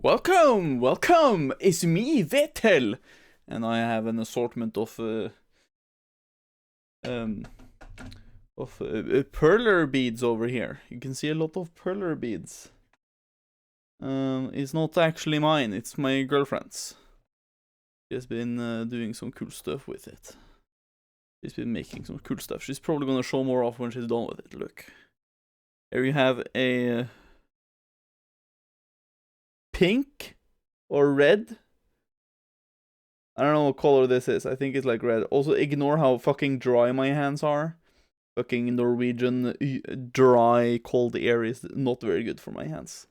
Welcome, welcome! It's me, Vetel! And I have an assortment of perler beads over here. You can see a lot of perler beads. It's not actually mine, it's my girlfriend's. She has been doing some cool stuff with it. She's been making some cool stuff. She's probably gonna show more off when she's done with it. Look. Here you have a pink or red. I don't know what color this is. I think it's like red. Also, ignore how fucking dry my hands are. Fucking Norwegian dry, cold air is not very good for my hands.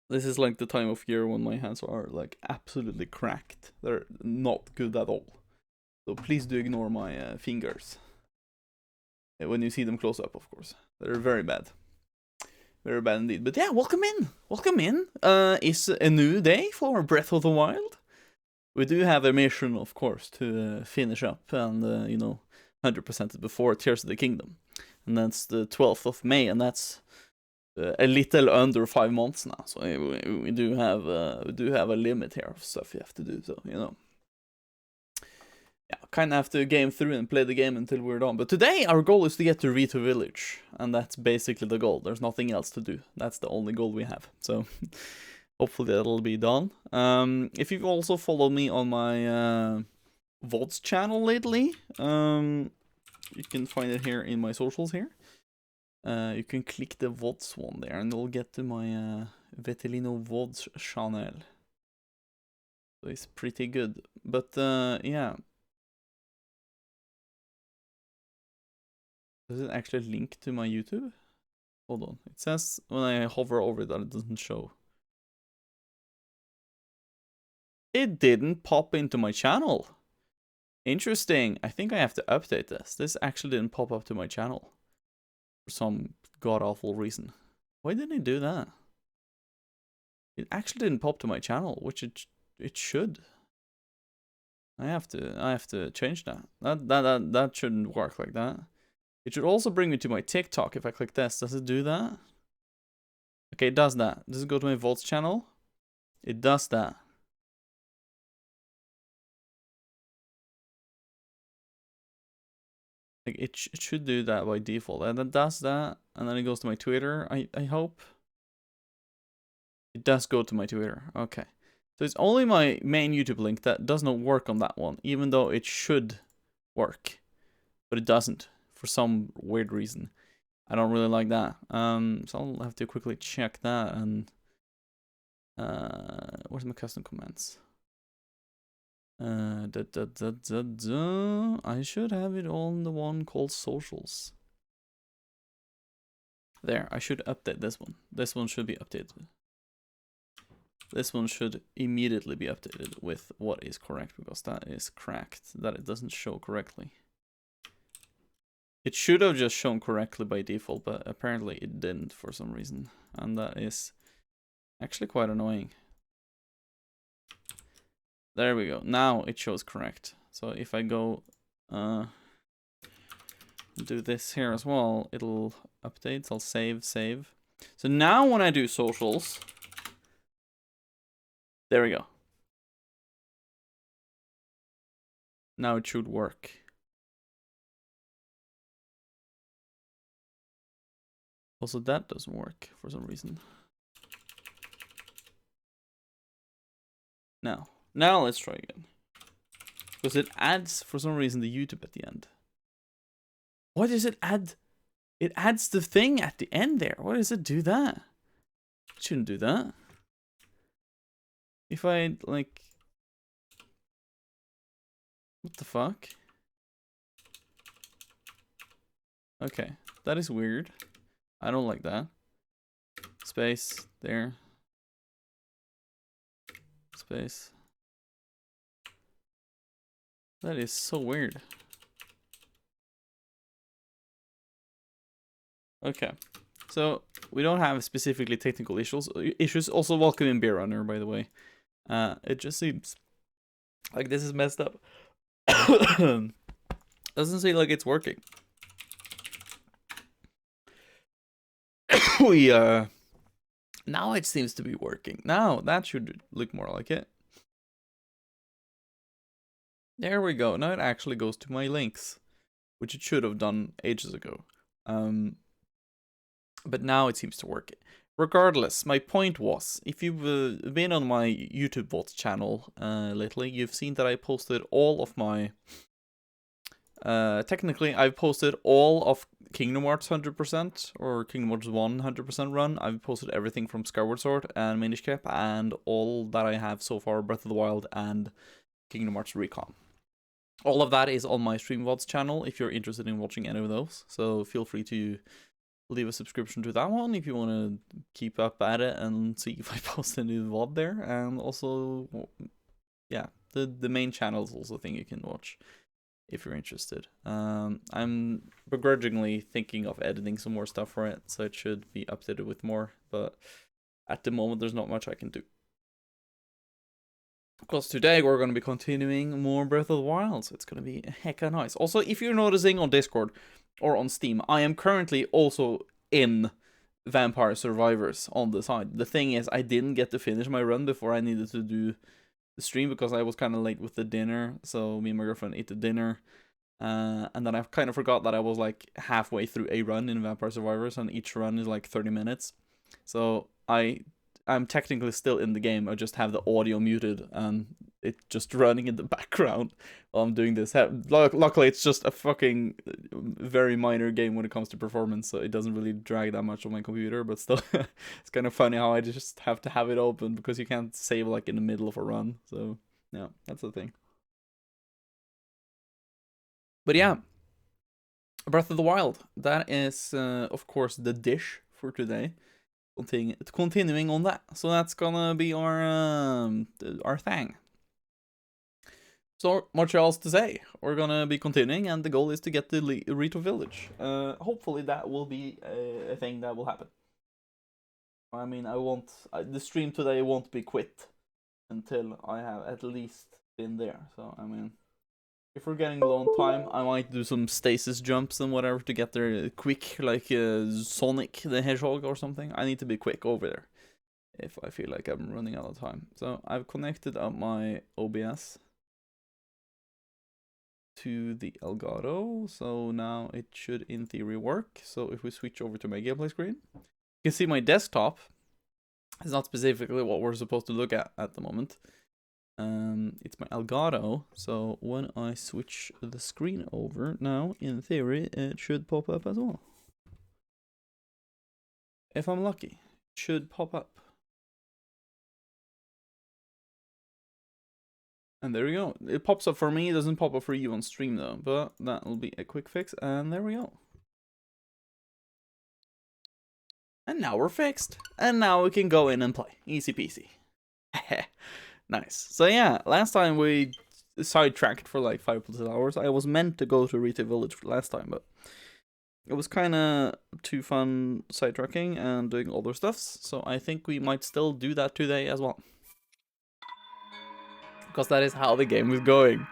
This is like the time of year when my hands are like absolutely cracked. They're not good at all. So please do ignore my fingers. When you see them close up, of course. They're very bad. Very bad indeed. But yeah, welcome in. Welcome in. It's a new day for Breath of the Wild. We do have a mission, of course, to finish up and, 100% it before Tears of the Kingdom. And that's the 12th of May, and that's a little under 5 months now. So we do have a limit here of stuff you have to do, so, Yeah, kind of have to game through and play the game until we're done. But today, our goal is to get to Rito Village. And that's basically the goal. There's nothing else to do. That's the only goal we have. So, hopefully that'll be done. If you've also followed me on my VODs channel lately, you can find it here in my socials here. You can click the VODs one there, and it'll get to my Vetelino VODs channel. So it's pretty good. But, yeah. Does it actually link to my YouTube? Hold on. It says when I hover over it that it doesn't show. It didn't pop into my channel. Interesting. I think I have to update this. This actually didn't pop up to my channel. For some god-awful reason. Why didn't it do that? It actually didn't pop to my channel, which it should. I have to change that. That shouldn't work like that. It should also bring me to my TikTok if I click this. Does it do that? Okay, it does that. Does it go to my VODs channel? It does that. Like it should do that by default. And it does that. And then it goes to my Twitter, I hope. It does go to my Twitter. Okay. So it's only my main YouTube link that does not work on that one. Even though it should work. But it doesn't. For some weird reason. I don't really like that. So I'll have to quickly check that and where's my custom comments? I should have it on the one called socials. There, I should update this one. This one should be updated. This one should immediately be updated with what is correct, because that is cracked, that it doesn't show correctly. It should have just shown correctly by default, but apparently it didn't for some reason. And that is actually quite annoying. There we go. Now it shows correct. So if I go do this here as well, it'll update. I'll save. So now when I do socials, there we go. Now it should work. Also, that doesn't work for some reason. Now let's try again. Because it adds, for some reason, the YouTube at the end. Why does it add? It adds the thing at the end there. Why does it do that? It shouldn't do that. If I, like... What the fuck? Okay, that is weird. I don't like that. Space, there. Space. That is so weird. Okay. So, we don't have specifically technical issues. Also, welcome in Beer Runner, by the way. It just seems like this is messed up. Doesn't seem like it's working. Now it seems to be working. Now that should look more like it. There we go. Now it actually goes to my links, which it should have done ages ago. But now it seems to work. Regardless, my point was, if you've been on my YouTube VODs channel lately, you've seen that I posted all of my... technically, I've posted all of Kingdom Hearts 100%, or Kingdom Hearts 1 100% run. I've posted everything from Skyward Sword and Minish Cap, and all that I have so far, Breath of the Wild and Kingdom Hearts Recon. All of that is on my Stream VODs channel, if you're interested in watching any of those. So feel free to leave a subscription to that one if you want to keep up at it and see if I post a new VOD there. And also, yeah, the main channel is also a thing you can watch if you're interested. I'm begrudgingly thinking of editing some more stuff for it, so it should be updated with more, but at the moment there's not much I can do. Because today we're going to be continuing more Breath of the Wild, so it's going to be hecka nice. Also, if you're noticing on Discord or on Steam, I am currently also in Vampire Survivors on the side. The thing is, I didn't get to finish my run before I needed to do the stream because I was kind of late with the dinner, so me and my girlfriend ate the dinner. And then I kind of forgot that I was like halfway through a run in Vampire Survivors, and each run is like 30 minutes. So I'm technically still in the game. I just have the audio muted and it's just running in the background while I'm doing this. Luckily, it's just a fucking very minor game when it comes to performance, so it doesn't really drag that much on my computer, but still, it's kind of funny how I just have to have it open because you can't save like in the middle of a run. So, yeah, that's the thing. But yeah, Breath of the Wild. That is, of course, the dish for today. Continuing on that, so that's gonna be our thing. So much else to say. We're gonna be continuing, and the goal is to get the Rito Village. Hopefully that will be a thing that will happen. I mean, the stream today won't be quit until I have at least been there. So I mean, if we're getting low on time, I might do some stasis jumps and whatever to get there quick, like Sonic the Hedgehog or something. I need to be quick over there if I feel like I'm running out of time. So I've connected up my OBS to the Elgato, so now it should in theory work. So if we switch over to my gameplay screen, you can see my desktop is not specifically what we're supposed to look at the moment. It's my Elgato, so when I switch the screen over, now, in theory, it should pop up as well. If I'm lucky, it should pop up. And there we go. It pops up for me, it doesn't pop up for you on stream though, but that will be a quick fix, and there we go. And now we're fixed. And now we can go in and play. Easy peasy. Nice. So yeah, last time we sidetracked for like 5+ hours. I was meant to go to Rito Village last time, but it was kind of too fun sidetracking and doing other stuffs. So I think we might still do that today as well. Because that is how the game is going.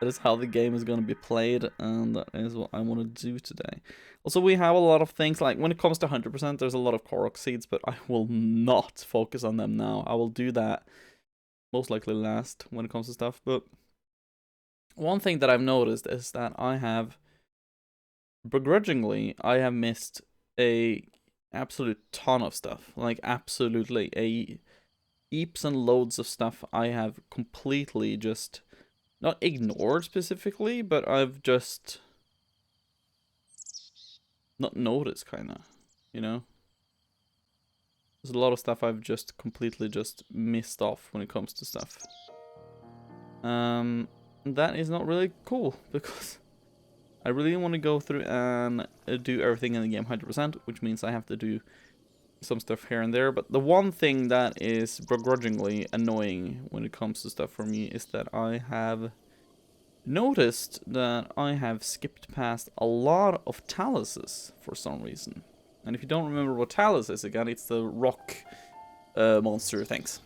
That is how the game is going to be played, and that is what I want to do today. Also, we have a lot of things, like when it comes to 100%, there's a lot of Korok seeds, but I will not focus on them now. I will do that most likely last when it comes to stuff, but one thing that I've noticed is that I have, begrudgingly, I have missed a absolute ton of stuff. Like, absolutely, heaps and loads of stuff I have completely just... not ignored specifically, but I've just not noticed, kind of, you know? There's a lot of stuff I've just completely just missed off when it comes to stuff. That is not really cool, because I really want to go through and do everything in the game 100%, which means I have to do some stuff here and there. But the one thing that is begrudgingly annoying when it comes to stuff for me is that I have noticed that I have skipped past a lot of taluses for some reason. And if you don't remember what talus is, again, it's the rock monster things.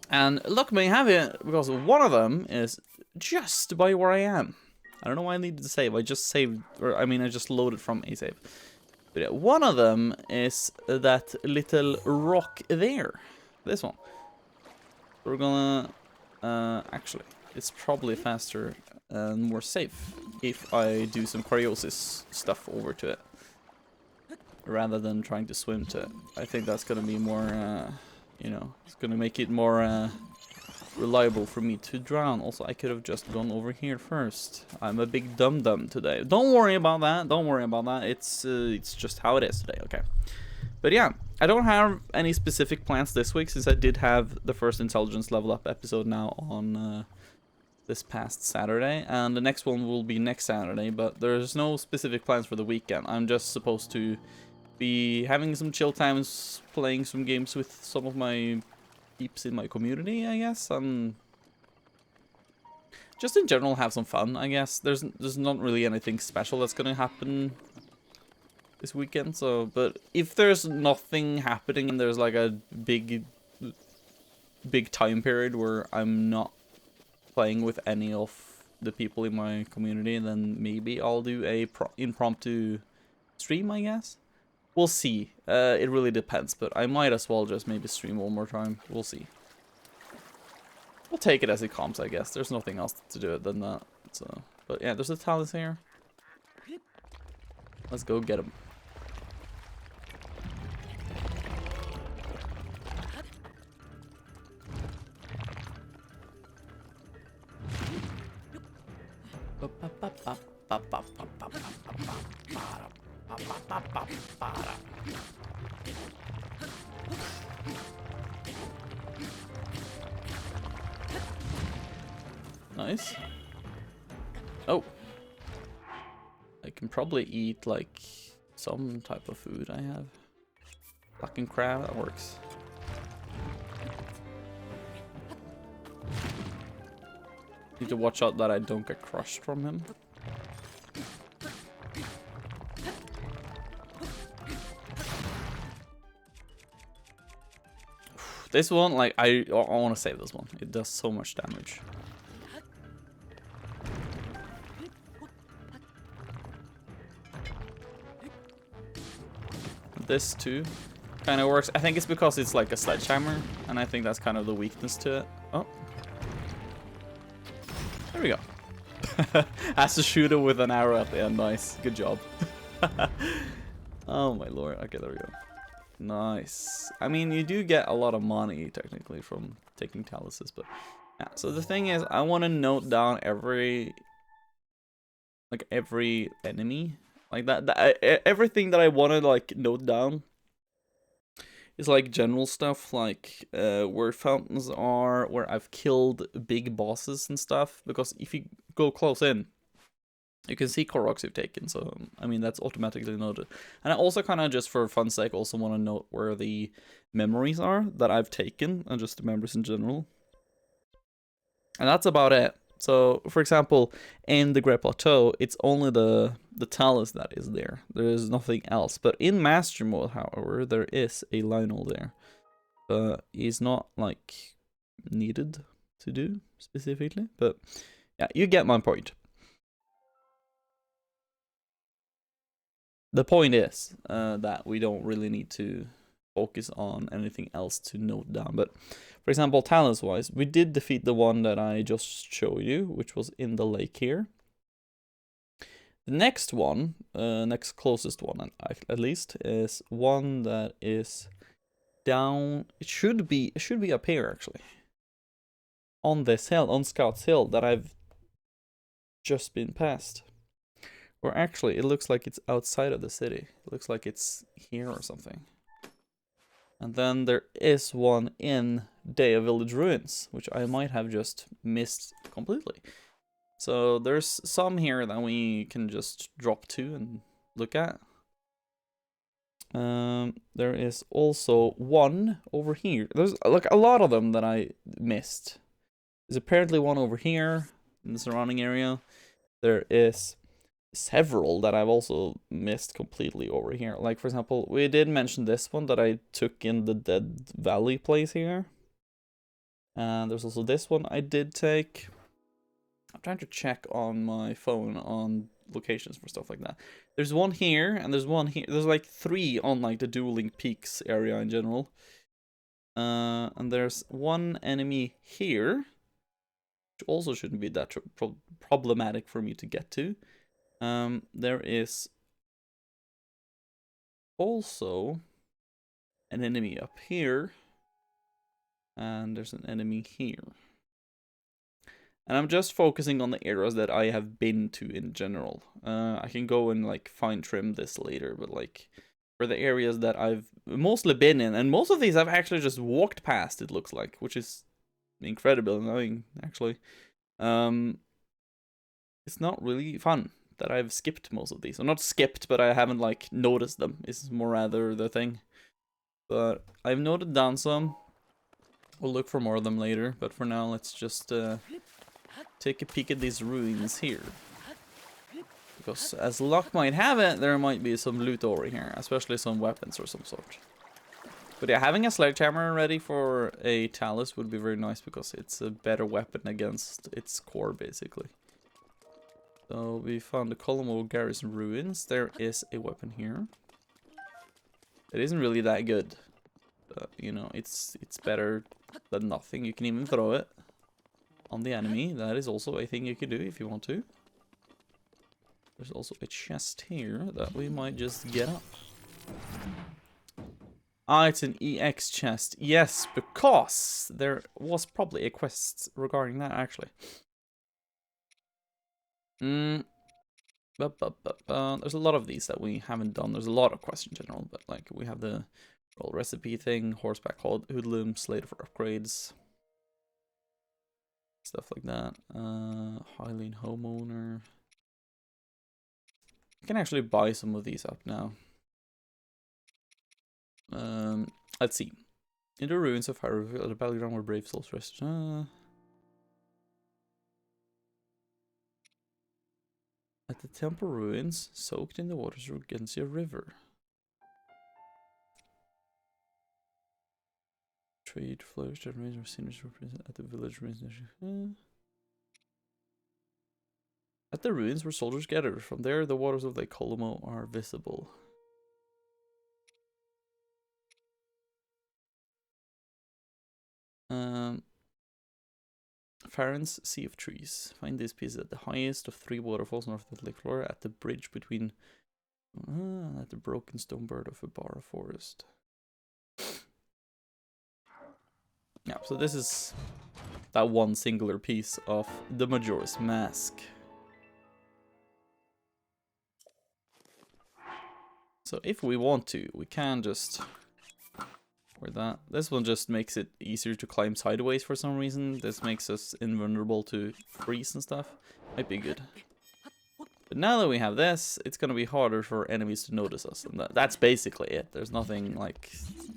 And luck may have it, because one of them is just by where I am. I don't know why I needed to save. I just saved, or I mean, I just loaded from a save. But yeah, one of them is that little rock there. This one. We're gonna... actually, it's probably faster and more safe if I do some cryosis stuff over to it, rather than trying to swim to it. I think that's gonna be more, you know, it's gonna make it more reliable for me to drown. Also, I could have just gone over here first. I'm a big dum-dum today. Don't worry about that. Don't worry about that. It's just how it is today, okay? But yeah, I don't have any specific plans this week, since I did have the first intelligence level up episode now on this past Saturday, and the next one will be next Saturday, but there's no specific plans for the weekend. I'm just supposed to be having some chill times, playing some games with some of my peeps in my community, I guess. Just in general have some fun, I guess. There's not really anything special that's gonna happen this weekend, so, but if there's nothing happening and there's like a big time period where I'm not playing with any of the people in my community, then maybe I'll do a impromptu stream, I guess. We'll see. It really depends, but I might as well just maybe stream one more time. We'll see. We'll take it as it comes, I guess. There's nothing else to do it than that. So, but yeah, there's a talent here. Let's go get him. Nice. Oh. I can probably eat like some type of food I have. Fucking crab, that works. Need to watch out that I don't get crushed from him. This one, like, I want to save this one. It does so much damage. This too kind of works. I think it's because it's like a sledgehammer, and I think that's kind of the weakness to it. Oh. There we go. Has to shoot it with an arrow at the end. Nice. Good job. Oh my lord. Okay, there we go. Nice. I mean, you do get a lot of money, technically, from taking taluses, but... yeah, so the thing is, I want to note down every enemy. Like everything that I want to, like, note down is, like, general stuff, like, where fountains are, where I've killed big bosses and stuff, because if you go close in, you can see Koroks you've taken, so, I mean, that's automatically noted. And I also kind of, just for fun's sake, also want to note where the memories are that I've taken, and just the memories in general. And that's about it. So, for example, in the Great Plateau, it's only the talus that is there. There is nothing else. But in Master Mode, however, there is a Lionel there. But he's not, like, needed to do, specifically. But, yeah, you get my point. The point is that we don't really need to focus on anything else to note down. But, for example, talents-wise, we did defeat the one that I just showed you, which was in the lake here. The next one, next closest one, at least, is one that is down. It should be up here, actually, on this hill, on Scout's Hill, that I've just been past. Or actually, it looks like it's outside of the city. It looks like it's here or something. And then there is one in Daya Village Ruins, which I might have just missed completely. So there's some here that we can just drop to and look at. There is also one over here. There's like a lot of them that I missed. There's apparently one over here in the surrounding area. There is several that I've also missed completely over here. Like, for example, we did mention this one that I took in the Dead Valley place here. And there's also this one I did take. I'm trying to check on my phone on locations for stuff like that. There's one here, and there's one here. There's like 3 on like the dueling peaks area in general. And there's one enemy here, which also shouldn't be that problematic for me to get to. There is also an enemy up here, and there's an enemy here. And I'm just focusing on the areas that I have been to in general. I can go and like fine trim this later, but like for the areas that I've mostly been in, and most of these I've actually just walked past, it looks like, which is incredible annoying actually. It's not really fun that I've skipped most of these. Or not skipped, but I haven't like noticed them, is more rather the thing. But I've noted down some. We'll look for more of them later, but for now let's just take a peek at these ruins here. Because as luck might have it, there might be some loot over here, especially some weapons or some sort. But yeah, having a sledgehammer ready for a talus would be very nice, because it's a better weapon against its core, basically. So we found the Colombo Garrison ruins. There is a weapon here. It isn't really that good. But, you know, it's better than nothing. You can even throw it on the enemy. That is also a thing you can do if you want to. There's also a chest here that we might just get up. Ah, it's an EX chest. Yes, because there was probably a quest regarding that, actually. There's a lot of these that we haven't done. There's a lot of quests in general, but like we have the roll recipe thing, horseback hoodlum, slated for upgrades, stuff like that. Hylian homeowner. I can actually buy some of these up now. Let's see. In the ruins of Hyrule, the battleground where brave souls rest. At the temple ruins, soaked in the waters of Gensia River. Trade flows that remains of sinners represent at the village ruins. At the ruins where soldiers gather. From there, the waters of Lake Colomo are visible. Farron's Sea of Trees. Find this piece at the highest of 3 waterfalls north of Lake Flora, at the bridge between at the broken stone bird of Ibarra Forest. Yeah, so this is that one singular piece of the Majora's Mask. So if we want to, we can just... Or that. This one just makes it easier to climb sideways for some reason. This makes us invulnerable to freeze and stuff. Might be good. But now that we have this, it's gonna be harder for enemies to notice us. And that's basically it. There's nothing like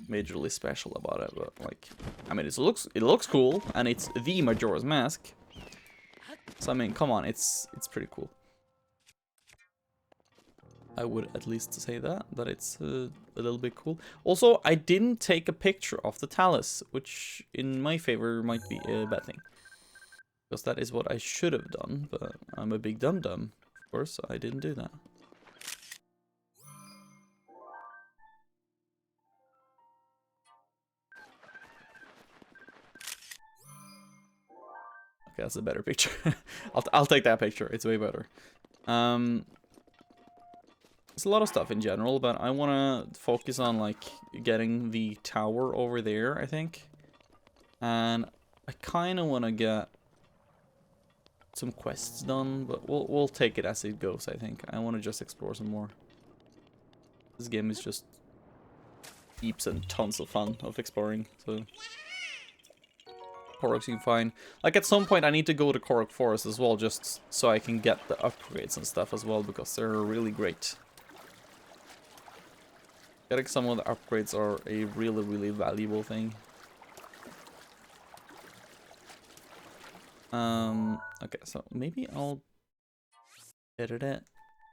majorly special about it. But like, I mean, it looks cool, and it's the Majora's Mask. So I mean, come on, it's pretty cool. I would at least say that it's a little bit cool. Also, I didn't take a picture of the talus, which in my favor might be a bad thing. Because that is what I should have done, but I'm a big dum-dum, of course, so I didn't do that. Okay, that's a better picture. I'll take that picture, it's way better. There's a lot of stuff in general, but I want to focus on like getting the tower over there, I think. And I kind of want to get some quests done, but we'll take it as it goes, I think. I want to just explore some more. This game is just heaps and tons of fun of exploring, so... Korok seem fine. Like at some point I need to go to Korok Forest as well, just so I can get the upgrades and stuff as well, because they're really great. Getting some of the upgrades are a really, really valuable thing. Okay, so maybe I'll edit it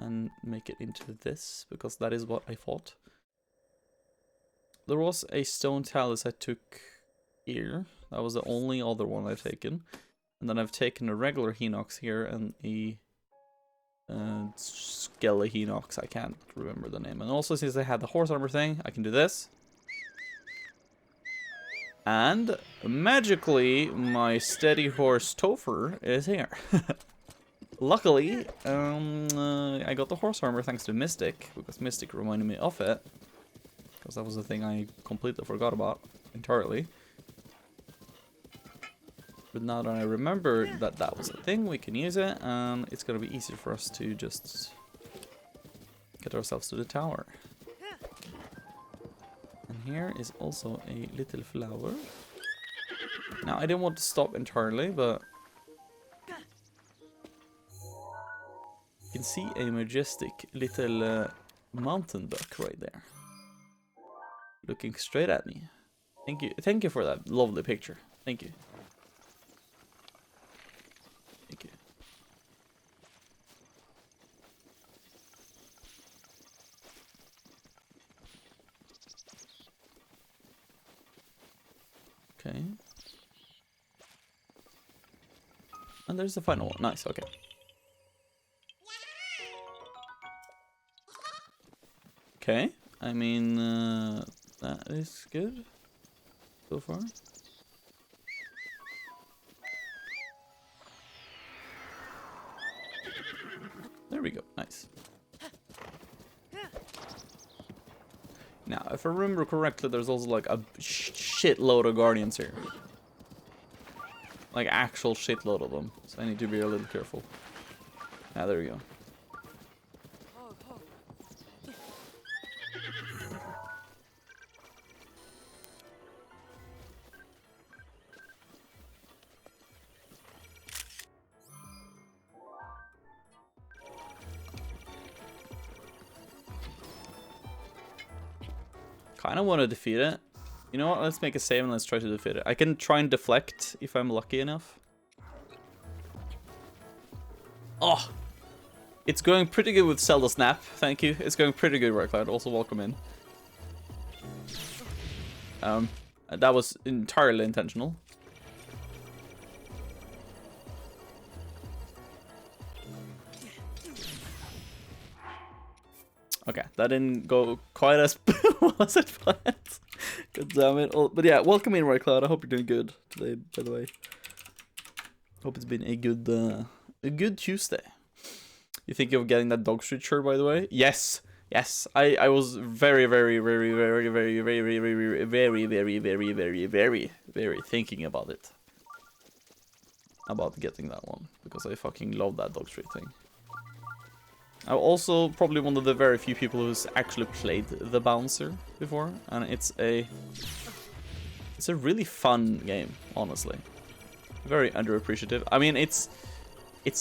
and make it into this, because that is what I thought. There was a stone talus I took here. That was the only other one I've taken. And then I've taken a regular Hinox here and a Skelehinox, I can't remember the name. And also, since I had the horse armor thing, I can do this. And magically, my steady horse Topher is here. Luckily, I got the horse armor thanks to Mystic, because Mystic reminded me of it. Because that was the thing I completely forgot about entirely. But now that I remember that that was a thing, we can use it, and it's gonna be easier for us to just get ourselves to the tower. And here is also a little flower. Now, I didn't want to stop entirely, but you can see a majestic little mountain duck right there. Looking straight at me. Thank you for that lovely picture. Thank you. Thank you. Okay. And there's the final one. Nice, okay. Okay, I mean, that is good so far. There we go, nice. Now, if I remember correctly, there's also like a shitload of guardians here. Like actual shitload of them. So I need to be a little careful. Ah, there we go. Kinda want to defeat it. You know what? Let's make a save and let's try to defeat it. I can try and deflect if I'm lucky enough. Oh! It's going pretty good with Zelda Snap. Thank you. It's going pretty good, right, Cloud? Also, welcome in. That was entirely intentional. Okay, that didn't go quite as was it planned. God damn it. But yeah, welcome in, Right Cloud. I hope you're doing good today, by the way. Hope it's been a good Tuesday. You think of getting that Dog Street shirt, by the way? Yes. Yes. I was very thinking about it. About getting that one. Because I fucking love that Dog Street thing. I'm also probably one of the very few people who's actually played the Bouncer before, and it's a really fun game, honestly. Very underappreciative. I mean, it's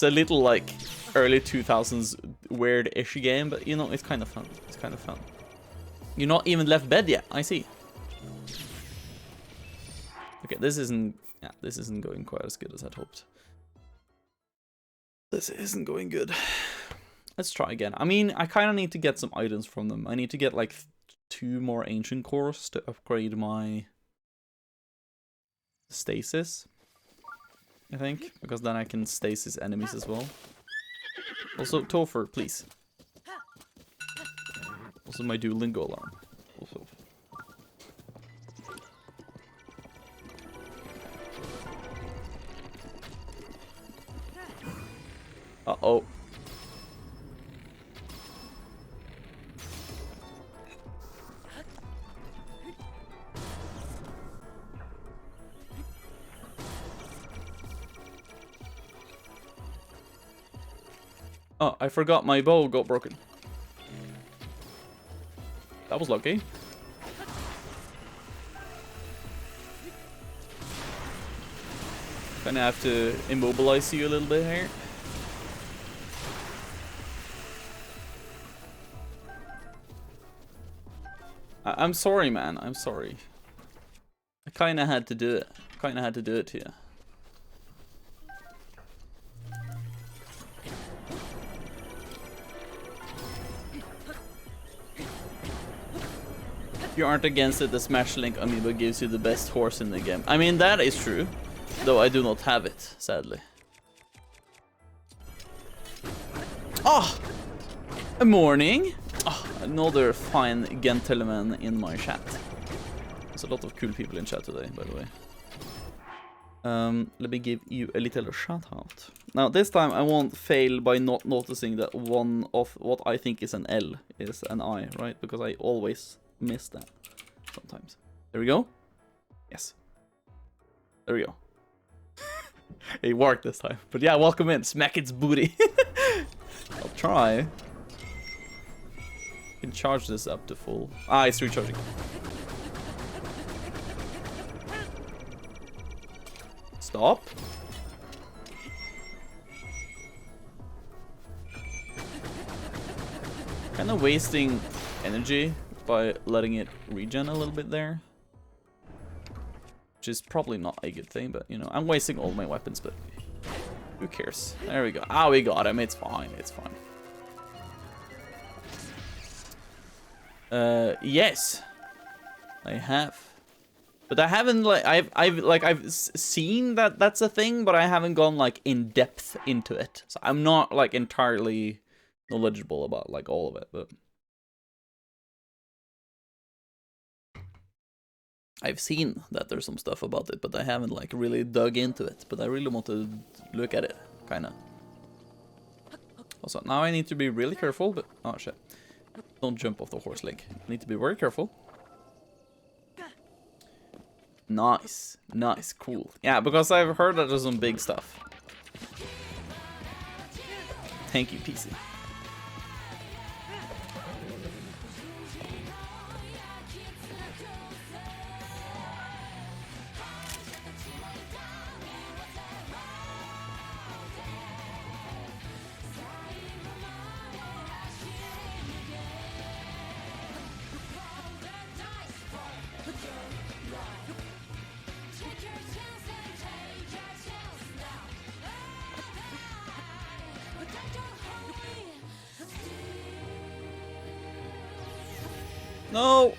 a little like early 2000s weird-ish game, but you know, it's kind of fun. It's kind of fun. You're not even left bed yet. I see. Okay, this isn't going quite as good as I'd hoped. This isn't going good. Let's try again. I mean, I kind of need to get some items from them. I need to get like 2 more ancient cores to upgrade my stasis, I think, because then I can stasis enemies as well. Also, Topher, please. Also, my Duolingo alarm. Also. Uh-oh. Oh, I forgot my bow got broken. That was lucky. Gonna have to immobilize you a little bit here. I'm sorry, man. I'm sorry. I kinda had to do it. Kinda had to do it to you. If you aren't against it, the Smash Link amiibo gives you the best horse in the game. I mean, that is true. Though I do not have it, sadly. Oh! A morning! Oh, another fine gentleman in my chat. There's a lot of cool people in chat today, by the way. Let me give you a little shout out. Now, this time I won't fail by not noticing that one of what I think is an L is an I, right? Because I always miss that sometimes. There we go. Yes. There we go. It worked this time. But yeah, welcome in. Smack its booty. I'll try. I can charge this up to full. Ah, it's recharging. Stop. Kind of wasting energy by letting it regen a little bit there. Which is probably not a good thing, but you know, I'm wasting all my weapons, but who cares? There we go. Ah, we got him. It's fine. It's fine. Yes. I have. But I haven't like I've seen that that's a thing, but I haven't gone like in depth into it. So I'm not like entirely knowledgeable about like all of it, but I've seen that there's some stuff about it, but I haven't like really dug into it. But I really want to look at it, kinda. Also, now I need to be really careful, but oh shit. Don't jump off the horse leg. I need to be very careful. Nice. Nice. Cool. Yeah, because I've heard that there's some big stuff. Thank you, PC. No!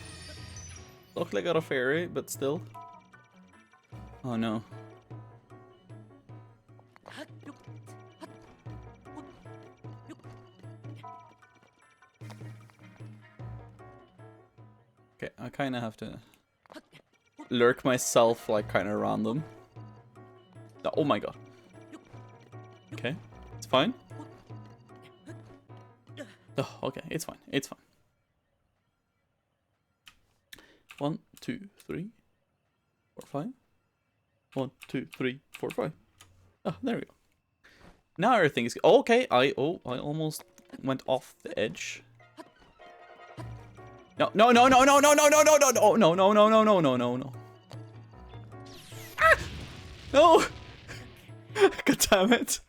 Luckily I got a fairy, but still. Oh no. Okay, I kind of have to lurk myself like kind of random. Oh my god. Okay, it's fine. Oh, okay, it's fine. It's fine. 1, 2, 3, 4, 5. 1, 2, 3, 4, 5. Oh, there we go. Now everything is okay. I almost went off the edge. No, no, no, no, no, no, no, no, no, no, no, no, no, no, no, no, no, no, no. Ah! No. God damn it.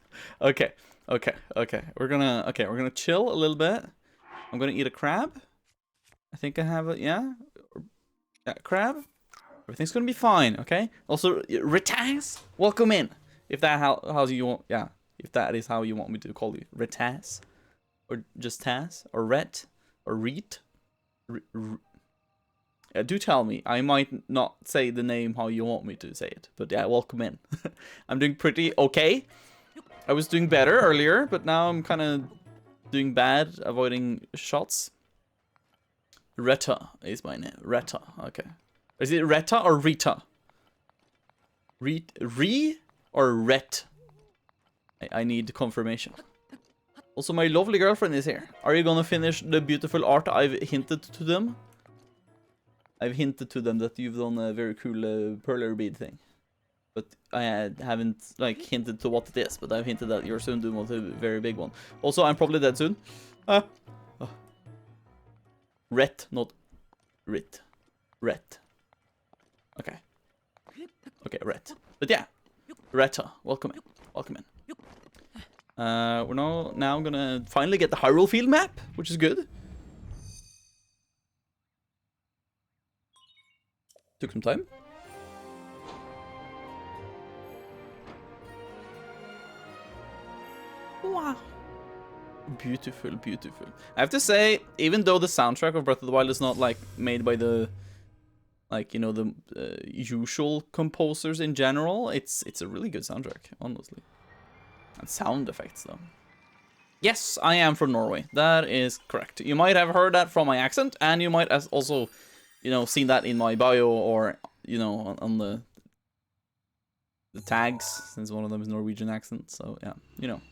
Okay, okay, okay. We're gonna chill a little bit. I'm gonna eat a crab. I think I have it. Yeah. Yeah, crab. Everything's gonna be fine, okay? Also, Retaz, welcome in. If that how you want, yeah. If that is how you want me to call you, Retaz, or just Taz, or Ret, or Reet. Do tell me. I might not say the name how you want me to say it, but yeah, welcome in. I'm doing pretty okay. I was doing better earlier, but now I'm kind of doing bad, avoiding shots. Retta is my name. Retta. Okay. Is it Retta or Rita? Re or Ret? I need confirmation. Also, my lovely girlfriend is here. Are you gonna finish the beautiful art I've hinted to them? I've hinted to them that you've done a very cool perler bead thing. But I haven't like hinted to what it is, but I've hinted that you're soon doing a very big one. Also, I'm probably dead soon. Ret, not Rit. Ret. Okay. Okay, Ret. But yeah, Retta, welcome in. Welcome in. We're now gonna finally get the Hyrule Field map, which is good. Took some time. Wow. Beautiful, beautiful. I have to say, even though the soundtrack of Breath of the Wild is not like made by the, like, you know, the usual composers in general, it's a really good soundtrack, honestly. And sound effects though. Yes, I am from Norway. That is correct. You might have heard that from my accent, and you might have also, you know, seen that in my bio or, you know, on the tags, since one of them is Norwegian accent. So yeah, you know.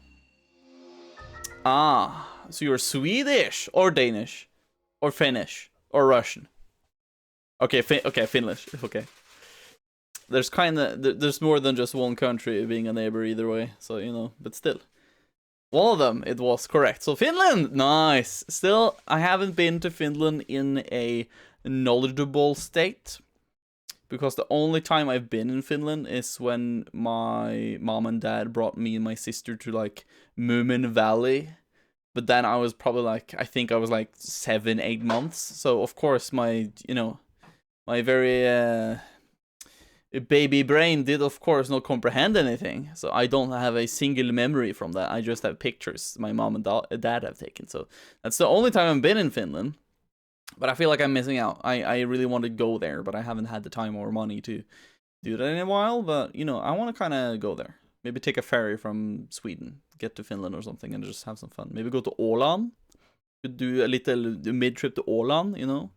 Ah, so you're Swedish or Danish or Finnish or Russian. Okay, okay, Finnish. Okay. There's there's more than just one country being a neighbor either way. So you know, but still. One of them, it was correct. So Finland, nice. Still, I haven't been to Finland in a knowledgeable state. Because the only time I've been in Finland is when my mom and dad brought me and my sister to, like, Moomin Valley. But then I was probably, like, I think I was, like, 7, 8 months. So, of course, my, you know, my very, baby brain did of course not comprehend anything, so I don't have a single memory from that. I just have pictures my mom and dad have taken. So that's the only time I've been in Finland, but I feel like I'm missing out. I really want to go there, but I haven't had the time or money to do that in a while. But you know, I want to kind of go there, maybe take a ferry from Sweden, get to Finland or something, and just have some fun. Maybe go to Åland, could do a little mid trip to Åland, you know.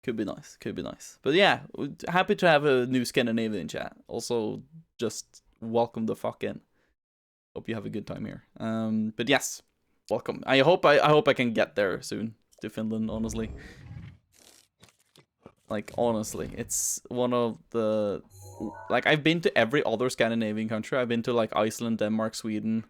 Could be nice, could be nice. But yeah, happy to have a new Scandinavian chat. Also, just welcome the fuck in. Hope you have a good time here. But yes, welcome. I hope I can get there soon to Finland, honestly. Like, honestly, it's one of the... Like, I've been to every other Scandinavian country. I've been to, like, Iceland, Denmark, Sweden.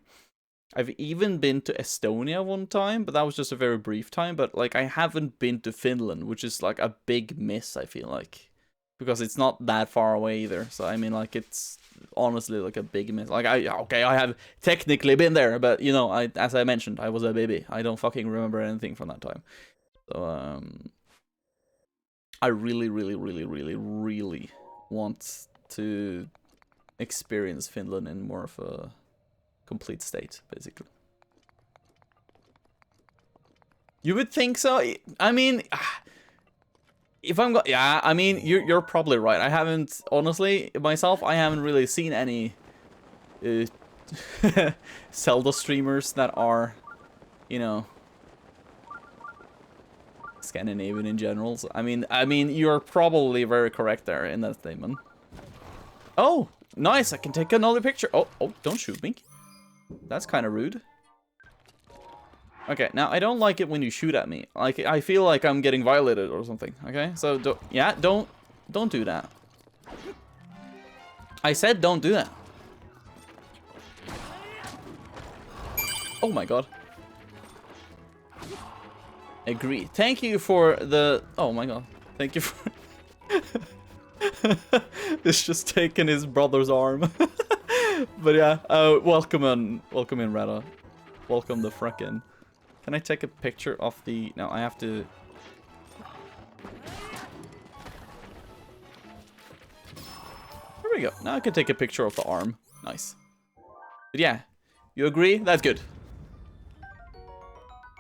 I've even been to Estonia one time, but that was just a very brief time. But, like, I haven't been to Finland, which is, like, a big miss, I feel like. Because it's not that far away either. So, I mean, like, it's honestly, like, a big miss. Like, I have technically been there, but, you know, as I mentioned, I was a baby. I don't fucking remember anything from that time. So, I really, really, really, really, really want to experience Finland in more of a complete state, basically. You would think so. I mean, if I'm yeah, I mean, you're probably right. I haven't, honestly, myself, I haven't really seen any Zelda streamers that are, you know, Scandinavian in general. So, I mean, you're probably very correct there in that statement. Oh, nice! I can take another picture. Oh, don't shoot me. That's kind of rude. Okay, now I don't like it when you shoot at me. Like, I feel like I'm getting violated or something. Okay, so don't do that. I said don't do that. Oh my god. Agree. Thank you for the... Oh my god. Thank you for... It's just taking his brother's arm. But yeah, welcome in, Rada. Welcome the frickin'. Can I take a picture of the... No, I have to... There we go. Now I can take a picture of the arm. Nice. But yeah, you agree? That's good.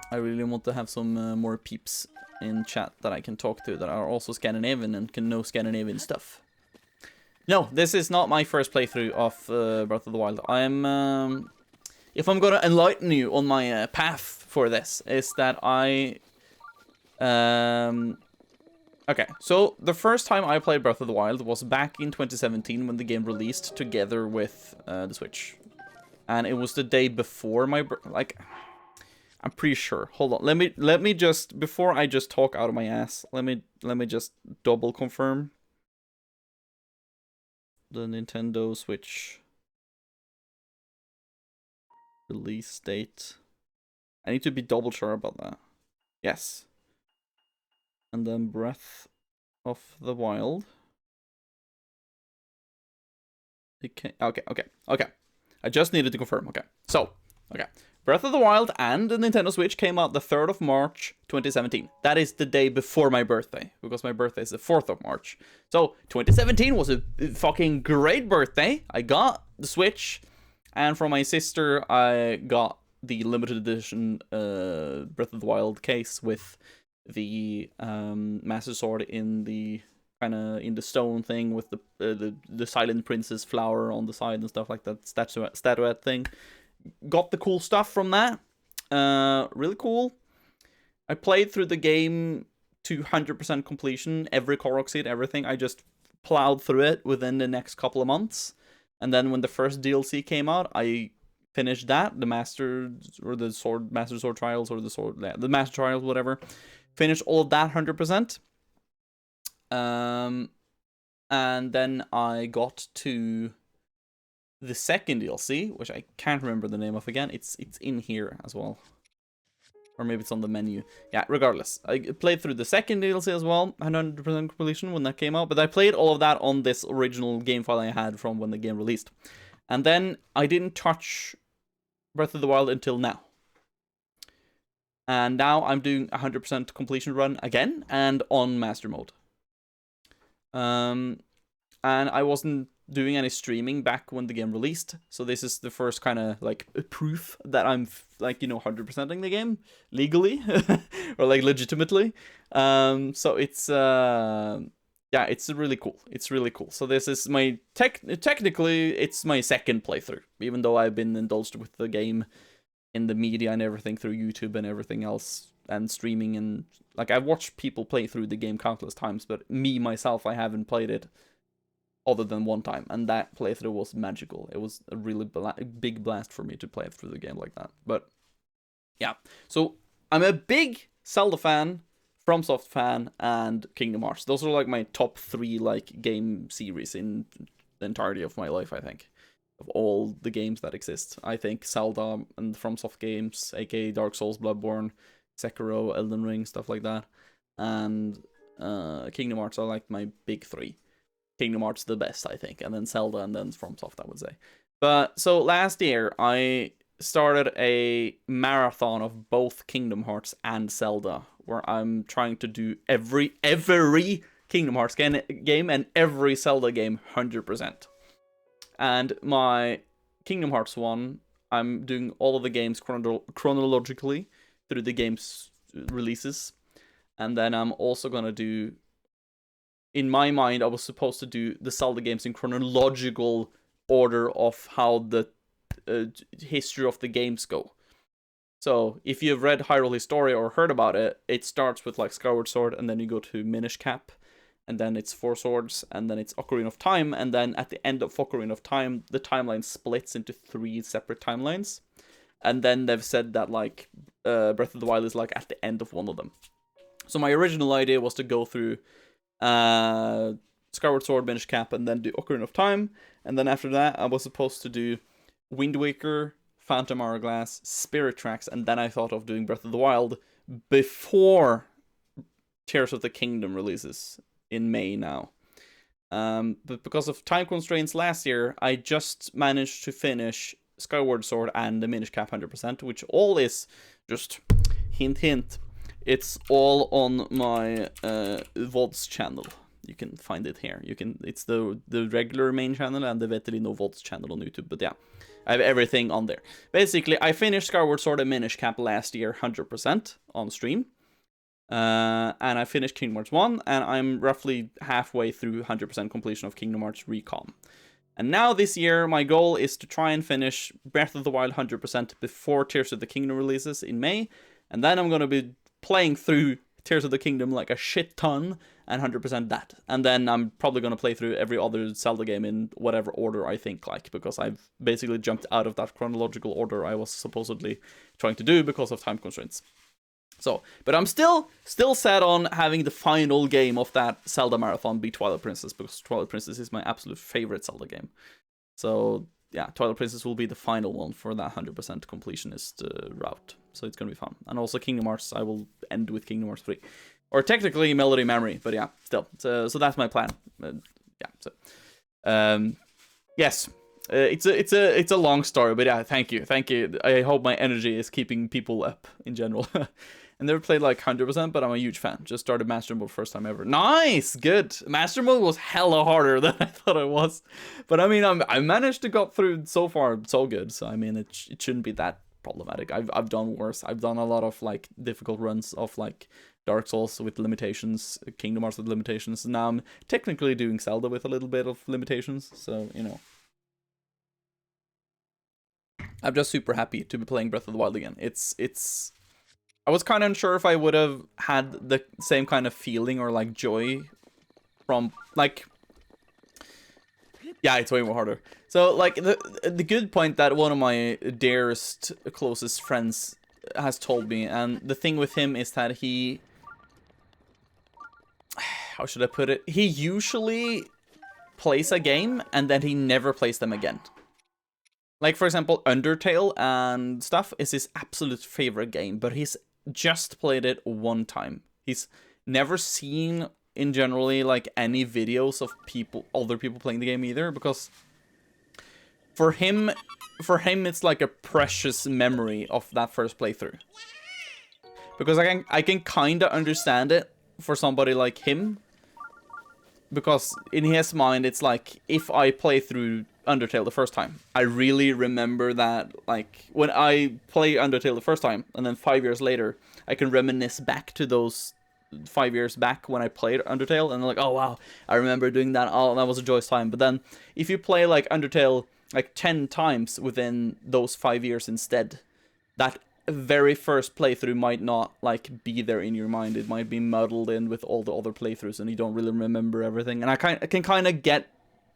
I really want to have some more peeps in chat that I can talk to that are also Scandinavian and can know Scandinavian stuff. No, this is not my first playthrough of Breath of the Wild. I'm... if I'm gonna enlighten you on my path for this, is that I... Okay, so the first time I played Breath of the Wild was back in 2017 when the game released together with the Switch. And it was the day before my... Like... I'm pretty sure. Hold on. Let me just, before I just talk out of my ass, let me just double confirm the Nintendo Switch release date. I need to be double sure about that. Yes. And then Breath of the Wild. Okay. I just needed to confirm. Okay. So, okay. Breath of the Wild and the Nintendo Switch came out the 3rd of March, 2017. That is the day before my birthday, because my birthday is the 4th of March. So, 2017 was a fucking great birthday. I got the Switch, and from my sister, I got the limited edition Breath of the Wild case with the Master Sword in the kind of in the stone thing with the Silent Princess flower on the side and stuff like that, statuette thing. Got the cool stuff from that. Really cool. I played through the game to 100% completion, every Korok seed, everything. I just plowed through it within the next couple of months. And then when the first DLC came out, I finished that, the Master or the Sword Master Sword Trials or the Master Trials, whatever. Finished all of that 100%. And then I got to the second DLC, which I can't remember the name of again. It's in here as well. Or maybe it's on the menu. Yeah, regardless. I played through the second DLC as well, 100% completion when that came out. But I played all of that on this original game file I had from when the game released. And then I didn't touch Breath of the Wild until now. And now I'm doing 100% completion run again, and on Master Mode. And I wasn't doing any streaming back when the game released, so this is the first kind of like proof that I'm like, you know, 100%ing the game legally or like legitimately. So it's yeah, it's really cool. It's really cool. So this is my technically it's my second playthrough, even though I've been indulged with the game in the media and everything through YouTube and everything else and streaming, and like I've watched people play through the game countless times, but me myself, I haven't played it other than one time, and that playthrough was magical. It was a really big blast for me to play through the game like that. But yeah, so I'm a big Zelda fan, FromSoft fan, and Kingdom Hearts. Those are like my top 3 like game series in the entirety of my life, I think. Of all the games that exist, I think Zelda and FromSoft games, aka Dark Souls, Bloodborne, Sekiro, Elden Ring, stuff like that, and Kingdom Hearts are like my big 3. Kingdom Hearts the best, I think, and then Zelda, and then FromSoft, I would say. But so last year, I started a marathon of both Kingdom Hearts and Zelda, where I'm trying to do every Kingdom Hearts game and every Zelda game 100%. And my Kingdom Hearts one, I'm doing all of the games chronologically through the game's releases, and then I'm also gonna do, in my mind, I was supposed to do the Zelda games in chronological order of how the history of the games go. So, if you've read Hyrule Historia or heard about it, it starts with like Skyward Sword, and then you go to Minish Cap, and then it's Four Swords, and then it's Ocarina of Time, and then at the end of Ocarina of Time, the timeline splits into 3 separate timelines. And then they've said that like Breath of the Wild is like at the end of one of them. So my original idea was to go through Skyward Sword, Minish Cap, and then do Ocarina of Time. And then after that, I was supposed to do Wind Waker, Phantom Hourglass, Spirit Tracks, and then I thought of doing Breath of the Wild before Tears of the Kingdom releases in May now. But because of time constraints last year, I just managed to finish Skyward Sword and the Minish Cap 100%, which all is just hint hint. It's all on my VODs channel. You can find it here. It's the regular main channel and the Vetelino VODs channel on YouTube. But yeah, I have everything on there. Basically, I finished Skyward Sword and Minish Cap last year 100% on stream. And I finished Kingdom Hearts 1, and I'm roughly halfway through 100% completion of Kingdom Hearts Recon. And now this year, my goal is to try and finish Breath of the Wild 100% before Tears of the Kingdom releases in May. And then I'm going to be playing through Tears of the Kingdom like a shit ton and 100% that. And then I'm probably going to play through every other Zelda game in whatever order I think like, because I've basically jumped out of that chronological order I was supposedly trying to do because of time constraints. So, but I'm still set on having the final game of that Zelda marathon be Twilight Princess, because Twilight Princess is my absolute favorite Zelda game. So, yeah, Twilight Princess will be the final one for that 100% completionist route. So it's gonna be fun. And also Kingdom Hearts, I will end with Kingdom Hearts 3. Or technically Melody Memory, but yeah, still. So that's my plan. Yeah, so... yes. It's a long story, but yeah, thank you. I hope my energy is keeping people up in general. I never played like 100%, but I'm a huge fan. Just started Master Mode first time ever. Nice, good. Master Mode was hella harder than I thought it was, but I mean, I managed to got through so far so good. So I mean, it shouldn't be that problematic. I've done worse. I've done a lot of like difficult runs of like Dark Souls with limitations, Kingdom Hearts with limitations. Now I'm technically doing Zelda with a little bit of limitations. So you know. I'm just super happy to be playing Breath of the Wild again. I was kind of unsure if I would have had the same kind of feeling or like joy from like, yeah, it's way more harder. So like the good point that one of my dearest, closest friends has told me, and the thing with him is that he, how should I put it? He usually plays a game and then he never plays them again. Like, for example, Undertale and stuff is his absolute favorite game, but he's just played it one time. He's never seen, in generally, like, any videos of other people playing the game either, because for him, it's like a precious memory of that first playthrough. Because I can kind of understand it for somebody like him, because in his mind, it's like, if I play through Undertale the first time, I really remember that, like, when I play Undertale the first time, and then 5 years later, I can reminisce back to those 5 years back when I played Undertale, and I'm like, oh wow, I remember doing that, oh, that was a joyous time. But then, if you play, like, Undertale, like, 10 times within those 5 years instead, that very first playthrough might not, like, be there in your mind. It might be muddled in with all the other playthroughs, and you don't really remember everything. And I can kind of get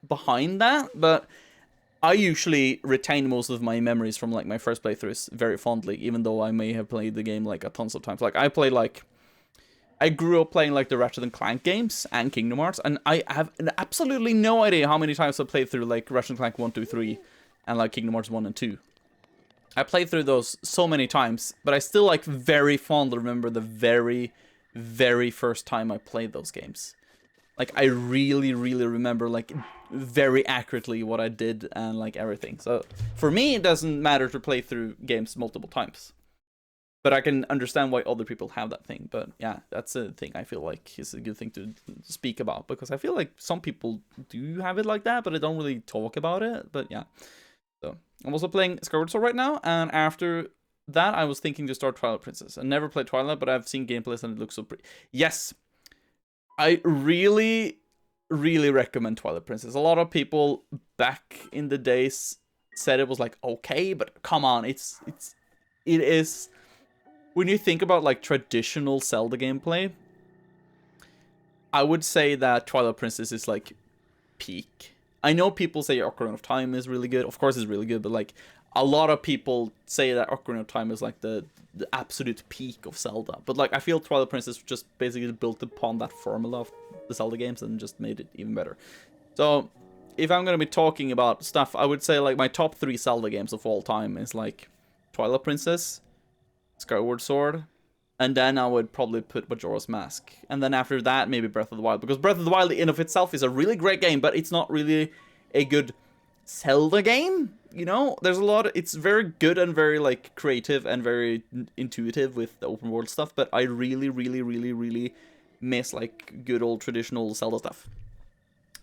behind that, but I usually retain most of my memories from, like, my first playthroughs very fondly, even though I may have played the game, like, a tons of times. Like, I grew up playing, like, the Ratchet & Clank games and Kingdom Hearts, and I have absolutely no idea how many times I played through, like, Ratchet & Clank 1, 2, 3, and, like, Kingdom Hearts 1 and 2. I played through those so many times, but I still, like, very fondly remember the very, very first time I played those games. Like, I really, really remember, like, very accurately what I did and, like, everything. So, for me, it doesn't matter to play through games multiple times. But I can understand why other people have that thing. But, yeah, that's a thing I feel like is a good thing to speak about. Because I feel like some people do have it like that, but they don't really talk about it. But, yeah. So, I'm also playing Skyward Sword right now, and after that, I was thinking to start Twilight Princess. I never played Twilight, but I've seen gameplays and it looks so pretty. Yes, I really, really recommend Twilight Princess. A lot of people back in the days said it was like okay, but come on, it is. When you think about like traditional Zelda gameplay, I would say that Twilight Princess is like peak. I know people say Ocarina of Time is really good. Of course it's really good, but like a lot of people say that Ocarina of Time is like the absolute peak of Zelda. But like I feel Twilight Princess just basically built upon that formula of the Zelda games and just made it even better. So if I'm going to be talking about stuff, I would say like my top 3 Zelda games of all time is like Twilight Princess, Skyward Sword, and then I would probably put Majora's Mask. And then after that, maybe Breath of the Wild. Because Breath of the Wild in of itself is a really great game, but it's not really a good Zelda game. You know, there's a lot of, it's very good and very, like, creative and very intuitive with the open world stuff. But I really, really, really, really miss, like, good old traditional Zelda stuff.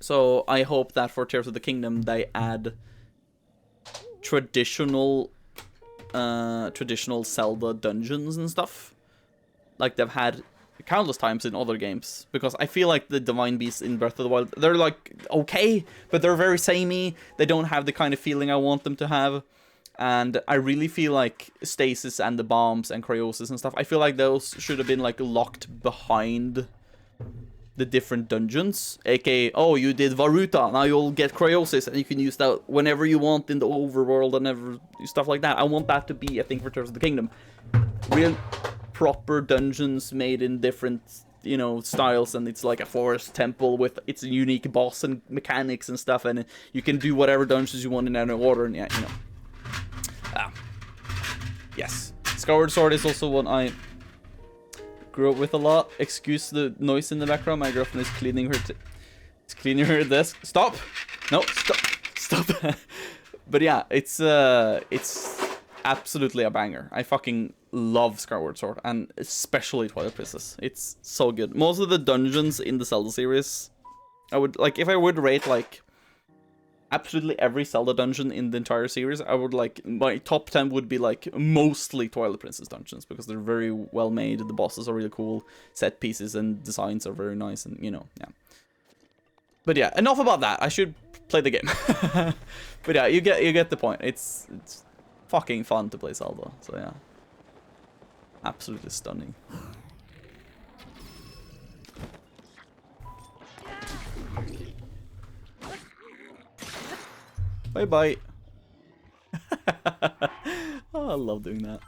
So I hope that for Tears of the Kingdom, they add traditional Zelda dungeons and stuff, like they've had countless times in other games. Because I feel like the Divine Beasts in Breath of the Wild, they're like okay, but they're very samey. They don't have the kind of feeling I want them to have. And I really feel like Stasis and the Bombs and Cryosis and stuff, I feel like those should have been like locked behind the different dungeons, aka, oh, you did Varuta, now you'll get Cryosis, and you can use that whenever you want in the overworld and stuff like that. I want that to be a thing for Tears of the Kingdom. Real proper dungeons made in different, you know, styles, and it's like a forest temple with its unique boss and mechanics and stuff, and you can do whatever dungeons you want in any order, and yeah, you know. Yes. Skyward Sword is also one I grew up with a lot. Excuse the noise in the background. My girlfriend is cleaning her desk. Stop. No, stop. But yeah, it's absolutely a banger. I fucking love Skyward Sword, and especially Twilight Princess. It's so good. Most of the dungeons in the Zelda series, I would like, if I would rate like absolutely every Zelda dungeon in the entire series, I would like, my top 10 would be like mostly Twilight Princess dungeons, because they're very well made, the bosses are really cool, set pieces and designs are very nice, and you know, yeah. But yeah, enough about that. I should play the game. But yeah, you get the point. It's fucking fun to play Zelda. So yeah, absolutely stunning. Bye bye. Oh, I love doing that.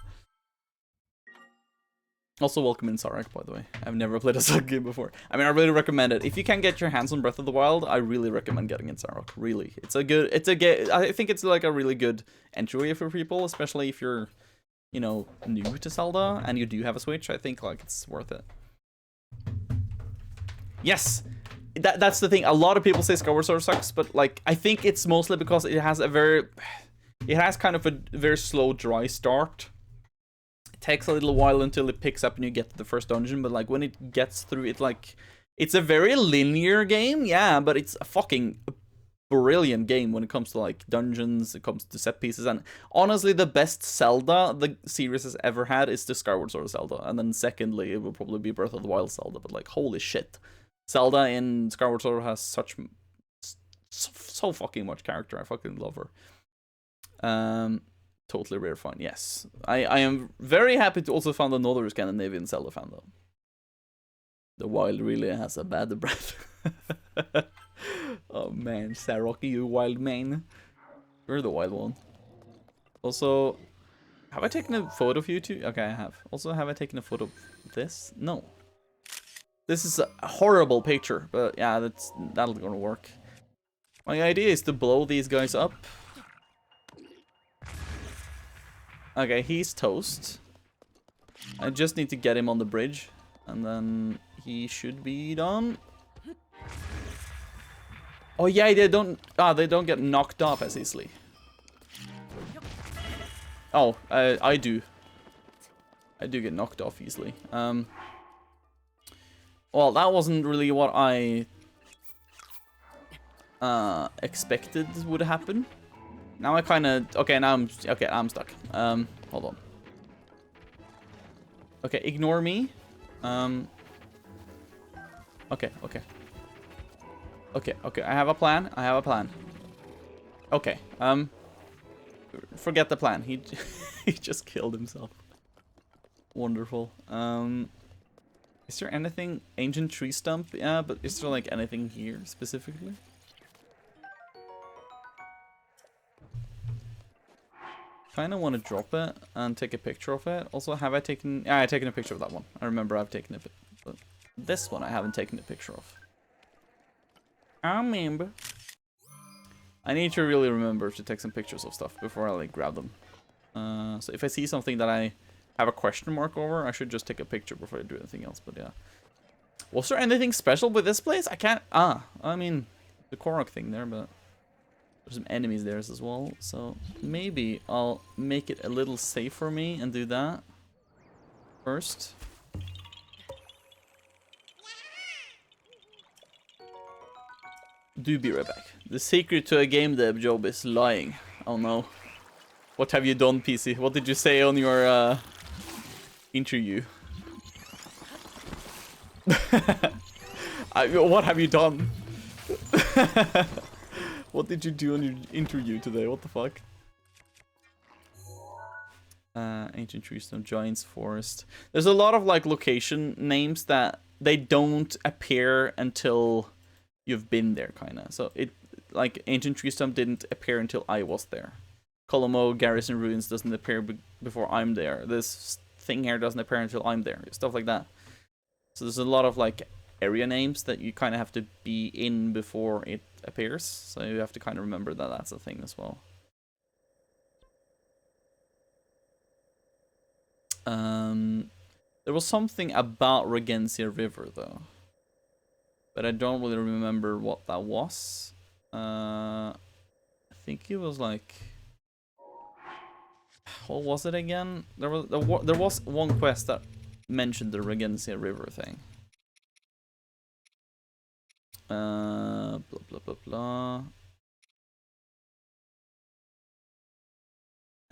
Also, welcome in Sarek, by the way. I've never played a Zelda game before. I mean, I really recommend it. If you can get your hands on Breath of the Wild, I really recommend getting in Sarek. Really, it's a game. I think it's like a really good entry for people, especially if you're, you know, new to Zelda and you do have a Switch. I think like it's worth it. Yes, that's the thing. A lot of people say Skyward Sword sucks, but like I think it's mostly because it has kind of a very slow, dry start. Takes a little while until it picks up and you get to the first dungeon, but like when it gets through it, like it's a very linear game, yeah, but it's a fucking brilliant game when it comes to like dungeons, it comes to set pieces, and honestly the best Zelda the series has ever had is the Skyward Sword Zelda, and then secondly it will probably be Breath of the Wild Zelda. But like holy shit, Zelda in Skyward Sword has so fucking much character. I fucking love her. Totally rare fun, yes. I am very happy to also find another Scandinavian Zelda fan, though. The wild really has a bad breath. Oh man, Saroki, you wild man. You're the wild one. Also, have I taken a photo of you two? Okay, I have. Also, have I taken a photo of this? No. This is a horrible picture, but yeah, that'll gonna work. My idea is to blow these guys up. Okay, he's toast. I just need to get him on the bridge, and then he should be done. Oh yeah, they don't get knocked off as easily. Oh, I do. I do get knocked off easily. Well, that wasn't really what I expected would happen. Now I kind of... Okay, now I'm stuck. Hold on. Okay, ignore me. Okay. Okay, I have a plan. Okay, forget the plan. He just killed himself. Wonderful. Is there anything... Ancient tree stump? Yeah, but is there like anything here specifically? Kind of want to drop it and take a picture of it. Also, have I taken... Yeah, I've taken a picture of that one. I remember I've taken it, but this one I haven't taken a picture of. I remember. I need to really remember to take some pictures of stuff before I like grab them. So if I see something that I have a question mark over, I should just take a picture before I do anything else. But yeah. Was there anything special with this place? I can't... I mean, the Korok thing there, but... There's some enemies there as well, so maybe I'll make it a little safe for me and do that first. Do be right back. The secret to a game dev job is lying. Oh no. What have you done, PC? What did you say on your interview? What have you done? What did you do on your interview today? What the fuck? Ancient Treestone, Giant's Forest. There's a lot of like location names that they don't appear until you've been there, kinda. So it like Ancient Treestone didn't appear until I was there. Colomo Garrison Ruins doesn't appear before I'm there. This thing here doesn't appear until I'm there. Stuff like that. So there's a lot of like area names that you kind of have to be in before it appears, so you have to kind of remember that that's a thing as well. There was something about Regencia River though, but I don't really remember what that was. I think it was like, what was it again? There was one quest that mentioned the Regencia River thing. Blah blah blah blah.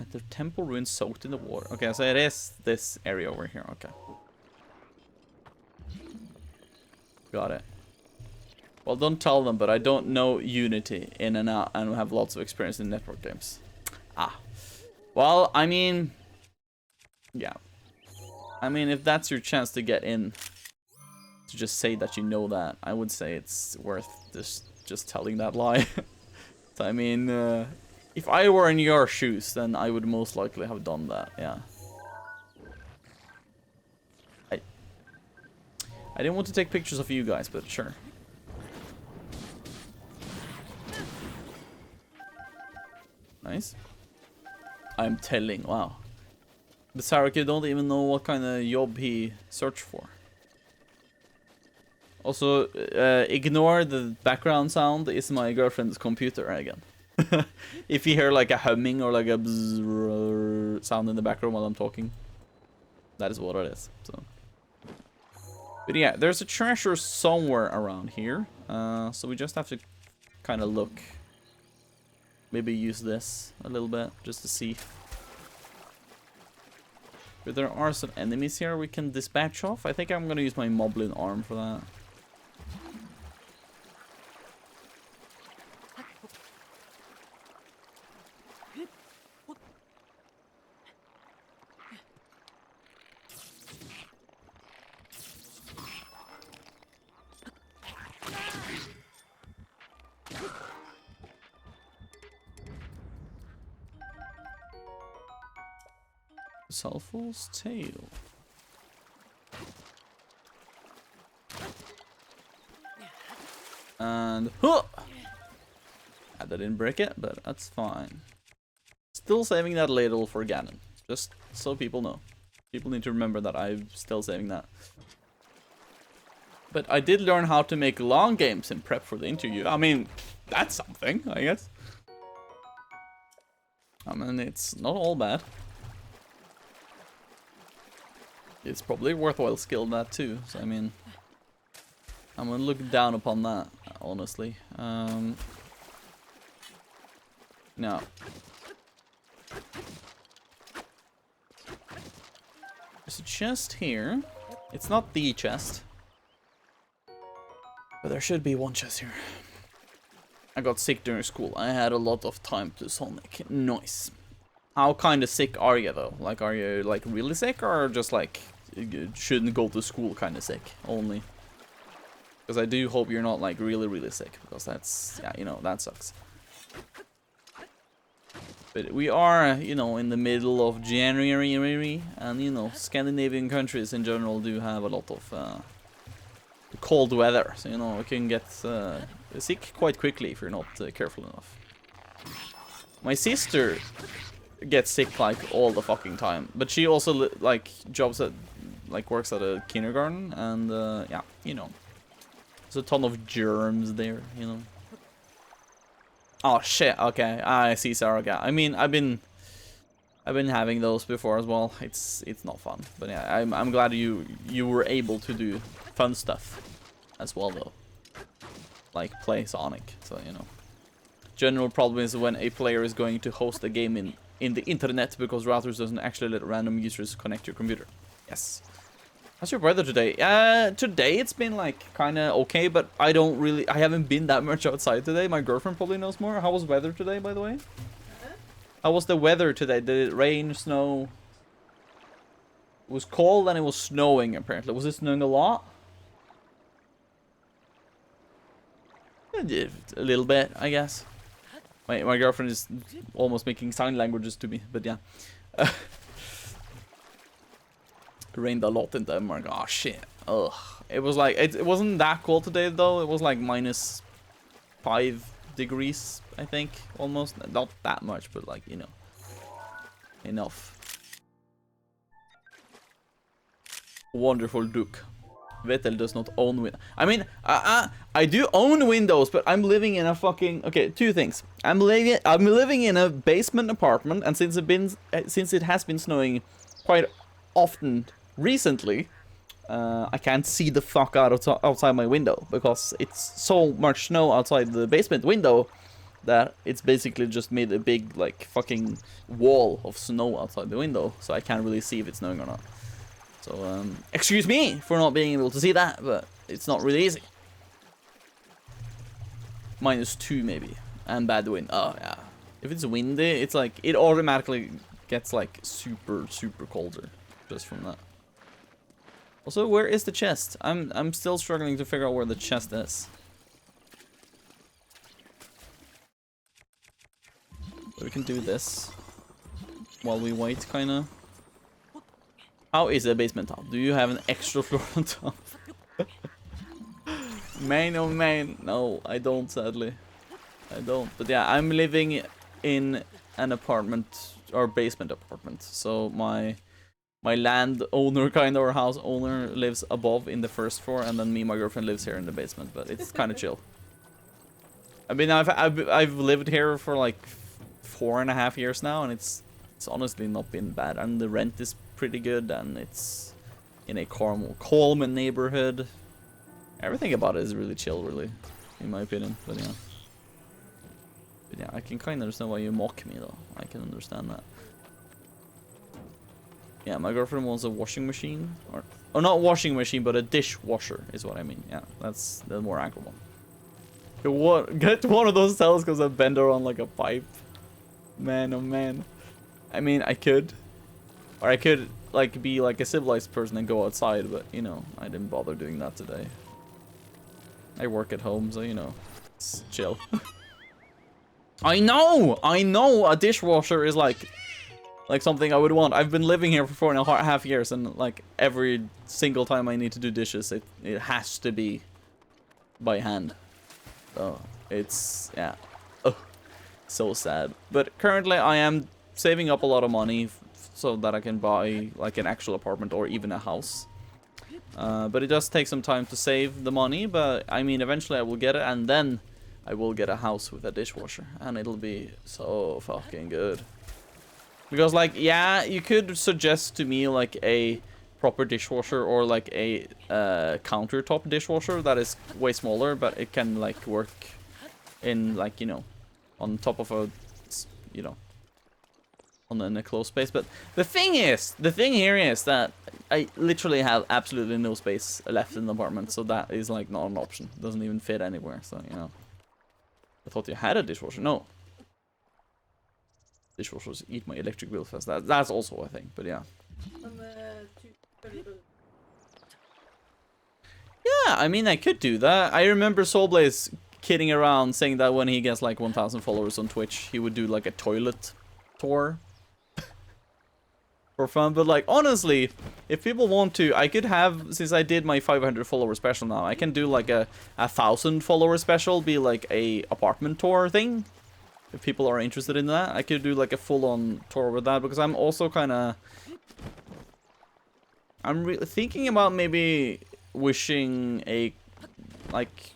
At the temple ruins soaked in the water. Okay, so it is this area over here. Okay, got it. Well, don't tell them, but I don't know Unity in and out, and have lots of experience in network games. Well, I mean, yeah. I mean, if that's your chance to get in, to just say that you know that, I would say it's worth just telling that lie. So, I mean, if I were in your shoes, then I would most likely have done that, yeah. I didn't want to take pictures of you guys, but sure. Nice. I'm telling, wow. The Saraki don't even know what kind of job he searched for. Also, ignore the background sound. It's my girlfriend's computer again. If you hear like a humming or like a bzzz sound in the background while I'm talking, that is what it is. So, but yeah, there's a treasure somewhere around here. So we just have to kind of look. Maybe use this a little bit just to see. But there are some enemies here we can dispatch off. I think I'm gonna use my Moblin arm for that. Sulfur's tail. And huh! I didn't break it, but that's fine. Still saving that ladle for Ganon, just so people know. People need to remember that I'm still saving that. But I did learn how to make long games in prep for the interview. I mean, that's something, I guess. I mean, it's not all bad. It's probably a worthwhile skill, that too. So, I mean, I'm gonna look down upon that, honestly. Now, there's a chest here. It's not the chest, but there should be one chest here. I got sick during school. I had a lot of time to Sonic. Nice. How kind of sick are you though? Like, are you like really sick or just like shouldn't go to school kind of sick only? Because I do hope you're not like really sick, because that's, yeah, you know, that sucks. But we are, you know, in the middle of January, and you know, Scandinavian countries in general do have a lot of cold weather, so you know, you can get sick quite quickly if you're not careful enough. My sister gets sick like all the fucking time, but she also like works at a kindergarten, and yeah, you know, there's a ton of germs there, you know. Oh shit, okay, I see Saraka. I mean, I've been having those before as well. It's not fun, but yeah, I'm glad you were able to do fun stuff as well though, like play Sonic. So you know, general problem is when a player is going to host a game in the internet because routers doesn't actually let random users connect your computer. Yes. How's your weather today? Today it's been like kind of okay, but I haven't been that much outside today. My girlfriend probably knows more. How was weather today, by the way? How was the weather today? Did it rain, snow? It was cold and it was snowing apparently. Was it snowing a lot? A little bit, I guess. My girlfriend is almost making sign languages to me, but yeah. Rained a lot in Denmark. Oh shit. Ugh. It was like it wasn't that cold today though. It was like -5 degrees, I think, almost. Not that much, but like, you know, enough. Wonderful Duke. Vetel does not own Windows. I mean, I do own Windows, but I'm living in a fucking, okay, two things. I'm living in a basement apartment, and since it has been snowing quite often recently, I can't see the fuck outside my window because it's so much snow outside the basement window that it's basically just made a big like fucking wall of snow outside the window, so I can't really see if it's snowing or not. So excuse me for not being able to see that, but it's not really easy. -2 maybe, and bad wind. Oh yeah, if it's windy, it's like it automatically gets like super colder just from that. Also, where is the chest? I'm still struggling to figure out where the chest is. But we can do this while we wait, kinda. How is the basement top? Do you have an extra floor on top? Man, oh man. No, I don't, sadly. I don't. But yeah, I'm living in an apartment, or basement apartment. So my land owner, kind of, or house owner, lives above in the first floor, and then me and my girlfriend lives here in the basement. But it's kind of chill. I mean, I've lived here for like 4.5 years now, and it's honestly not been bad. And the rent is pretty good, and it's in a calm neighborhood. Everything about it is really chill, really, in my opinion. But yeah. But yeah, I can kind of understand why you mock me, though. I can understand that. Yeah, my girlfriend wants a washing machine. Or not washing machine, but a dishwasher is what I mean. Yeah, that's the more accurate one. Get one of those telescopes that bend around like a pipe. Man, oh man. I mean, I could. Or I could, like, be like a civilized person and go outside, but, you know, I didn't bother doing that today. I work at home, so, you know, it's chill. I know, a dishwasher is like something I would want. I've been living here for 4.5 years, and like every single time I need to do dishes, it has to be by hand. So it's, yeah, so sad. But currently I am saving up a lot of money so that I can buy like an actual apartment or even a house. But it does take some time to save the money, but I mean, eventually I will get it, and then I will get a house with a dishwasher, and it'll be so fucking good. Because, like, yeah, you could suggest to me, like, a proper dishwasher or, like, a countertop dishwasher that is way smaller, but it can, like, work in, like, you know, on top of a, you know, in a closed space. But the thing here is that I literally have absolutely no space left in the apartment, so that is, like, not an option. It doesn't even fit anywhere, so, you know. I thought you had a dishwasher. No. Dishwashers eat my electric bill fast. That's also a thing, but yeah. Yeah, I mean, I could do that. I remember Soulblaze kidding around saying that when he gets like 1,000 followers on Twitch, he would do like a toilet tour for fun. But like, honestly, if people want to, I could have, since I did my 500 follower special now, I can do like a 1,000 follower special, be like a apartment tour thing. If people are interested in that, I could do like a full-on tour with that, because I'm also kind of, I'm thinking about maybe wishing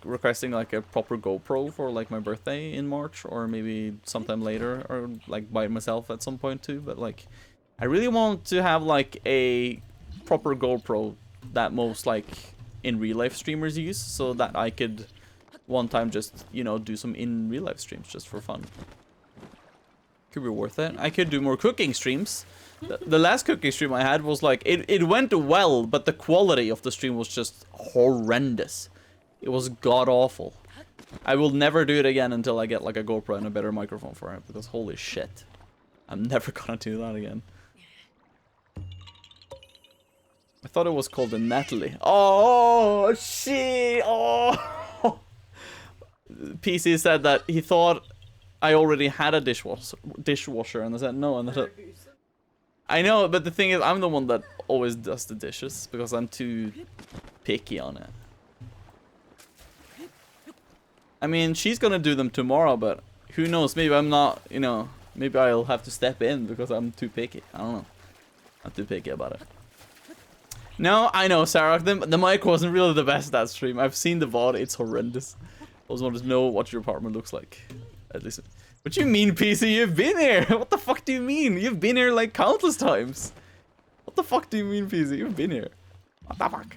requesting like a proper GoPro for like my birthday in March, or maybe sometime later, or like by myself at some point too. But like, I really want to have like a proper GoPro that most like in real life streamers use, so that I could one time just, you know, do some in real life streams just for fun. Could be worth it. I could do more cooking streams. The last cooking stream I had was like, it went well, but the quality of the stream was just horrendous. It was god awful. I will never do it again until I get like a GoPro and a better microphone for it, because holy shit, I'm never gonna do that again. I thought it was called the Natalie. Oh shit! Oh. PC said that he thought I already had a dishwasher, and I said no, and that I know, but the thing is, I'm the one that always does the dishes because I'm too picky on it. I mean, she's gonna do them tomorrow, but who knows? Maybe I'm not, you know, maybe I'll have to step in because I'm too picky. I don't know. I'm too picky about it. No, I know, Sarah. The mic wasn't really the best that stream. I've seen the VOD. It's horrendous. I just wanted to know what your apartment looks like. At least. What you mean, PC? You've been here. What the fuck do you mean? You've been here like countless times. What the fuck do you mean, PC? You've been here. What the fuck?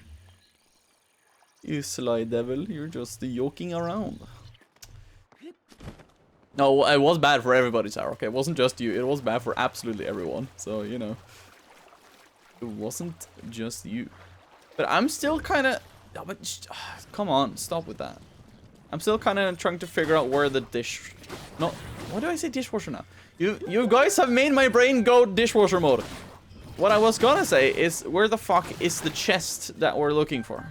You sly devil. You're just joking around. No, it was bad for everybody, Sarah. Okay, it wasn't just you. It was bad for absolutely everyone. So, you know. It wasn't just you. But I'm still kind of... Oh, but come on, stop with that. I'm still kind of trying to figure out where the dish... No, why do I say dishwasher now? You guys have made my brain go dishwasher mode. What I was gonna say is, where the fuck is the chest that we're looking for?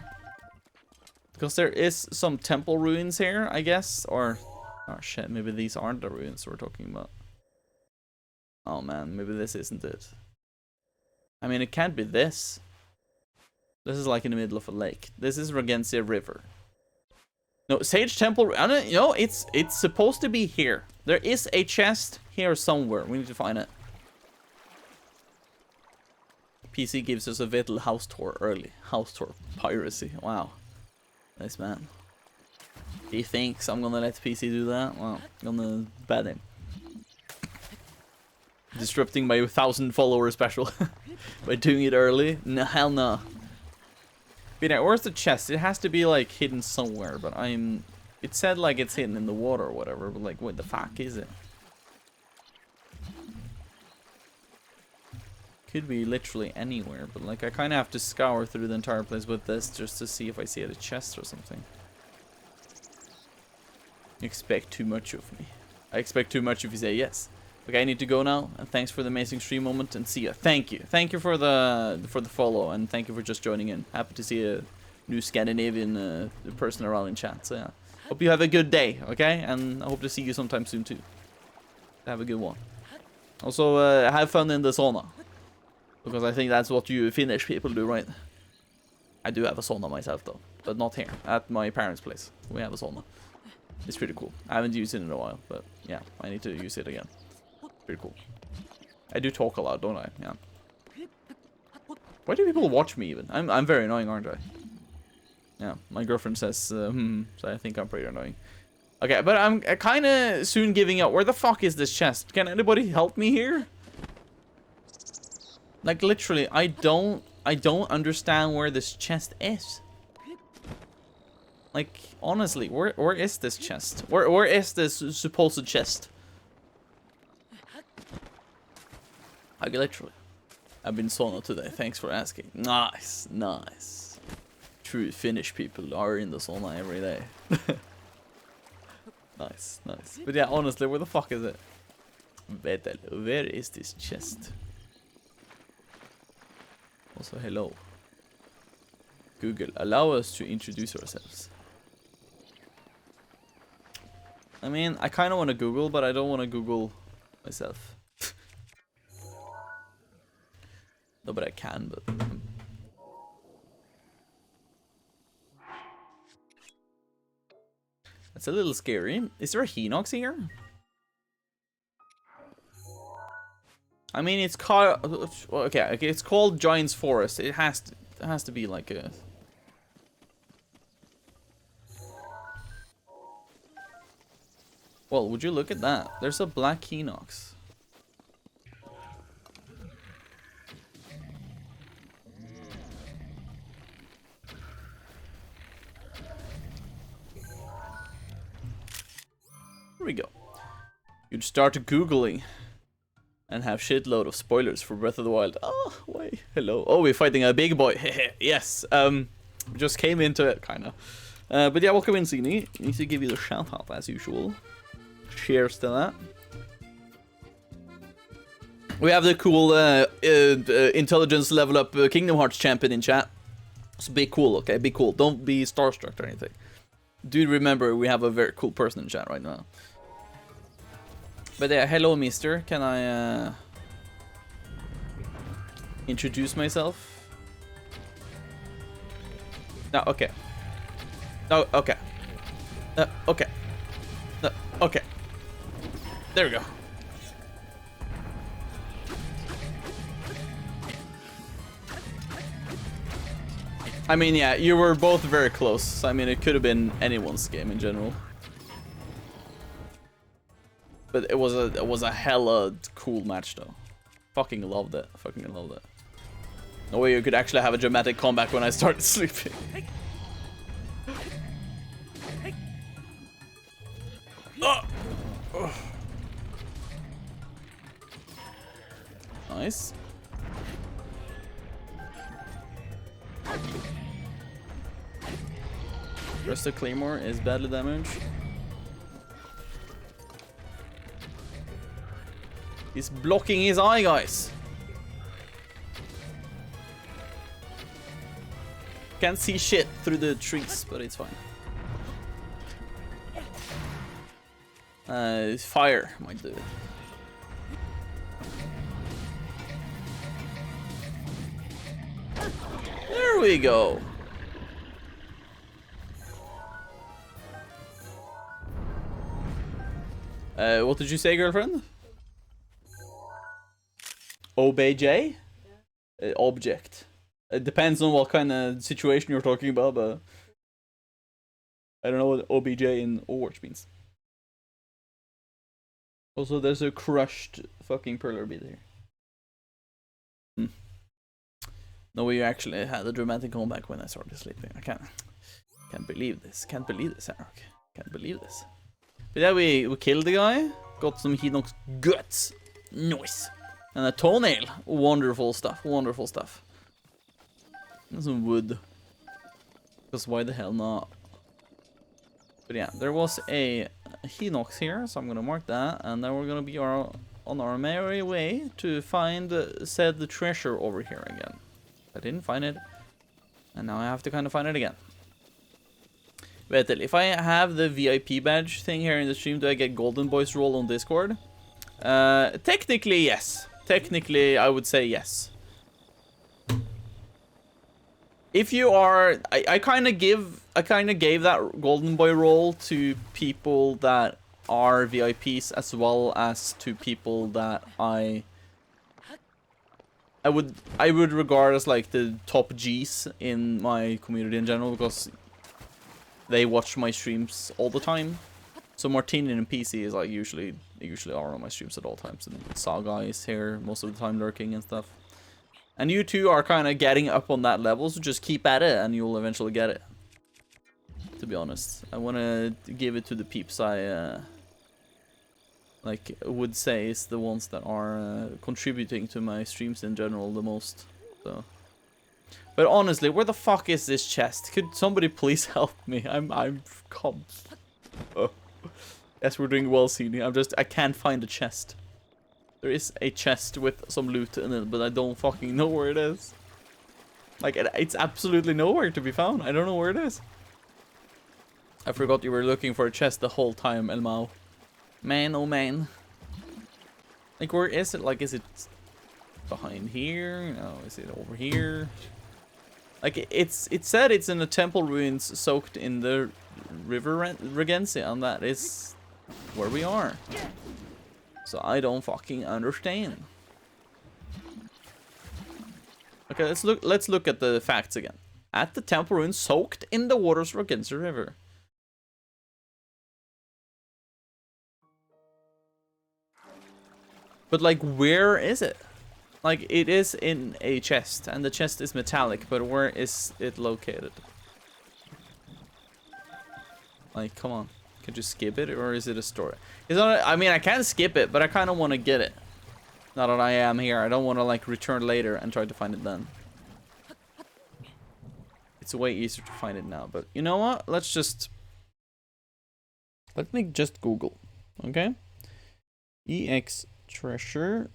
Because there is some temple ruins here, I guess, or... Oh shit, maybe these aren't the ruins we're talking about. Oh man, maybe this isn't it. I mean, it can't be this. This is like in the middle of a lake. This is Regencia River. No, Sage Temple... I don't know, it's supposed to be here. There is a chest here somewhere. We need to find it. PC gives us a Vetel house tour early. House tour. Piracy. Wow. Nice man. He thinks I'm gonna let PC do that? Well, I'm gonna ban him. Disrupting my 1,000 follower special by doing it early? No, hell no. But yeah, where's the chest? It has to be like hidden somewhere, but it said like it's hidden in the water or whatever, but like what the fuck is it? Could be literally anywhere, but like I kind of have to scour through the entire place with this just to see if I see a chest or something. You expect too much of me. I expect too much if you say yes. Okay, I need to go now, and thanks for the amazing stream moment, and see ya. Thank you for the follow, and thank you for just joining in. Happy to see a new Scandinavian person around in chat. So yeah, hope you have a good day, okay? And I hope to see you sometime soon too. Have a good one. Also, have fun in the sauna, because I think that's what you Finnish people do, right? I do have a sauna myself though, but not here. At my parents' place, we have a sauna. It's pretty cool. I haven't used it in a while, but yeah, I need to use it again. Pretty cool. I do talk a lot, don't I? Yeah. Why do people watch me even? I'm very annoying, aren't I? Yeah, my girlfriend says, so I think I'm pretty annoying. Okay, but I'm kind of soon giving up. Where the fuck is this chest? Can anybody help me here? Like literally, I don't understand where this chest is. Like honestly, where is this chest? Where is this supposed chest? Like literally. I've been sauna today, thanks for asking. Nice, nice. True Finnish people are in the sauna every day. Nice, nice. But yeah, honestly, where the fuck is it? Vetel, where is this chest? Also, hello. Google, allow us to introduce ourselves. I mean, I kind of want to Google, but I don't want to Google myself. No, but I can, but... That's a little scary. Is there a Hinox here? I mean, it's called... Okay, it's called Giant's Forest. It has to be like a... Well, would you look at that? There's a black Hinox. Here we go. You'd start Googling and have shitload of spoilers for Breath of the Wild. Oh, wait. Hello. Oh, we're fighting a big boy. Yes. Just came into it, kind of. But yeah, welcome in, Zini. Need to give you the shout out as usual. Cheers to that. We have the cool intelligence level up Kingdom Hearts champion in chat. So be cool, okay? Be cool. Don't be starstruck or anything. Do remember we have a very cool person in chat right now. But yeah, hello, mister. Can I introduce myself? No, okay. No, okay. Okay. No, okay. There we go. I mean, yeah, you were both very close. I mean, it could have been anyone's game in general. But it was a hella cool match though. Fucking loved it. Fucking loved it. No way you could actually have a dramatic comeback when I started sleeping. Oh. Nice. Rest of Claymore is badly damaged. He's blocking his eye, guys. Can't see shit through the trees, but it's fine. Fire might do it. There we go. What did you say, girlfriend? OBJ? Object. It depends on what kind of situation you're talking about, but I don't know what OBJ in Overwatch means. Also, there's a crushed fucking perler bead here. No way, you actually had a dramatic comeback when I started sleeping. I can't believe this. Can't believe this, Eric. Can't believe this. But yeah, we killed the guy. Got some Hinox guts. Nice. And a toenail. Wonderful stuff. Wonderful stuff. And some wood. Because why the hell not? But yeah, there was a Hinox here, so I'm gonna mark that. And then we're gonna be on our merry way to find said treasure over here again. I didn't find it. And now I have to kind of find it again. Vetel, if I have the VIP badge thing here in the stream, do I get Golden Boys role on Discord? Technically, yes. Technically, I would say yes. If you are, I kind of gave that Golden Boy role to people that are VIPs as well as to people that I would regard as like the top Gs in my community in general, because they watch my streams all the time. So Martinian and PC is like usually are on my streams at all times, and Saga is here most of the time lurking and stuff. And you two are kind of getting up on that level, so just keep at it and you'll eventually get it. To be honest, I want to give it to the peeps I like would say is the ones that are contributing to my streams in general the most. So, but honestly, where the fuck is this chest? Could somebody please help me? I'm oh. Yes, we're doing well, Cini. I can't find a chest. There is a chest with some loot in it, but I don't fucking know where it is. Like, it's absolutely nowhere to be found. I don't know where it is. I forgot you were looking for a chest the whole time, Elmao. Man, oh man. Like, where is it? Like, is it behind here? No, is it over here? Like, it said it's in the temple ruins soaked in the river Regency, and that is where we are. So I don't fucking understand. Okay, let's look at the facts again. At the temple ruins soaked in the waters of Regency River. But like, where is it? Like, it is in a chest, and the chest is metallic, but where is it located? Like, come on. Could you skip it, or is it a story? It's not, I mean, I can skip it, but I kind of want to get it. Now that I am here, I don't want to, like, return later and try to find it then. It's way easier to find it now, but you know what? Let me just Google, okay? EX treasure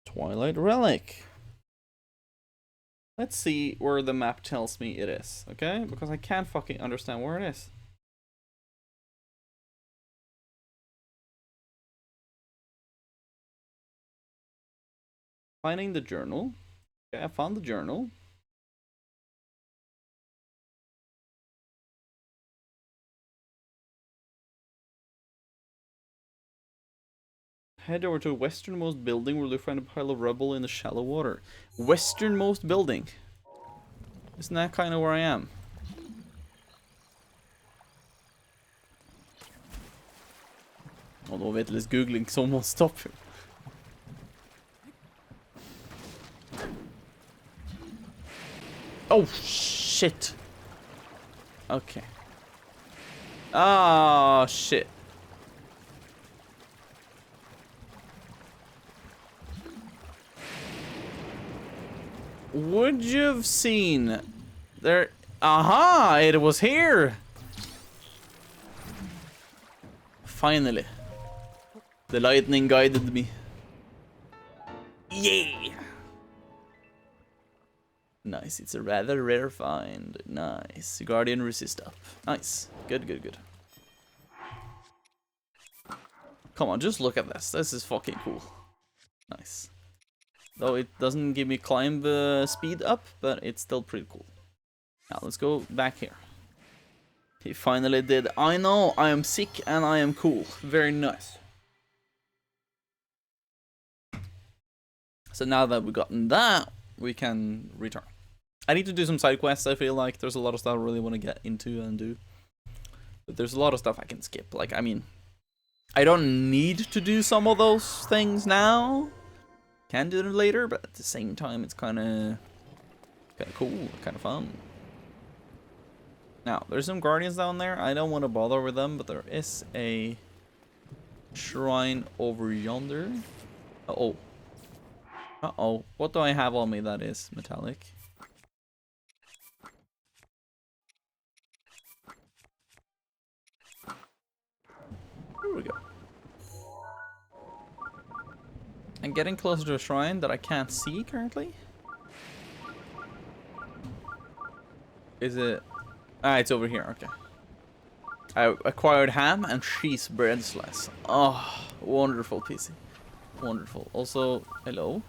Twilight Relic. Let's see where the map tells me it is, okay? Because I can't fucking understand where it is. Finding the journal. Okay, I found the journal. Head over to the westernmost building where you'll find a pile of rubble in the shallow water. Westernmost building? Isn't that kind of where I am? Although Vetel is googling, someone stop him. Oh, shit. Okay. Ah, shit. Would you have seen there Aha! It was here! Finally. The lightning guided me. Yeah! Nice, it's a rather rare find. Nice. Guardian resist up. Nice. Good, good, good. Come on, just look at this. This is fucking cool. Nice. Though it doesn't give me climb speed up, but it's still pretty cool. Now, let's go back here. He finally did. I know, I am sick and I am cool. Very nice. So now that we've gotten that, we can return. I need to do some side quests. I feel like there's a lot of stuff I really want to get into and do. But there's a lot of stuff I can skip. Like, I mean, I don't need to do some of those things now. Can do them later, but at the same time, it's kind of cool, kind of fun. Now, there's some guardians down there. I don't want to bother with them, but there is a shrine over yonder. Uh-oh. Uh-oh. What do I have on me that is metallic? Here we go. I'm getting closer to a shrine that I can't see currently. Is it? Ah, it's over here. Okay. I acquired ham and cheese bread slice. Oh, wonderful PC. Wonderful. Also, hello.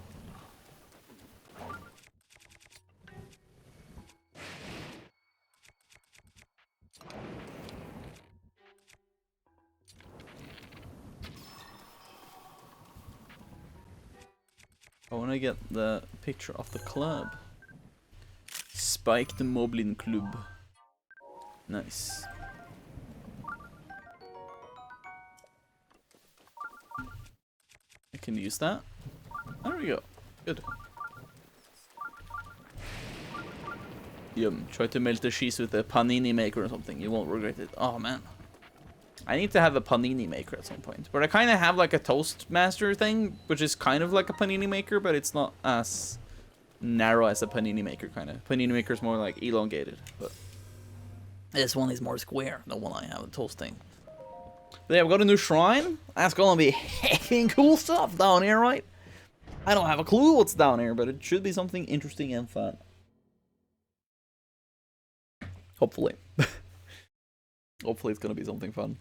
I want to get the picture of the club. Spike the Moblin Club. Nice. I can use that. There we go. Good. Yum. Try to melt the cheese with a panini maker or something. You won't regret it. Oh man. I need to have a panini maker at some point. But I kind of have like a Toastmaster thing, which is kind of like a panini maker, but it's not as narrow as a panini maker kind of. Panini maker is more like elongated, but this one is more square, the one I have, the toast thing. But yeah, we got a new shrine. That's gonna be heckin' cool stuff down here, right? I don't have a clue what's down here, but it should be something interesting and fun. Hopefully. Hopefully it's gonna be something fun.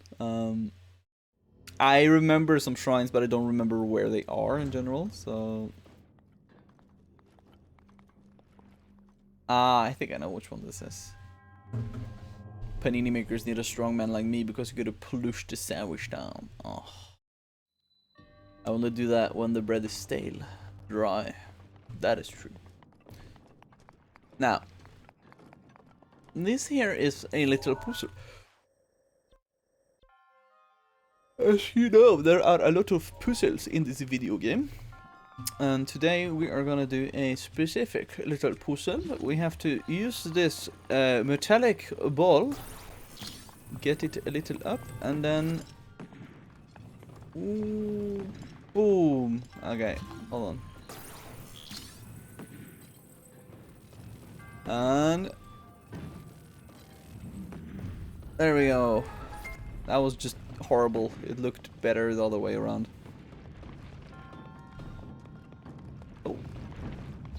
I remember some shrines, but I don't remember where they are in general, so... I think I know which one this is. Panini makers need a strong man like me because you gotta push the sandwich down. Oh. I only do that when the bread is stale. Dry. That is true. Now, this here is a little puzzle. As you know, there are a lot of puzzles in this video game. And today we are gonna do a specific little puzzle. We have to use this metallic ball, get it a little up, and then... Ooh, boom! Okay, hold on. And... there we go. That was just horrible. It looked better the other way around. Oh.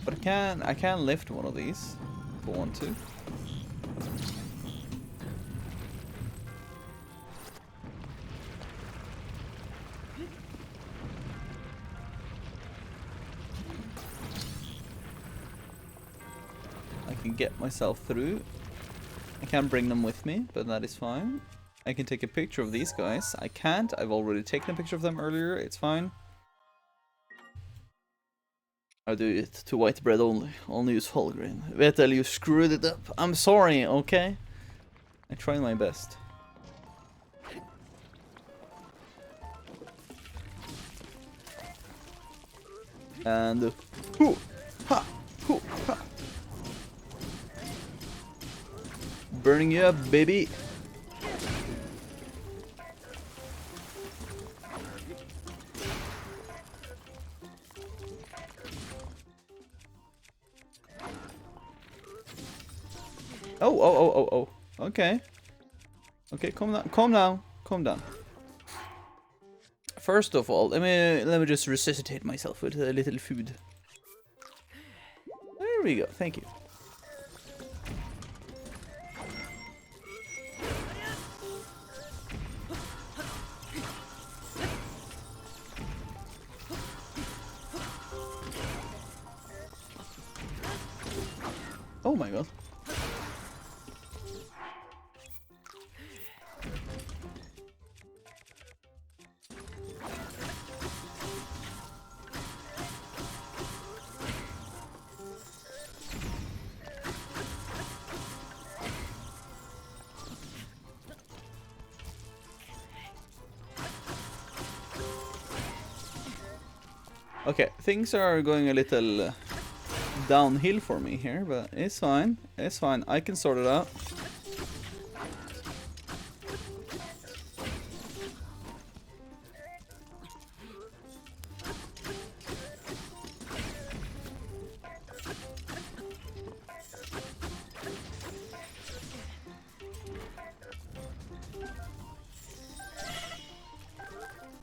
But I can lift one of these if I want to. I can get myself through. I can't bring them with me, but that is fine. I can take a picture of these guys. I can't. I've already taken a picture of them earlier. It's fine. I do it to white bread only. Only use whole grain. Vetel, you screwed it up. I'm sorry, okay? I tried my best. And... hoo! Ha! Hoo! Ha! Burning you up, baby! Oh, oh, oh, oh, oh. Okay. Okay, calm down. Calm down. Calm down. First of all, let me just resuscitate myself with a little food. There we go. Thank you. Oh my god. Okay, things are going a little downhill for me here, but it's fine. It's fine. I can sort it out.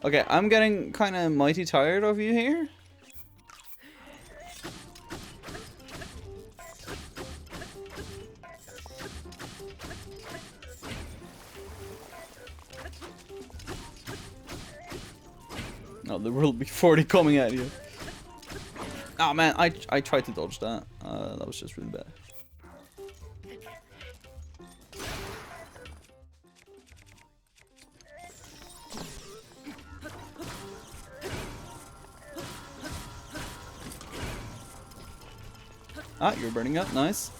Okay, I'm getting kind of mighty tired of you here. No, there will be 40 coming at you. Oh man, I tried to dodge that. That was just really bad. Ah, you're burning up. Nice.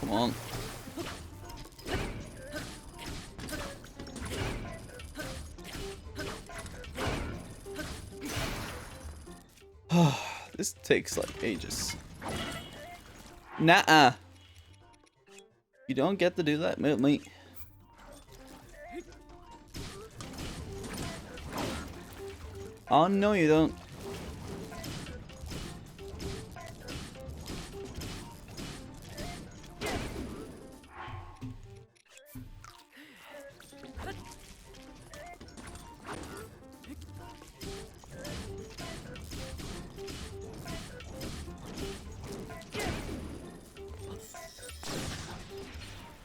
Come on. This takes like ages. Nah-uh. You don't get to do that with me. Oh no, you don't.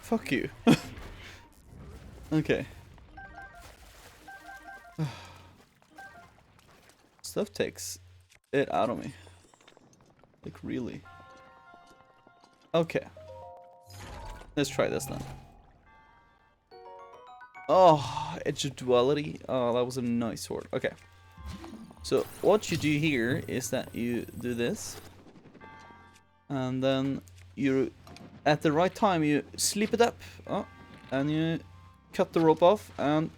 Fuck you. Okay. Stuff takes it out of me. Like, really. Okay. Let's try this then. Oh, Edge of Duality. Oh, that was a nice sword. Okay. So, what you do here is that you do this. And then you... At the right time, you slip it up, and you cut the rope off, and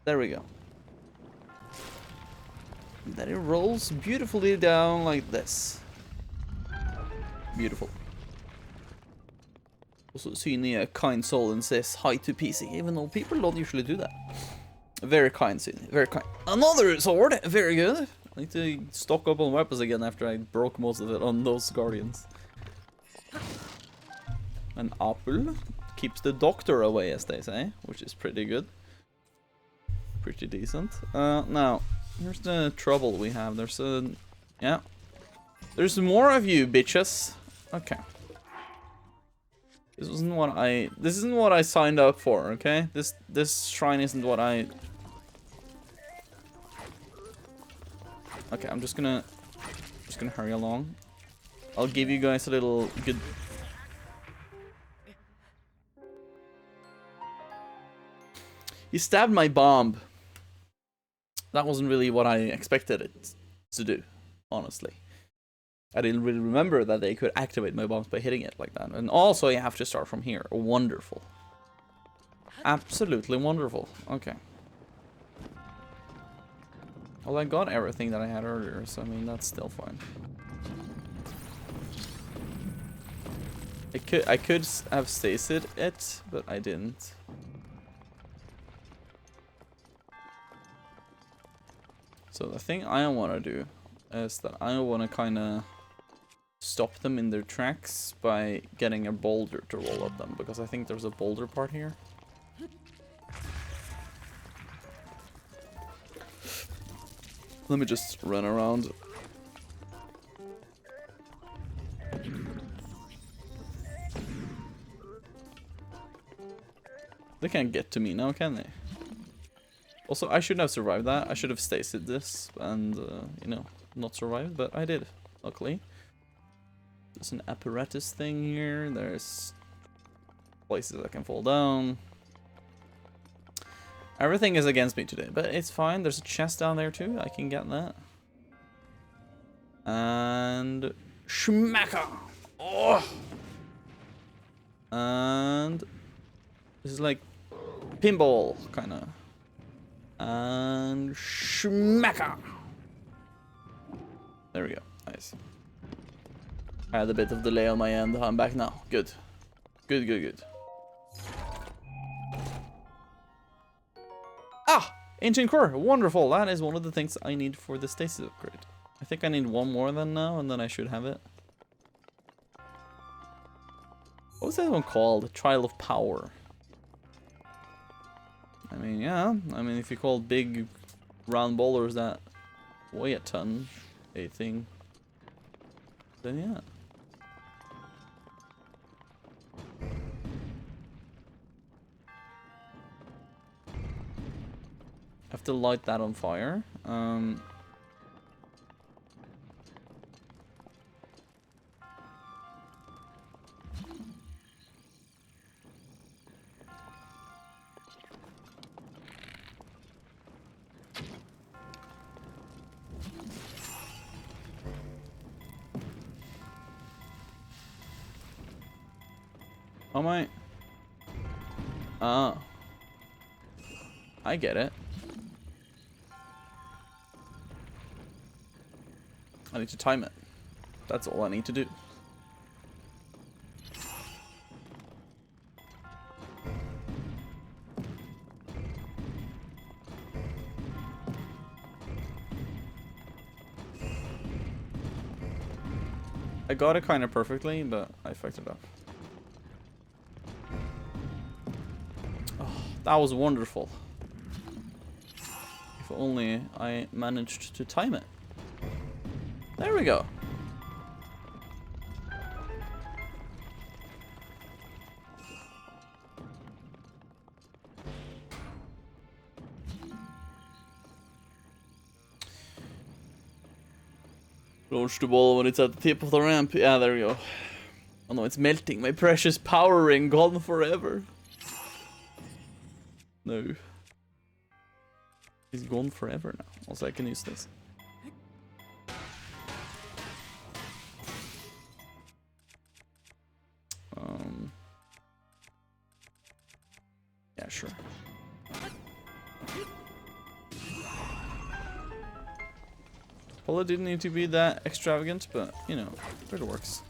there we go. And then it rolls beautifully down like this. Beautiful. Also, Syni, a kind soul, and says hi to PC, even though people don't usually do that. Very kind, Syni. Very kind. Another sword! Very good. I need to stock up on weapons again after I broke most of it on those guardians. An apple keeps the doctor away, as they say, which is pretty good. Pretty decent. Now, here's the trouble we have. There's a... Yeah. There's more of you, bitches. Okay. This isn't what I signed up for, okay? This shrine isn't what I... Okay, I'm just gonna hurry along. I'll give you guys a little good... You stabbed my bomb. That wasn't really what I expected it to do, honestly. I didn't really remember that they could activate my bombs by hitting it like that. And also you have to start from here. Wonderful. Absolutely wonderful. Okay. Well, I got everything that I had earlier, so I mean, that's still fine. I could have stasid it, but I didn't. So the thing I want to do is that I want to kind of stop them in their tracks by getting a boulder to roll at them, because I think there's a boulder part here. Let me just run around. They can't get to me now, can they? Also, I shouldn't have survived that. I should have stasid this and, you know, not survived, but I did, luckily. There's an apparatus thing here. There's places I can fall down. Everything is against me today, but it's fine. There's a chest down there too. I can get that. And schmacker. Oh. And this is like pinball kind of. And schmacker. There we go. Nice. I had a bit of delay on my end. I'm back now. Good. Good, good, good. Ah! Ancient core. Wonderful. That is one of the things I need for the stasis upgrade. I think I need one more than now, and then I should have it. What was that one called? Trial of Power. I mean, yeah. I mean, if you call big round boulders that weigh a ton, a thing, then yeah. I have to light that on fire. Oh my. Ah. I get it. I need to time it. That's all I need to do. I got it kind of perfectly, but I fucked it up. Oh, that was wonderful. If only I managed to time it. There we go. Launch the ball when it's at the tip of the ramp. Yeah, there we go. Oh no, it's melting. My precious power ring gone forever. No. It's gone forever now. Also, I can use this. Yeah, sure. Well, it didn't need to be that extravagant, but, you know, it works.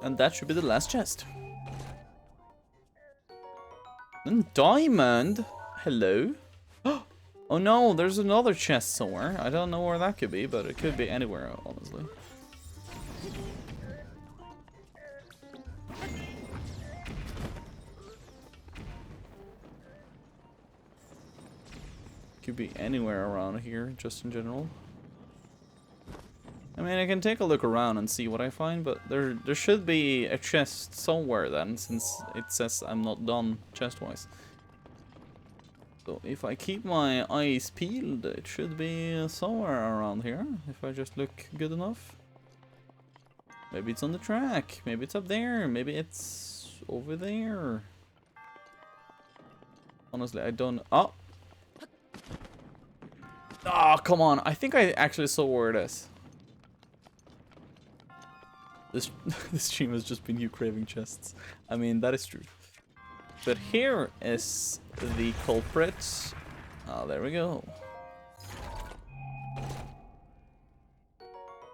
And that should be the last chest. And diamond? Hello? Oh no, there's another chest somewhere. I don't know where that could be, but it could be anywhere, honestly. Could be anywhere around here, just in general. I mean, I can take a look around and see what I find, but there should be a chest somewhere then, since it says I'm not done chest-wise. So if I keep my eyes peeled, it should be somewhere around here, if I just look good enough. Maybe it's on the track, maybe it's up there, maybe it's over there. Honestly, I don't... Oh! Oh, come on, I think I actually saw where it is. This stream has just been you craving chests. I mean, that is true. But here is the culprit. Oh, there we go.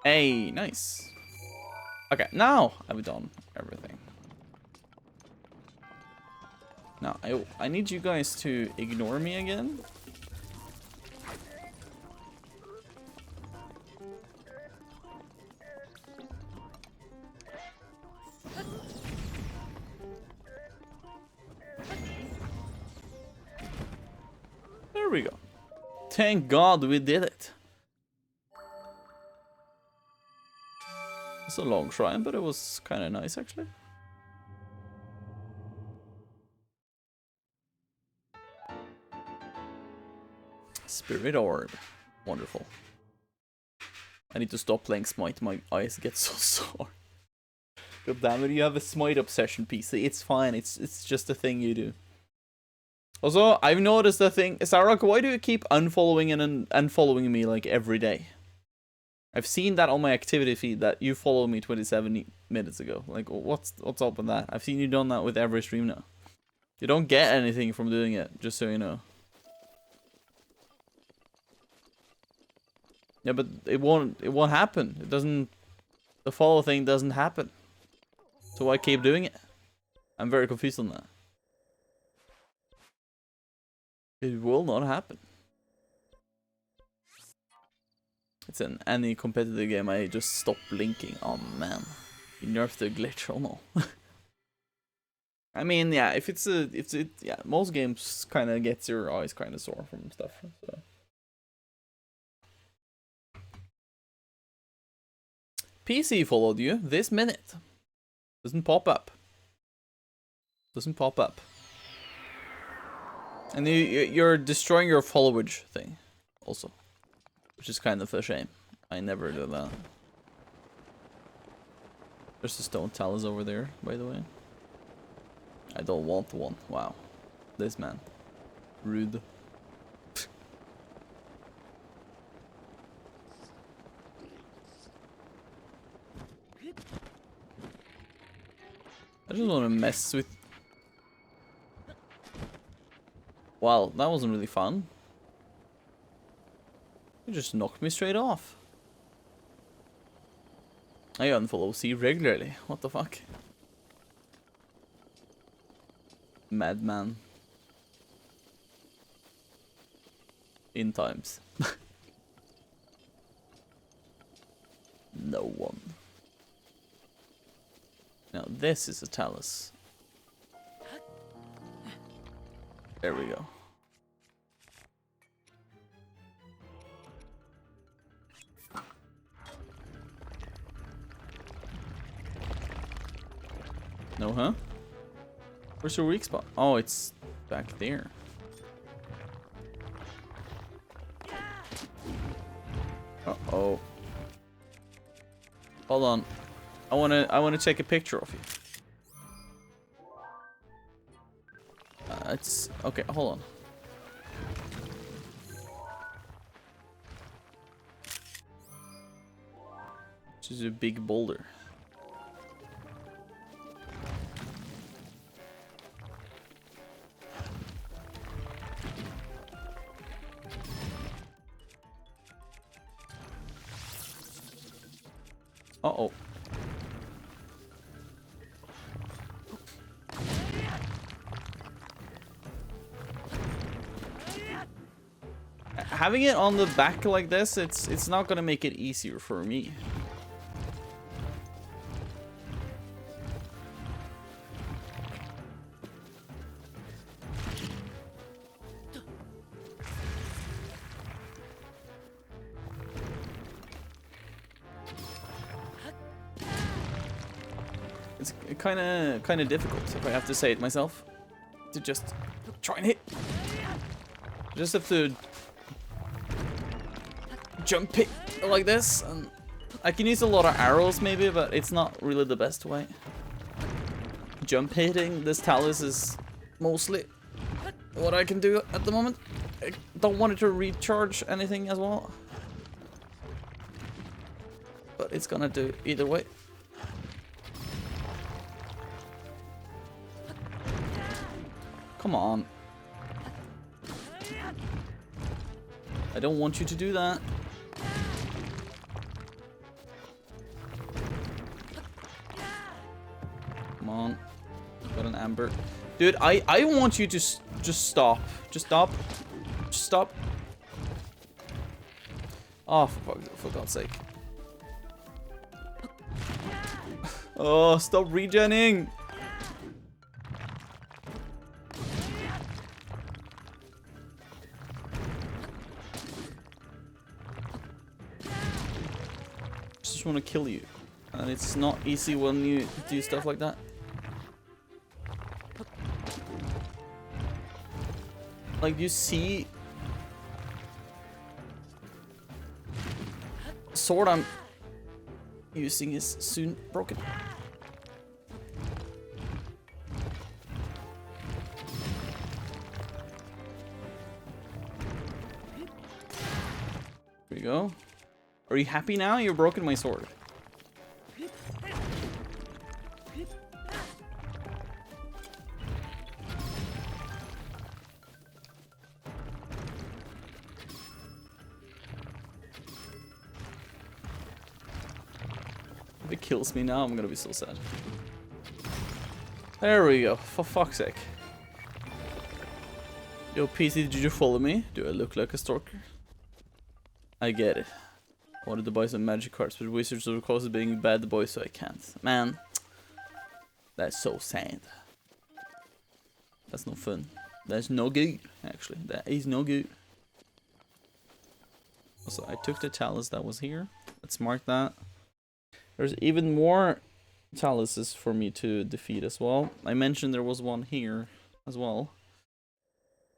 Hey, nice. Okay, now I've done everything. Now, I need you guys to ignore me again. There we go. Thank God we did it. It's a long shrine, but it was kind of nice, actually. Spirit Orb. Wonderful. I need to stop playing Smite. My eyes get so sore. God damn it, you have a Smite obsession, PC. It's fine. It's just a thing you do. Also, I've noticed a thing. Sarok, why do you keep unfollowing and unfollowing me like every day? I've seen that on my activity feed that you followed me 27 minutes ago. Like, what's up with that? I've seen you done that with every stream now. You don't get anything from doing it, just so you know. Yeah, but it won't happen. It doesn't. The follow thing doesn't happen. So why keep doing it? I'm very confused on that. It will not happen. It's in any competitive game. I just stop blinking. Oh man, you nerfed the glitch. Oh no. I mean, yeah. If it's yeah. Most games kind of gets your eyes kind of sore from stuff. So. PC followed you this minute. Doesn't pop up. Doesn't pop up. And you're destroying your followage thing, also. Which is kind of a shame. I never do that. There's a stone talus over there, by the way. I don't want one. Wow. This man. Rude. I just want to mess with... Wow, that wasn't really fun. You just knocked me straight off. I unfollow C regularly. What the fuck? Madman. In times. No one. Now this is a talus. There we go. No, huh? Where's your weak spot? Oh, it's back there. Uh-oh. Hold on. I wanna take a picture of you. It's okay, hold on. This is a big boulder. Uh-oh. Having it on the back like this, it's not gonna make it easier for me. It's kind of difficult, if I have to say it myself, to just try and hit. I just have to jump hit like this, and I can use a lot of arrows maybe, but it's not really the best way. Jump hitting this talus is mostly what I can do at the moment. I don't want it to recharge anything as well, but it's gonna do either way. Come on. I don't want you to do that. Come on. Got an amber. Dude, I want you to just stop. Just stop. Just stop. Oh, for God's sake. Oh, stop regenning. Just want to kill you. And it's not easy when you do stuff like that. Like, you see... sword I'm using is soon broken. There we go. Are you happy now? You've broken my sword. If it kills me now, I'm gonna be so sad. There we go. For fuck's sake. Yo, PC, did you follow me? Do I look like a stalker? I get it. I wanted to buy some magic cards, but Wizards of the Coast is being a bad boy, so I can't. Man, that's so sad. That's no fun. That's no good, actually. That is no good. Also, I took the chalice that was here. Let's mark that. There's even more chalices for me to defeat as well. I mentioned there was one here as well.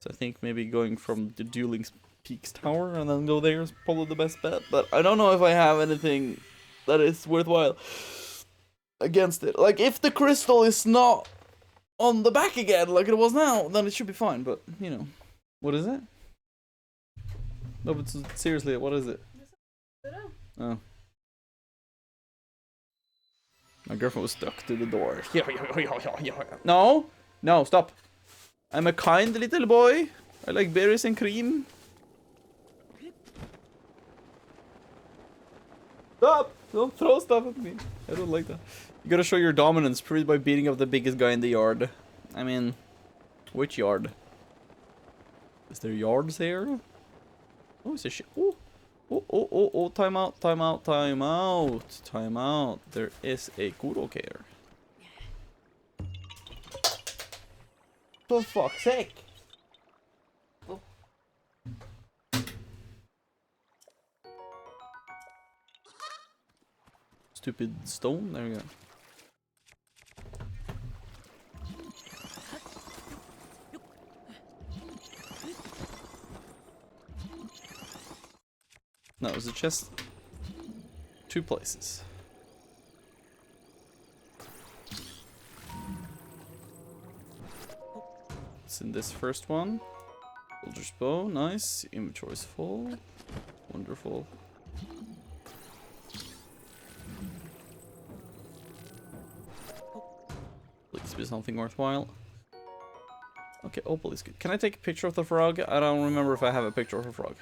So I think maybe going from the Dueling Peaks Tower and then go there is probably the best bet. But I don't know if I have anything that is worthwhile against it. Like, if the crystal is not on the back again like it was now, then it should be fine. But, you know. What is it? No, but seriously, what is it? Oh. My girlfriend was stuck to the door. No! No, stop. I'm a kind little boy. I like berries and cream. Stop! Don't throw stuff at me. I don't like that. You gotta show your dominance. Prove it by beating up the biggest guy in the yard. I mean, which yard? Is there yards here? Oh, it's a shit. Oh. Oh, time out, time out, time out, time out. There is a Kurok here. For fuck's sake. Oh. Stupid stone, there we go. No, it was a chest. 2 places. It's in this first one. Soldier's bow, nice. Inventory's full. Wonderful. Please be something worthwhile. Okay, opal is good. Can I take a picture of the frog? I don't remember if I have a picture of a frog.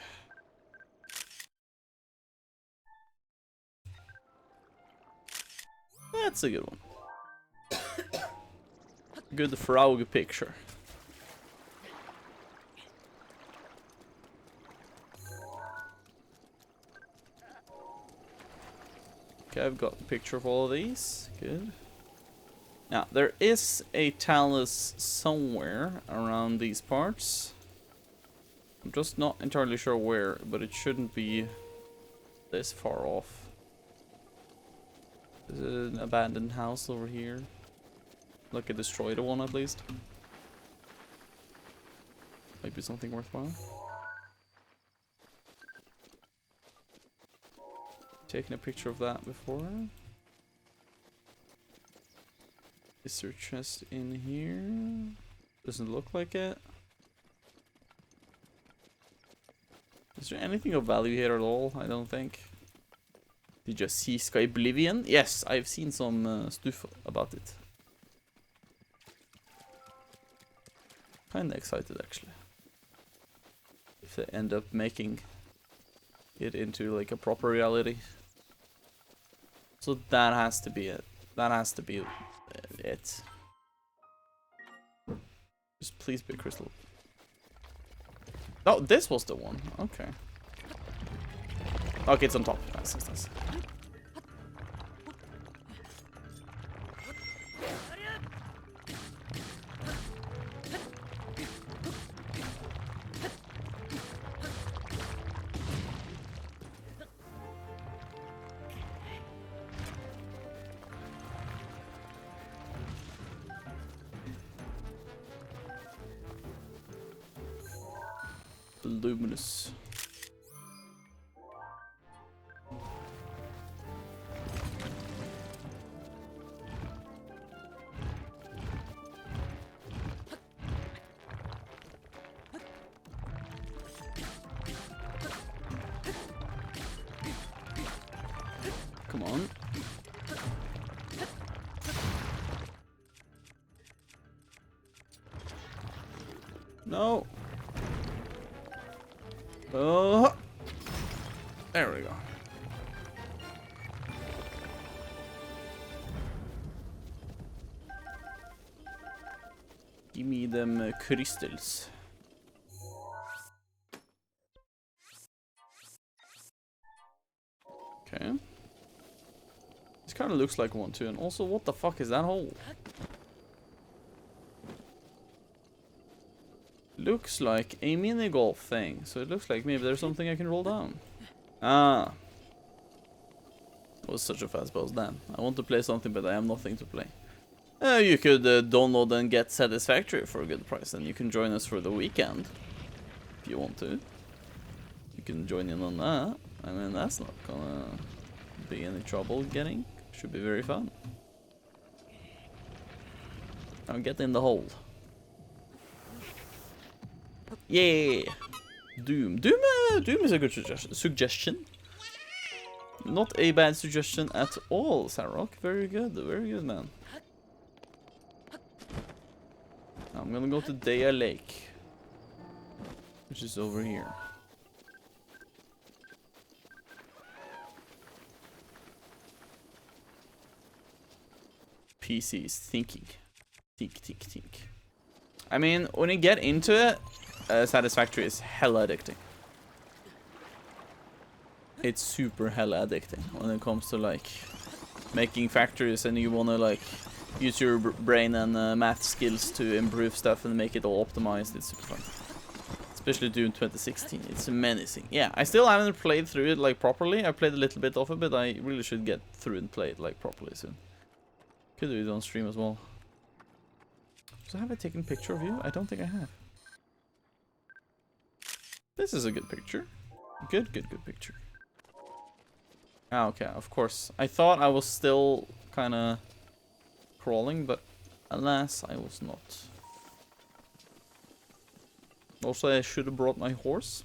That's a good one. Good frog picture. Okay, I've got a picture of all of these. Good. Now, there is a talus somewhere around these parts. I'm just not entirely sure where, but it shouldn't be this far off. There's an abandoned house over here. Like a destroyed one, at least. Might be something worthwhile. Taking a picture of that before. Is there a chest in here? Doesn't look like it. Is there anything of value here at all? I don't think. Did you see Sky Oblivion? Yes, I've seen some stuff about it. Kinda excited actually. If they end up making it into like a proper reality. So that has to be it. That has to be it. Just please be crystal. Oh, this was the one. Okay. Okay, it's on top. Nice. Luminous. Come on. No. Oh. There we go. Give me them crystals. Okay. This kind of looks like one too, and also, what the fuck is that hole? Looks like a mini golf thing, so it looks like maybe there's something I can roll down. Ah. It was such a fast pause then. I want to play something, but I have nothing to play. You could download and get Satisfactory for a good price, and you can join us for the weekend. If you want to. You can join in on that. I mean, that's not gonna be any trouble getting. Should be very fun. Now get in the hole. Yeah! Doom. Doom is a good suggestion. Not a bad suggestion at all, Sarok. Very good, man. I'm gonna go to Daya Lake, which is over here. PC is thinking. Think. I mean, when you get into it, Satisfactory is hella addicting. It's super hella addicting when it comes to like making factories, and you wanna like use your brain and math skills to improve stuff and make it all optimized. It's super fun. Especially Doom 2016. It's menacing. Yeah, I still haven't played through it like properly. I played a little bit of it, but I really should get through and play it like properly soon. Could do it on stream as well. So have I taken a picture of you? I don't think I have. This is a good picture. Good picture. Ah, okay, of course. I thought I was still kind of crawling, but alas, I was not. Also, I should have brought my horse.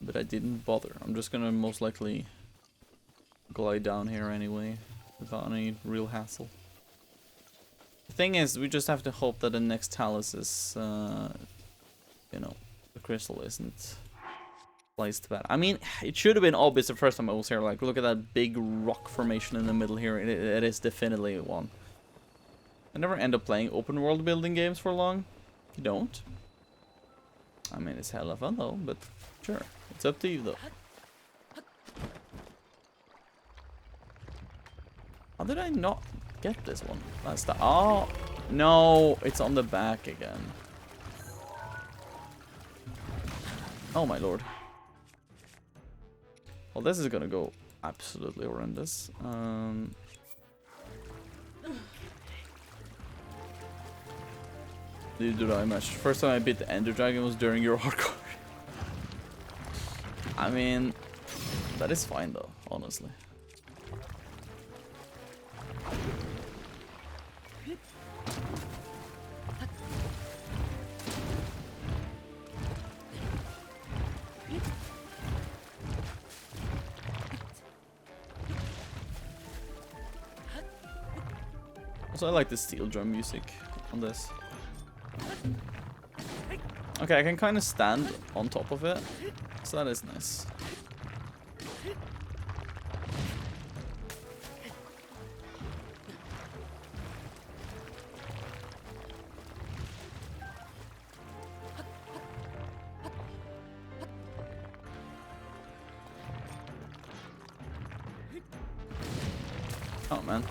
But I didn't bother. I'm just gonna most likely glide down here anyway, without any real hassle. The thing is, we just have to hope that the next talus is, you know, the crystal isn't placed bad. I mean, it should have been obvious the first time I was here. Like, look at that big rock formation in the middle here. It is definitely one. I never end up playing open world building games for long. You don't. I mean, it's hella fun though, but sure. It's up to you though. How did I not get this one? That's the... Oh, no. It's on the back again. Oh my lord. Well, this is gonna go absolutely horrendous. Did you die much? First time I beat the Ender Dragon was during your hardcore. I mean, that is fine though, honestly. Also, I like the steel drum music. on this. Okay, I can kind of stand on top of it, so that is nice. Oh man.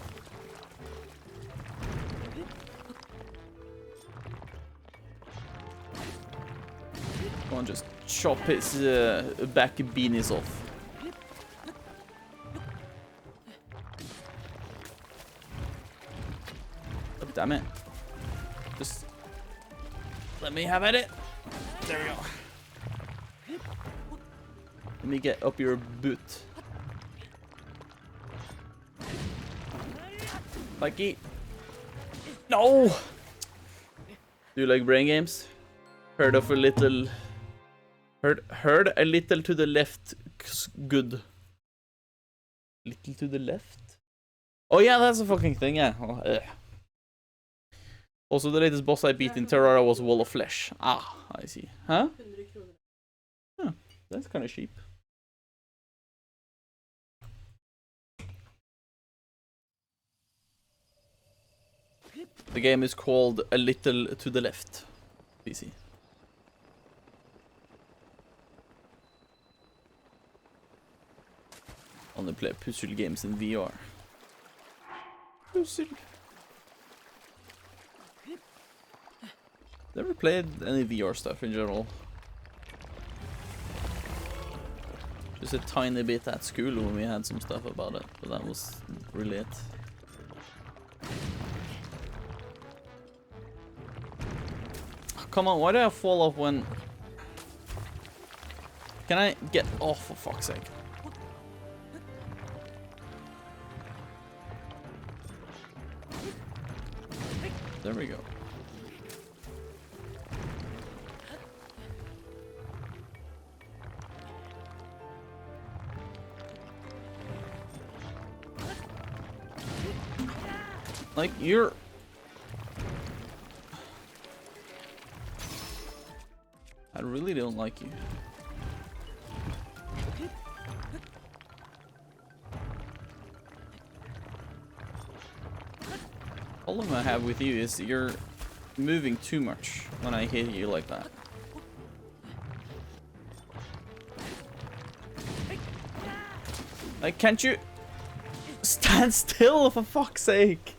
Go on, just chop his back beanies off. Oh, damn it. Just let me have at it. There we go. Let me get up your boot. Mikey. No! Do you like brain games? Heard of a little... Heard a little to the left. Good. Little to the left? Oh yeah, that's a fucking thing, yeah. Oh, also, the latest boss I beat in Terraria was Wall of Flesh. Ah, I see. Huh? Huh, that's kind of cheap. The game is called A Little to the Left. PC. Only play puzzle games in VR. Puzzle. Never played any VR stuff in general. Just a tiny bit at school when we had some stuff about it, but that was really it. Come on, why did I fall off when... Can I get off for fuck's sake? There we go. Like, you're... I really don't like you. Problem I have with you is you're moving too much when I hit you like that. Like, can't you stand still for fuck's sake?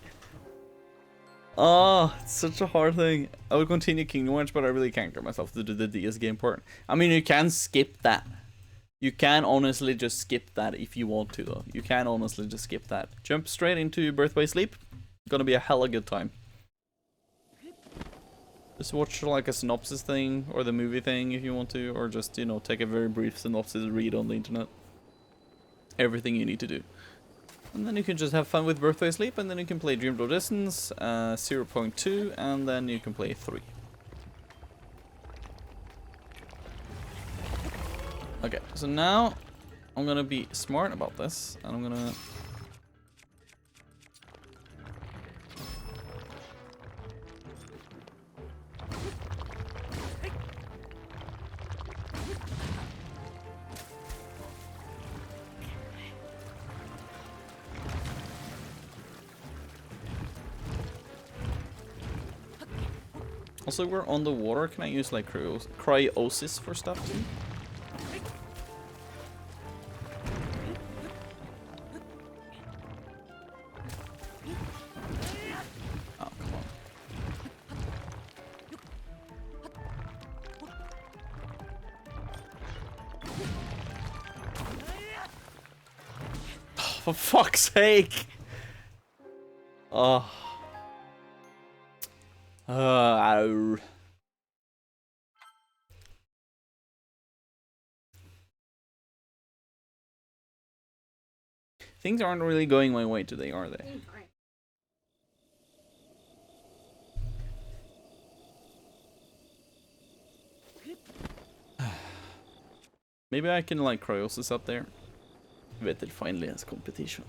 Oh, it's such a hard thing. I will continue Kingdom Hearts, but I really can't get myself to do the DS game part. I mean, you can skip that. You can honestly just skip that if you want to, though. You can honestly just skip that. Jump straight into Birth by Sleep. Gonna be a hella good time. Just watch like a synopsis thing, or the movie thing if you want to, or just, you know, take a very brief synopsis, read on the internet. Everything you need to do. And then you can just have fun with Birth by Sleep, and then you can play Dream Drop Distance, 0.2, and then you can play 3. Okay, so now I'm gonna be smart about this, and I'm gonna... Also, we're on the water. Can I use like cryosis for stuff too? Oh, come on. Oh, for fuck's sake! Oh. Things aren't really going my way today, are they? Maybe I can like cryosis up there. Vetel finally has competition.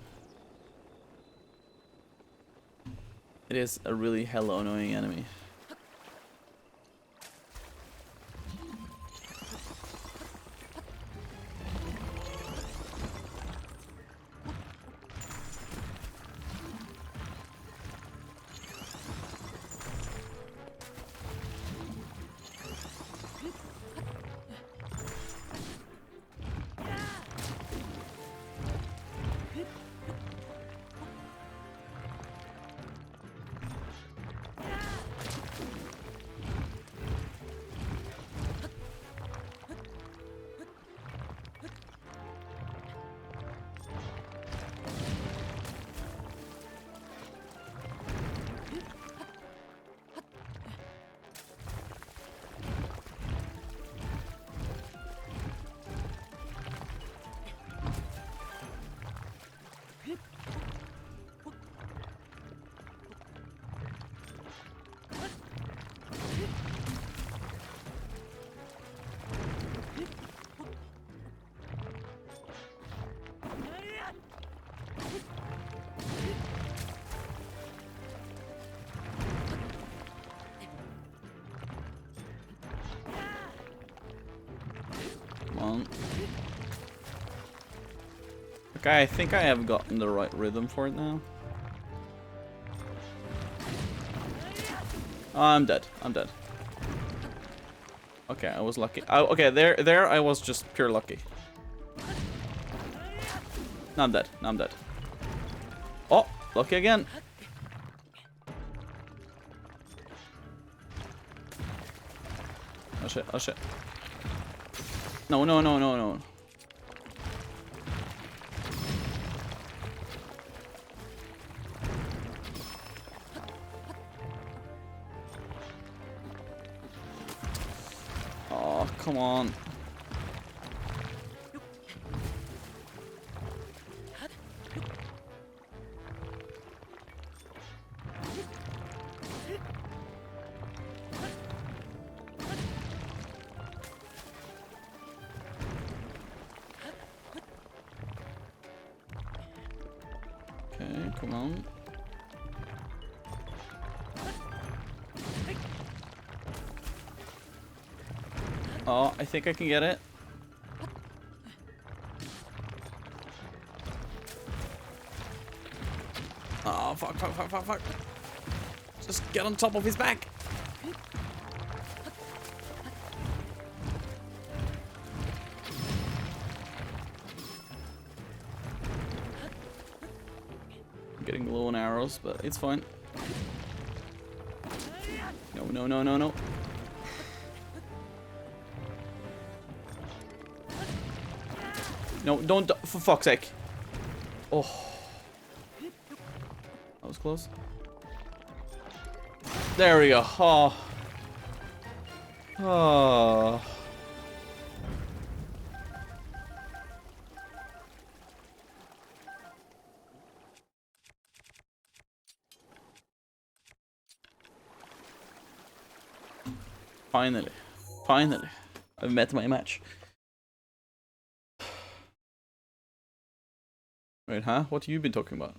It is a really hella annoying enemy. Okay, I think I have gotten the right rhythm for it now. Oh, I'm dead. I'm dead. Okay, I was lucky. Okay, there I was just pure lucky. Now I'm dead. Now I'm dead. Oh, lucky again. Oh shit, oh shit. No, no, no, no, no. Oh, come on. Okay, come on. Oh, I think I can get it. Oh, fuck, fuck, fuck, fuck, fuck. Just get on top of his back. I'm getting low on arrows, but it's fine. No, no, no, no, no. No, don't, for fuck's sake. Oh. That was close. There we go. Oh. Oh. Finally. Finally. I've met my match. Wait, huh? What have you been talking about?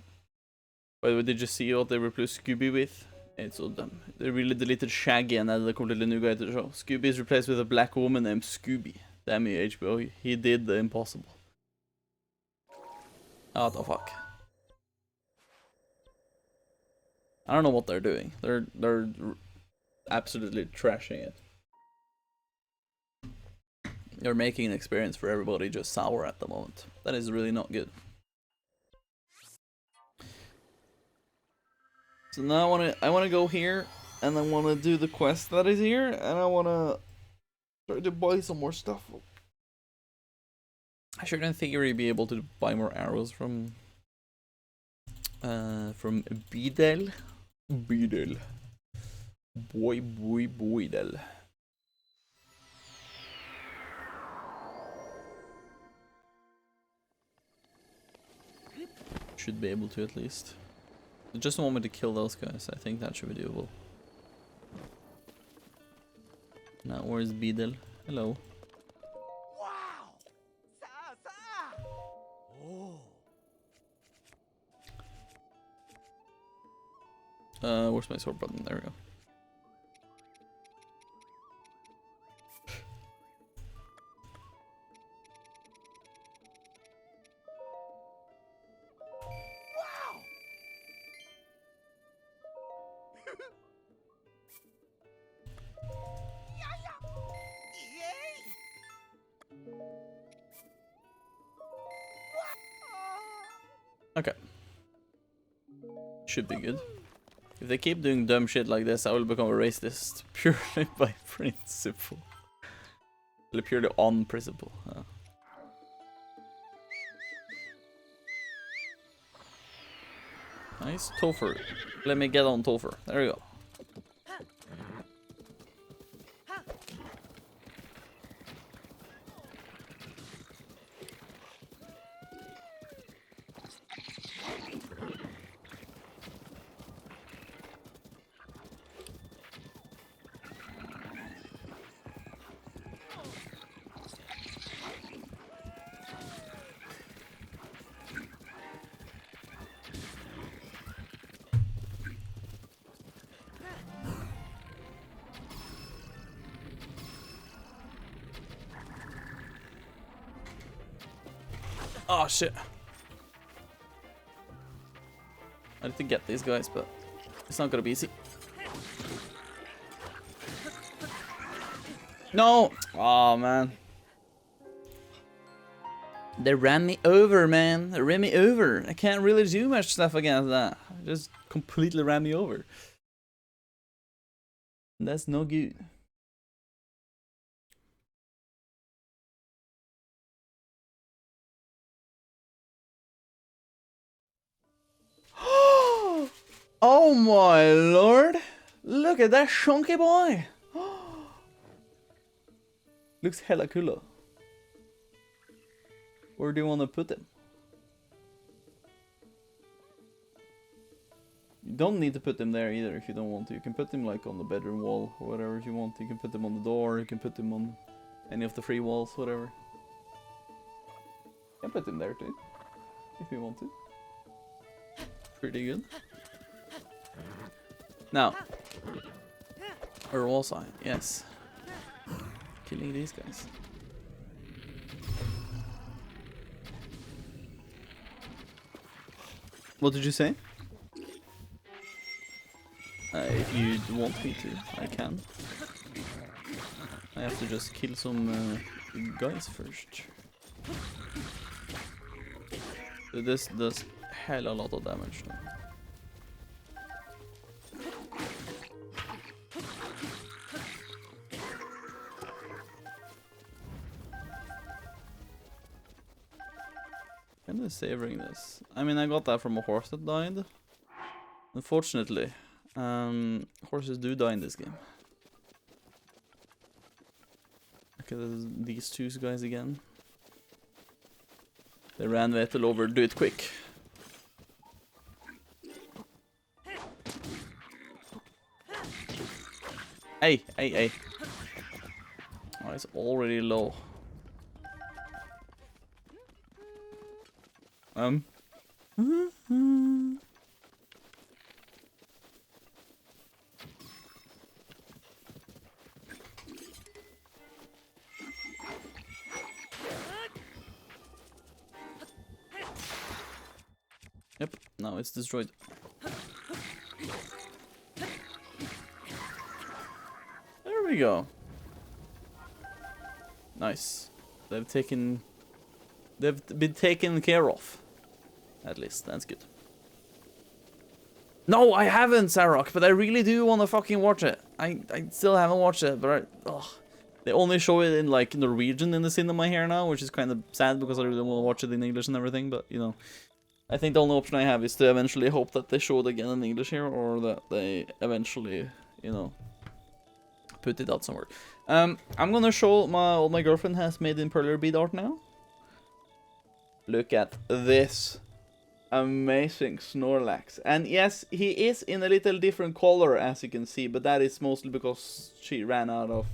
By the way, did you see what they replaced Scooby with? It's so dumb. They really deleted Shaggy and added a completely new guy to the show. Scooby is replaced with a black woman named Scooby. Damn you, HBO. He did the impossible. What the fuck? I don't know what they're doing. They're absolutely trashing it. They're making an experience for everybody just sour at the moment. That is really not good. So now I wanna go here, and I wanna do the quest that is here, and I wanna try to buy some more stuff. I shouldn't think you'd be able to buy more arrows from Beedle. Beedle. Boydel. Should be able to at least. Just want me to kill those guys. I think that should be doable. Now, where's Beedle? Hello. Wow! Oh. Where's my sword button? There we go. Wow! Yay! Okay. Should be good. If they keep doing dumb shit like this, I will become a racist purely by principle. Purely on principle. Nice. Topher. Let me get on Topher. There we go. Oh shit. I need to get these guys, but it's not gonna be easy. No! Oh man. They ran me over, man. They ran me over. I can't really do much stuff against that. They just completely ran me over. That's no good. Oh my lord! Look at that chunky boy! Looks hella cool. Where do you want to put him? You don't need to put them there either if you don't want to. You can put them like on the bedroom wall or whatever if you want. You can put them on the door, you can put them on any of the free walls, whatever. You can put them there too, if you want to. Pretty good. Now, where was I? Yes. Killing these guys. What did you say? If you want me to, I can. I have to just kill some guys first. So this does hell a lot of damage now. Kind of savoring this. I mean, I got that from a horse that died. Unfortunately, horses do die in this game. Okay, there's these two guys again. They ran Vetel over. Do it quick. Hey, hey, hey. Oh, it's already low. Yep, now it's destroyed. There we go. Nice. They've been taken care of. At least, that's good. No, I haven't, Sarok, but I really do want to fucking watch it. I still haven't watched it, but they only show it in like Norwegian in the cinema here now, which is kind of sad because I really want to watch it in English and everything, but you know. I think the only option I have is to eventually hope that they show it again in English here, or that they eventually, you know, put it out somewhere. I'm gonna show what my girlfriend has made in Perler bead art now. Look at this amazing Snorlax. And yes, he is in a little different color, as you can see, but that is mostly because she ran out of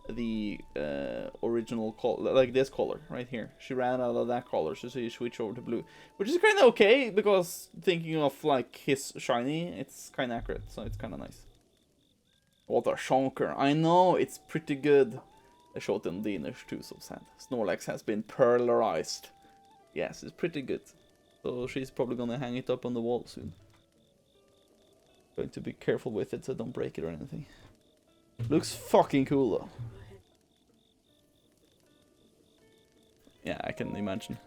the original color, like this color right here. She ran out of that color, so she switched over to blue, which is kind of okay because thinking of like his shiny, it's kind of accurate, so it's kind of nice. What a shonker! I know it's pretty good. I showed them Danish too, so sad. Snorlax has been polarized. Yes, it's pretty good. So she's probably gonna hang it up on the wall soon. Going to be careful with it so I don't break it or anything. Looks fucking cool though. Yeah, I can imagine.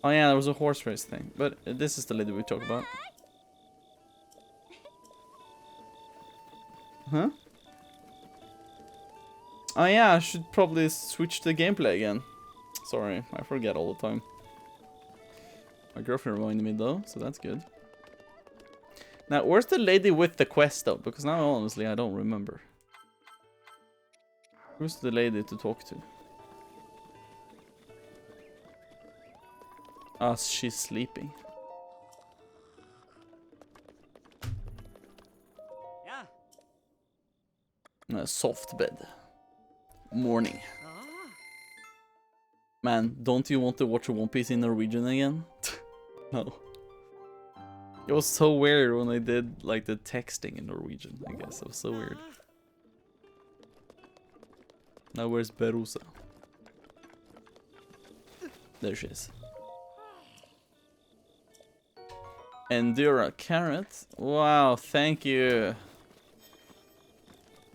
Oh yeah, there was a horse race thing, but this is the lady we talked about. Huh? Oh yeah, I should probably switch the gameplay again. Sorry, I forget all the time. My girlfriend reminded me though, so that's good. Now, where's the lady with the quest though? Because now honestly I don't remember. Who's the lady to talk to? Ah, she's sleeping. Yeah. A soft bed. Morning. Man, don't you want to watch One Piece in Norwegian again? No. It was so weird when I did like the texting in Norwegian, I guess. It was so weird. Now where's Berusa? There she is. Endura carrot? Wow, thank you.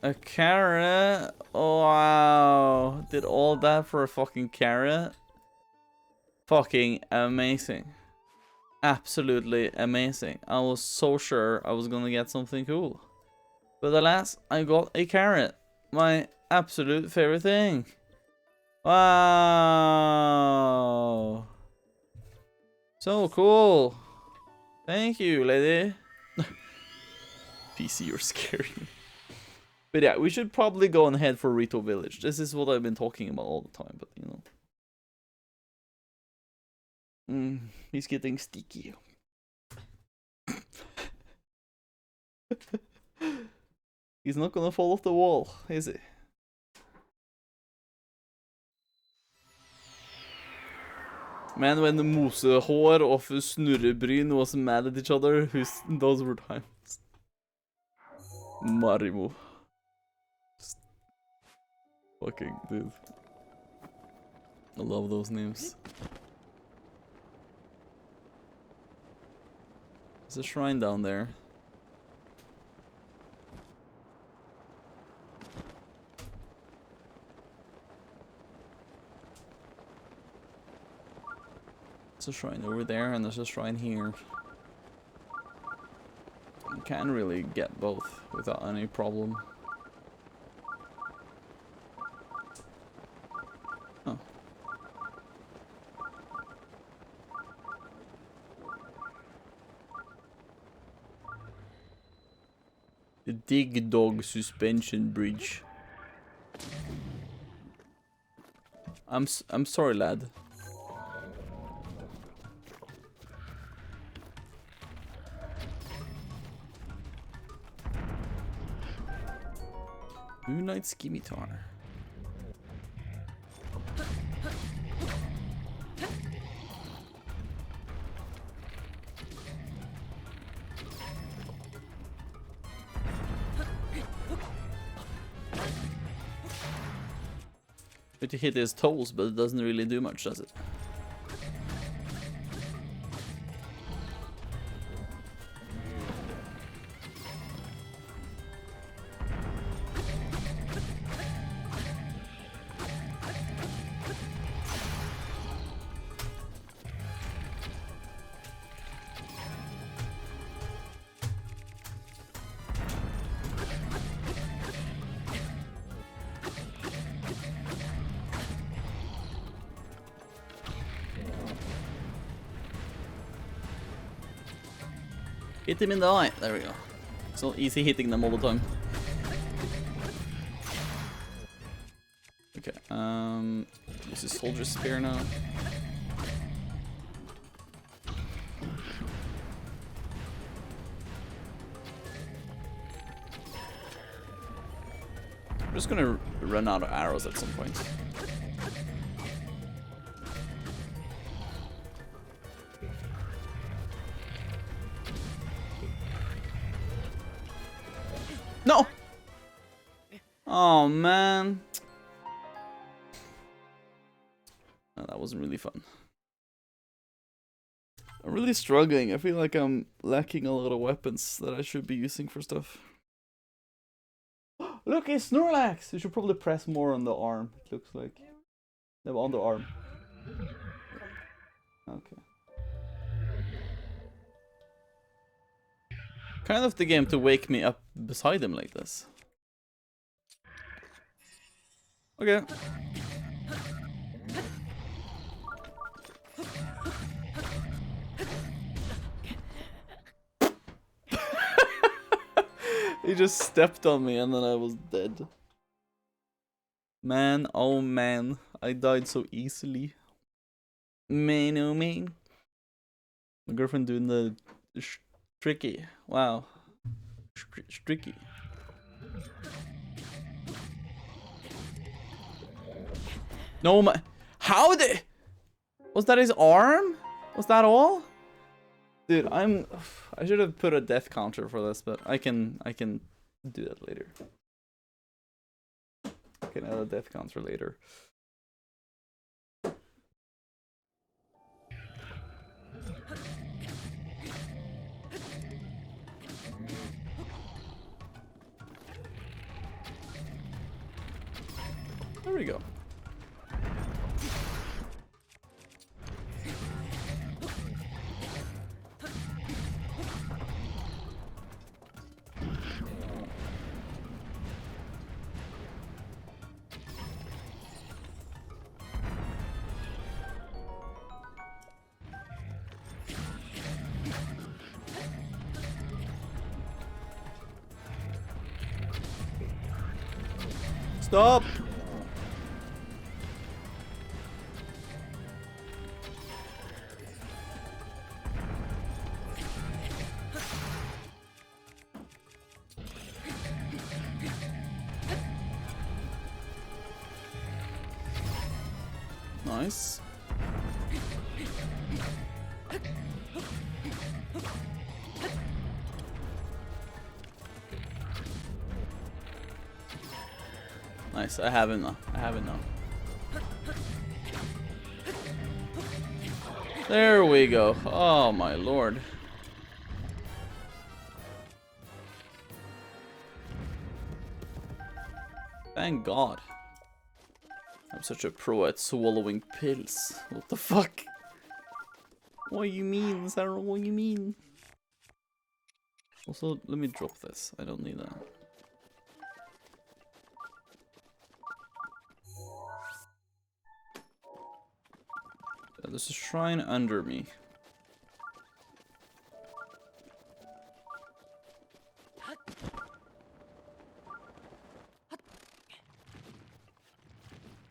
A carrot? Wow. Did all that for a fucking carrot? Fucking amazing. Absolutely amazing. I was so sure I was gonna get something cool. But alas, I got a carrot. My absolute favorite thing. Wow. So cool. Thank you, lady. PC, you're scaring me. But yeah, we should probably go and head for Rito Village. This is what I've been talking about all the time, but you know. He's getting sticky. He's not gonna fall off the wall, is he? Man, when the Mosehår of Snurrebryn was mad at each other, those were times. Marimo. Just fucking dude. I love those names. There's a shrine down there. There's a shrine over there and there's a shrine here. You can really get both without any problem. Oh. The Dig Dog Suspension Bridge. I'm sorry, lad. Moonlight Scimitar. It hit his toes, but it doesn't really do much, does it? Hit him in the eye. There we go. It's not easy hitting them all the time. Okay, this is Soldier Spear now. gonna run out of arrows at some point. No! Oh man. Oh, that wasn't really fun. I'm really struggling. I feel like I'm lacking a lot of weapons that I should be using for stuff. Look, it's Snorlax! You should probably press more on the arm, it looks like. No, on the arm. Okay. Kind of the game to wake me up beside him like this. Okay. He just stepped on me and then I was dead. Man, oh man, I died so easily. Man, oh man. My girlfriend doing the tricky. Wow. Tricky. No, my. How did. Was that his arm? Was that all? Dude, I should have put a death counter for this, but I can do that later. I can add a death counter later. There we go. Stop! Nice. Nice, I have him now. I have it now. There we go. Oh my lord. Thank God. I'm such a pro at swallowing pills. What the fuck? What you mean? I don't know what you mean. Also, let me drop this. I don't need that. There's a shrine under me.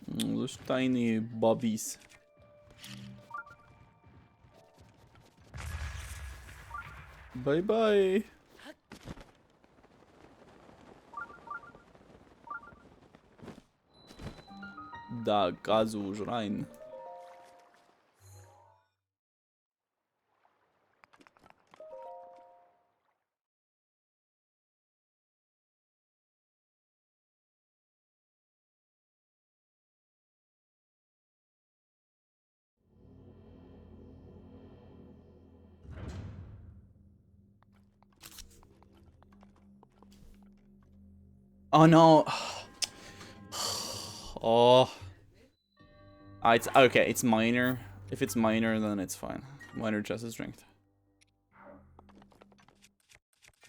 Those tiny bobbies. Bye bye. Da Gazu Shrine. Oh no. Oh. It's okay, it's minor. If it's minor, then it's fine. Minor chest strength.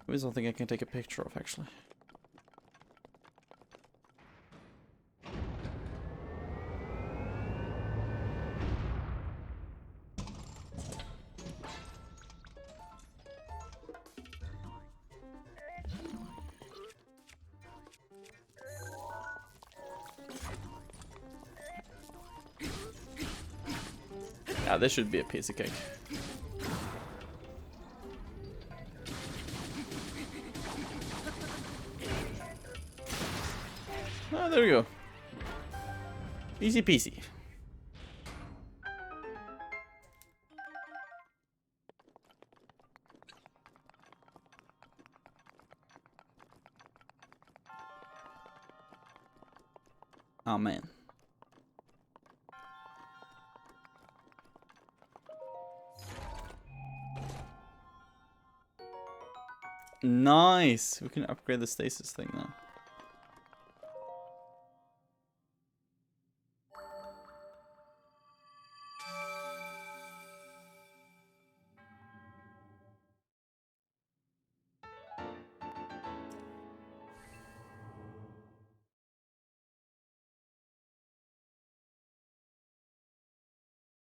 There's something I can take a picture of, actually. Yeah, this should be a piece of cake. Oh, there we go. Easy peasy. Oh man. Nice. We can upgrade the stasis thing now.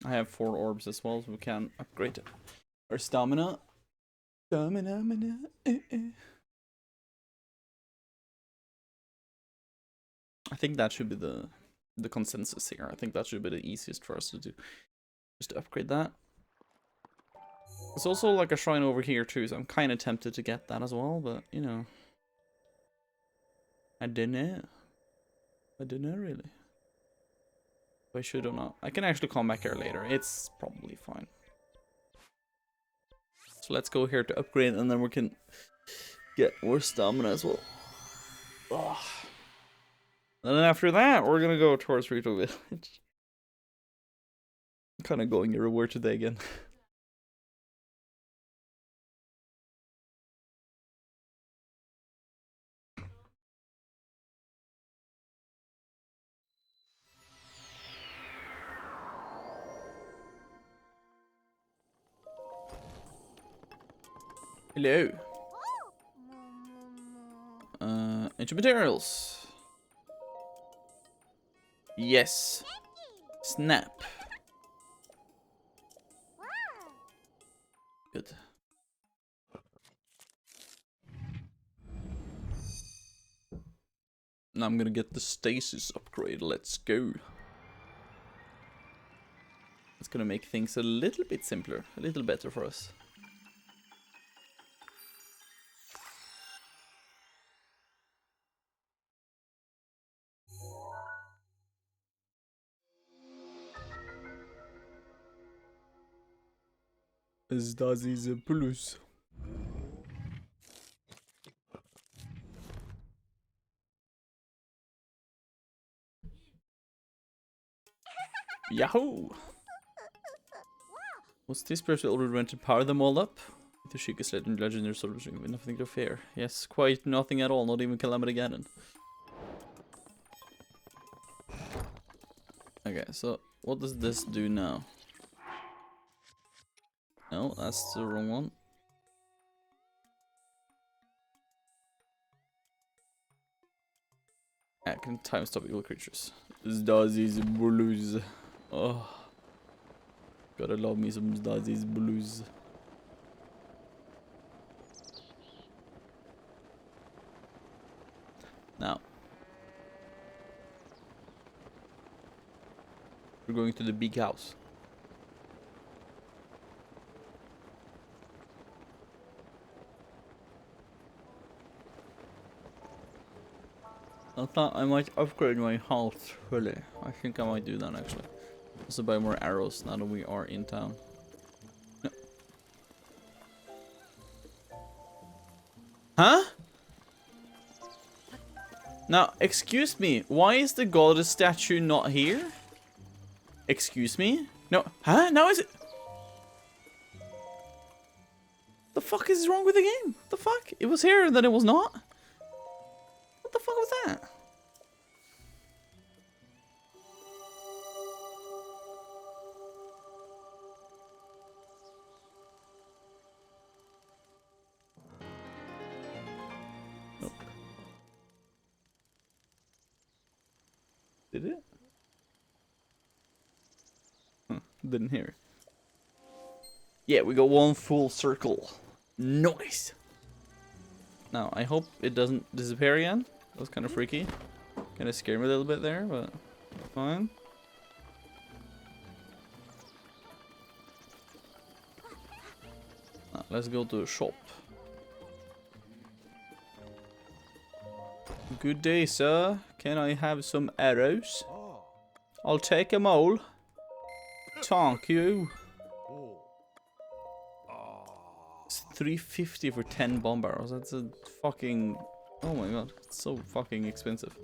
I have 4 orbs as well, so we can upgrade our stamina. Stamina. I think that should be the consensus here. I think that should be the easiest for us to do. Just to upgrade that. There's also like a shrine over here too, so I'm kind of tempted to get that as well, but you know. I don't know. I don't know really. If I should or not. I can actually come back here later. It's probably fine. So let's go here to upgrade, and then we can get more stamina as well. Ugh. And then after that, we're gonna go towards Rito Village. I'm kind of going everywhere today again. Hello. Ancient materials. Yes. Snap. Good. Now I'm gonna get the stasis upgrade. Let's go. It's gonna make things a little bit simpler, a little better for us. Das ist ein Plus. Yahoo! Was this person already went to power them all up? The Sheikah's legendary solar string with nothing to fear. Yes, quite nothing at all, not even Calamity Ganon. Okay, so what does this do now? No, that's the wrong one. I can time stop evil creatures. Zdazi's blues. Oh. Gotta love me some Zdazi's blues. Now. We're going to the big house. I thought I might upgrade my health, really. I think I might do that actually. Also buy more arrows now that we are in town. No. Huh? Now, excuse me, why is the goddess statue not here? Excuse me? No, huh? Now is it? The fuck is wrong with the game? The fuck? It was here and then it was not? What the fuck was that? Nope. Did it? Huh, didn't hear. Yeah, we got one full circle. Nice. Now, I hope it doesn't disappear again. That was kind of freaky. Kind of scared me a little bit there, but fine. Now, let's go to a shop. Good day, sir. Can I have some arrows? Oh. I'll take them all. Thank you. Oh. Oh. It's 350 for 10 bomb barrels. That's a fucking... Oh my god. It's so fucking expensive.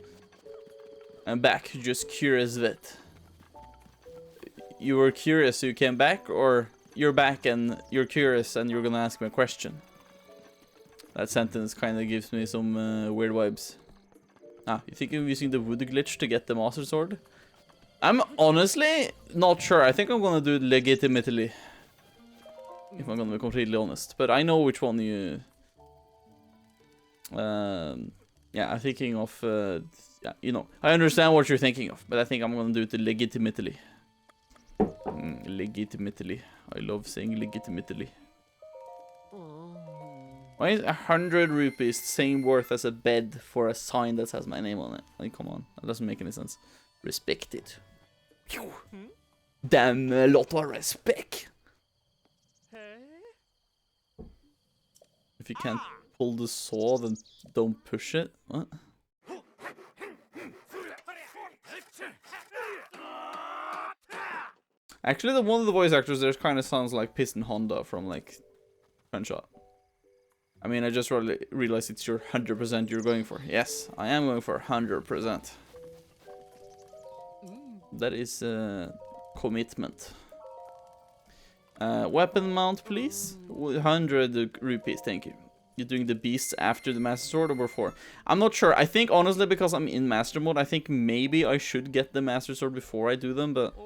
I'm back. Just curious that. You were curious, so you came back? Or you're back and you're curious and you're gonna ask me a question? That sentence kind of gives me some weird vibes. Ah, you think I'm using the wood glitch to get the Master Sword? I'm honestly not sure. I think I'm gonna do it legitimately. If I'm gonna be completely honest. But I know which one you... yeah, I'm thinking of... yeah, you know. I understand what you're thinking of. But I think I'm gonna do it legitimately. Legitimately. I love saying legitimately. Why is 100 rupees the same worth as a bed for a sign that has my name on it? Like, come on. That doesn't make any sense. Respect it. Damn, a lot of respect. If you can't pull the saw, then don't push it. What? Actually, one of the voice actors there kind of sounds like Piston Honda from, like, Gunshot. I mean, I just realized it's your 100% you're going for. Yes, I am going for 100%. That is commitment. Weapon mount, please. 100 rupees, thank you. You're doing the beasts after the Master Sword or before? I'm not sure. I think, honestly, because I'm in Master Mode, I think maybe I should get the Master Sword before I do them, but...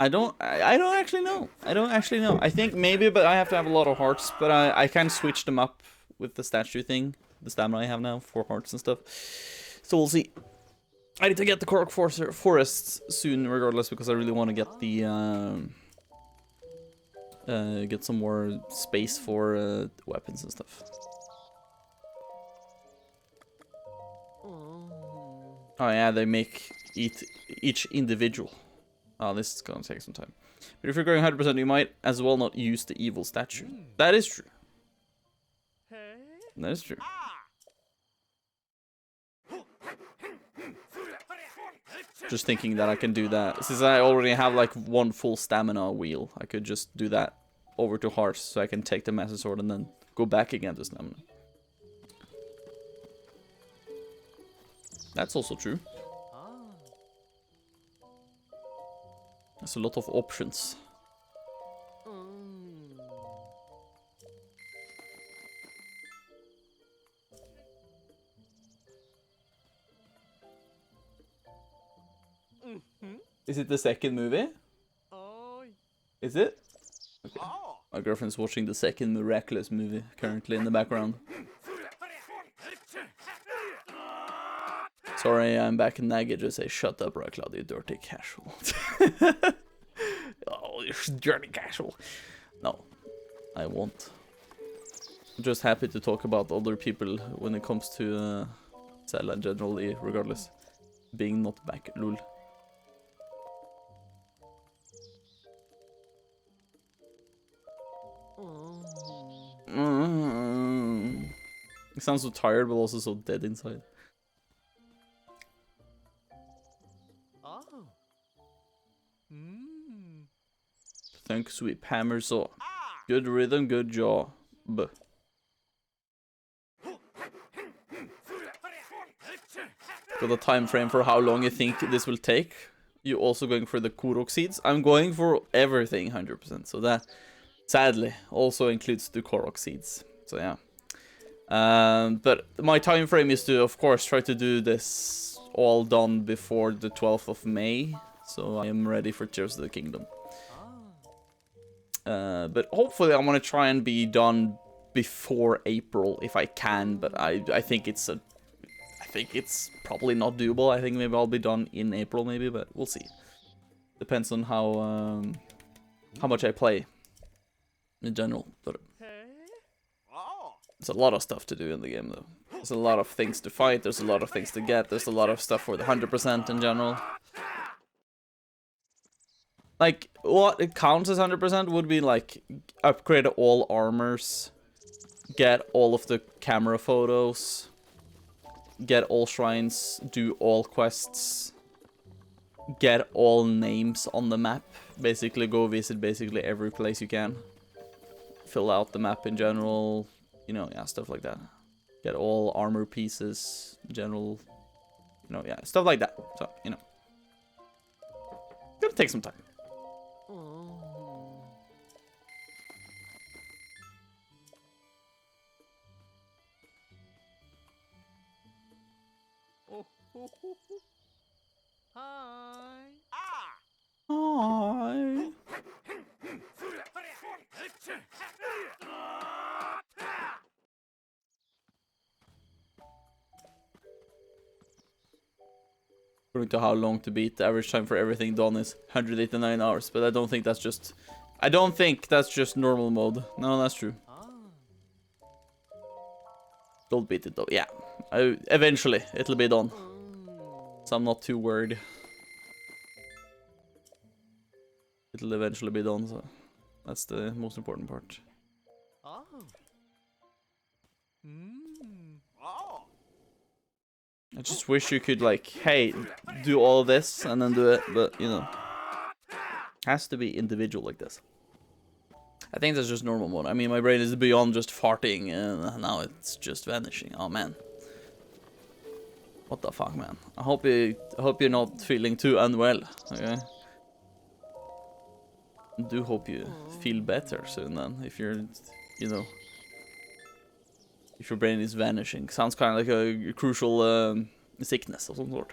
I don't actually know. I don't actually know. I think maybe, but I have to have a lot of hearts. But I can switch them up with the statue thing. The stamina I have now, 4 hearts and stuff. So we'll see. I need to get the Korok Forests soon, regardless, because I really want to get the get some more space for weapons and stuff. Oh yeah, they make each individual. Oh, this is gonna take some time. But if you're going 100%, you might as well not use the evil statue. That is true. That is true. Just thinking that I can do that. Since I already have like 1 full stamina wheel, I could just do that over to hearts so I can take the Master Sword and then go back again to stamina. That's also true. There's a lot of options. Is it the second movie? Is it? Okay. My girlfriend's watching the second Miraculous movie currently in the background. Sorry, I'm back in Nugget. Just say, shut up, Rockcloud, you dirty casual. Oh, you dirty casual. No, I won't. I'm just happy to talk about other people when it comes to Zelda generally, regardless. Being not back, lol. He sounds so tired, but also so dead inside. Thanks, sweet hammer saw. Good rhythm, good jaw. Buh. Got a time frame for how long you think this will take. You also going for the Korok seeds? I'm going for everything 100%. So that, sadly, also includes the Korok seeds. So yeah. But my time frame is to, of course, try to do this all done before the 12th of May. So I am ready for Tears of the Kingdom. But hopefully I want to try and be done before April if I can. But I think it's probably not doable. I think maybe I'll be done in April, maybe, but we'll see. Depends on how much I play in general. But there's a lot of stuff to do in the game, though. There's a lot of things to fight. There's a lot of things to get. There's a lot of stuff for the 100% in general. Like, what it counts as 100% would be, like, upgrade all armors, get all of the camera photos, get all shrines, do all quests, get all names on the map. Basically, go visit basically every place you can. Fill out the map in general, you know, yeah, stuff like that. Get all armor pieces, general, you know, yeah, stuff like that. So, you know, gonna take some time. Hi. Hi. According to how long to beat, the average time for everything done is 189 hours, but I don't think that's just... I don't think that's just normal mode. No, that's true. Don't beat it though, yeah. Eventually, it'll be done. So I'm not too worried. It'll eventually be done, so... That's the most important part. I just wish you could, like, hey, do all this and then do it, but, you know. Has to be individual like this. I think that's just normal mode. I mean, my brain is beyond just farting, and now it's just vanishing. Oh, man. What the fuck, man? I hope you're not feeling too unwell, okay? I do hope you feel better soon, then, if you're, you know... If your brain is vanishing. Sounds kind of like a crucial sickness of some sort.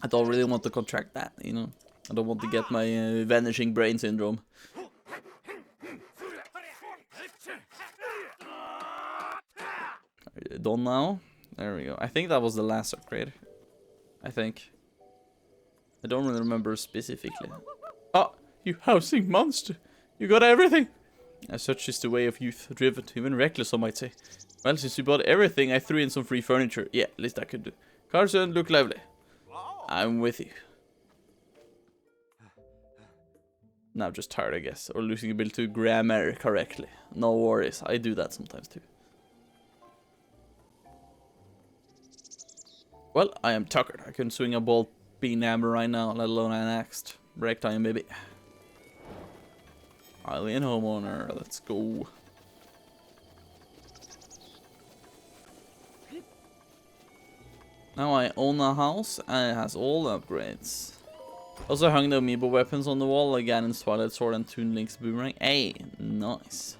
I don't really want to contract that, you know. I don't want to get my vanishing brain syndrome. Are you done now? There we go. I think that was the last upgrade. I think. I don't really remember specifically. Oh, you housing monster! You got everything! As such is the way of youth, driven, even reckless, some might say. Well, since you bought everything, I threw in some free furniture. Yeah, at least I could do. Carson, look lively. I'm with you. Now just tired, I guess, or losing ability to grammar correctly. No worries, I do that sometimes too. Well, I am tuckered. I couldn't swing a ball bean hammer right now, let alone an axe. Break time, baby. Alien homeowner, let's go. Now I own a house and it has all upgrades. Also hung the amiibo weapons on the wall, again in Twilight Sword and Toon Link's Boomerang. Hey, nice.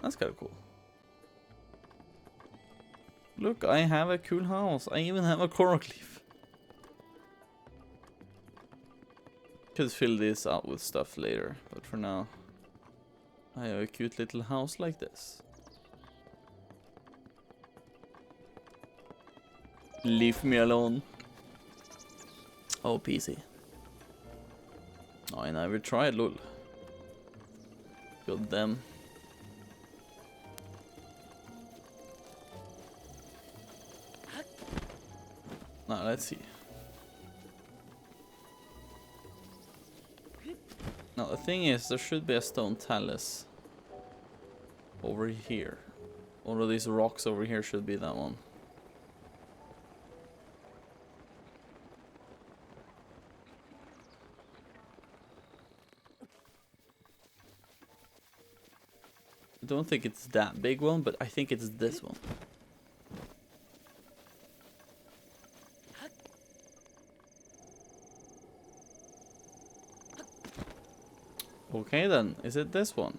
That's kind of cool. Look, I have a cool house. I even have a coral leaf. Could fill this out with stuff later, but for now, I have a cute little house like this. Leave me alone. Oh, PC. Oh, I never tried, lol. God damn. Now, let's see. Now, the thing is, there should be a stone talus over here. One of these rocks over here should be that one. I don't think it's that big one, but I think it's this one. Okay then, is it this one?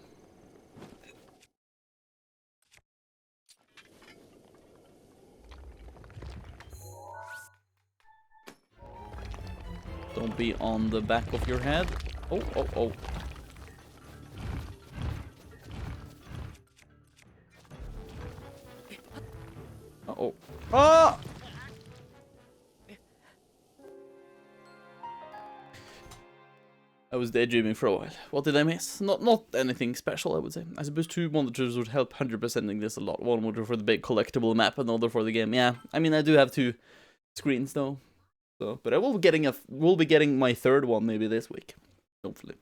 Don't be on the back of your head. Oh, oh, oh. Uh-oh. Ah! I was daydreaming for a while. What did I miss? Not anything special, I would say. I suppose two monitors would help 100%ing this a lot. One monitor for the big collectible map, another for the game. Yeah, I mean, I do have two screens though. So, but I will be getting my third one maybe this week, hopefully.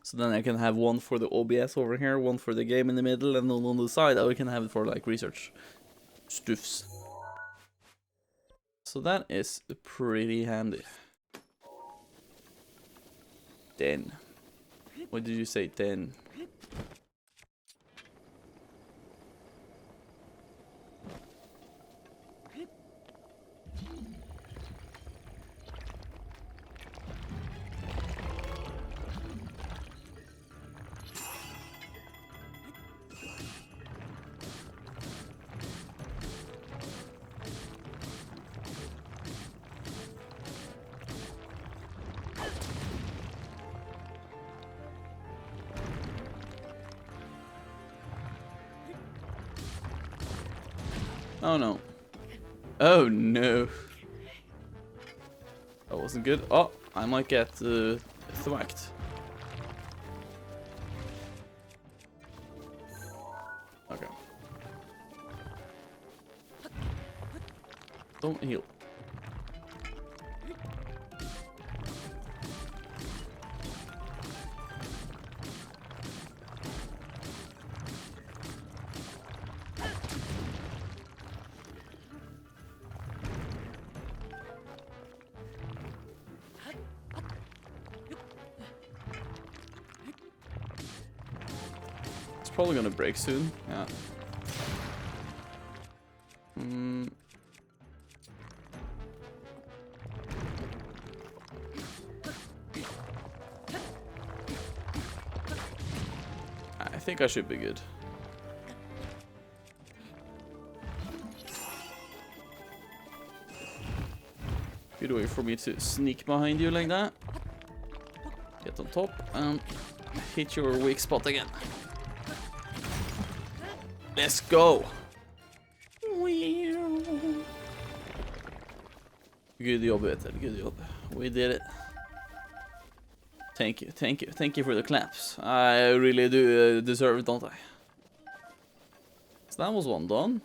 So then I can have one for the OBS over here, one for the game in the middle, and then on the side I can have it for like research stuffs. So that is pretty handy. Then, what did you say? Then. Oh no. Oh no. That wasn't good. Oh, I might get thwacked. Okay. Don't heal. Probably gonna break soon. Yeah. I think I should be good. Good way for me to sneak behind you like that. Get on top and hit your weak spot again. Let's go. Good job, Vetel. Good job. We did it. Thank you, thank you, thank you for the claps. I really do deserve it, don't I? So that was one done.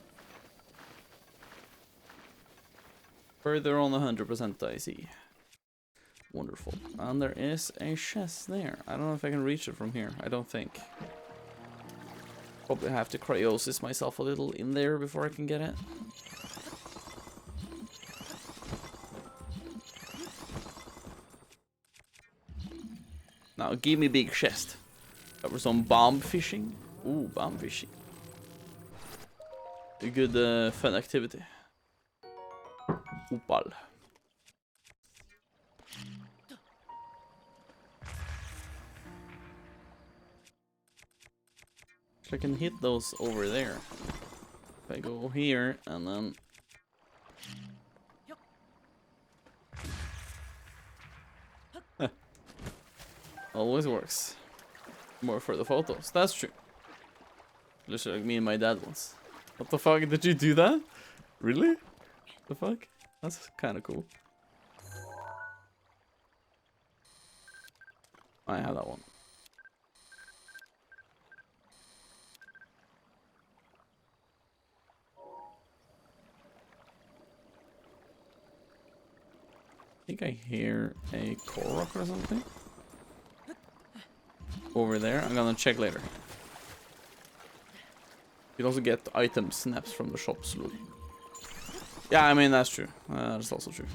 Further on 100% I see. Wonderful. And there is a chest there. I don't know if I can reach it from here. I don't think. Probably have to cryosis myself a little in there before I can get it. Now give me big chest. Cover some bomb fishing. Ooh, bomb fishing. A good fun activity. Opal. I can hit those over there. If I go here and then... Always works. More for the photos. That's true. Just like me and my dad once. What the fuck? Did you do that? Really? The fuck? That's kind of cool. I have that one. I think I hear a Korok or something. Over there. I'm gonna check later. You can also get item snaps from the shop slowly. Yeah, I mean, that's true. That's also true.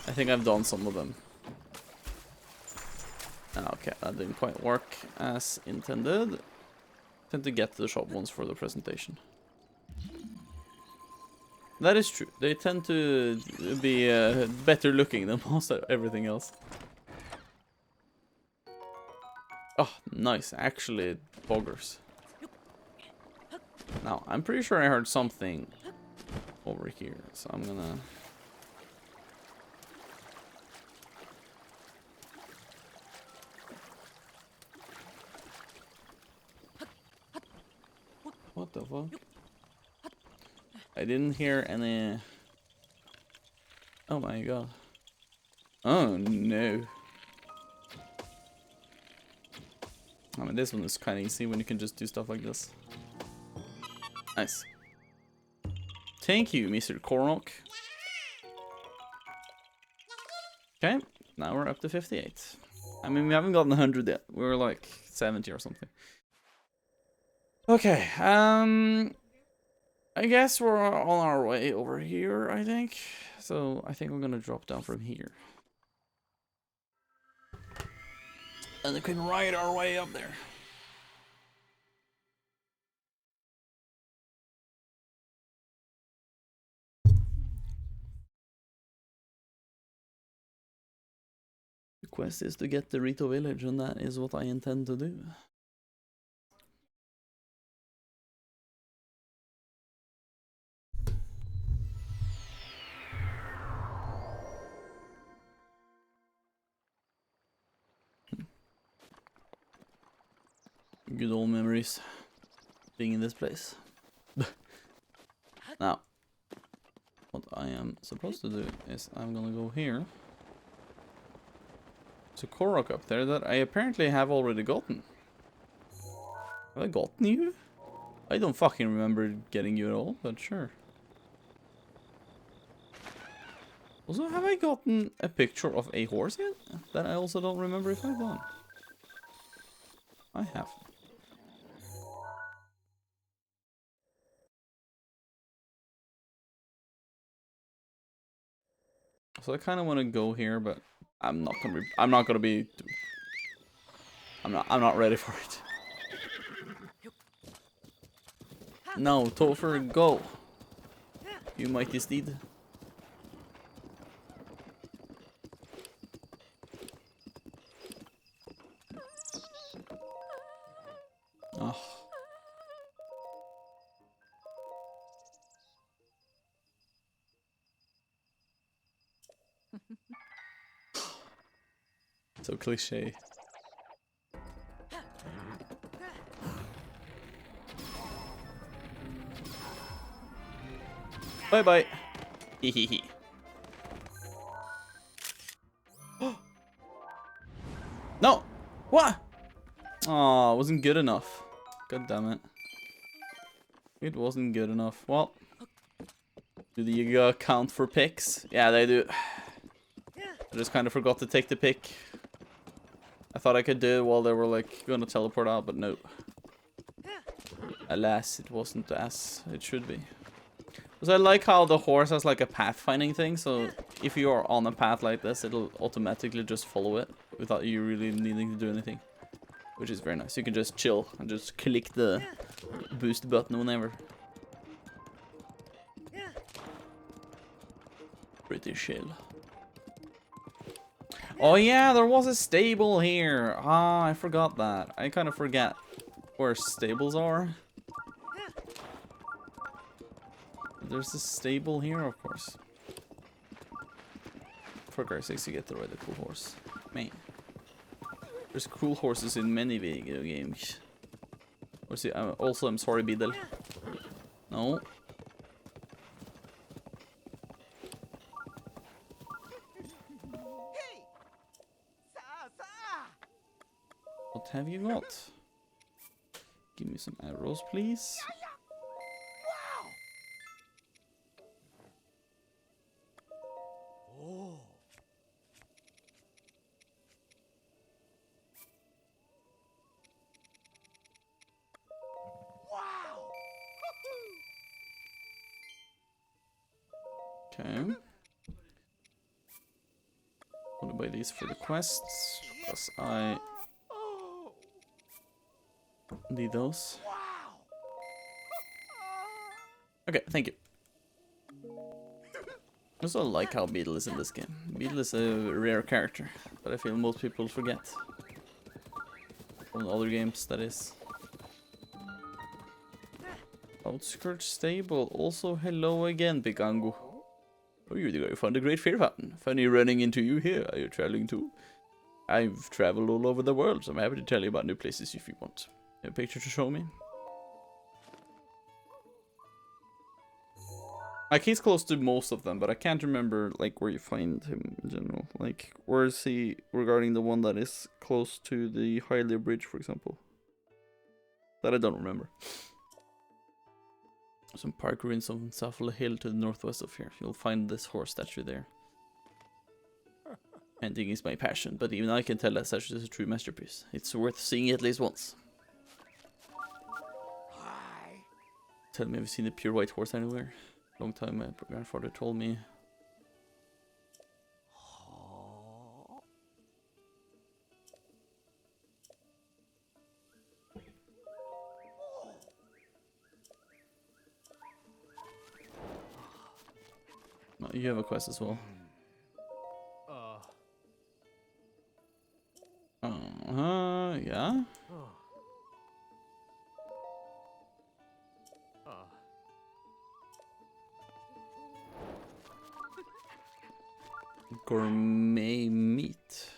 I think I've done some of them. Okay, that didn't quite work as intended. Tend to get to the shop ones for the presentation. That is true. They tend to be better looking than most of everything else. Oh, nice. Actually, boggers. Now, I'm pretty sure I heard something over here, so I'm gonna... What the fuck? I didn't hear any... Oh my god. Oh no. I mean, this one is kind of easy when you can just do stuff like this. Nice. Thank you, Mr. Korok. Okay, now we're up to 58. I mean, we haven't gotten 100 yet. We're like 70 or something. Okay, I guess we're on our way over here, I think. So I think we're gonna drop down from here. And we can ride our way up there. The quest is to get the Rito village, and that is what I intend to do. Good old memories being in this place. Now, what I am supposed to do is I'm gonna go here. There's a Korok up there that I apparently have already gotten. Have I gotten you? I don't fucking remember getting you at all, but sure. Also, have I gotten a picture of a horse yet? That I also don't remember if I've done. I have. So I kind of want to go here, but I'm not gonna be. I'm not ready for it. No, Topher, go. You mighty steed. Oh. So cliche. Bye bye. Hehehe. No! What? Oh, it wasn't good enough. God damn it. It wasn't good enough. Well, do the count for picks? Yeah, they do. I just kind of forgot to take the pick. I thought I could do it while they were like gonna teleport out, but no. Alas, it wasn't as it should be. Because I like how the horse has like a pathfinding thing, so if you are on a path like this, it'll automatically just follow it without you really needing to do anything. Which is very nice. You can just chill and just click the boost button whenever. Pretty chill. Oh yeah, there was a stable here. Ah, I forgot that. I kind of forget where stables are. There's a stable here, of course. For Christ's sake, you get to ride a cool horse. Man. There's cool horses in many video games. Or see, also, I'm sorry, Beedle. No. What have you got? Give me some arrows, please. Okay. Want to buy these for the quests, because I need those. Okay, thank you. I also like how Beedle is in this game. Beedle is a rare character, but I feel most people forget. From other games, that is. Outskirts stable. Also, hello again, Pikango. Oh, you're the guy who found the Great Fear Fountain. Funny running into you here. Are you traveling too? I've traveled all over the world, so I'm happy to tell you about new places if you want. A picture to show me? Like, he's close to most of them, but I can't remember, like, where you find him in general. Like, where is he regarding the one that is close to the Hylia Bridge, for example? That I don't remember. Some park ruins on South Hill to the northwest of here. You'll find this horse statue there. Ending is my passion, but even I can tell that such is a true masterpiece. It's worth seeing at least once. Tell me, have you seen a pure white horse anywhere? Long time my grandfather told me. No, you have a quest as well. Yeah? Gourmet meat.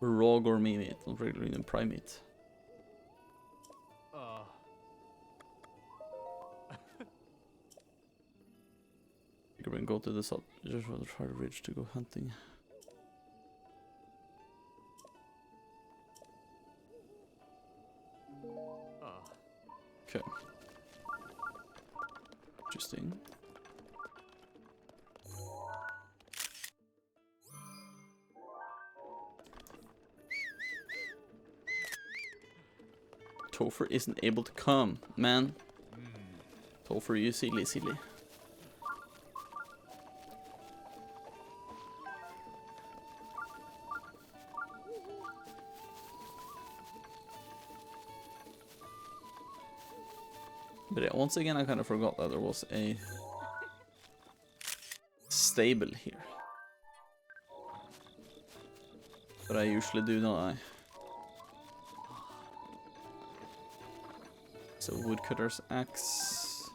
Raw gourmet meat, not regular even prime meat. You can go to the south, just for the far ridge to go hunting. Okay. Interesting. Topher isn't able to come, man. Topher, you silly. But yeah, once again, I kind of forgot that there was a stable here. But I usually do, don't I? So woodcutter's axe.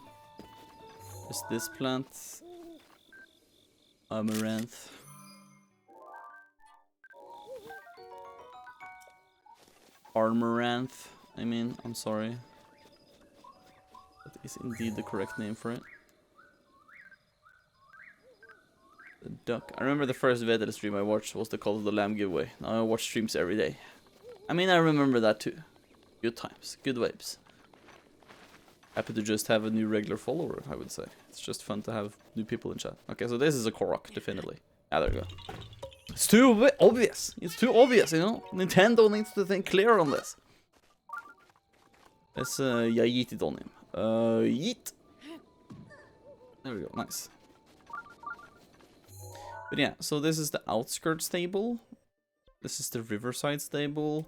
Is this plant? Amaranth. Armoranth. I mean, I'm sorry. That is indeed the correct name for it. The duck. I remember the first Vetelino stream I watched was the Call of the Lamb giveaway. Now I watch streams every day. I mean, I remember that too. Good times. Good vibes. Happy to just have a new regular follower, I would say. It's just fun to have new people in chat. Okay, so this is a Korok, definitely. Yeah, there you go. It's too obvious. It's too obvious, you know? Nintendo needs to think clear on this. Let's yeet it on him. Yeet. There we go, nice. But yeah, so this is the outskirts stable. This is the Riverside stable.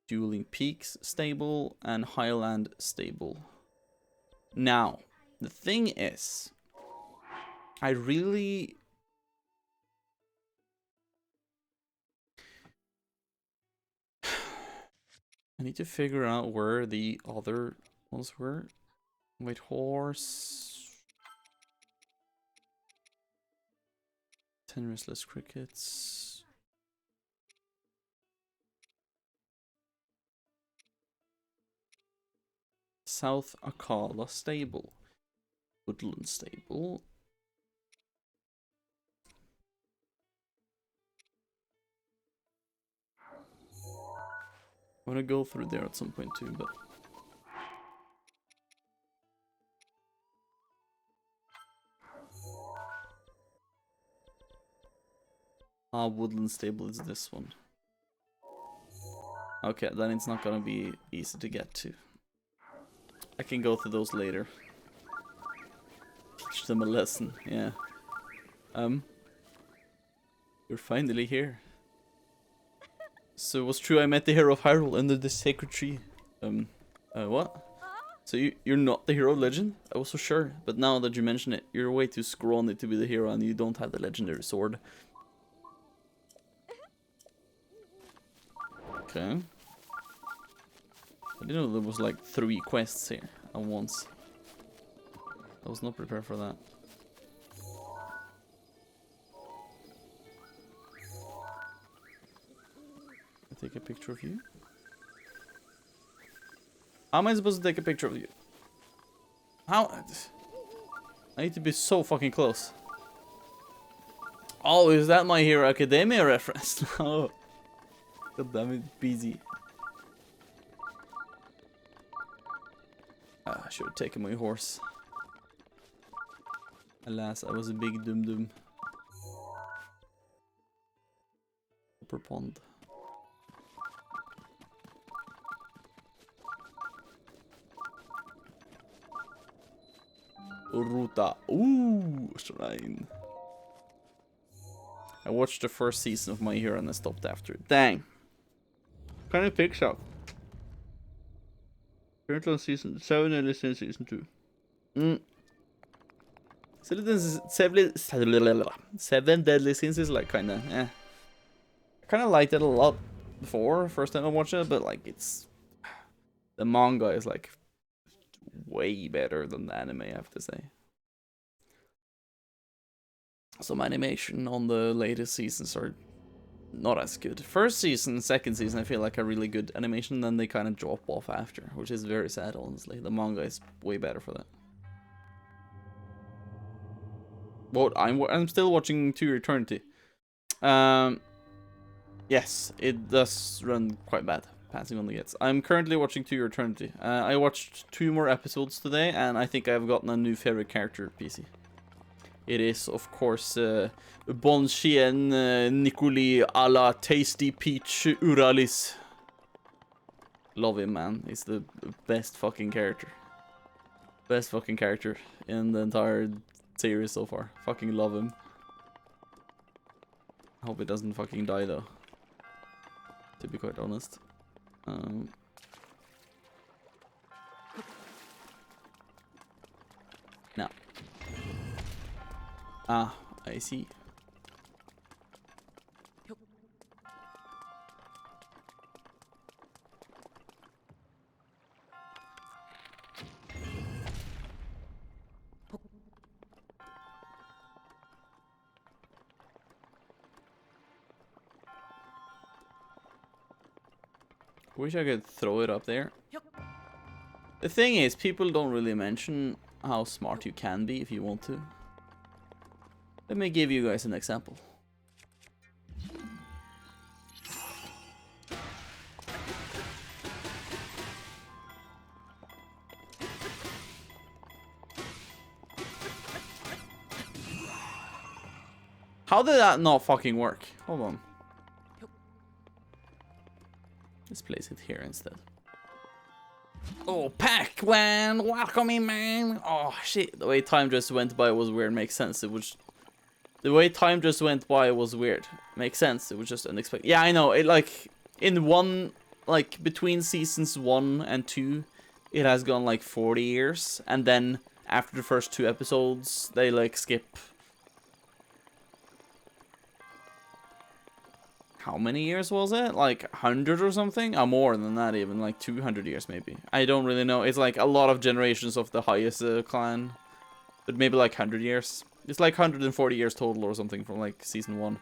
Dueling Peaks stable. And Highland stable. Now, the thing is, I need to figure out where the other ones were. White Horse. 10 Restless Crickets. South Akala stable. Woodland stable. I'm gonna go through there at some point too, but Woodland stable is this one. Okay, then it's not gonna be easy to get to. I can go through those later. Teach them a lesson, yeah. You're finally here. So it was true I met the hero of Hyrule under the sacred tree. What? So you're not the hero of Legend? I was so sure, but now that you mention it, you're way too scrawny to be the hero and you don't have the legendary sword. Okay. I didn't know there was like 3 quests here at once. I was not prepared for that. Take a picture of you? How am I supposed to take a picture of you? How? I need to be so fucking close. Oh, is that my Hero Academia reference? No. God damn it, busy. I should have taken my horse. Alas, I was a big dum-dum. Upper pond. Ruta. Ooh, shrine. I watched the first season of My Hero and I stopped after it. Dang. Kind of picks up. Currently on season 7 and listen to season 2. Seven Deadly Sins is like kinda, eh. I kinda liked it a lot before, first time I watched it, but like it's... The manga is like way better than the anime, I have to say. Some animation on the latest seasons are not as good. First season, second season, I feel like a really good animation, then they kind of drop off after, which is very sad, honestly. The manga is way better for that. But I'm still watching To Eternity. Yes, it does run quite bad. Passing on the gets. I'm currently watching To Eternity. I watched 2 more episodes today, and I think I've gotten a new favorite character, PC. It is, of course, Bon Chien Nicoli a la Tasty Peach Uralis. Love him, man. He's the best fucking character. Best fucking character in the entire series so far. Fucking love him. I hope he doesn't fucking die, though. To be quite honest. No. Ah, I see. Wish I could throw it up there. The thing is, people don't really mention how smart you can be if you want to. Let me give you guys an example. How did that not fucking work? Hold on. Let's place it here instead. Oh, Pac-Man! Welcome in, man! Oh, shit. The way time just went by was weird. Makes sense. It was... The way time just went by was weird. Makes sense. It was just unexpected. Yeah, I know. It, like, in one... Like, between seasons 1 and 2, it has gone, like, 40 years. And then, after the first 2 episodes, they, like, skip... How many years was it? Like 100 or something? Or more than that even, like 200 years maybe. I don't really know. It's like a lot of generations of the highest clan. But maybe like 100 years. It's like 140 years total or something from like season 1.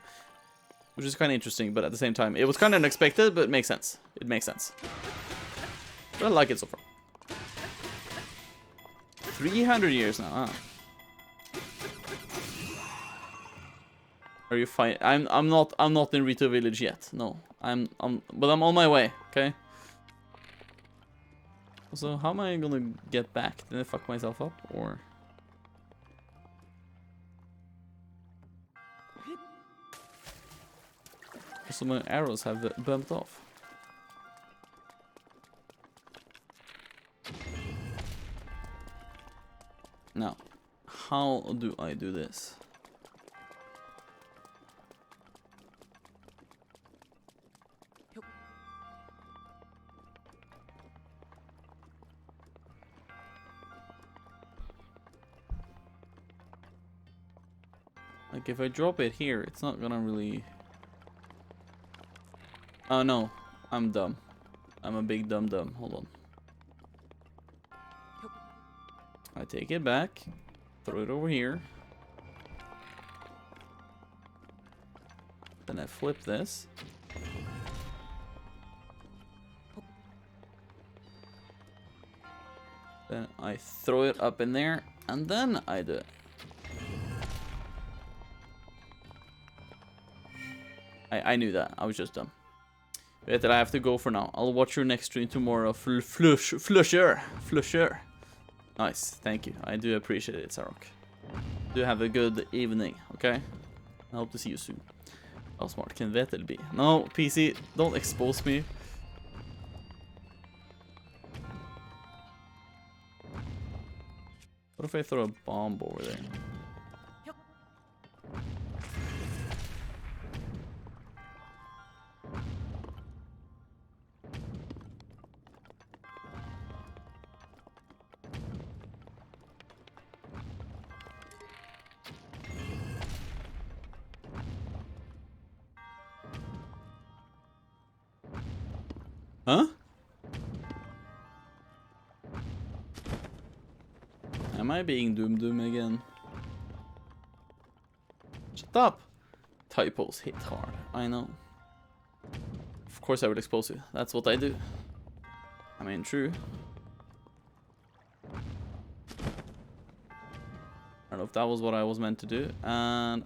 Which is kind of interesting, but at the same time, it was kind of unexpected, but it makes sense. It makes sense. But I like it so far. 300 years now, huh? Are you fine? I'm not in Rito Village yet. No. But I'm on my way, okay? So how am I gonna get back? Did I fuck myself up or so my arrows have bumped off. Now, how do I do this? Like, if I drop it here, it's not gonna really... Oh, no. I'm dumb. I'm a big dumb. Hold on. I take it back. Throw it over here. Then I flip this. Then I throw it up in there. And then I do it. I knew that. I was just dumb. Wait, that I have to go for now. I'll watch your next stream tomorrow. Flusher. Nice, thank you. I do appreciate it, Sarok. Do have a good evening, okay? I hope to see you soon. How smart can Vetel be? No, PC, don't expose me. What if I throw a bomb over there? Huh? Am I being Doom again? Shut up! Typos hit hard, I know. Of course I would expose you. That's what I do. I mean, true. I don't know if that was what I was meant to do, and...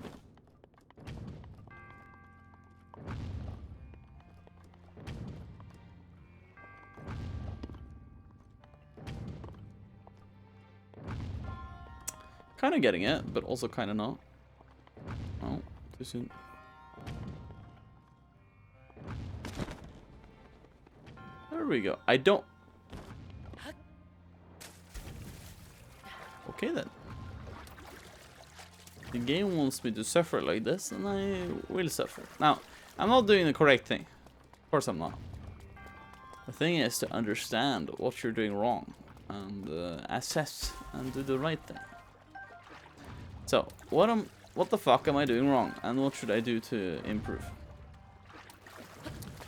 kind of getting it, but also kind of not. Oh, too soon. There we go. I don't... Okay then. The game wants me to suffer like this, and I will suffer. Now, I'm not doing the correct thing. Of course I'm not. The thing is to understand what you're doing wrong, and assess and do the right thing. So, what the fuck am I doing wrong, and what should I do to improve?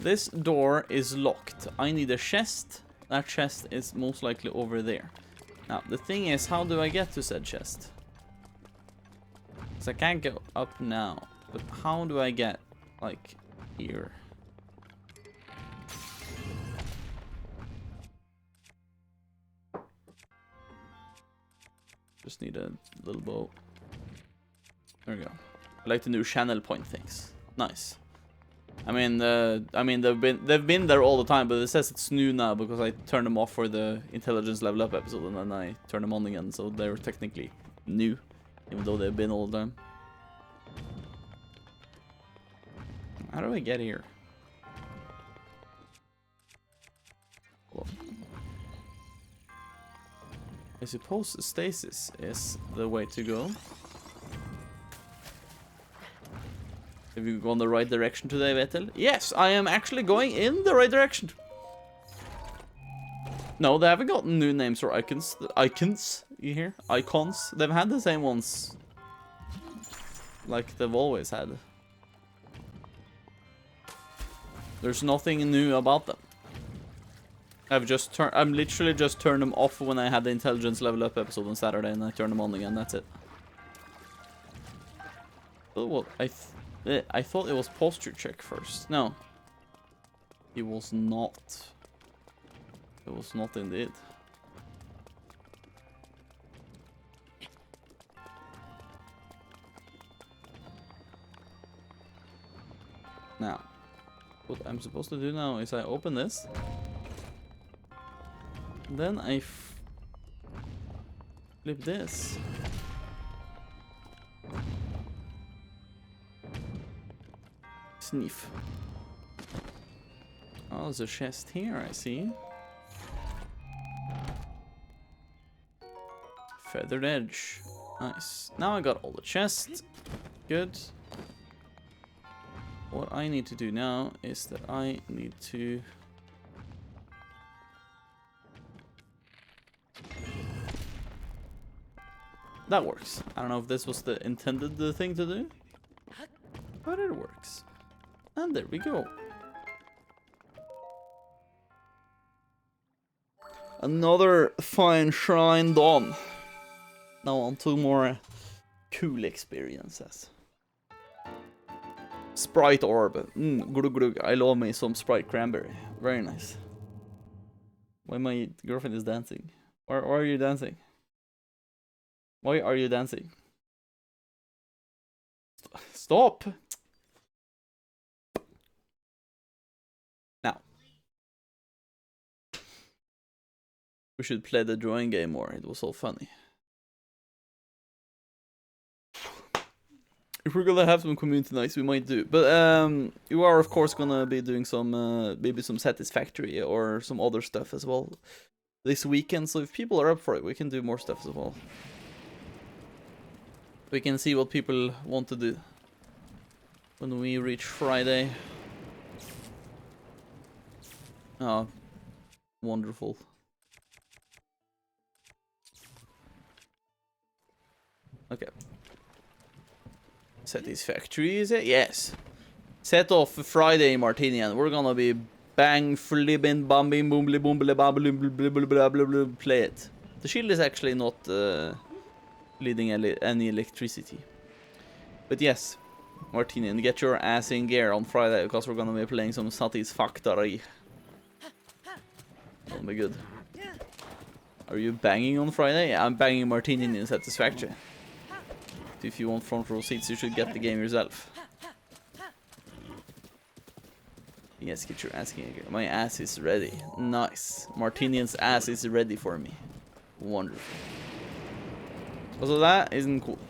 This door is locked. I need a chest. That chest is most likely over there. Now, the thing is, how do I get to said chest? Because I can't go up now, but how do I get, like, here? Just need a little bow. There we go. I like the new channel point things. Nice. I mean, they've been there all the time, but it says it's new now because I turned them off for the intelligence level up episode, and then I turned them on again, so they're technically new, even though they've been all the time. How do I get here? Well, I suppose stasis is the way to go. Have you gone the right direction today, Vetel? Yes, I am actually going in the right direction. No, they haven't gotten new names or icons. Icons, you hear? Icons. They've had the same ones. Like they've always had. There's nothing new about them. I'm literally just turned them off when I had the intelligence level up episode on Saturday, and I turned them on again, that's it. Oh, well, I thought it was posture check first. No. It was not. It was not indeed. Now, what I'm supposed to do now is I open this. Then I flip this. Sniff. Oh, there's a chest here, I see. Feathered edge. Nice. Now I got all the chests. Good. What I need to do now is that I need to... That works. I don't know if this was the intended thing to do, but it works. And there we go. Another fine shrine done. Now on to more cool experiences. Sprite orb. Glug glug. I love me some Sprite cranberry. Very nice. Why my girlfriend is dancing? Why are you dancing? Why are you dancing? Stop! Now. We should play the drawing game more. It was so funny. If we're gonna have some community nights, we might do. But you are of course gonna be doing some maybe some Satisfactory or some other stuff as well this weekend. So if people are up for it, we can do more stuff as well. We can see what people want to do when we reach Friday. Oh, wonderful. Okay. Satisfactory, is it? Yes. Set off Friday, Martini, and we're gonna be bang, flibbin, bumbing, boombly, boombly, babbly, blah, blah, blah, blah, blah, play it. The shield is actually not leading any electricity. But yes, Martini, and get your ass in gear on Friday, because we're gonna be playing some Satisfactory. That'll be good. Are you banging on Friday? Yeah, I'm banging Martini in Satisfactory. If you want front row seats, you should get the game yourself. Yes, get your ass in gear. My ass is ready. Nice. Martinian's ass is ready for me. Wonderful. Also, that isn't cool.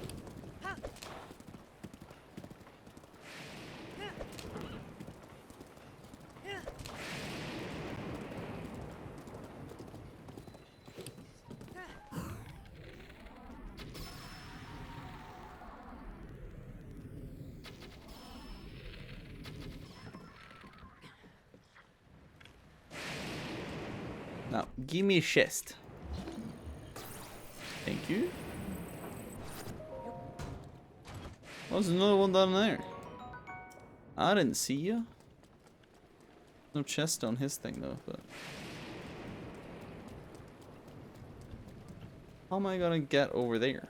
Now, give me a chest. Thank you. There's another one down there. I didn't see you. No chest on his thing though, but... How am I gonna get over there?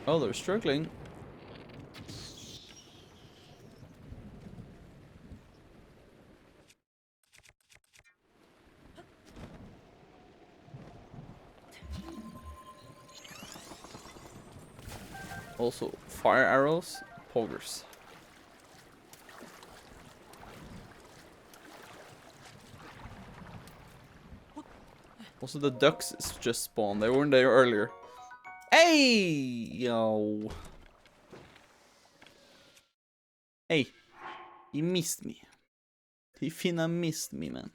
Oh, they're struggling. Also, fire arrows, poggers. Also, the ducks just spawned. They weren't there earlier. Hey, yo. Hey, he missed me. He finna missed me, man.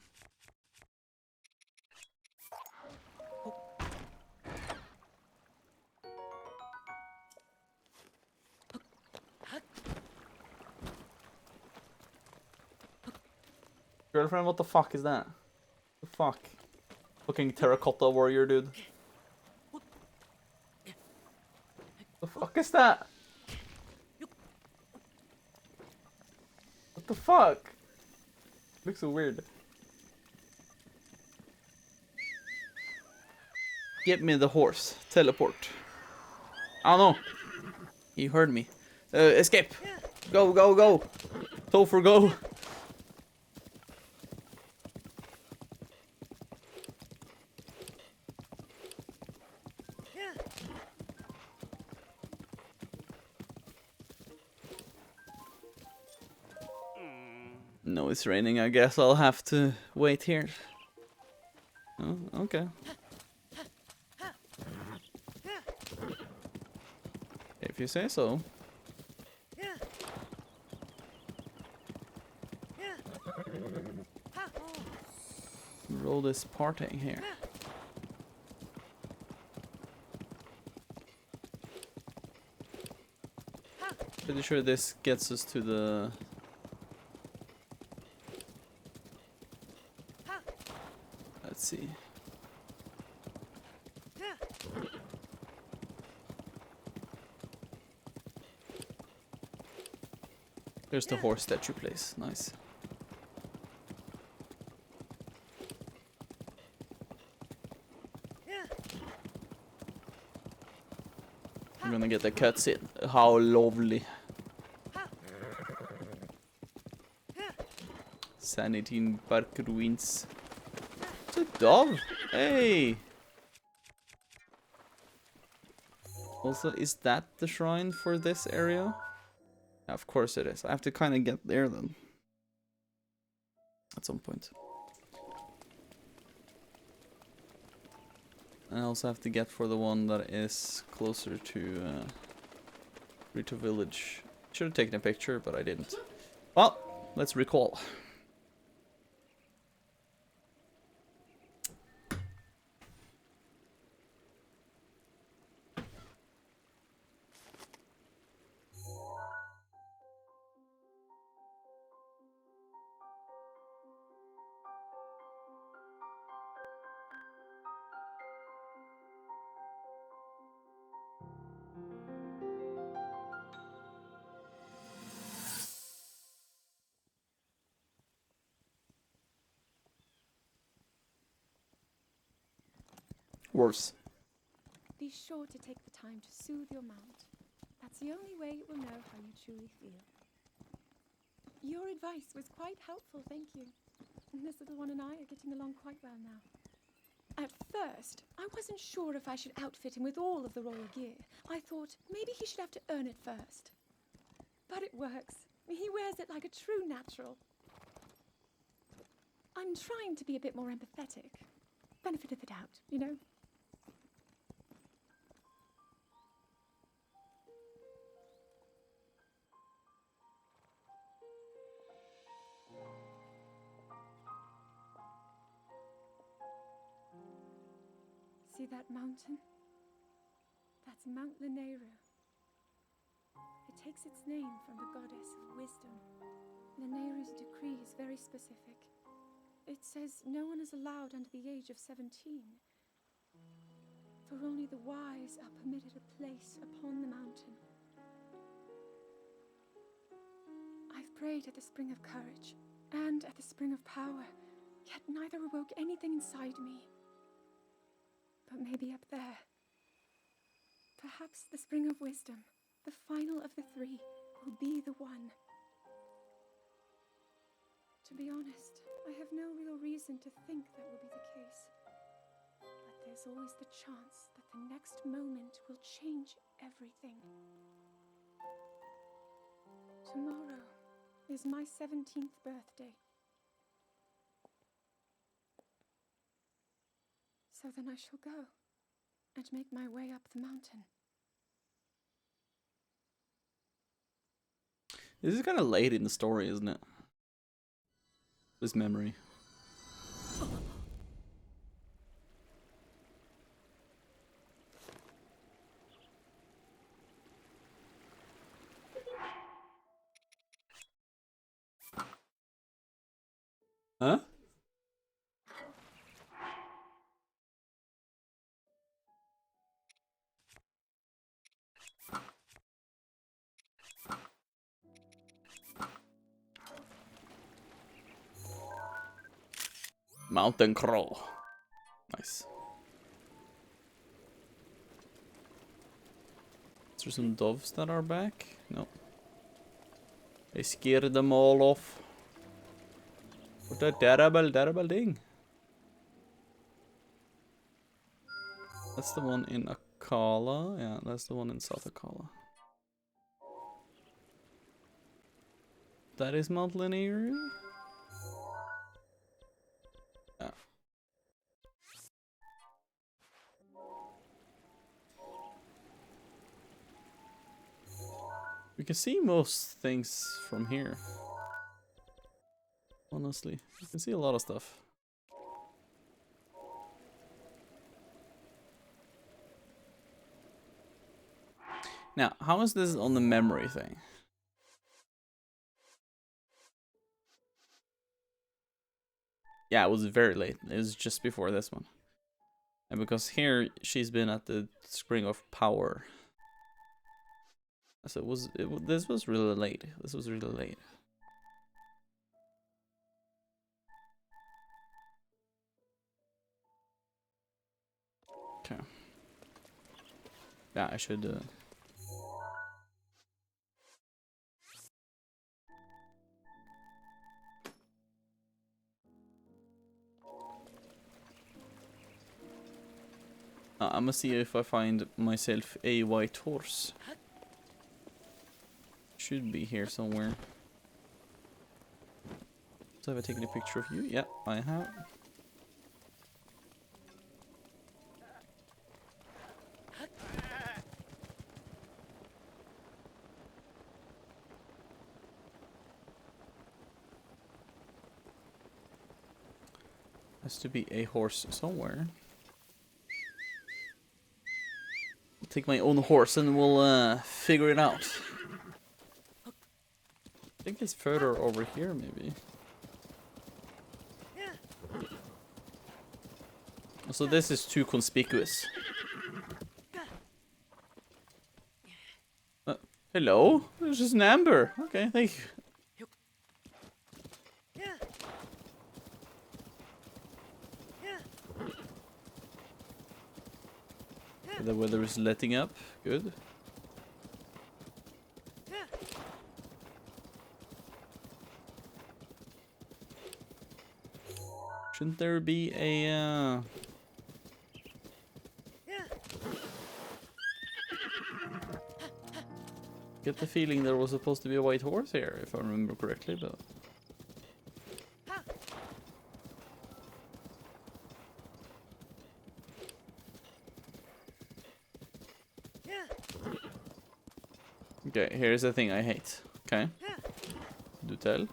Girlfriend, what the fuck is that? The fuck? Fucking terracotta warrior, dude. The fuck is that? What the fuck? Looks so weird. Get me the horse. Teleport. Oh no. He heard me. Escape. Go, go, go. Topher, go. No, it's raining. I guess I'll have to wait here. Oh, okay. If you say so. Roll this parting here. Pretty sure this gets us to the... Let's see. There's the horse statue place. Nice. I'm gonna get the cutscene. How lovely. Sanity in Park Ruins. It's a dove. Hey. Also, is that the shrine for this area? Of course it is. I have to kind of get there then. At some point. I also have to get for the one that is closer to Rito Village. Should have taken a picture, but I didn't. Well, let's recall. Worse. Be sure to take the time to soothe your mount. That's the only way it will know how you truly feel. Your advice was quite helpful, thank you. This little one and I are getting along quite well now. At first, I wasn't sure if I should outfit him with all of the royal gear. I thought maybe he should have to earn it first. But it works. He wears it like a true natural. I'm trying to be a bit more empathetic. Benefit of the doubt, you know? See that mountain? That's Mount Lineru. It takes its name from the goddess of wisdom. Lineru's decree is very specific. It says no one is allowed under the age of 17. For only the wise are permitted a place upon the mountain. I've prayed at the Spring of Courage and at the Spring of Power, yet neither awoke anything inside me. But maybe up there. Perhaps the Spring of Wisdom, the final of the three, will be the one. To be honest, I have no real reason to think that will be the case. But there's always the chance that the next moment will change everything. Tomorrow is my 17th birthday. So then I shall go and make my way up the mountain. This is kind of late in the story, isn't it? This memory. Huh? Mountain Crow. Nice. Is there some doves that are back? No. They scared them all off. What a terrible, terrible thing. That's the one in Akala. Yeah, that's the one in South Akala. That is Mount Linear. Yeah. We can see most things from here. Honestly, you can see a lot of stuff. Now, how is this on the memory thing? Yeah, it was very late. It was just before this one. And because here she's been at the Spring of Power. So this was really late. This was really late. Okay. Yeah, I should I'm gonna see if I find myself a white horse. Should be here somewhere. So have I taken a picture of you? Yeah, I have. Has to be a horse somewhere. I'll take my own horse and we'll figure it out. I think it's further over here, maybe. So this is too conspicuous. Hello? There's just an amber. Okay, thank you. The weather is letting up. Good. Shouldn't there be a... Get the feeling there was supposed to be a white horse here, if I remember correctly, but... Okay, here's the thing I hate. Okay. Do tell.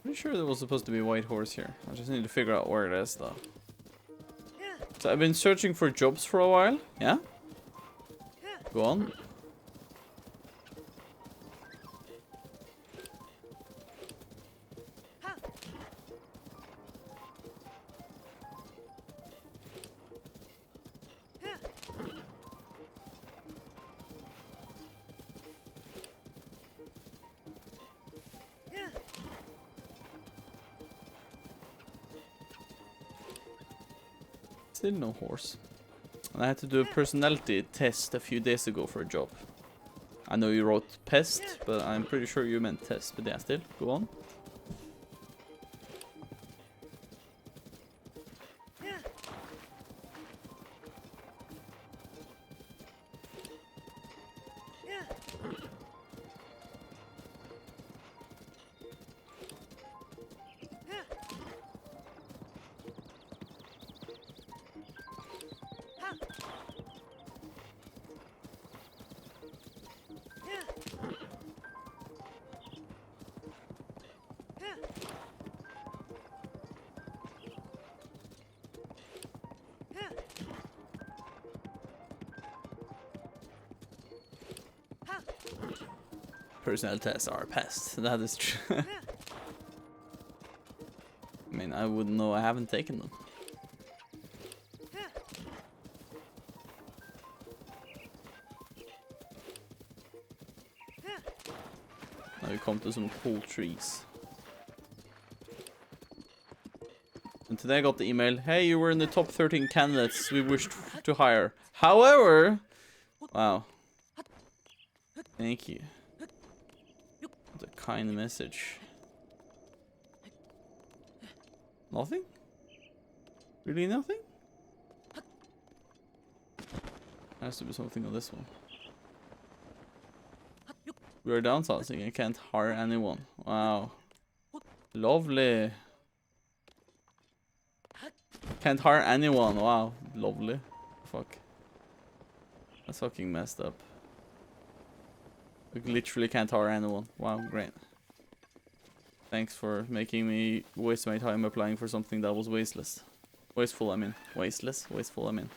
Pretty sure there was supposed to be a white horse here. I just need to figure out where it is, though. So I've been searching for jobs for a while. Yeah? Go on. Still no horse. And I had to do a personality test a few days ago for a job. I know you wrote pest, but I'm pretty sure you meant test. But yeah, still, go on. Personal tests are passed. That is true. I mean, I wouldn't know. I haven't taken them. Now we come to some cool trees. And today I got the email, hey, you were in the top 13 candidates we wished to hire. However... Wow. Thank you. What a kind message. Nothing? Really nothing? There has to be something on this one. We are downsizing. I can't hire anyone. Wow. Lovely. Can't hire anyone. Wow. Lovely. Fuck. That's fucking messed up. We literally can't hire anyone. Wow, great. Thanks for making me waste my time applying for something that was wasteless. Wasteful, I mean. Wasteless? Wasteful, I mean.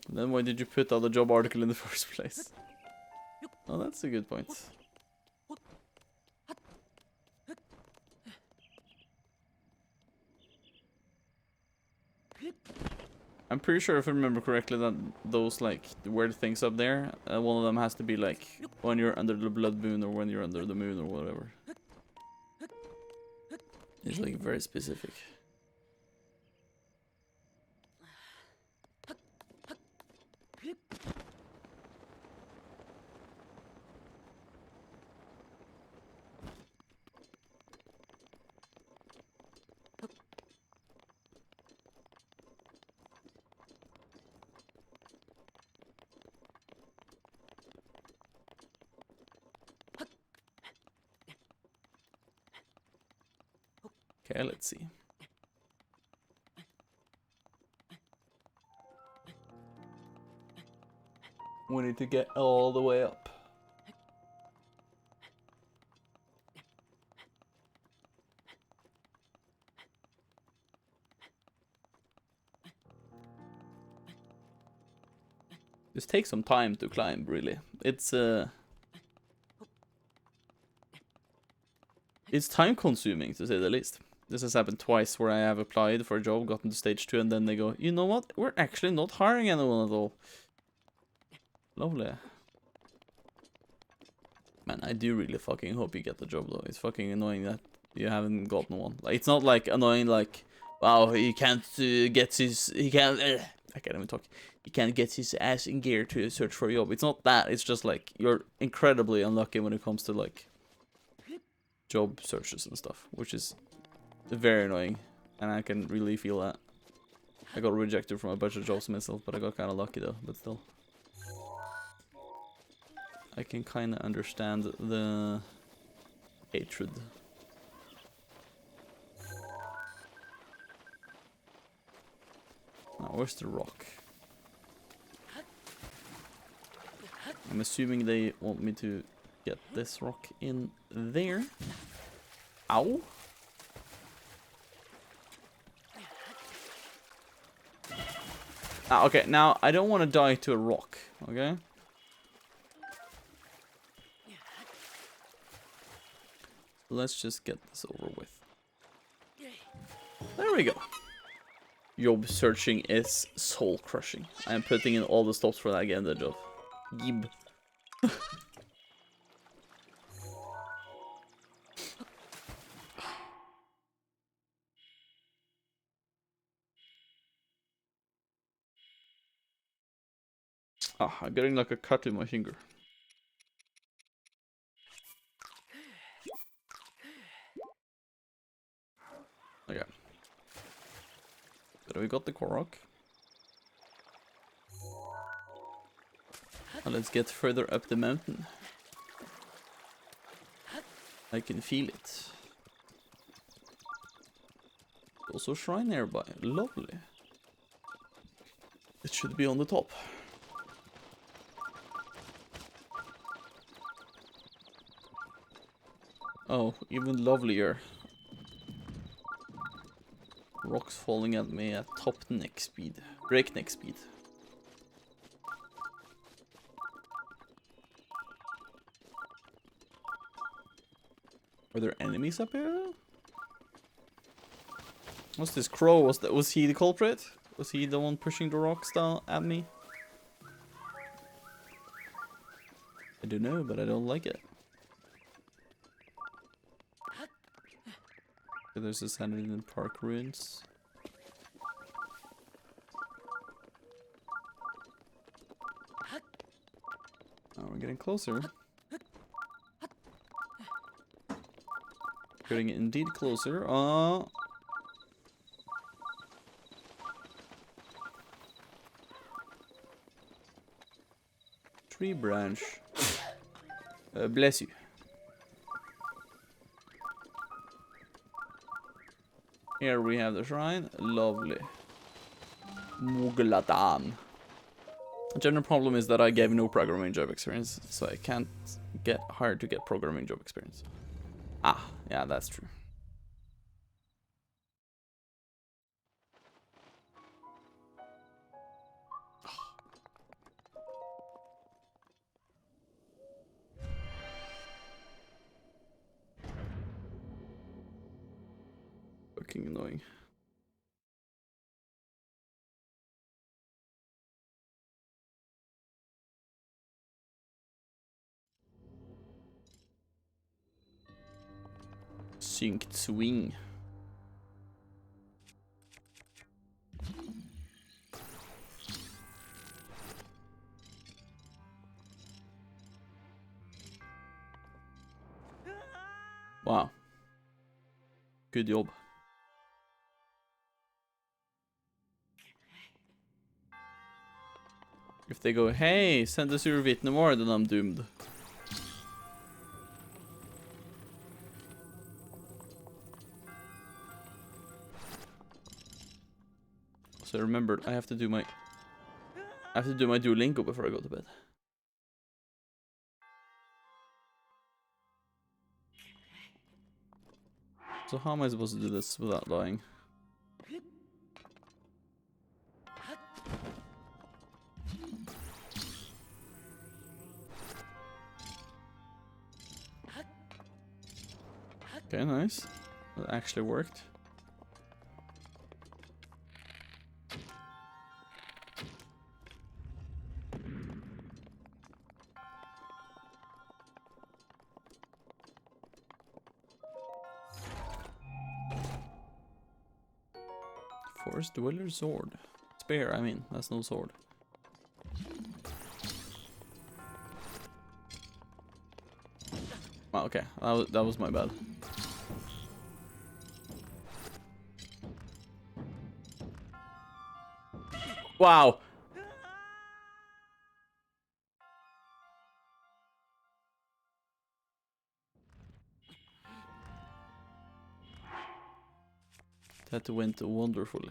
Then why did you put out the job article in the first place? Oh, that's a good point. I'm pretty sure if I remember correctly that those like weird things up there, one of them has to be like when you're under the blood moon or when you're under the moon or whatever. It's like very specific. Okay, let's see. We need to get all the way up. This takes some time to climb, really. It's time consuming, to say the least. This has happened twice where I have applied for a job, gotten to stage 2, and then they go, you know what? We're actually not hiring anyone at all. Lovely. Man, I do really fucking hope you get the job, though. It's fucking annoying that you haven't gotten one. Like, it's not like annoying like, wow, he can't get his... He can't... I can't even talk. He can't get his ass in gear to search for a job. It's not that. It's just like, you're incredibly unlucky when it comes to, like, job searches and stuff, which is very annoying, and I can really feel that. I got rejected from a bunch of jobs myself, but I got kind of lucky though, but still. I can kind of understand the hatred. Now, where's the rock? I'm assuming they want me to get this rock in there. Ow. Ah, okay, now I don't want to die to a rock, okay? Let's just get this over with. There we go. Job searching is soul crushing. I am putting in all the stops for that again, the job. Gib. Ah, I'm getting like a cut in my finger. Okay. But we got the Korok. Now let's get further up the mountain. I can feel it. Also shrine nearby. Lovely. It should be on the top. Oh, even lovelier. Rocks falling at me at top neck speed. Breakneck speed. Are there enemies up here? What's this crow? Was he the culprit? Was he the one pushing the rocks down at me? I don't know, but I don't like it. There's this Sandringham Park ruins. Oh, we're getting closer. Getting indeed closer. Oh. Tree branch. Bless you. Here we have the shrine. Lovely. Mugladan. The general problem is that I gave no programming job experience, so I can't get hired to get programming job experience. Ah, yeah, that's true. Fucking annoying. Synced swing. Wow. Good job. If they go, hey, send us your Vietnamore, then I'm doomed. So I remembered I have to do my Duolingo before I go to bed. So how am I supposed to do this without dying? Okay, nice. That actually worked. Forest Dweller Sword. Spear, I mean, that's no sword. Oh, okay, that was my bad. Wow! That went wonderfully.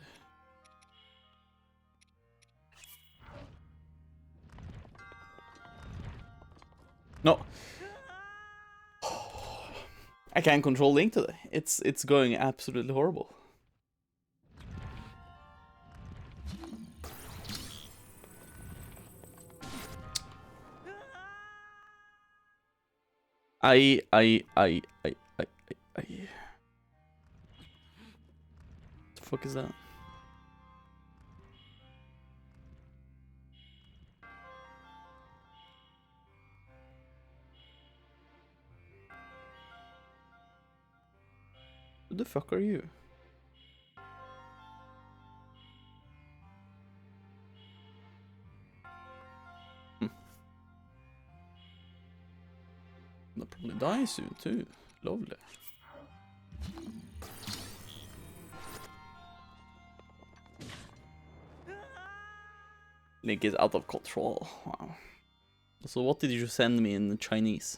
No! I can't control Link today. It's going absolutely horrible. I. What the fuck is that? Who the fuck are you? They'll probably die soon too. Lovely. Link is out of control. Wow. So what did you send me in Chinese?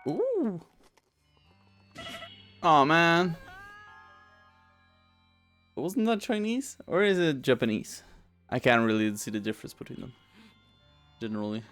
Ooh. Oh man. Wasn't that Chinese? Or is it Japanese? I can't really see the difference between them. Generally.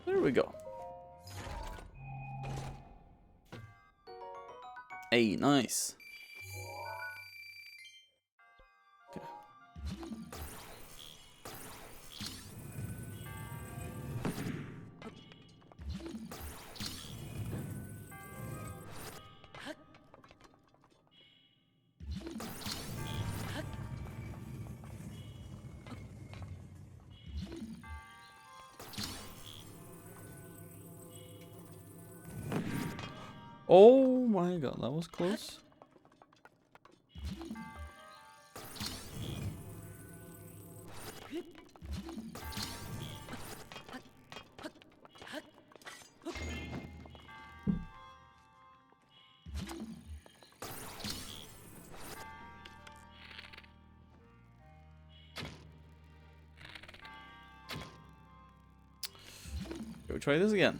There we go. Hey, nice. Okay. Oh my god, that was close. Go try this again.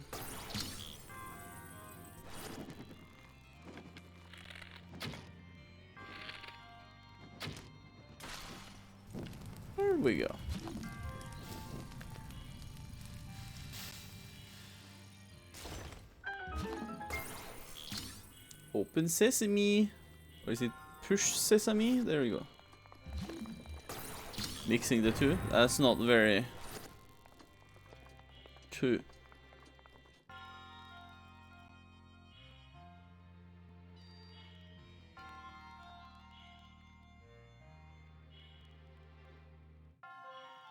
There we go. Open sesame. Or is it push sesame? There we go. Mixing the two. That's not very... Two.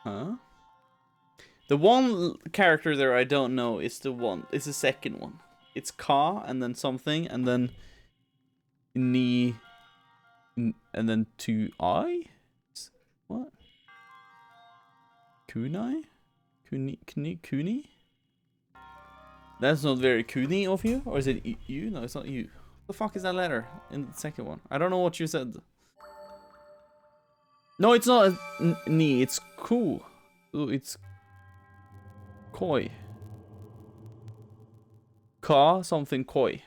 Huh? The one character there I don't know is the one. It's the second one. It's Ka and then something and then Ni and then 2 I. What? Kunai? Kuni? That's not very Kuni of you, or is it you? No, it's not you. What the fuck is that letter in the second one? I don't know what you said. No, it's not Ni. It's Ku. Oh, it's Koi. Ka something Koi.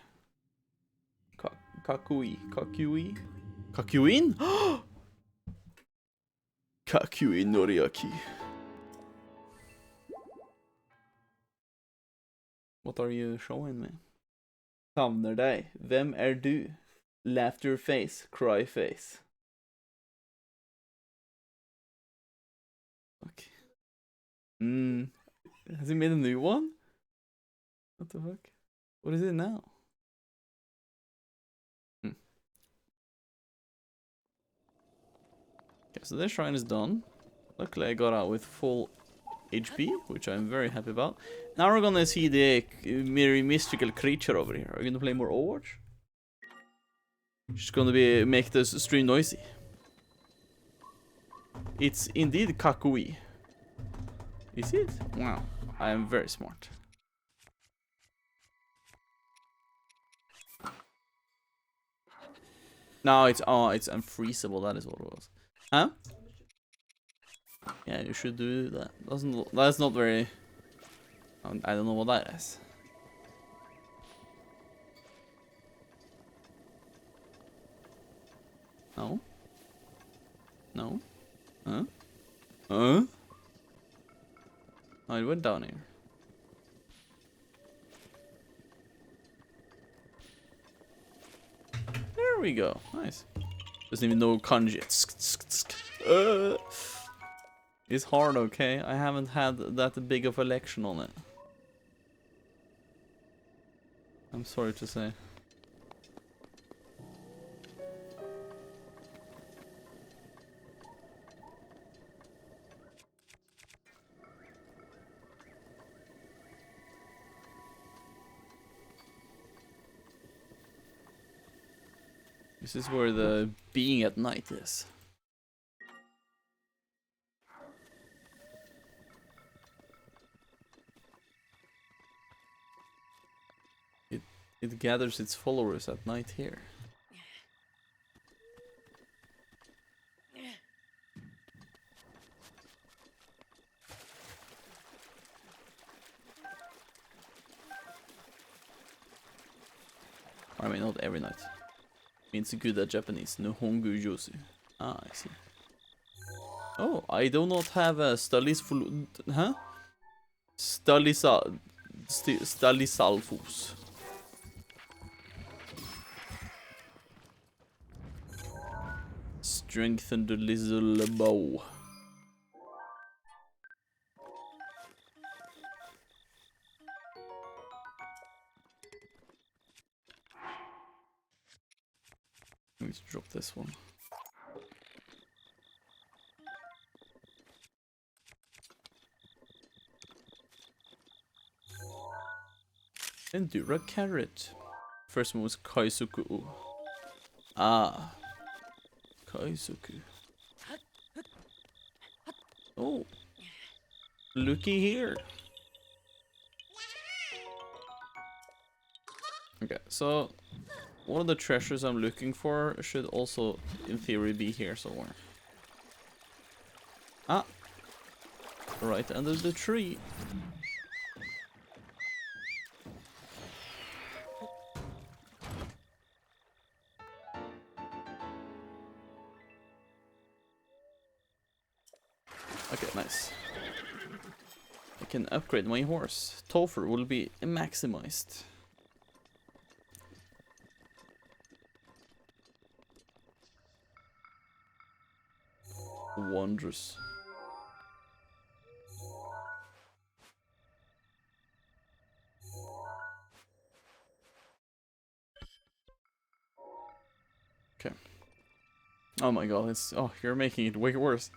Kakui. Kakuin? Kakuin Noriaki. What are you showing me? Savner deg. Hvem du? Laughter face. Cry face. Okay. Has he made a new one? What the fuck? What is it now? Okay, so this shrine is done. Luckily I got out with full HP, which I'm very happy about. Now we're gonna see the very mystical creature over here. Are you gonna play more Overwatch? Just gonna make this stream noisy. It's indeed Kakui. Is it? Wow, I am very smart. No, it's unfreezable. That is what it was. Huh? Yeah, you should do that. That's not very. I don't know what that is. No. No. Huh? Huh? Oh, it went down here. There we go. Nice. Doesn't even know kanji. It's hard, okay? I haven't had that big of a lection on it. I'm sorry to say. This is where the being at night is. It gathers its followers at night here. I mean, not every night. Means good at Japanese. Nihongu Josu. Ah, I see. Oh, I do not have a Huh? Stalisalfos. Strengthen the little bow. Let's drop this one. Endura carrot. First one was Kaisuku. Ah. Kaisuku. Oh. Looky here. Okay, so one of the treasures I'm looking for should also, in theory, be here somewhere. Ah. Right under the tree. Okay, nice. I can upgrade my horse. Topher will be maximized. Wondrous. Okay. Oh my god, it's... Oh, you're making it way worse.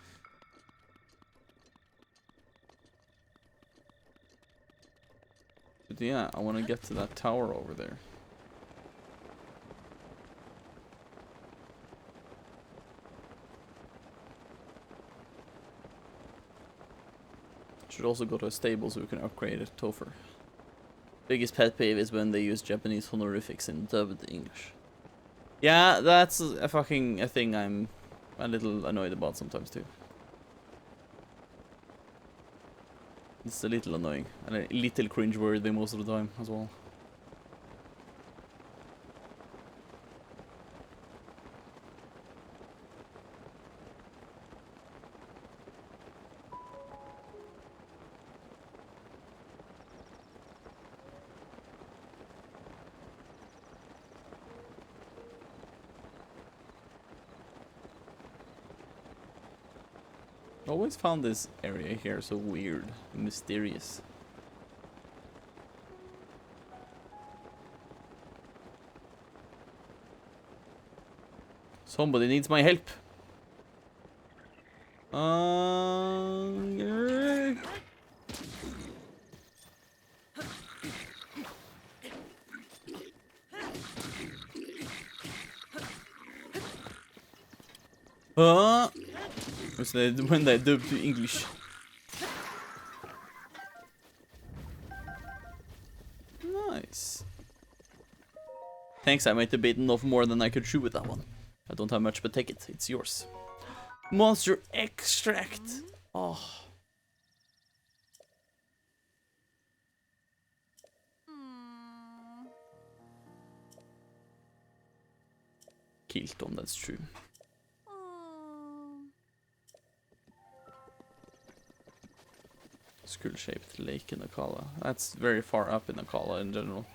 But yeah, I want to get to that tower over there. Should also go to a stable so we can upgrade it. Topher. Biggest pet peeve is when they use Japanese honorifics in dubbed English. Yeah, that's a thing I'm a little annoyed about sometimes too. It's a little annoying and a little cringe-worthy most of the time as well. I always found this area here so weird and mysterious. Somebody needs my help. Yeah. What's that when they dub to English? Nice. Thanks, I might have bitten off more than I could chew with that one. I don't have much, but take it. It's yours. Monster extract. Oh. Kilton, that's true. Skull-shaped lake in Akala. That's very far up in Akala in general.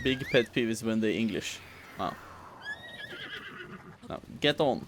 Big pet peeve is when they English. Wow. Now, get on.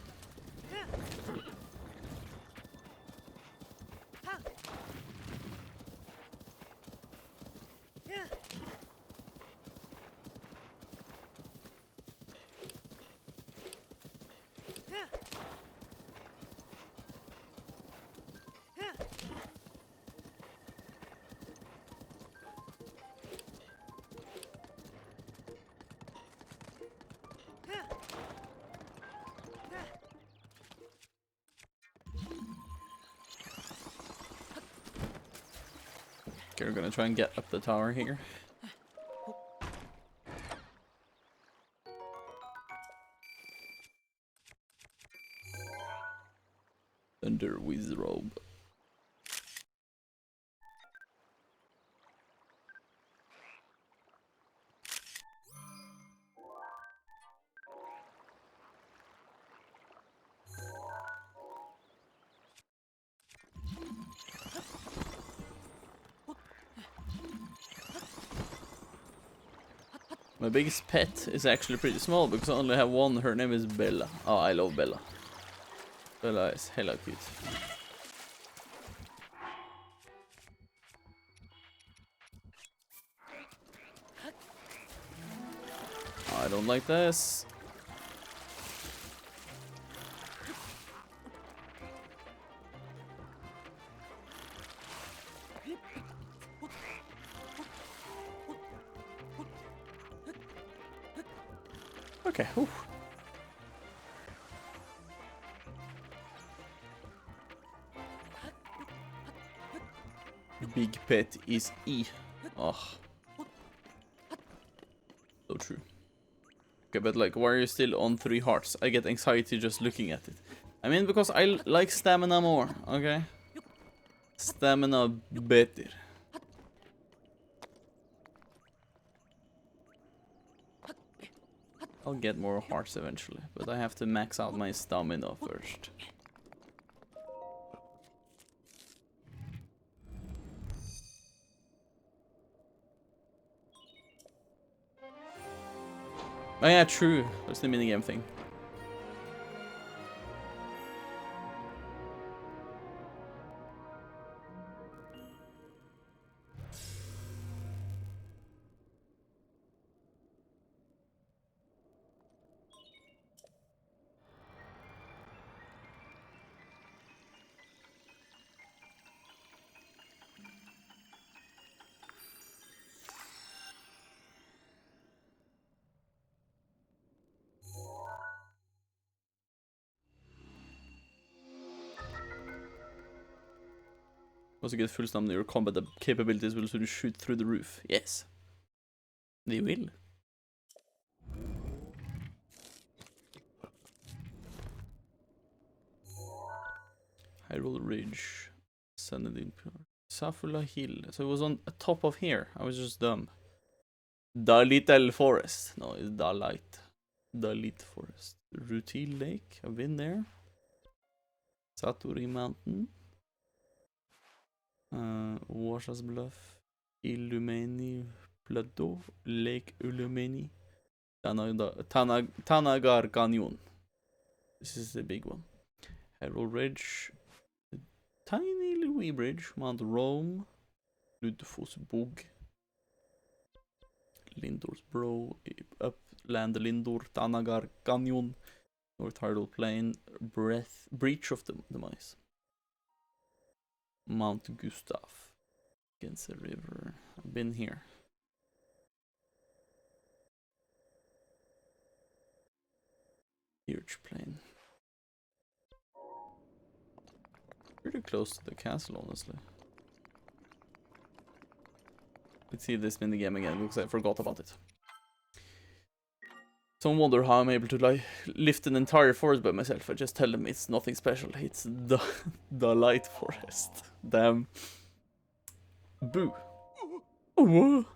Okay, we're gonna try and get up the tower here. Thunder Wizrobe. My biggest pet is actually pretty small because I only have one. Her name is Bella. Oh, I love Bella. Bella is hella cute. I don't like this. Okay, whew. Big pet is E. Oh. So true. Okay, but like, why are you still on 3 hearts? I get anxiety just looking at it. I mean, because I like stamina more, okay? Stamina better. I'll get more hearts eventually, but I have to max out my stamina first. Oh yeah, true. That's the minigame thing. Once you get full stamina, your combat capabilities will soon shoot through the roof. Yes. They will. Hyrule Ridge. Sanadin. Safula Hill. So it was on top of here. I was just dumb. The Little Forest. No, it's the Light. The Lit Forest. Rutil Lake. I've been there. Satori Mountain. Washas Bluff. Illumeni Plateau. Lake Illumeni. Tanagar Canyon. This is the big one. Hyrule Ridge. Tiny Louis Bridge. Mount Rome. Ludfoss Bog. Lindor's Bro. Upland Lindor. Tanagar Canyon. North Hyrule Plain. Breach of the Demise. Mount Gustav. Against the river. I've been here. Huge plain. Pretty close to the castle, honestly. Let's see this minigame again, because I forgot about it. Some wonder how I'm able to like lift an entire forest by myself. I just tell them it's nothing special. It's the light forest. Damn. Boo. Oh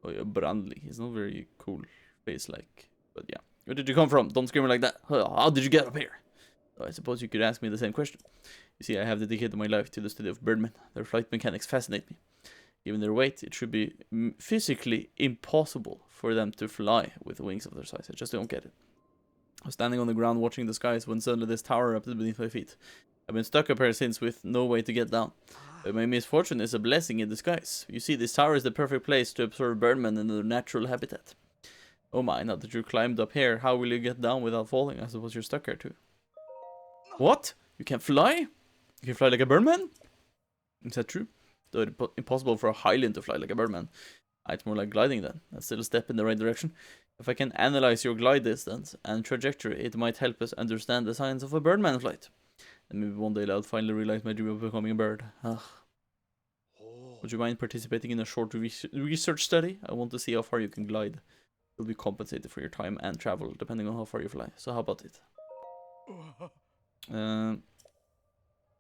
yeah, Brandley. He's not very cool face like, but yeah. Where did you come from? Don't scream like that. How did you get up here? I suppose you could ask me the same question. You see, I have dedicated my life to the study of birdmen. Their flight mechanics fascinate me. Given their weight, it should be physically impossible for them to fly with wings of their size. I just don't get it. I was standing on the ground watching the skies when suddenly this tower erupted beneath my feet. I've been stuck up here since with no way to get down. But my misfortune is a blessing in disguise. You see, this tower is the perfect place to absorb birdmen in their natural habitat. Oh my, now that you climbed up here, how will you get down without falling? I suppose you're stuck here too. What? You can't fly? You can fly like a birdman? Is that true? Though it's impossible for a Highland to fly like a birdman. It's more like gliding then. That's still a step in the right direction. If I can analyze your glide distance and trajectory, it might help us understand the science of a birdman flight. And maybe one day I'll finally realize my dream of becoming a bird. Ugh. Would you mind participating in a short research study? I want to see how far you can glide. You'll be compensated for your time and travel, depending on how far you fly. So how about it?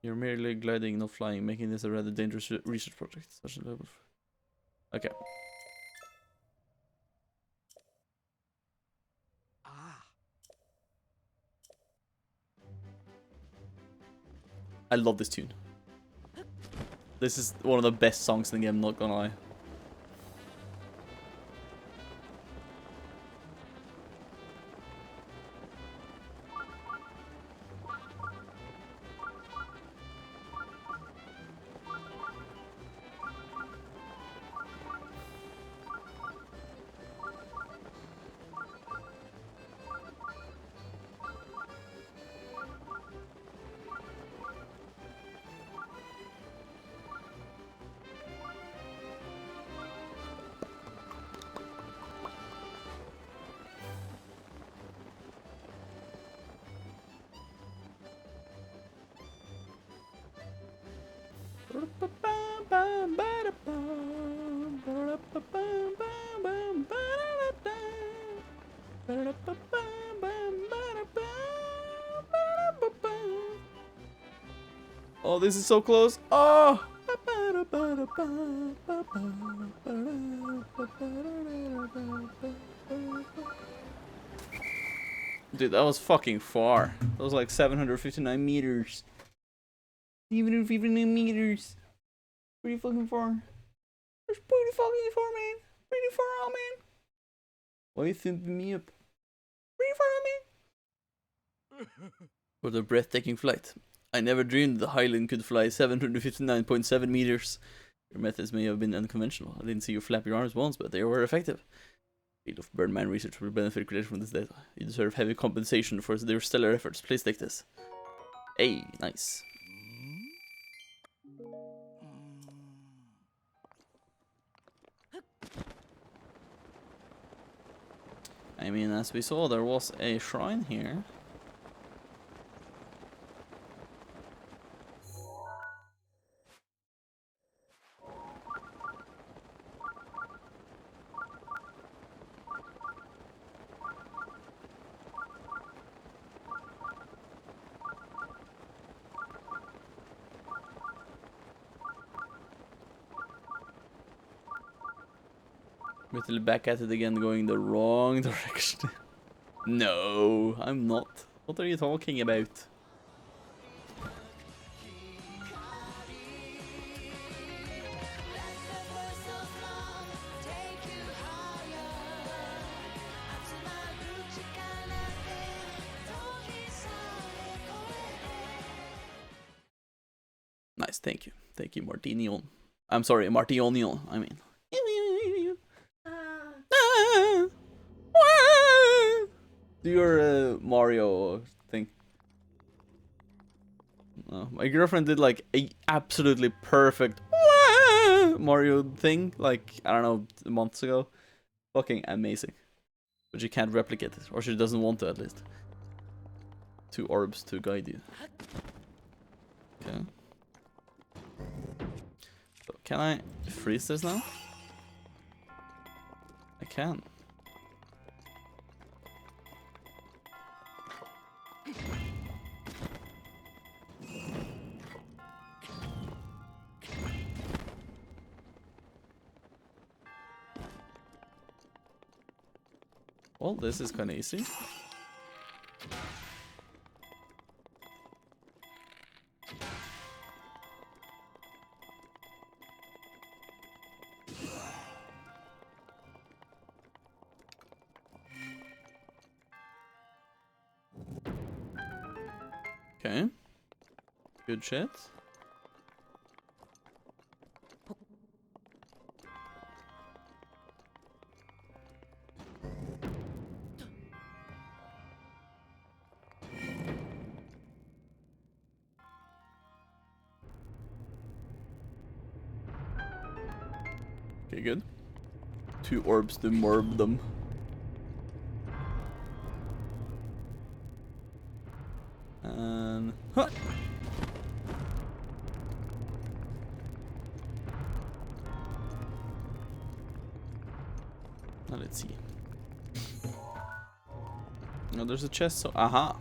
You're merely gliding, not flying, making this a rather dangerous research project. Such a level. Okay. I love this tune. This is one of the best songs in the game, not gonna lie. Oh, this is so close. Oh! Dude, that was fucking far. That was like 759 meters. 759 meters. Pretty fucking far. That's pretty fucking far, man. Pretty far out, man. Why are you thumping me up? For the breathtaking flight. I never dreamed the Highland could fly 759.7 meters. Your methods may have been unconventional. I didn't see you flap your arms once, but they were effective. Field of Birdman research will benefit greatly from this data. You deserve heavy compensation for their stellar efforts. Please take this. Hey, nice. I mean, as we saw, there was a shrine here. Little back at it again, going the wrong direction. No, I'm not. What are you talking about? Nice, thank you. Thank you, Martinion. I'm sorry, Martionion, I mean. Do your Mario thing. My girlfriend did like a absolutely perfect Mario thing, like, I don't know, months ago. Fucking amazing. But she can't replicate it, or she doesn't want to at least. 2 orbs to guide you. Okay. So can I freeze this now? I can. Well, this is kind of easy. Okay. Good shit. Okay, good. 2 orbs to morb them. And... Huh! Now let's see. Oh, there's a chest, so... Aha!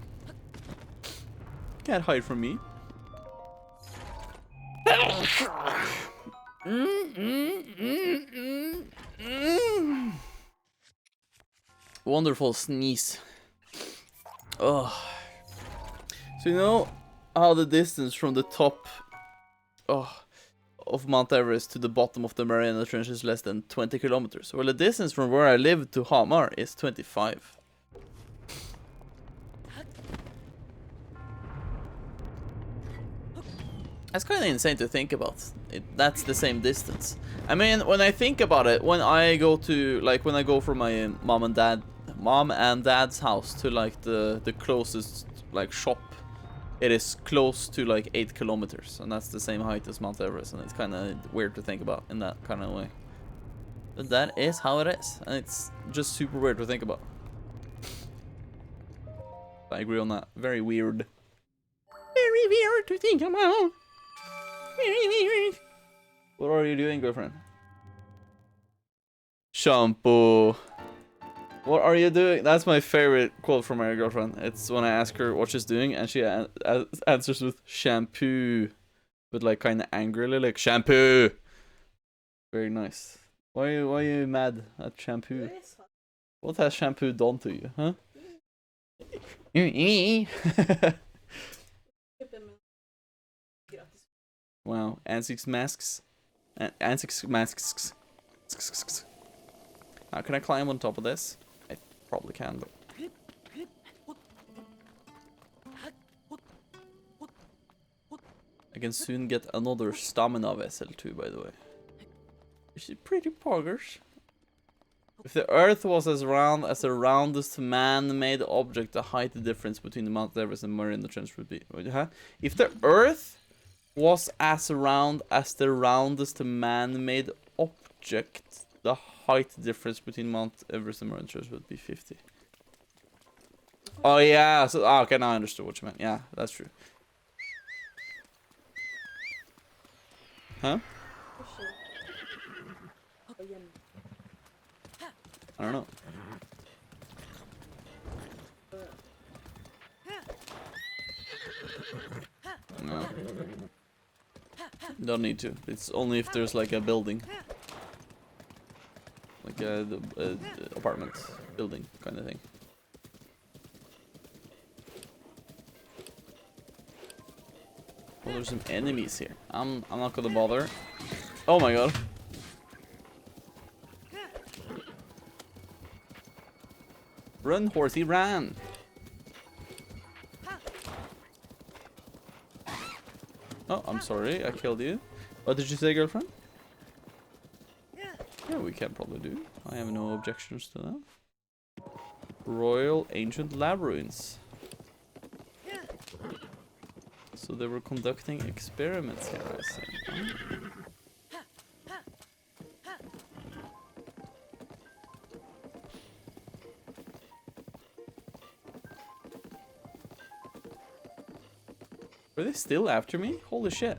Can't hide from me. Wonderful sneeze. Oh. So you know how the distance from the top of Mount Everest to the bottom of the Mariana Trench is less than 20 kilometers? Well, the distance from where I live to Hamar is 25. That's kind of insane to think about. That's the same distance. I mean, when I think about it, when I go to, like, when I go from my mom and dad's house to, like, the closest, like, shop, it is close to, like, 8 kilometers. And that's the same height as Mount Everest. And it's kind of weird to think about in that kind of way. But that is how it is. And it's just super weird to think about. I agree on that. Very weird. Very weird to think about. What are you doing, girlfriend? Shampoo. What are you doing? That's my favorite quote from my girlfriend. It's when I ask her what she's doing, and she answers with shampoo, but like kind of angrily, like shampoo. Very nice. Why are you mad at shampoo? What has shampoo done to you, huh? Wow, Ansix masks. Ansix masks. How can I climb on top of this? I probably can, but... I can soon get another stamina vessel too, by the way. Which is pretty poggers. If the Earth was as round as the roundest man-made object, the height difference between the Mount Everest and Mariana Trench would be... Huh? If the Earth was as round as the roundest man-made object, the height difference between Mount Everest and Mariana Trench would be 50. Oh yeah, so okay, now I understood what you meant. Yeah, that's true. Huh? I don't know. No. Don't need to. It's only if there's like a building. Like a apartment building kind of thing. Well, there's some enemies here. I'm not gonna bother. Oh my god. Run, horsey, run! Oh, I'm sorry, I killed you. What did you say, girlfriend? Yeah, we can probably do. I have no objections to that. Royal Ancient Lab Ruins. So they were conducting experiments here, I see. Are they still after me? Holy shit.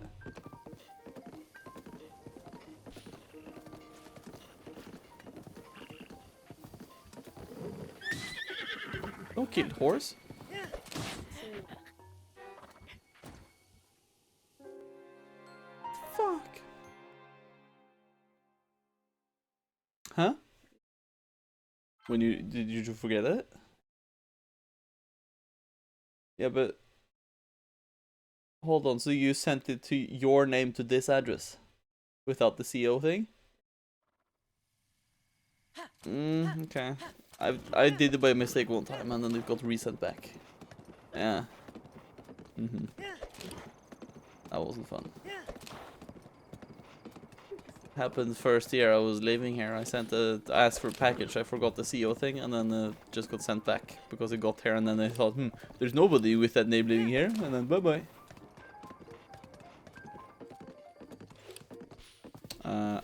Don't kill the horse. Fuck. Huh? When you did you forget it? Yeah, but hold on, so you sent it to your name to this address without the CO thing? Okay. I did it by mistake one time and then it got resent back. Yeah. That wasn't fun. Happened first year I was living here. I asked for a package. I forgot the CO thing and then just got sent back because it got here and then I thought, there's nobody with that name living here, and then bye bye.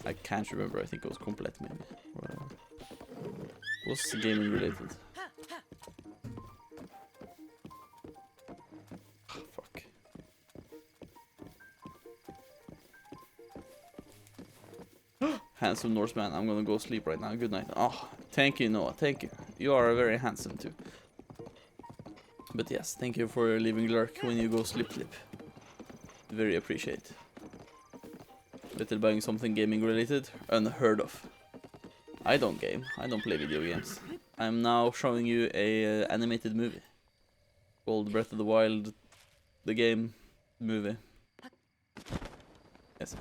I can't remember. I think it was Complete maybe. Or, was gaming related. Fuck. Handsome Norseman. I'm gonna go sleep right now. Good night. Oh, thank you, Noah. Thank you. You are very handsome too. But yes, thank you for leaving lurk when you go sleep. Very appreciate. Better buying something gaming related? Unheard of. I don't game. I don't play video games. I'm now showing you a animated movie called Breath of the Wild, the game movie. Yes.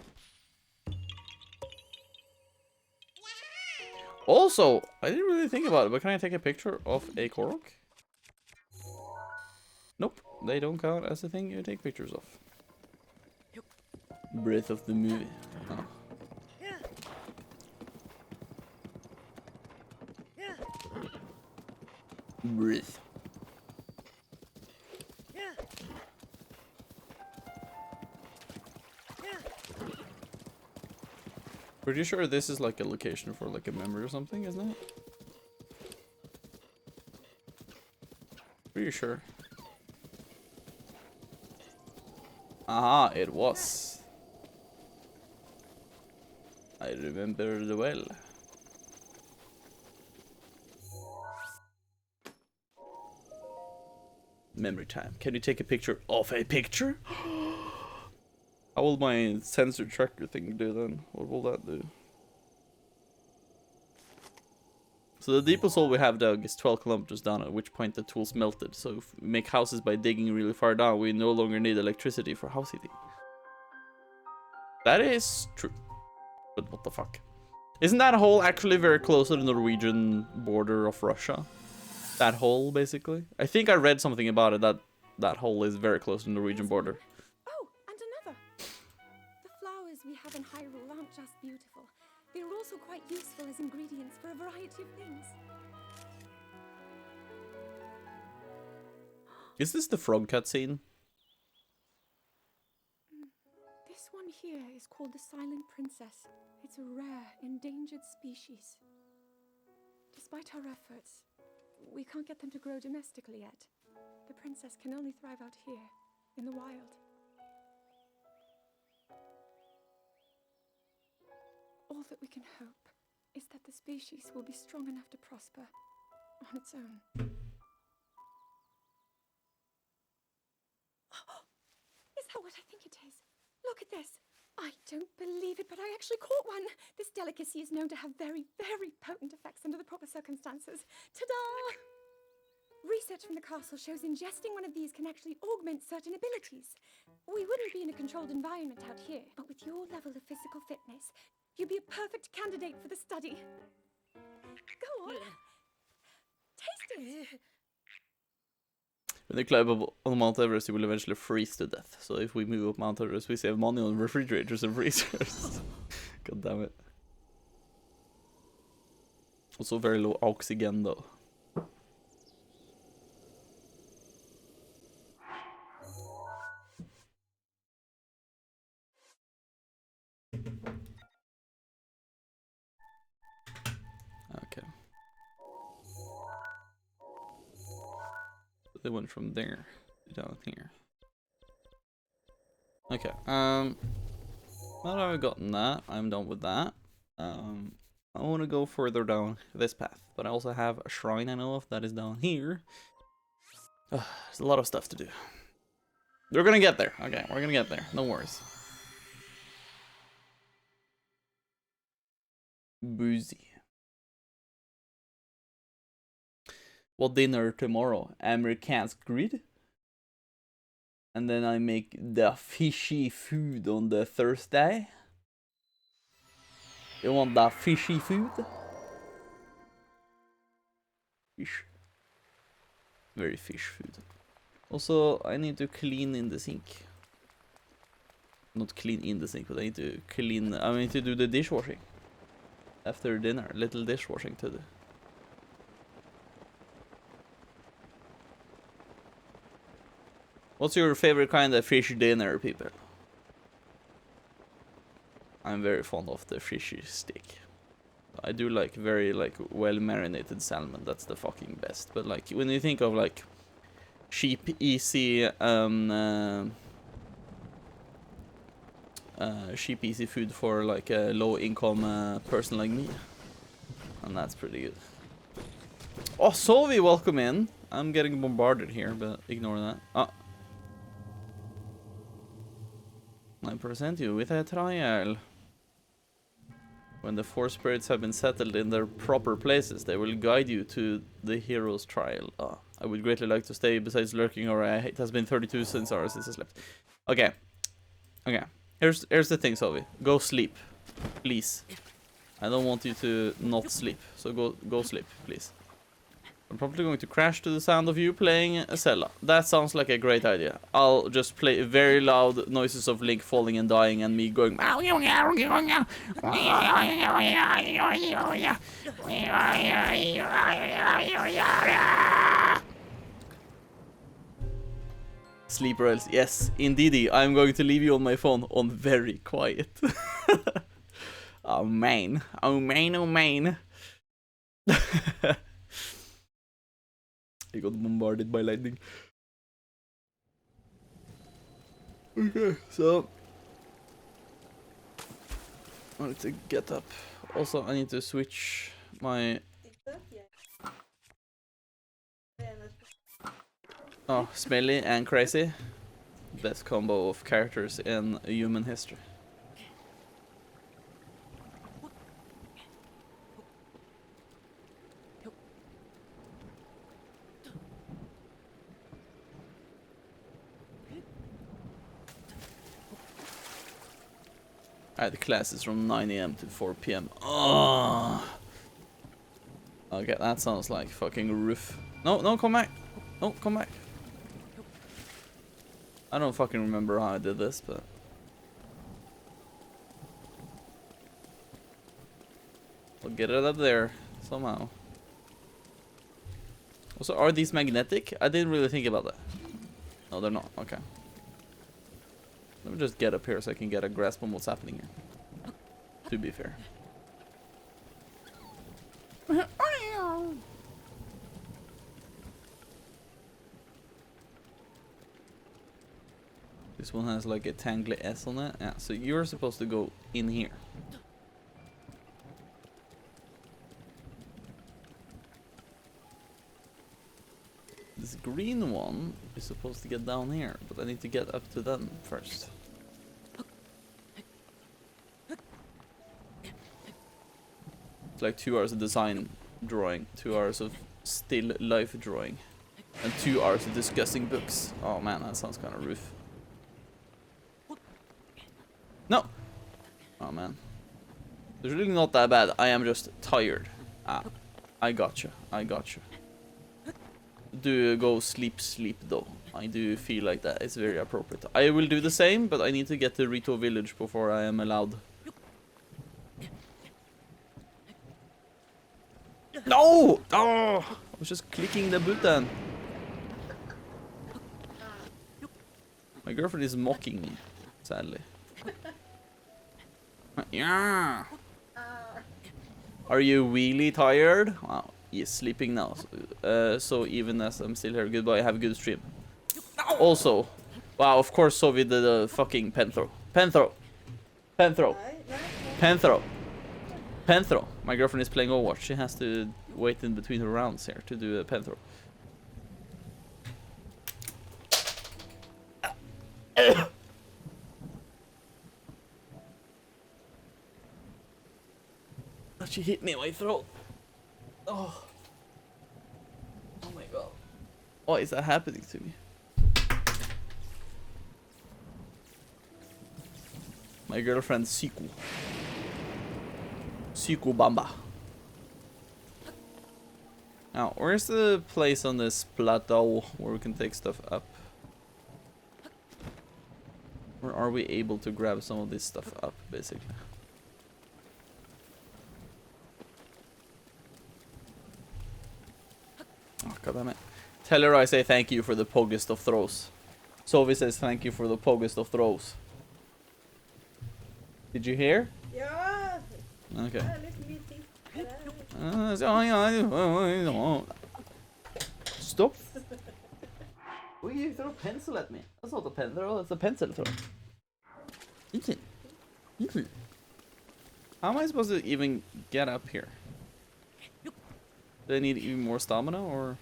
Also, I didn't really think about it, but can I take a picture of a Korok? Nope, they don't count as a thing you take pictures of. Breath of the movie. Oh. Breath. Pretty sure this is like a location for like a memory or something, isn't it? Pretty sure. Aha, it was. I remember the well. Memory time. Can you take a picture of a picture? How will my sensor tracker thing do then? What will that do? So the deepest hole we have dug is 12 kilometers down, at which point the tools melted. So if we make houses by digging really far down, we no longer need electricity for house heating. That is true. But what the fuck? Isn't that hole actually very close to the Norwegian border of Russia? That hole, basically? I think I read something about it, that hole is very close to the Norwegian border. Oh, and another. just beautiful. They are also quite useful as ingredients for a variety of things. Is this the frog cutscene? This one here is called the Silent Princess. It's a rare, endangered species. Despite our efforts, we can't get them to grow domestically yet. The princess can only thrive out here, in the wild. All that we can hope is that the species will be strong enough to prosper on its own. Is that what I think it is? Look at this. I don't believe it, but I actually caught one. This delicacy is known to have very, very potent effects under the proper circumstances. Ta-da! Research from the castle shows ingesting one of these can actually augment certain abilities. We wouldn't be in a controlled environment out here, but with your level of physical fitness, you'd be a perfect candidate for the study. Go on. Taste it. When you climb up on Mount Everest, you will eventually freeze to death. So if we move up Mount Everest, we save money on refrigerators and freezers. God damn it. Also very low oxygen though. Okay. They went from there to down here. Okay, now that I've gotten that, I'm done with that. I want to go further down this path, but I also have a shrine I know of that is down here. There's a lot of stuff to do. We're gonna get there. Okay, we're gonna get there. No worries. Boozy. What dinner tomorrow? Americansk grid? And then I make the fishy food on the Thursday. You want that fishy food? Fish. Very fish food. Also, I need to clean in the sink. Not clean in the sink, but I need to clean. I need to do the dishwashing. After dinner, little dishwashing to do. What's your favorite kind of fish dinner, people? I'm very fond of the fishy steak. I do like very well marinated salmon. That's the fucking best. But like when you think of like cheap, easy, cheap, easy food for like a low-income person like me, and that's pretty good. Oh, Sovi, welcome in. I'm getting bombarded here, but ignore that. I present you with a trial. When the four spirits have been settled in their proper places, they will guide you to the hero's trial. I would greatly like to stay besides lurking, or it has been 32 hours since I slept. Okay. Okay. Here's the thing, Sovi. Go sleep. Please. I don't want you to not sleep. So go sleep, please. I'm probably going to crash to the sound of you playing Zelda. That sounds like a great idea. I'll just play very loud noises of Link falling and dying and me going. Sleep or else. Yes, indeedy. I'm going to leave you on my phone on very quiet. Oh man. Oh man, oh man. I got bombarded by lightning. Okay, so I need to get up. Also, I need to switch my... Oh, smelly and crazy. Best combo of characters in human history. I had classes from 9 AM to 4 PM. Oh. Okay, that sounds like fucking roof. No, come back. No, come back. I don't fucking remember how I did this, but... We'll get it up there somehow. Also, are these magnetic? I didn't really think about that. No, they're not. Okay. Let me just get up here so I can get a grasp on what's happening here. To be fair. This one has like a tangly S on it. Yeah, so you're supposed to go in here. This green one is supposed to get down here, but I need to get up to them first. It's like 2 hours of design drawing, 2 hours of still life drawing, and 2 hours of discussing books. Oh man, that sounds kind of rough. No! Oh man. It's really not that bad, I am just tired. Ah, I gotcha, I gotcha. Do go sleep though. I do feel like that is very appropriate. I will do the same, but I need to get to Rito village before I am allowed. No! Oh! I was just clicking the button. My girlfriend is mocking me, sadly. Yeah. Are you really tired? Wow. He is sleeping now. So even as I'm still here, goodbye, have a good stream. Also, wow, of course Soviet did a fucking pen throw. Pen throw. Pen throw. Pen throw. Pen throw. My girlfriend is playing Overwatch. She has to wait in between her rounds here to do a pen throw. She hit me in my throat. Oh. Oh my god. Why is that happening to me? My girlfriend Siku. Siku Bamba. Now, where's the place on this plateau where we can take stuff up? Or are we able to grab some of this stuff up, basically? Oh, god damn it. Tell her I say thank you for the poggest of throws. Sovi says thank you for the poggest of throws. Did you hear? Ja, Okay. härligt mysigt. Stop. Will you throw a pencil at me? That's not a pen throw, that's a pencil throw. How am I supposed to even get up here? Do I need even more stamina, or?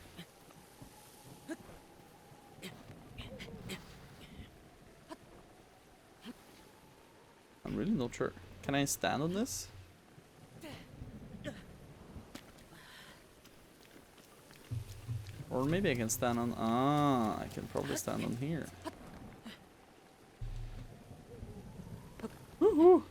I'm really not sure. Can I stand on this? Or maybe I can stand on... Ah, I can probably stand on here. Woohoo!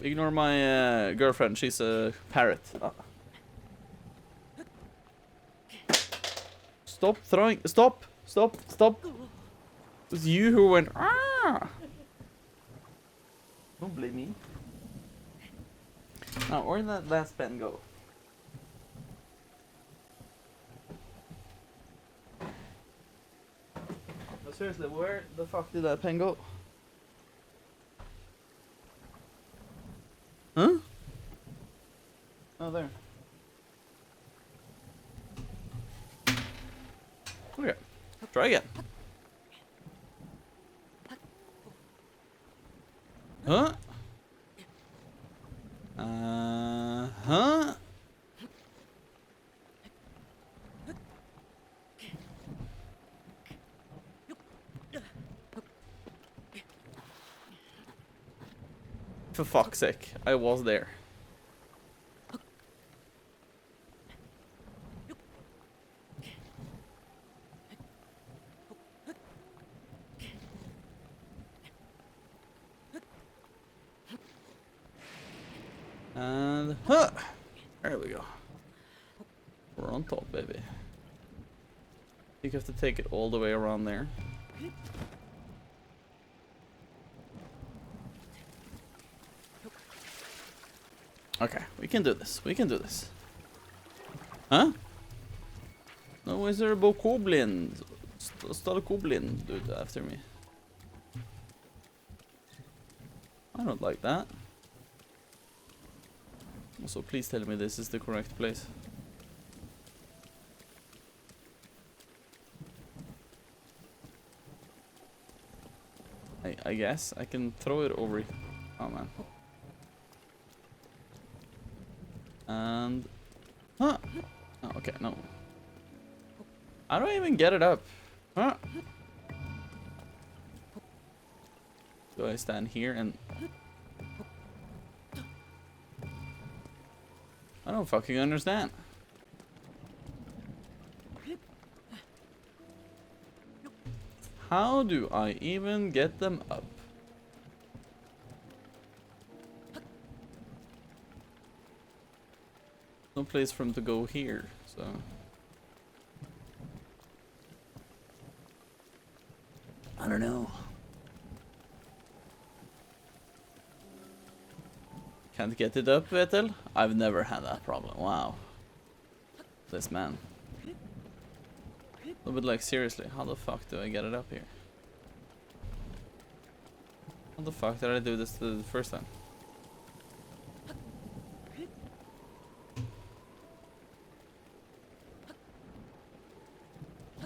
Ignore my girlfriend, she's a parrot. Stop throwing... Stop! Stop! Stop! It was you who went... Ah! Don't blame me. Now, where did that last pen go? No, seriously, where the fuck did that pen go? Huh? Oh, there. Okay. Try again. Huh? Huh? For fuck's sake, I was there. And huh! There we go. We're on top, baby. You have to take it all the way around there. Okay, we can do this. We can do this. Huh? No, is there a bokoblin? Stalkoblin, dude, after me. I don't like that. Also, please tell me this is the correct place. I guess I can throw it over. Oh man. And huh? Oh, okay, no. How do I even get it up? Huh? Do I stand here and I don't fucking understand. How do I even get them up? No place for them to go here, so. I don't know. Can't get it up, Vetel? I've never had that problem. Wow. This man. No, but like seriously, how the fuck do I get it up here? How the fuck did I do this the first time?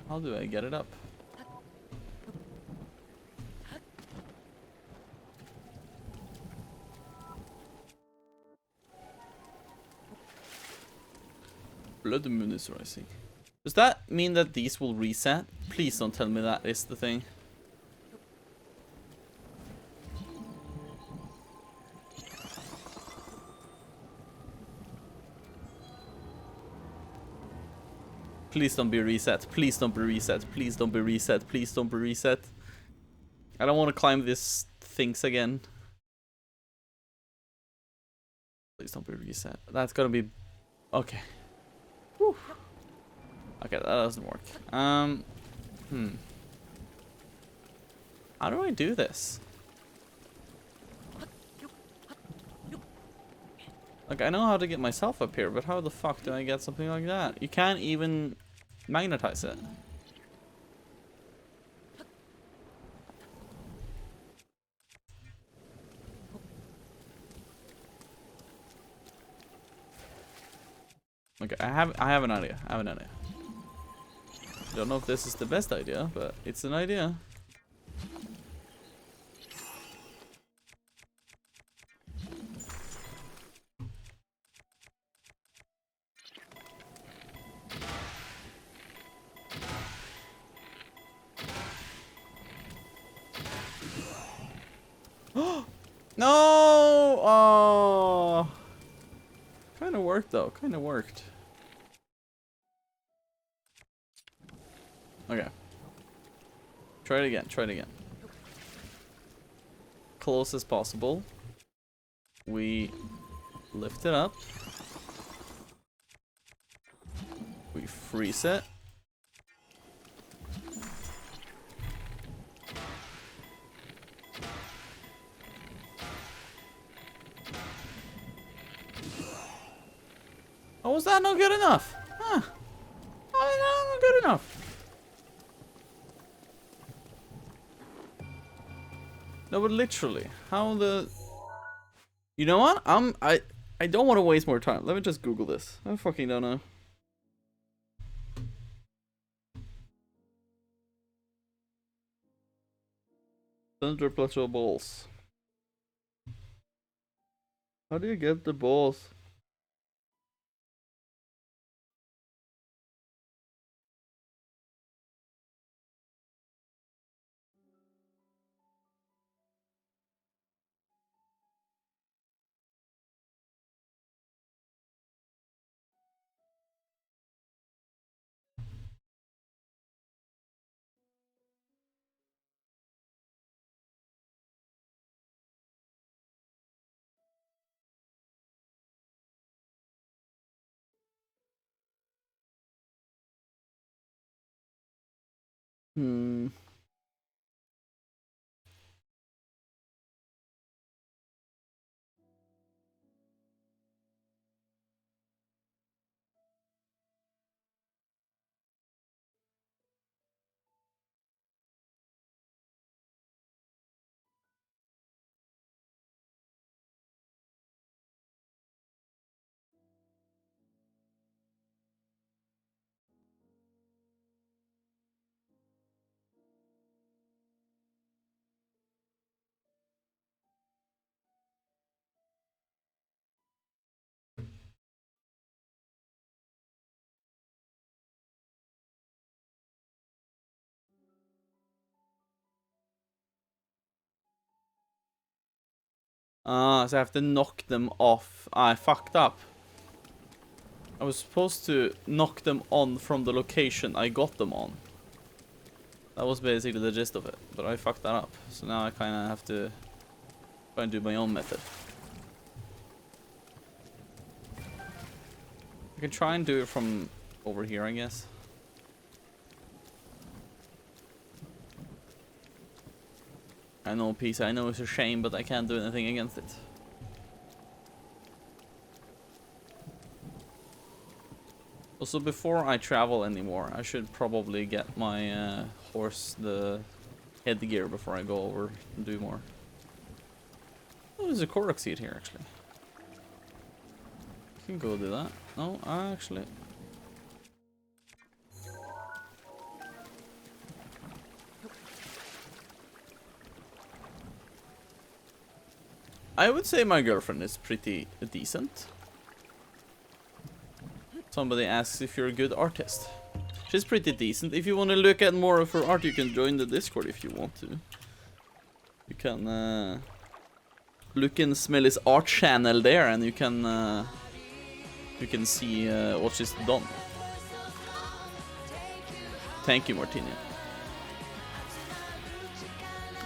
How do I get it up? Blood moon is rising. Does that mean that these will reset? Please don't tell me that is the thing. Please don't be reset. Please don't be reset. Please don't be reset. Please don't be reset. I don't want to climb these things again. Please don't be reset. That's gonna be okay. Whew. Okay, that doesn't work. How do I do this? Like, I know how to get myself up here, but how the fuck do I get something like that? You can't even magnetize it. Okay, I have an idea. I have an idea. Don't know if this is the best idea, but it's an idea. No! Oh! Kind of worked though. Kind of worked. Okay. Try it again. Try it again. Close as possible. We lift it up. We freeze it. Oh, was that not good enough? Huh. Oh, not good enough. No, but literally, how the... You know what? I don't want to waste more time. Let me just Google this. I fucking don't know. Thunder Plateau balls. How do you get the balls? Hmm. So I have to knock them off. I fucked up. I was supposed to knock them on from the location I got them on. That was basically the gist of it, but I fucked that up. So now I kind of have to try and do my own method. I can try and do it from over here, I guess. I know, Pisa, I know it's a shame, but I can't do anything against it. Also, before I travel anymore, I should probably get my horse the headgear before I go over and do more. Oh, there's a Korok seed here, actually. I can go do that. No, actually. I would say my girlfriend is pretty decent. Somebody asks if you're a good artist. She's pretty decent. If you want to look at more of her art, you can join the Discord if you want to. You can look and smell his art channel there, and you can see what she's done. Thank you, Martina.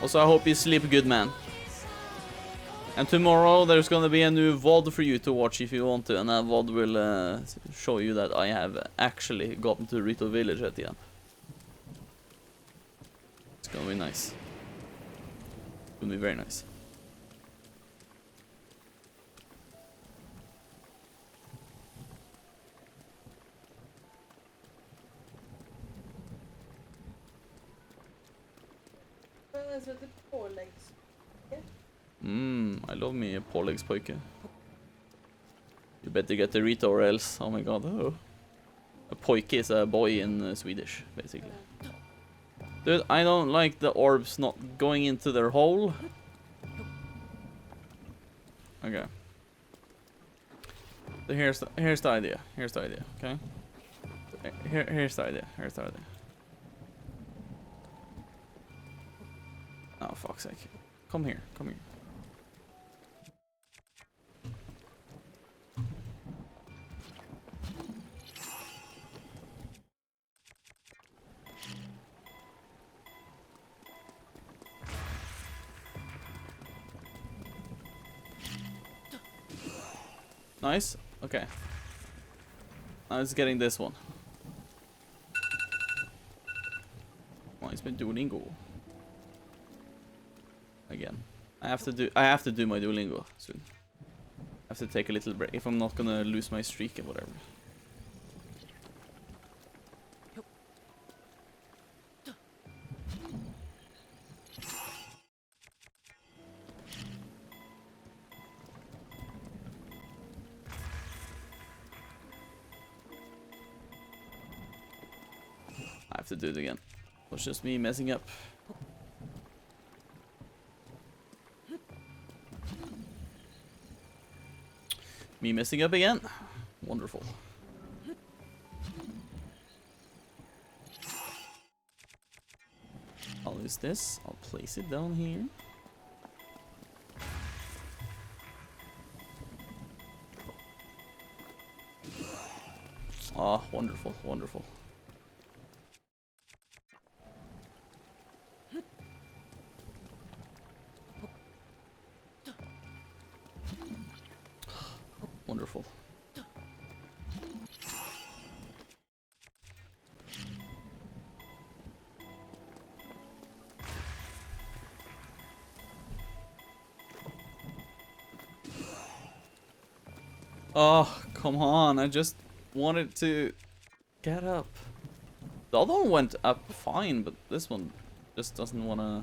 Also, I hope you sleep good, man. And tomorrow there's gonna be a new VOD for you to watch if you want to, and that VOD will show you that I have actually gotten to Rito Village at the end. It's gonna be nice. It's gonna be very nice. I love me a påläggs pojke. You better get the Rito or else. Oh my god. Oh. A pojke is a boy in Swedish, basically. Dude, I don't like the orbs not going into their hole. Okay. So here's the idea. Here's the idea, okay? Here's the idea. Here's the idea. Oh, fuck's sake. Come here. Come here. Nice. Okay. Now it's getting this one. Oh, it's been Duolingo. Again. I have to do my Duolingo soon. I have to take a little break if I'm not gonna lose my streak and whatever. I have to do it again. It was just me messing up. Me messing up again. Wonderful. I'll use this. I'll place it down here. Ah, wonderful, wonderful. Wonderful. Oh, come on. I just wanted to get up. The other one went up fine, but this one just doesn't want to...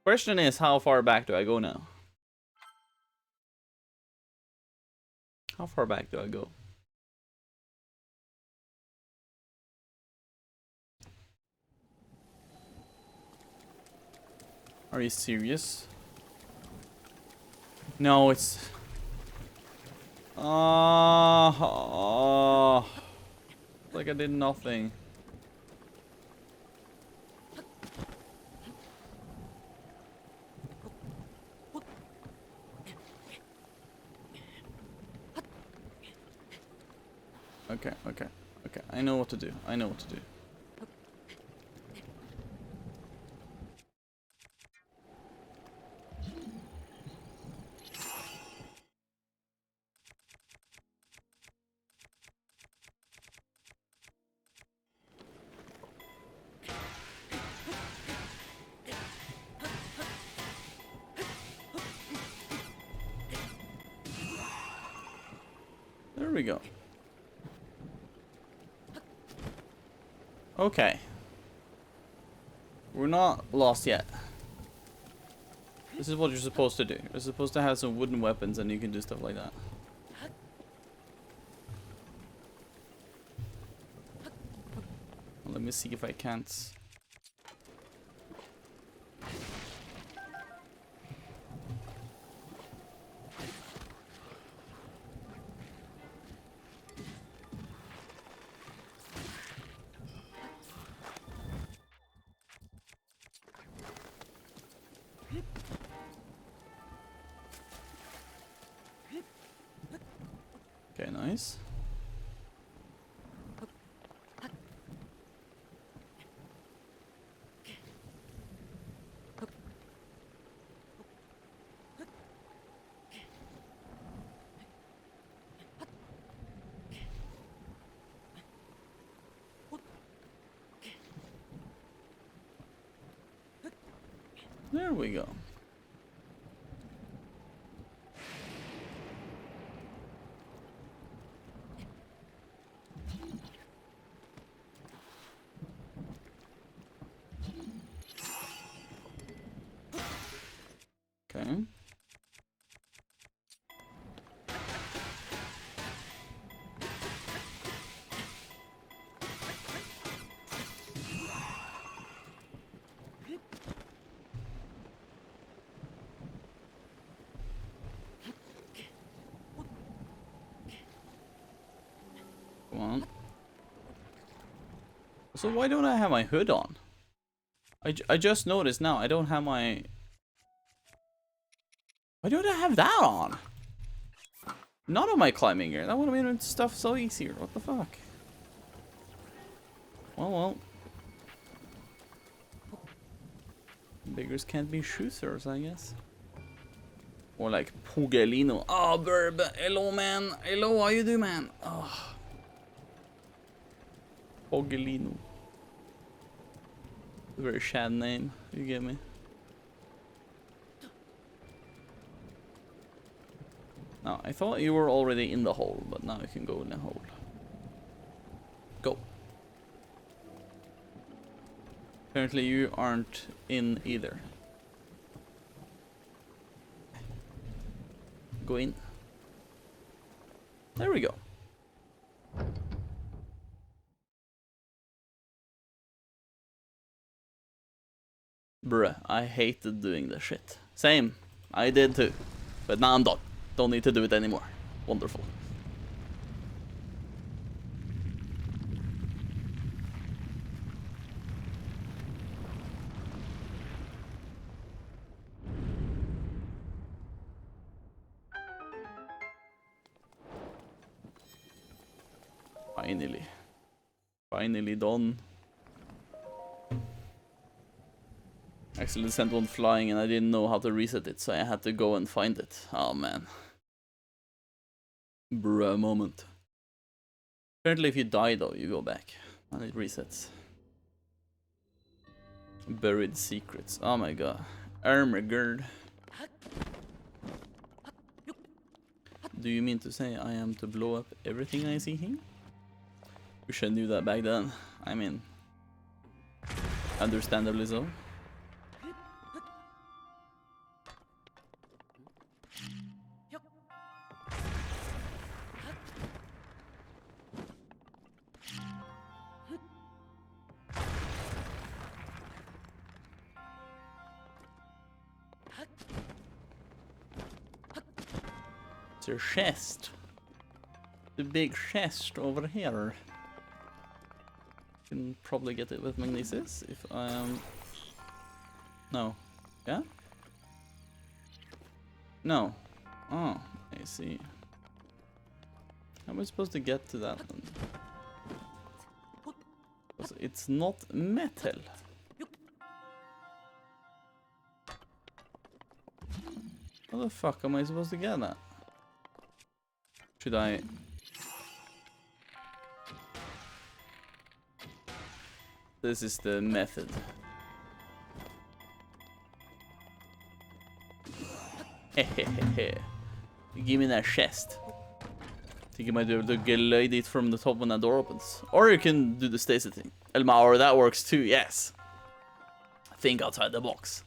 Question is, how far back do I go now? How far back do I go? Are you serious? No, it's... Like I did nothing. Okay, okay, okay. I know what to do. I know what to do. There we go. Okay. We're not lost yet. This is what you're supposed to do. You're supposed to have some wooden weapons and you can do stuff like that. Let me see if I can't. Okay, nice. There we go. Okay. Come on. So why don't I have my hood on? I just noticed now I don't have my... Why don't I have that on? None of my climbing gear. That would have made stuff so easier. What the fuck? Well, well. Beggars can't be choosers, I guess. Or like Vetelino. Oh, Burb. Hello, man. Hello, how you do, man? Oh. Vetelino. Very sad name. You get me? Now, I thought you were already in the hole, but now you can go in the hole. Go. Apparently you aren't in either. Go in. There we go. Bruh, I hated doing this shit. Same. I did too. But now I'm done. Don't need to do it anymore. Wonderful. Finally. Finally done. Actually sent one flying and I didn't know how to reset it, so I had to go and find it. Oh man. Bruh moment. Apparently if you die though, you go back and it resets. Buried secrets. Oh my god. Armor gird. Do you mean to say I am to blow up everything I see here? Wish I knew that back then. I mean, understandably so. It's your chest. the big chest over here. Can probably get it with magnesis if I am. No. Yeah? No. Oh, I see. How am I supposed to get to that then? Because it's not metal. How the fuck am I supposed to get that? Should I... This is the method. Hehehe. Give me that chest. I think you might be able to glide it from the top when that door opens. Or you can do the stasis thing. Or that works too, yes. Think outside the box.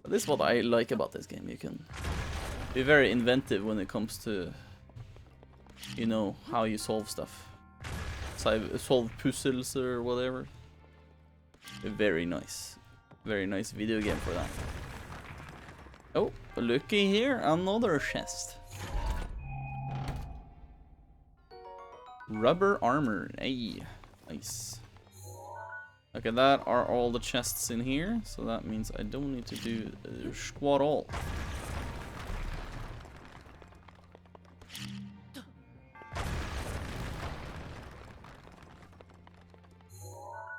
But this is what I like about this game. You can be very inventive when it comes to, you know, how you solve stuff. Solve puzzles or whatever. Very nice. Very nice video game for that. Oh, looky here, another chest. Rubber armor, hey, nice. Okay, that are all the chests in here, so that means I don't need to do squat all.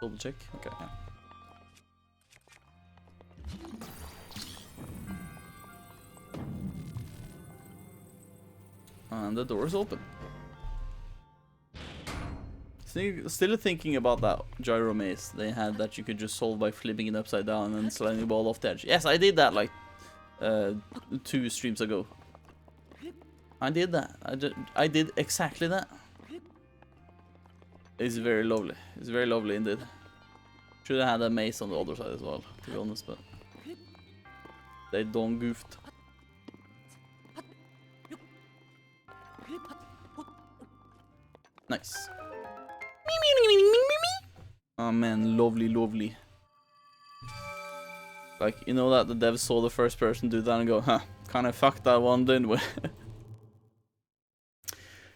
Double check, okay. Yeah. And the door is open. Still thinking about that gyro maze they had that you could just solve by flipping it upside down and sliding the ball off the edge. Yes, I did that like 2 streams ago. I did that. I did exactly that. It's very lovely. It's very lovely indeed. Should have had a maze on the other side as well, to be honest, but they don't goofed. Nice. Oh man, lovely, lovely. Like, you know that the devs saw the first person do that and go, huh, kinda fucked that one, didn't we?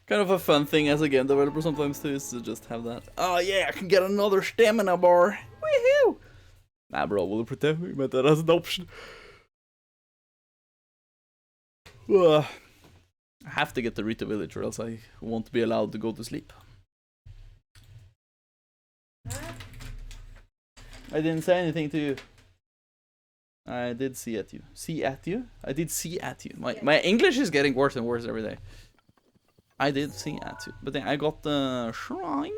Kind of a fun thing as a game developer sometimes too, is to just have that. Oh yeah, I can get another stamina bar. Woohoo! Nah bro, will protect me, but that as an option. I have to get the Rito village or else I won't be allowed to go to sleep. I didn't say anything to you. I did see at you. See at you? I did see at you. My English is getting worse and worse every day. I did see at you. But then I got the shrine.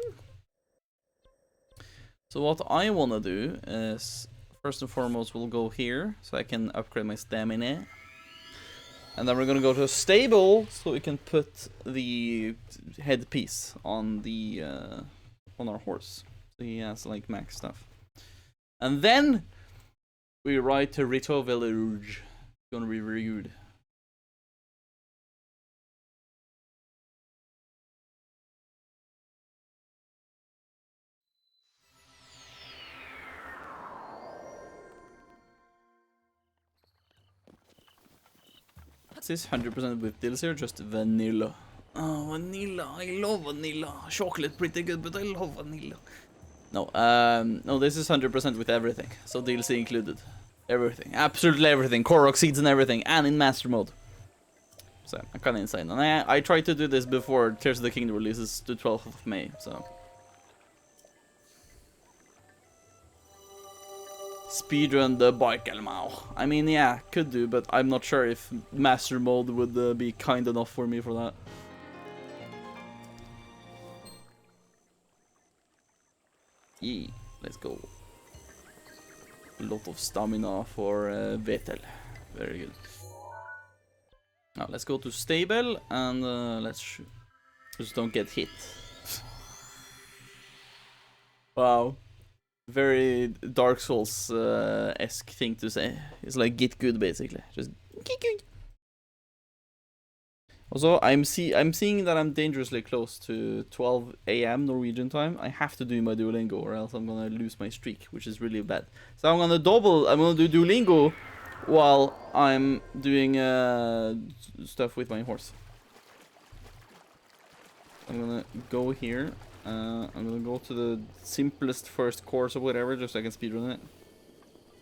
So what I want to do is, first and foremost, we'll go here so I can upgrade my stamina. And then we're gonna go to a stable so we can put the headpiece on the on our horse. So he has like max stuff. And then we ride to Rito village. It's gonna be very good. Is this 100% with DLC or just vanilla? Oh, vanilla. I love vanilla. Chocolate pretty good, but I love vanilla. No, no, this is 100% with everything. So DLC included. Everything. Absolutely everything. Korok seeds and everything. And in master mode. So, I'm kinda insane. And I tried to do this before Tears of the Kingdom releases the 12th of May, so. Speedrun the Baikalmau. I mean, yeah, could do, but I'm not sure if master mode would be kind enough for me for that. Yeah, let's go. A lot of stamina for Vetel. Very good. Now let's go to stable and let's just don't get hit. Wow. Very Dark Souls esque thing to say. It's like get good basically. Just get good. Also, I'm seeing that I'm dangerously close to 12 AM Norwegian time. I have to do my Duolingo or else I'm gonna lose my streak, which is really bad. So I'm gonna do Duolingo while I'm doing stuff with my horse. I'm gonna go here. I'm gonna go to the simplest first course or whatever, just so I can speedrun it.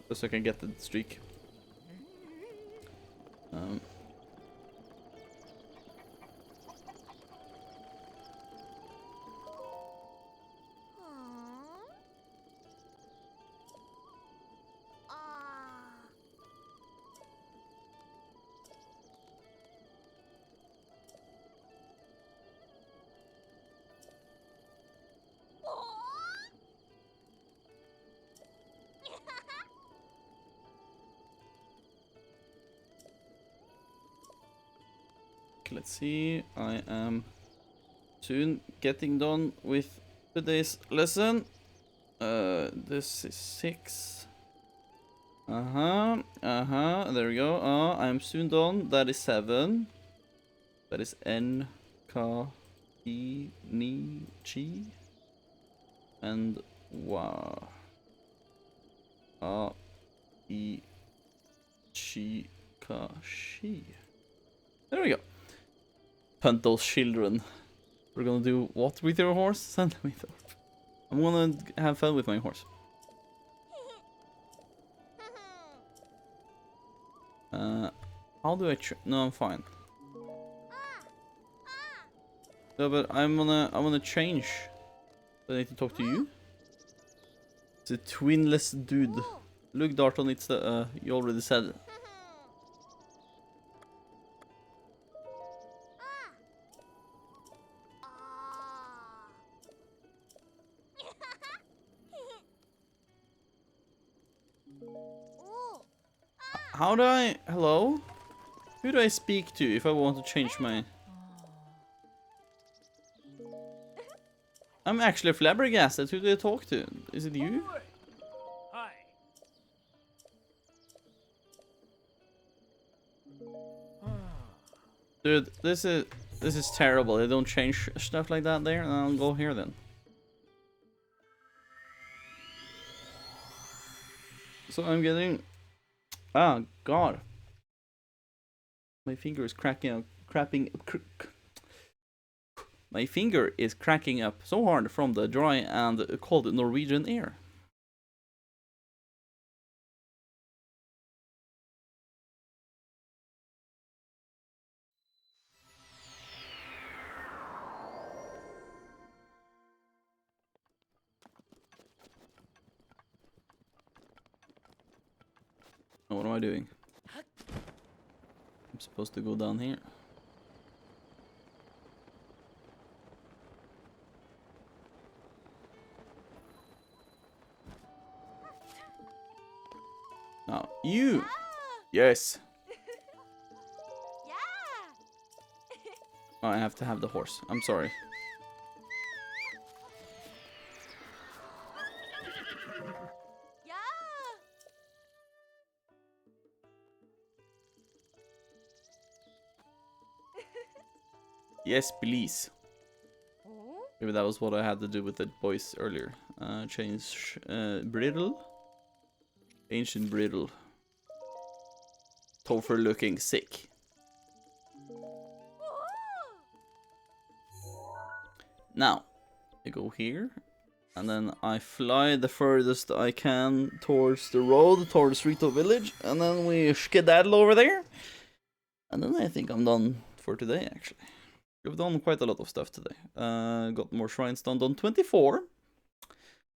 Just so I can get the streak. Let's see. I am soon getting done with today's lesson. This is 6. There we go. I'm soon done. That is 7. That is N, K, E, Ni, Chi, and Wa. A, E, Chi, Ka, Shi. There we go. Punt those children. We're gonna do what with your horse? Send me the horse. I'm gonna have fun with my horse. How do I no, I'm fine. No, but I'm gonna change. I need to talk to you. It's a twinless dude. Look, Darton, it's the you already said. How do I... Hello? Who do I speak to if I want to change my... I'm actually flabbergasted. Who do I talk to? Is it you? Hi. Dude, this is terrible. They don't change stuff like that there. I'll go here then. So I'm getting... Ah, God. My finger is cracking up, my finger is cracking up so hard from the dry and cold Norwegian air. Oh, what am I doing? I'm supposed to go down here. Now, you! Yes! Oh, I have to have the horse. I'm sorry. Yes, please. Maybe that was what I had to do with the boys earlier. Change bridle. Ancient bridle. Topher looking sick. Now, I go here. And then I fly the furthest I can towards the road, towards Rito Village. And then we skedaddle over there. And then I think I'm done for today, actually. We've done quite a lot of stuff today. Got more shrines done. Done 24.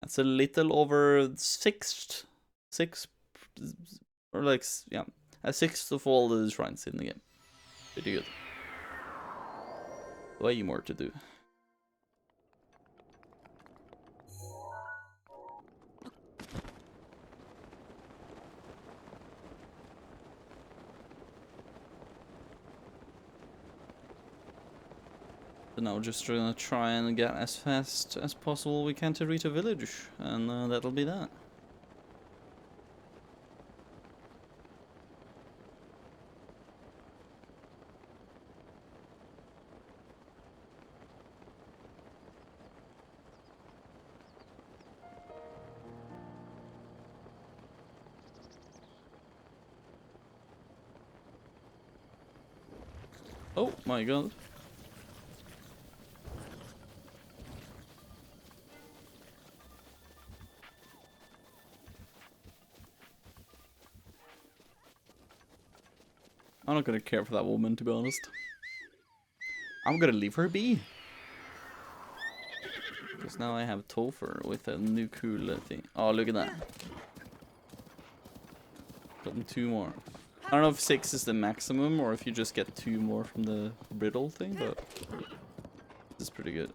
That's a little over six, or like, yeah, a sixth of all the shrines in the game. Pretty good. Way more to do. So now we're just gonna try and get as fast as possible we can to Rito Village, and that'll be that. Oh my god. not gonna care for that woman, to be honest. I'm gonna leave her be. Because now I have Topher with a new cool thing. Oh, look at that. Gotten 2 more. I don't know if 6 is the maximum or if you just get 2 more from the riddle thing, but this is pretty good.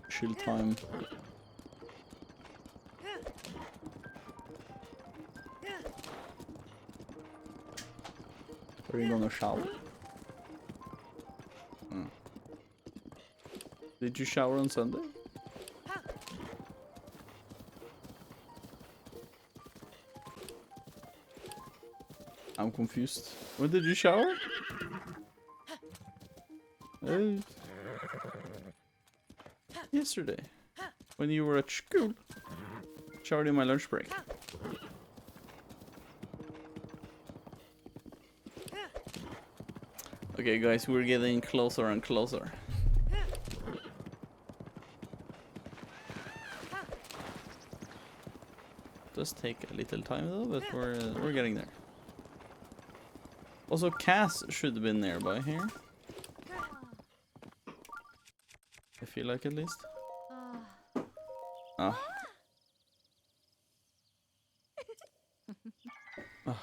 Chill time. Are you gonna shower? Oh. Did you shower on Sunday? I'm confused. When did you shower? Yesterday. When you were at school. Showered in my lunch break. Okay, guys, we're getting closer and closer. Does take a little time though, but we're getting there. Also, Cass should have been nearby here. I feel like, at least. Ah. Ah.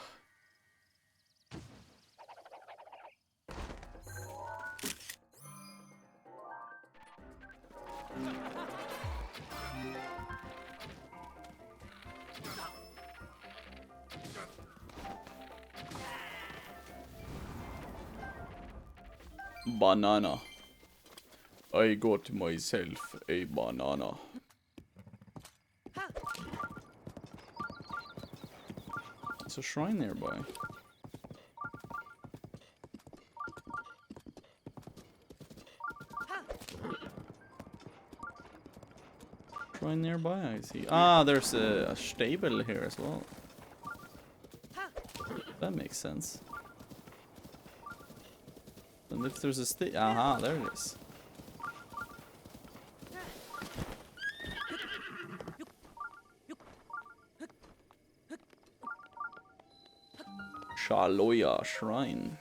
Banana. I got myself a banana. There's a shrine nearby. Shrine nearby, I see. Ah, there's a stable here as well. That makes sense. And if there's a aha, there it is. Shaloya Shrine.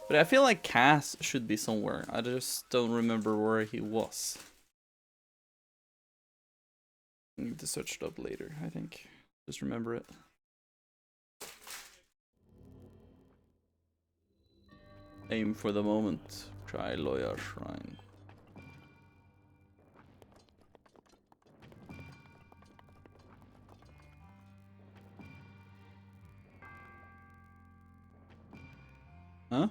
But I feel like Cass should be somewhere. I just don't remember where he was. I need to search it up later, I think. Just remember it. Aim for the moment. Try Loya Shrine. Huh?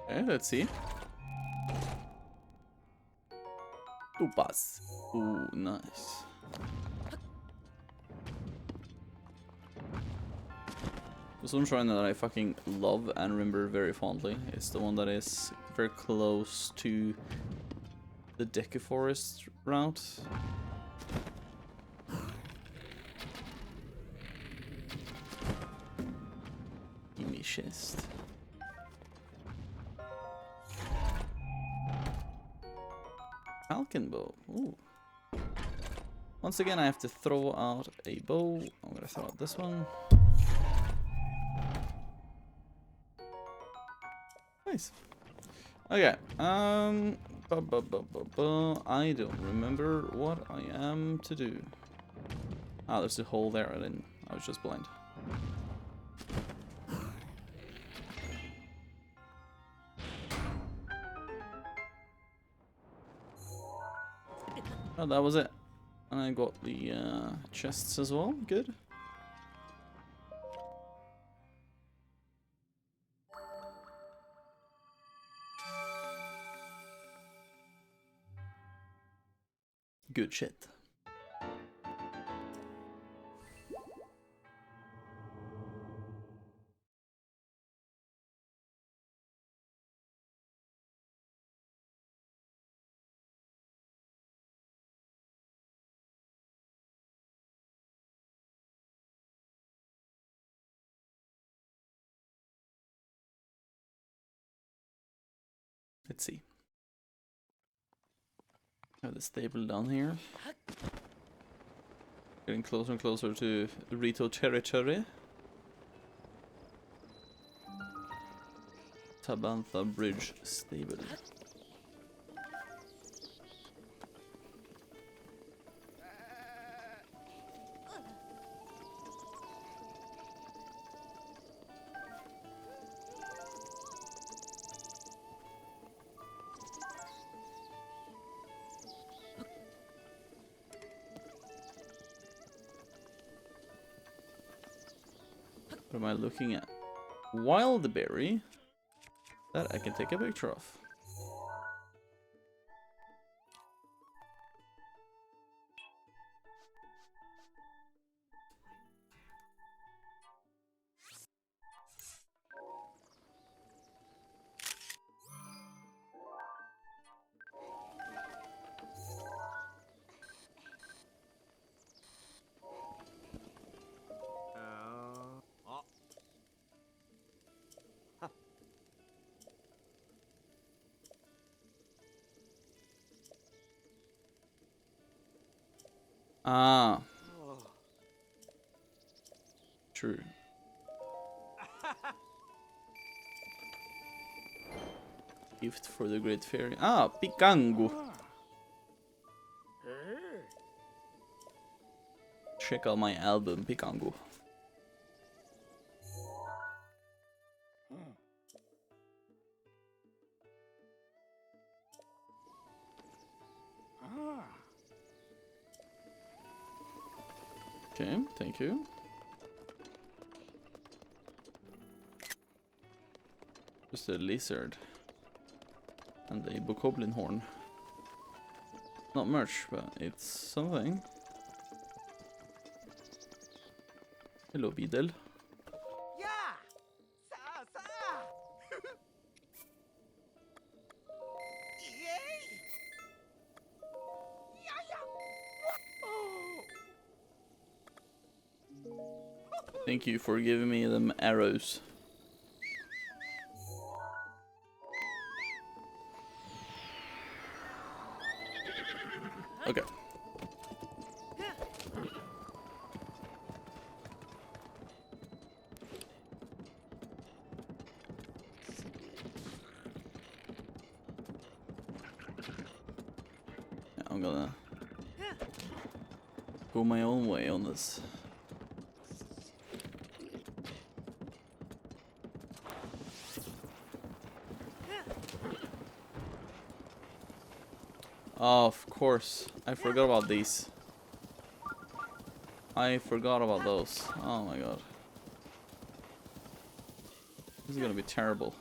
Okay, let's see. Tupas. Ooh, nice. There's one shrine that I fucking love and remember very fondly. It's the one that is very close to the Deku Forest route. Gimme chest. Falcon bow. Ooh. Once again, I have to throw out a bow. I'm gonna throw out this one. Nice. Okay. I don't remember what I am to do. Ah, there's a hole there. I was just blind. Oh, that was it. And I got the chests as well. Good. Good shit. Let's see. Have the stable down here. Getting closer and closer to Rito territory. Tabantha Bridge Stable. What am I looking at? Wildberry. That I can take a picture of. Ah, true. Gift for the Great Fairy. Ah, Pikango. Check out my album, Pikango. Okay, thank you. Just a lizard. And a bokoblin horn. Not much, but it's something. Hello, Beedle. Thank you for giving me them arrows. Okay. Yeah, I'm gonna go my own way on this. Oh, of course. I forgot about these. I forgot about those. Oh my god. This is gonna be terrible.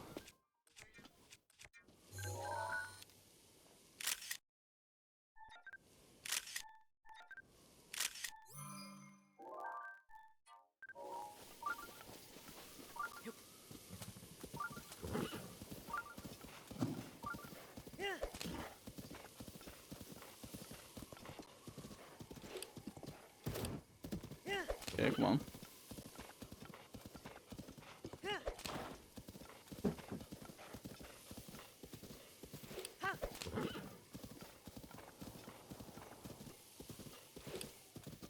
Okay, come on.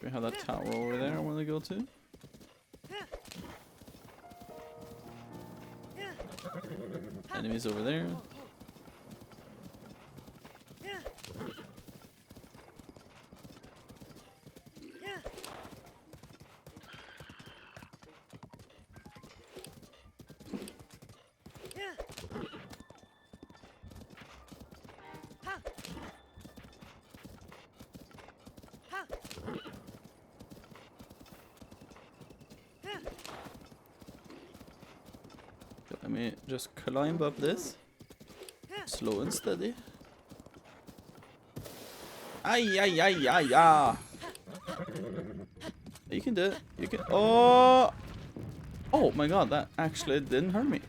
We have that tower over there I want to go to. Enemies over there. Let me just climb up this. Slow and steady. Ay, ay, ay, ay, ay. You can do it. You can. Oh! Oh my god, that actually didn't hurt me.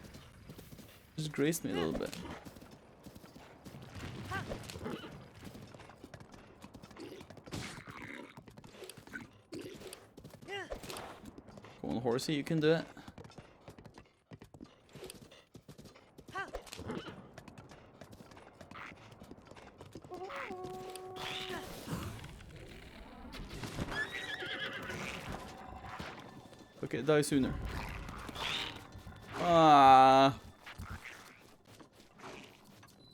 Just grazed me a little bit. Come on, horsey, you can do it. Okay, die sooner. Ah.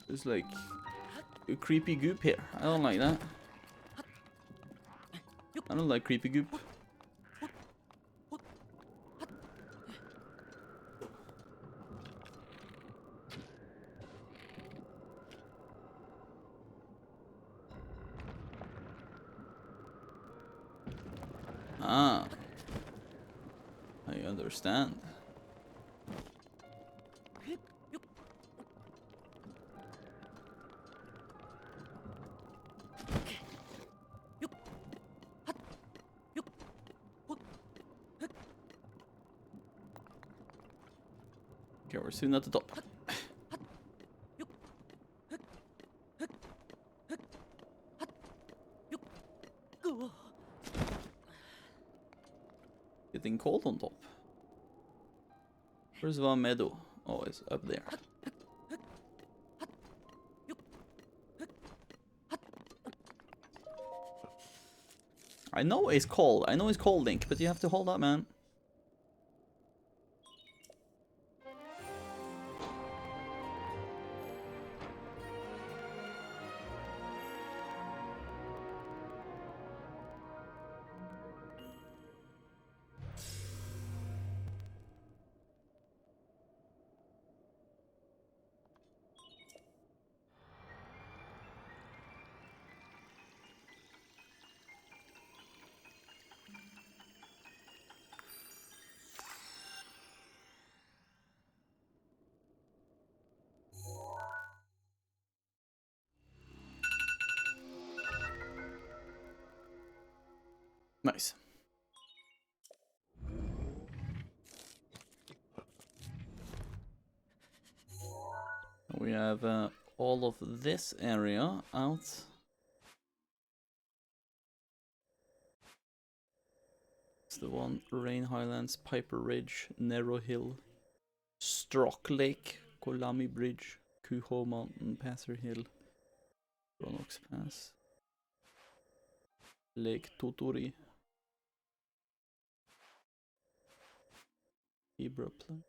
There's like a creepy goop here. I don't like that. I don't like creepy goop. Ah. I understand. Okay, we're soon at the top. Getting cold on top. Where's Van Meadow? Oh, it's up there. I know it's cold. I know it's cold, Link, but you have to hold up, man. Nice. We have all of this area out. It's the one: Rain Highlands, Piper Ridge, Narrow Hill, Strock Lake, Kolami Bridge, Kuho Mountain, Passer Hill, Ronox Pass, Lake Totori, Ibra Plain.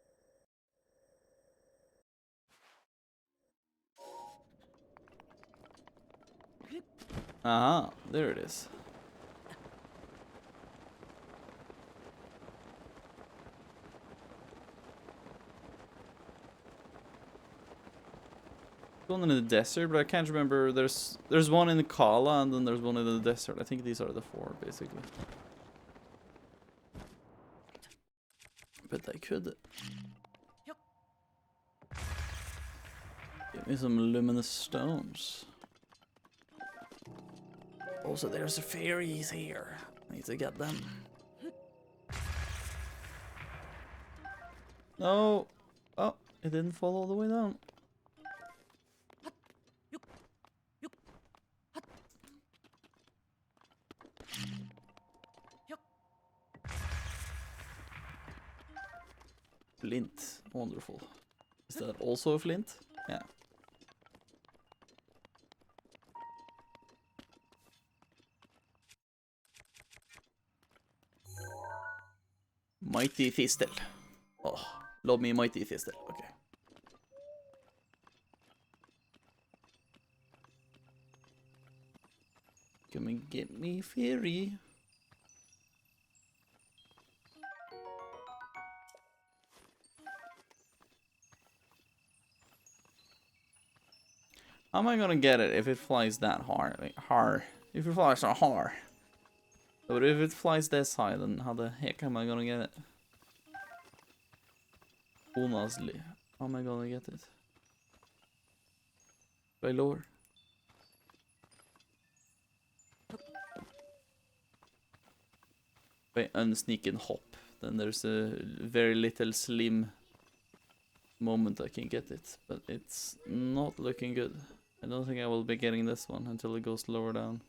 Aha, there it is. One in the desert, but I can't remember. There's one in the Kala and then there's one in the desert. I think these are the four, basically. But I could give me some luminous stones. Also, there's fairies here. I need to get them. No. Oh, it didn't fall all the way down. Flint. Wonderful. Is that also a flint? Yeah. Mighty Thistle. Oh, love me Mighty Thistle. Okay. Come and get me, fairy. How am I gonna get it if it flies that hard? Like, if it flies so hard. But if it flies this high, then how the heck am I gonna get it? Honestly. How am I gonna get it? By lower. By unsneak and hop. Then there's a very little slim moment I can get it. But it's not looking good. I don't think I will be getting this one until it goes lower down.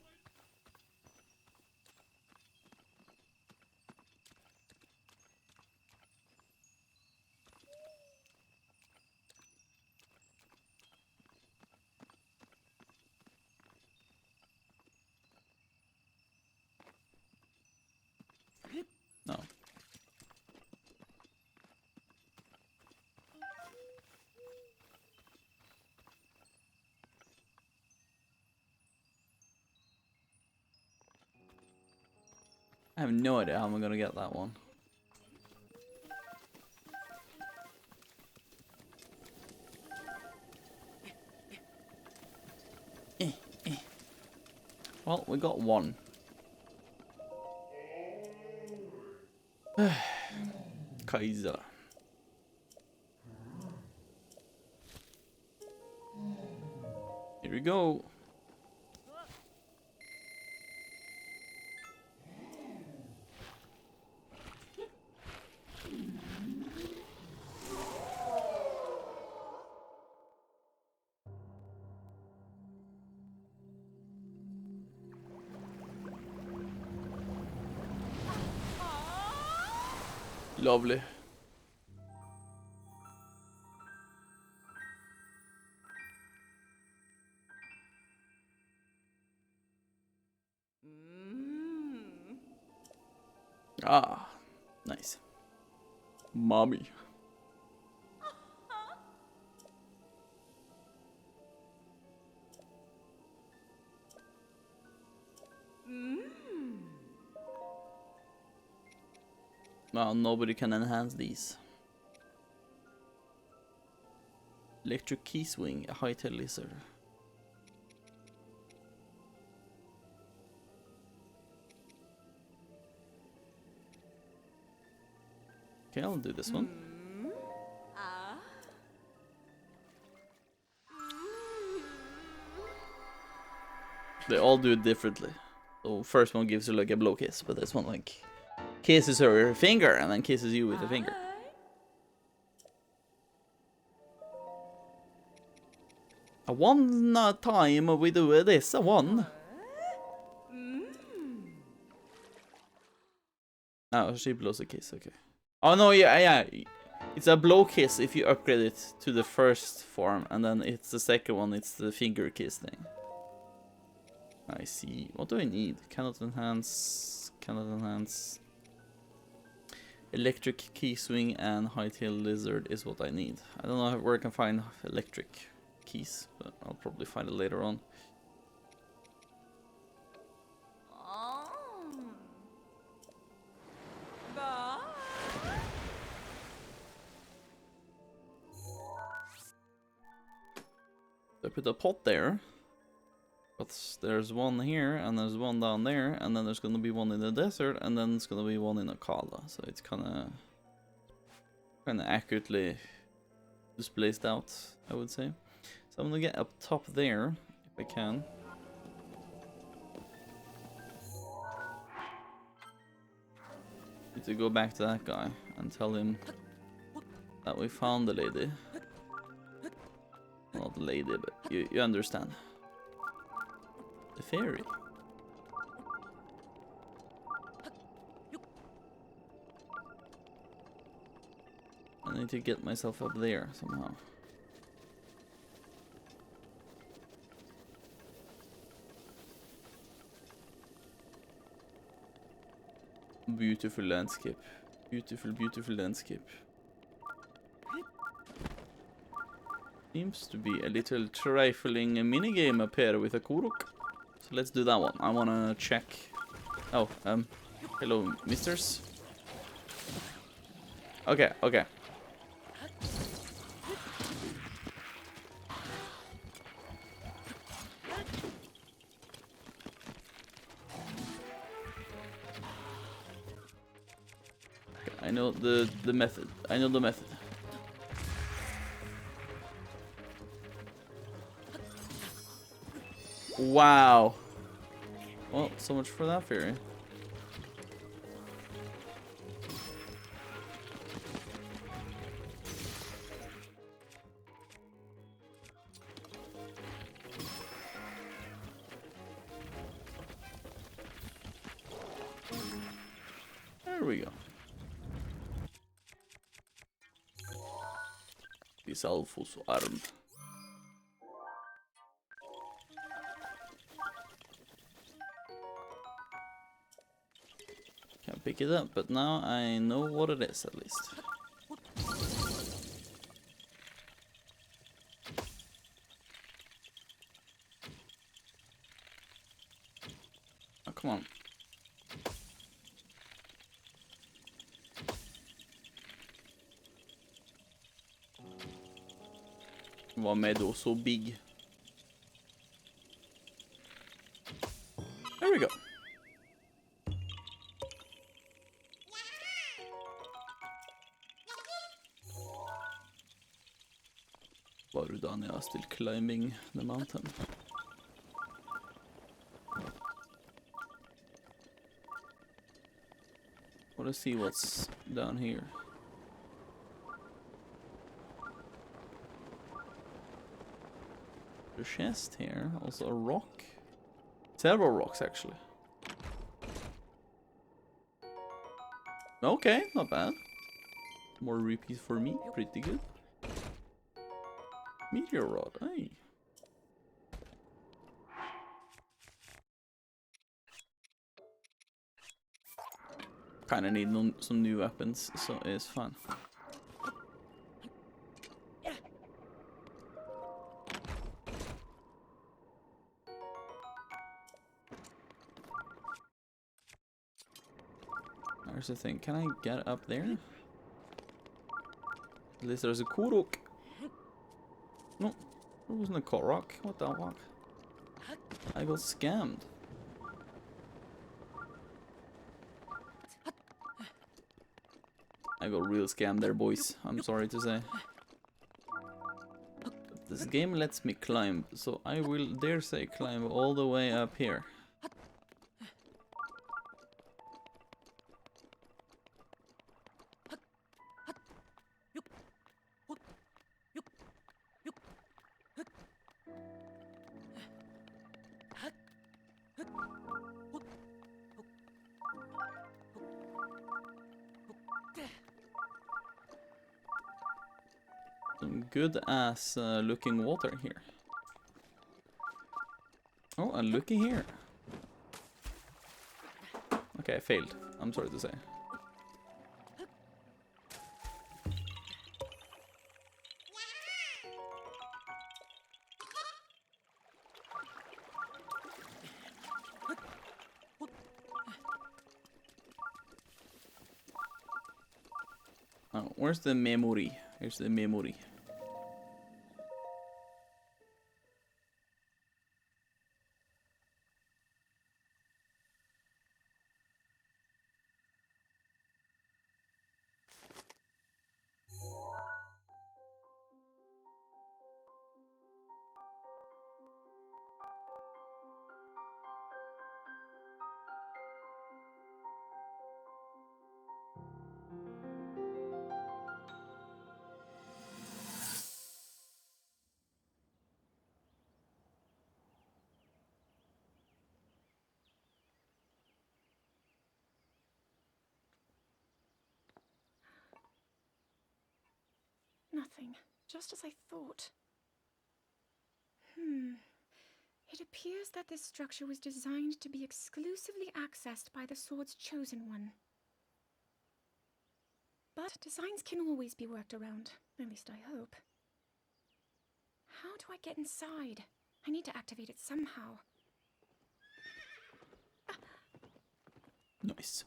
No. I have no idea how I'm gonna get that one. Well, we got one. Kaiser. Here we go. Lovely. Ah, nice. Mommy. Well, nobody can enhance these. Electric key swing, a high-tail lizard. Okay, I'll do this one. They all do it differently. So first one gives you like a blow kiss, but this one like kisses her finger and then kisses you with a finger. One time we do this one. Oh, she blows a kiss, okay. Oh no, yeah. It's a blow kiss if you upgrade it to the first form, and then it's the second one, it's the finger kiss thing. I see. What do I need? Cannot enhance. Electric key swing and high-tail lizard is what I need. I don't know where I can find electric keys, but I'll probably find it later on. I put a pot there. But there's one here, and there's one down there, and then there's gonna be one in the desert, and then it's gonna be one in Akala. So it's kinda accurately displaced out, I would say. So I'm gonna get up top there, if I can. Need to go back to that guy and tell him that we found the lady. Well, not the lady, but you understand. The fairy. I need to get myself up there somehow. Beautiful landscape. Beautiful, beautiful landscape. Seems to be a little trifling minigame up here with a Kuruk. So let's do that one. I wanna check. Oh, hello, misters. Okay. I know the method. Wow. Well, so much for that theory. There we go. This Alphos arm. Can't pick it up, but now I know what it is at least. Oh, come on. Vad med då så big? There we go. Well done, I was still climbing the mountain. Want to see what's down here. The chest here, also a rock. Several rocks actually. Okay, not bad. More rupees for me, pretty good. Meteor rod, hey. Kinda need some new weapons, so it's fun. There's the thing, can I get up there? At least there's a Korok. No, there wasn't a Korok. What the fuck? I got scammed. I got real scammed there, boys. I'm sorry to say. But this game lets me climb, so I will dare say climb all the way up here. Some good ass looking water here. Oh, and looky here. Okay, I failed. I'm sorry to say. Oh, where's the memory? Here's the memory. Nothing. Just as I thought. It appears that this structure was designed to be exclusively accessed by the sword's chosen one. But designs can always be worked around. At least I hope. How do I get inside? I need to activate it somehow. Nice.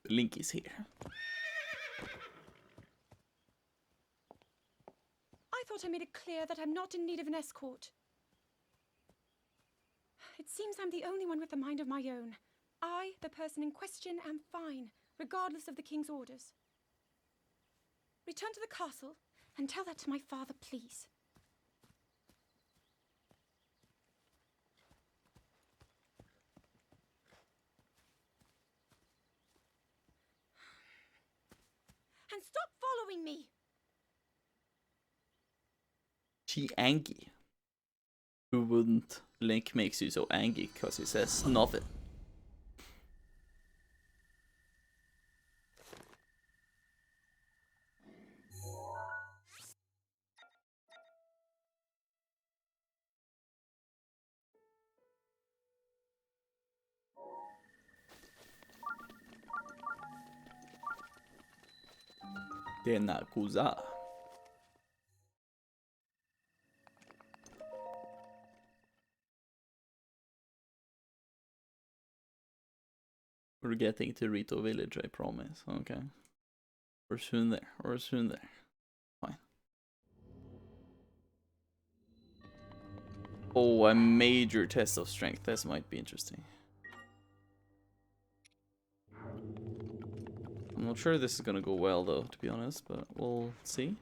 The link is here. I thought I made it clear that I'm not in need of an escort. It seems I'm the only one with a mind of my own. I, the person in question, am fine, regardless of the king's orders. Return to the castle and tell that to my father, please. And stop following me! She angry. Who wouldn't? Link makes you so angry because he says nothing. Tenakuza. We're getting to Rito Village, I promise. Okay. We're soon there. We're soon there. Fine. Oh, a major test of strength. This might be interesting. I'm not sure this is gonna go well, though, to be honest, but we'll see.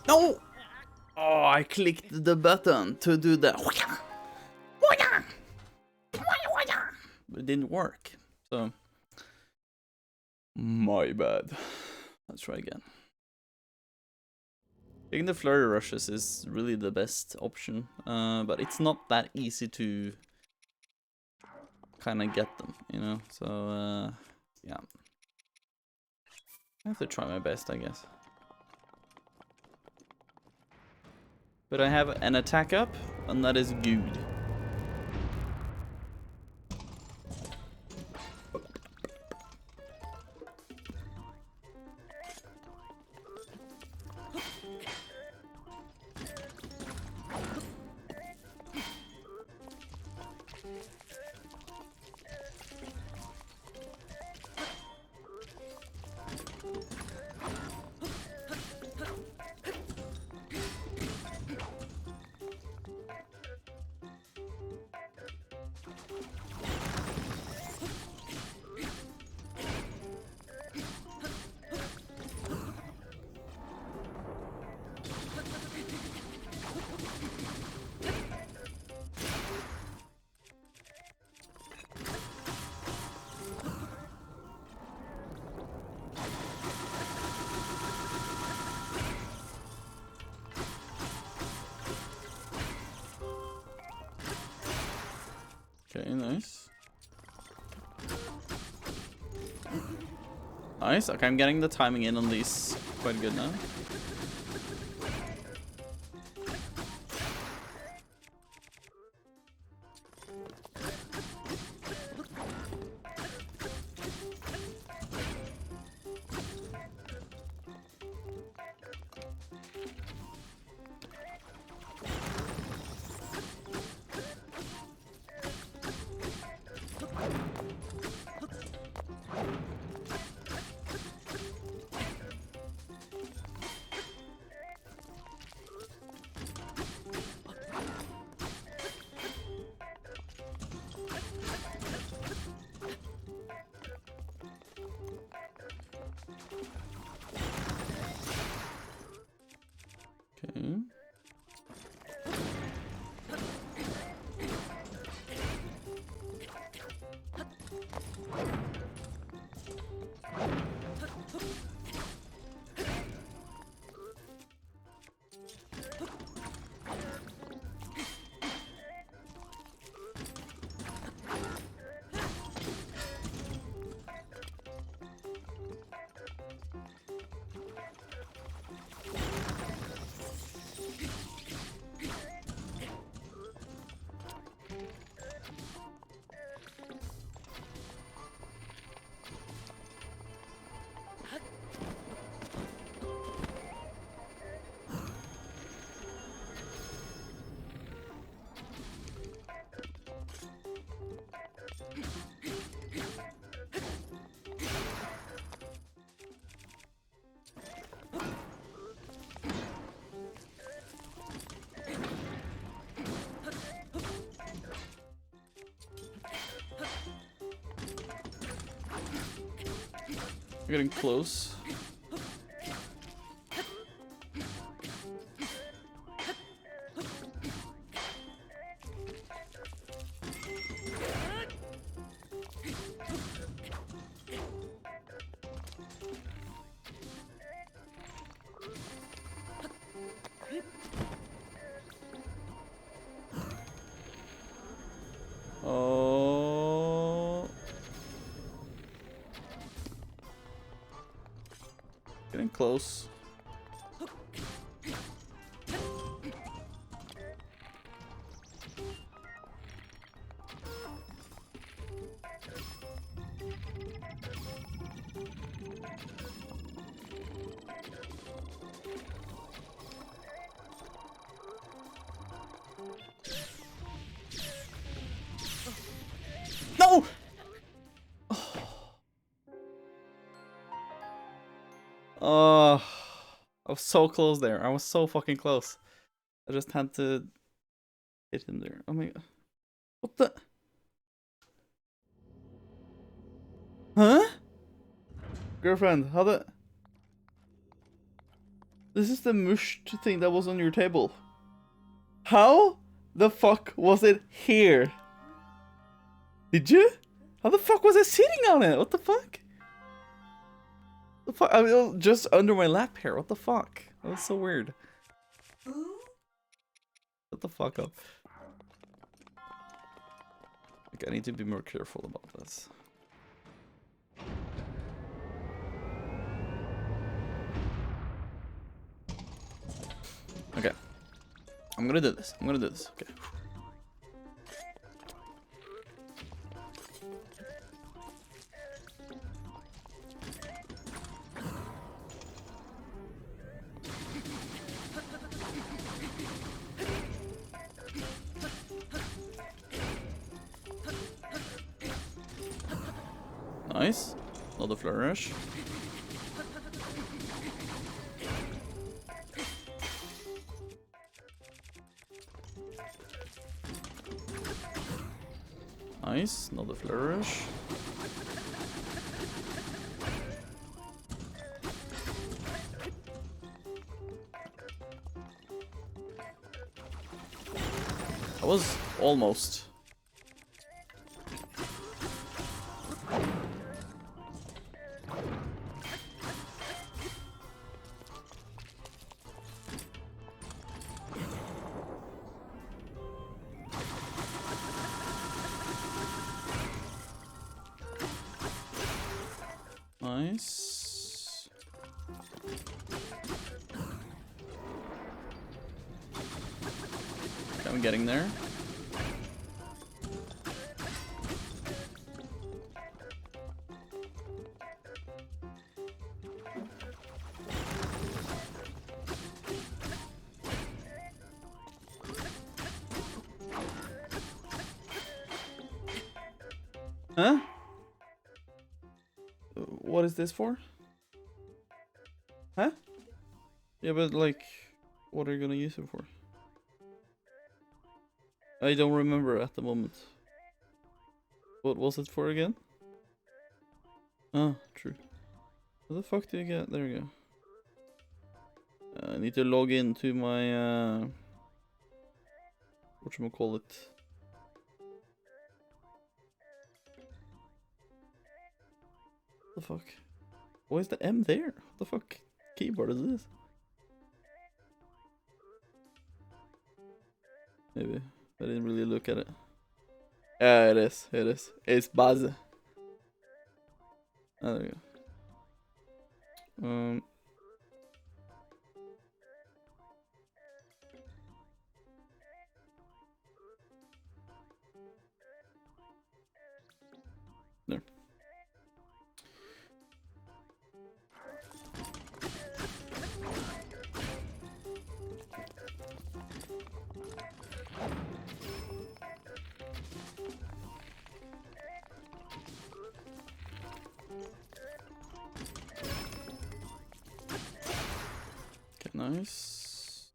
No! Oh, I clicked the button to do the... It didn't work. So... My bad. Let's try again. Taking the flurry rushes is really the best option. But it's not that easy to... kind of get them, you know? So, yeah. I have to try my best, I guess. But I have an attack up, and that is good. Okay, nice. Nice, okay, I'm getting the timing in on these quite good now. We're getting close. Oh. Getting close. No! Oh, I was so close there. I was so fucking close. I just had to hit him there. Oh my god. What the? Huh? Girlfriend, how the... This is the mushed thing that was on your table. How the fuck was it here? Did you? How the fuck was I sitting on it? What the fuck? The fuck? I mean, it was just under my lap here. What the fuck? That was so weird. Shut the fuck up. Like, I need to be more careful about this. Okay. I'm gonna do this. I'm gonna do this. Okay. Nice. Another flourish. Nice. Another flourish. That was almost. Nice. Okay, I'm getting there. Huh? What is this for? Huh? Yeah, but like, what are you gonna use it for? I don't remember at the moment. What was it for again? Oh, true. What the fuck do you get? There we go. I need to log into my whatchamacallit. What the fuck? Why is the M there? What the fuck keyboard is this? Maybe. I didn't really look at it. Yeah, it is. It is. It's Buzz. Oh, there you go. There. Okay, nice.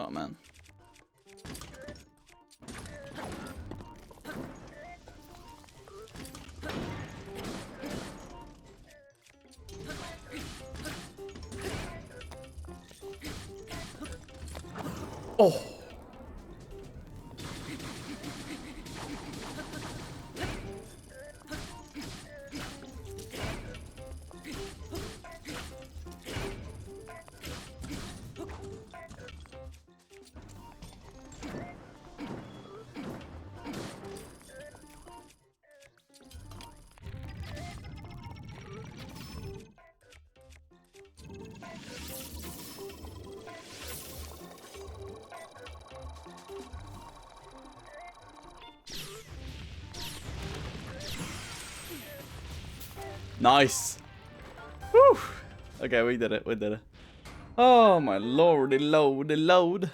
Oh man. Oh. Nice. Whew. Okay, we did it. We did it. Oh my lordy loady load.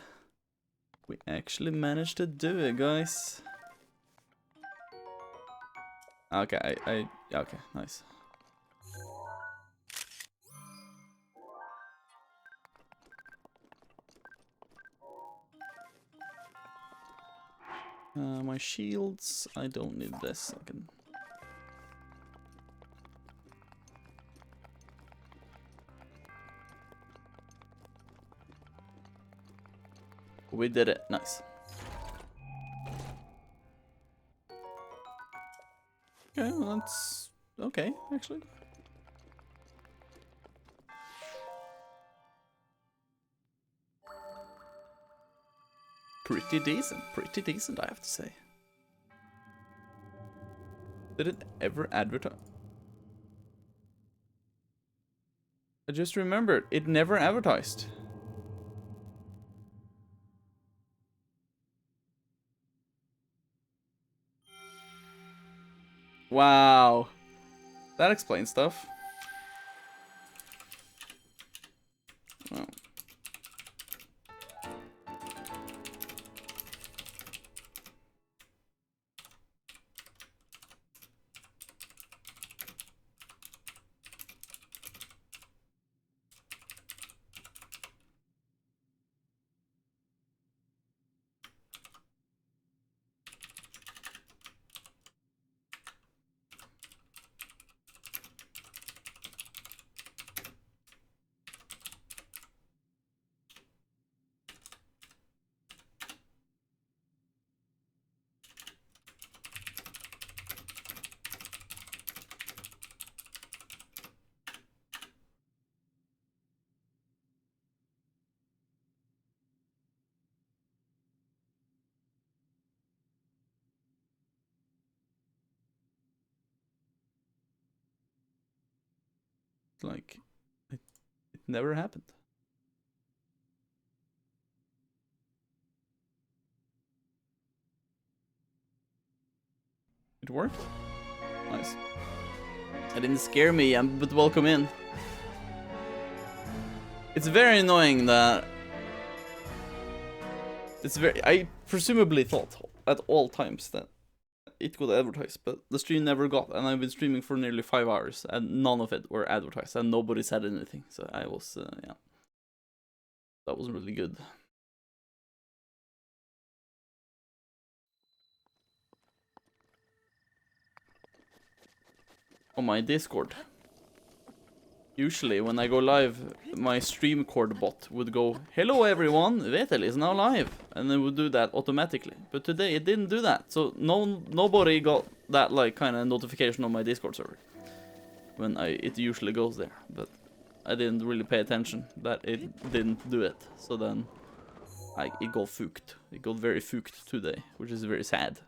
We actually managed to do it, guys. Okay, okay, nice. My shields, I don't need this. I can. We did it. Nice. Okay, well, that's okay, actually. Pretty decent, I have to say. Did it ever advertise? I just remembered, it never advertised. Wow. That explains stuff. Wow. Like, it never happened. It worked? Nice. That didn't scare me, but welcome in. It's very annoying that... I presumably thought at all times that it would advertise, but the stream never got, and I've been streaming for nearly 5 hours, and none of it were advertised, and nobody said anything, so I was, yeah. That was really good. On my Discord. Usually, when I go live, my stream cord bot would go, "Hello everyone, Vetel is now live," and it would do that automatically. But today it didn't do that, so nobody got that like kind of notification on my Discord server when it usually goes there. But I didn't really pay attention that it didn't do it, so then it got fucked. It got very fucked today, which is very sad.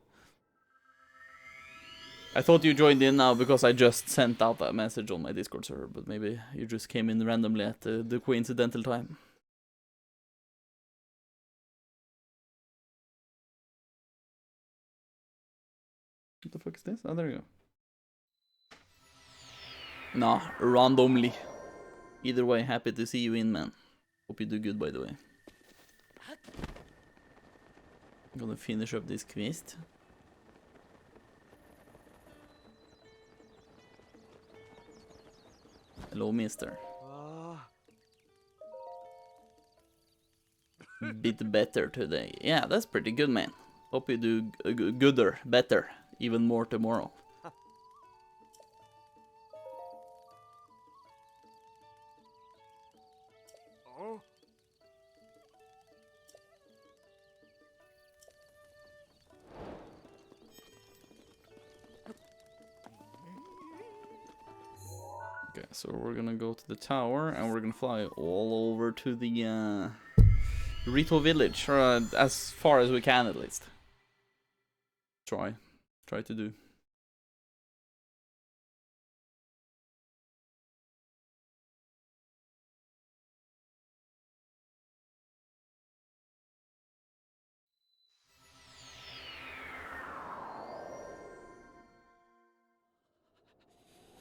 I thought you joined in now because I just sent out that message on my Discord server, but maybe you just came in randomly at the coincidental time. What the fuck is this? Oh, there you go. Nah, randomly. Either way, happy to see you in, man. Hope you do good, by the way. I'm gonna finish up this quest. Hello, mister. bit better today. Yeah, that's pretty good, man. Hope you do gooder, better, even more tomorrow. Oh. Okay, so we're gonna go to the tower and we're gonna fly all over to the Rito village, or as far as we can at least. Try to do.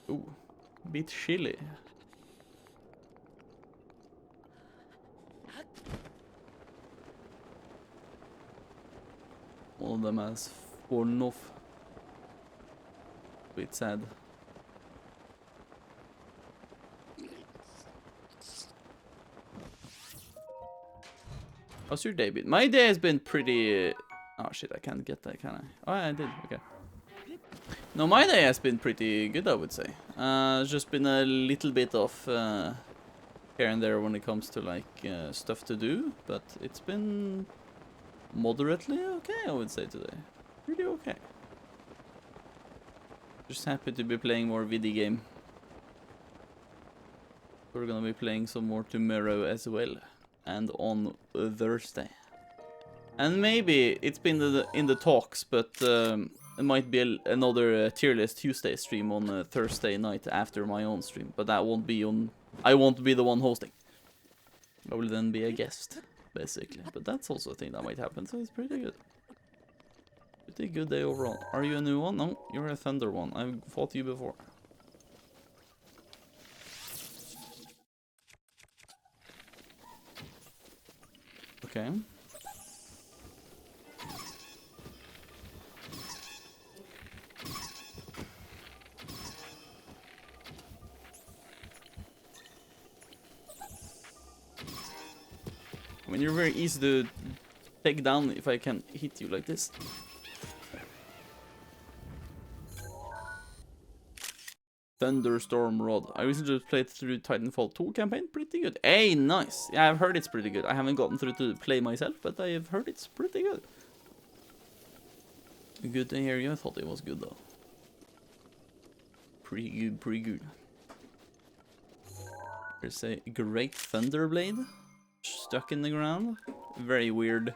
Ooh, bit chilly. All of them has fallen off. Bit sad. How's your day been? My day has been pretty... Oh shit, I can't get that, can I? Oh, yeah, I did, okay. No, my day has been pretty good, I would say. It's just been a little bit of here and there when it comes to like stuff to do, but it's been moderately okay, I would say today. Pretty okay. Just happy to be playing more video game. We're gonna be playing some more tomorrow as well, and on Thursday. And maybe it's been in the talks, but it might be another tier list Tuesday stream on Thursday night after my own stream, but that won't be on. I won't be the one hosting. I will then be a guest, basically. But that's also a thing that might happen, so it's pretty good. Pretty good day overall. Are you a new one? No, you're a Thunder one. I've fought you before. Okay. I mean, you're very easy to take down if I can hit you like this. Thunderstorm Rod. I recently just played through Titanfall 2 campaign. Pretty good. Hey, nice. Yeah, I've heard it's pretty good. I haven't gotten through to play myself, but I have heard it's pretty good. Good to hear you. I thought it was good, though. Pretty good, pretty good. There's a great Thunderblade stuck in the ground. Very weird.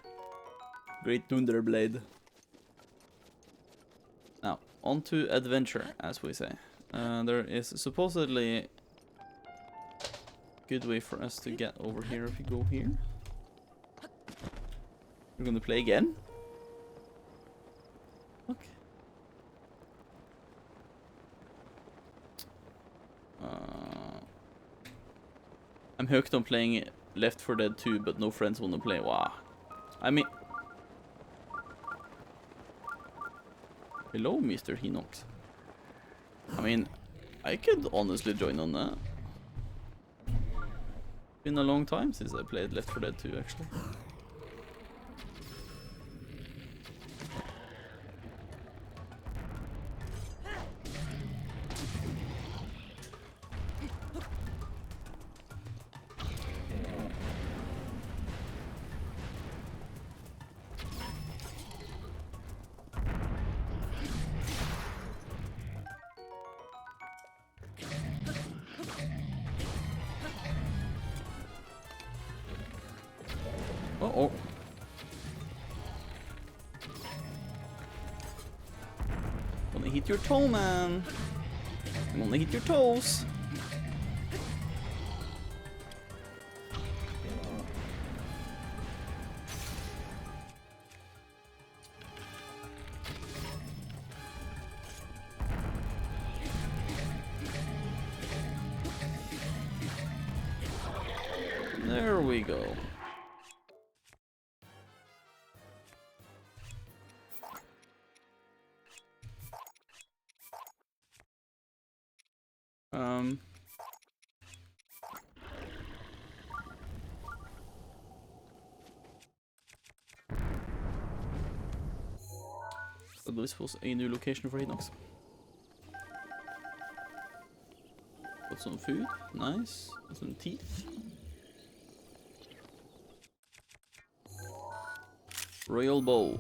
Great Thunderblade. Now, on to adventure, as we say. There is supposedly a good way for us to get over here if we go here. We're gonna play again. Okay. I'm hooked on playing Left 4 Dead 2, but no friends want to play. Wow. I mean... Hello, Mr. Hinox. I mean, I could honestly join on that. Been a long time since I played Left 4 Dead 2, actually. Uh-oh. Gonna hit your toe, man. I'm gonna hit your toes. There we go. But this was a new location for Hinox. Got some food, nice. Got some teeth. Royal bow.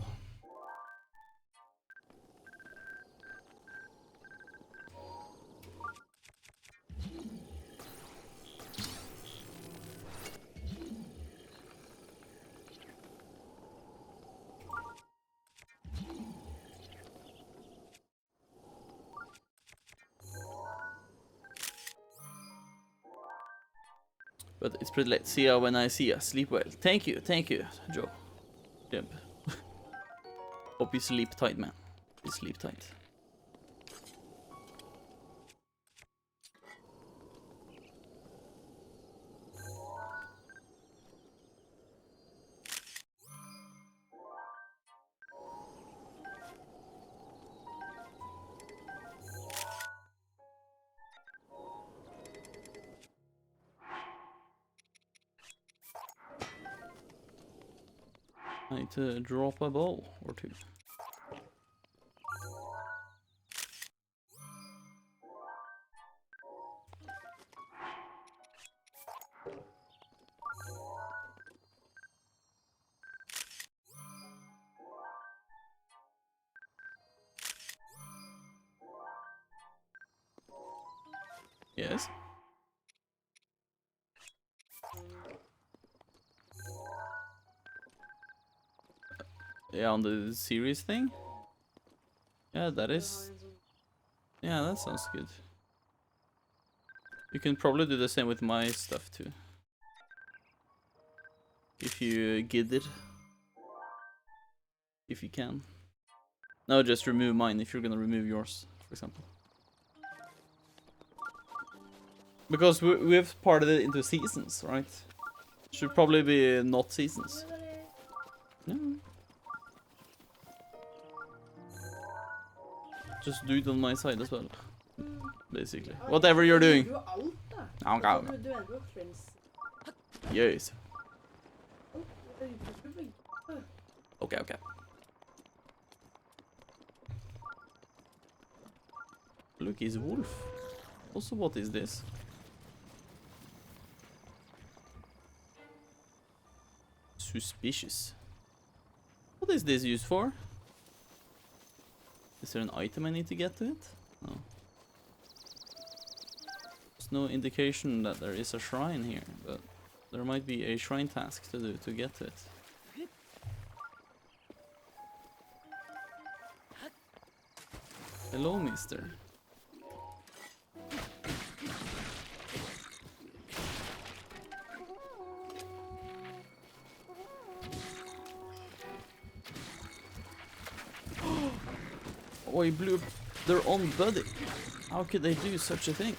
But it's pretty late. See ya when I see ya. Sleep well. Thank you, Joe. Jump. Hope you sleep tight, man. You sleep tight. I need to drop a bow or two. Yes. Yeah, on the series thing? Yeah, that is... Yeah, that sounds good. You can probably do the same with my stuff too. If you get it. If you can. No, just remove mine if you're gonna remove yours, for example. Because we've parted it into seasons, right? Should probably be not seasons. No. Just do it on my side as well. Basically. Whatever you're doing. Yes. Okay, okay. Look, he's a wolf. Also, what is this? Suspicious. What is this used for? Is there an item I need to get to it? No. There's no indication that there is a shrine here, but there might be a shrine task to do to get to it. Hello, mister. Oh, he blew up their own buddy. How could they do such a thing?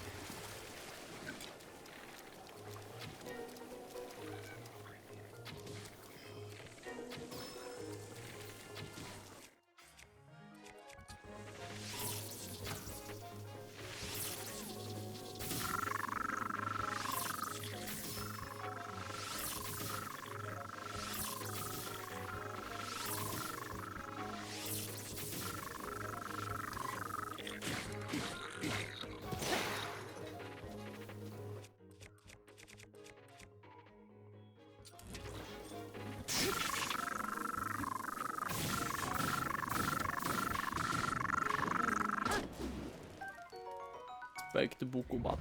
Back to Bukobat.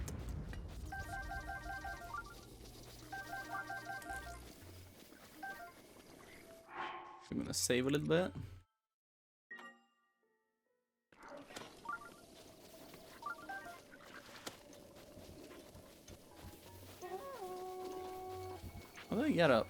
I'm gonna save a little bit. How do I get up?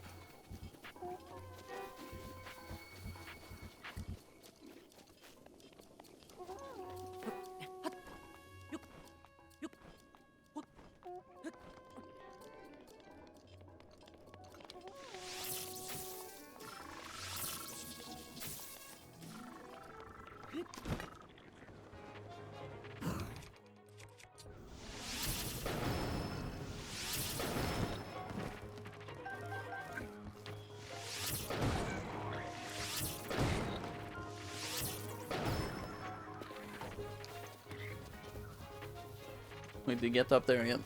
Wait to get up there again.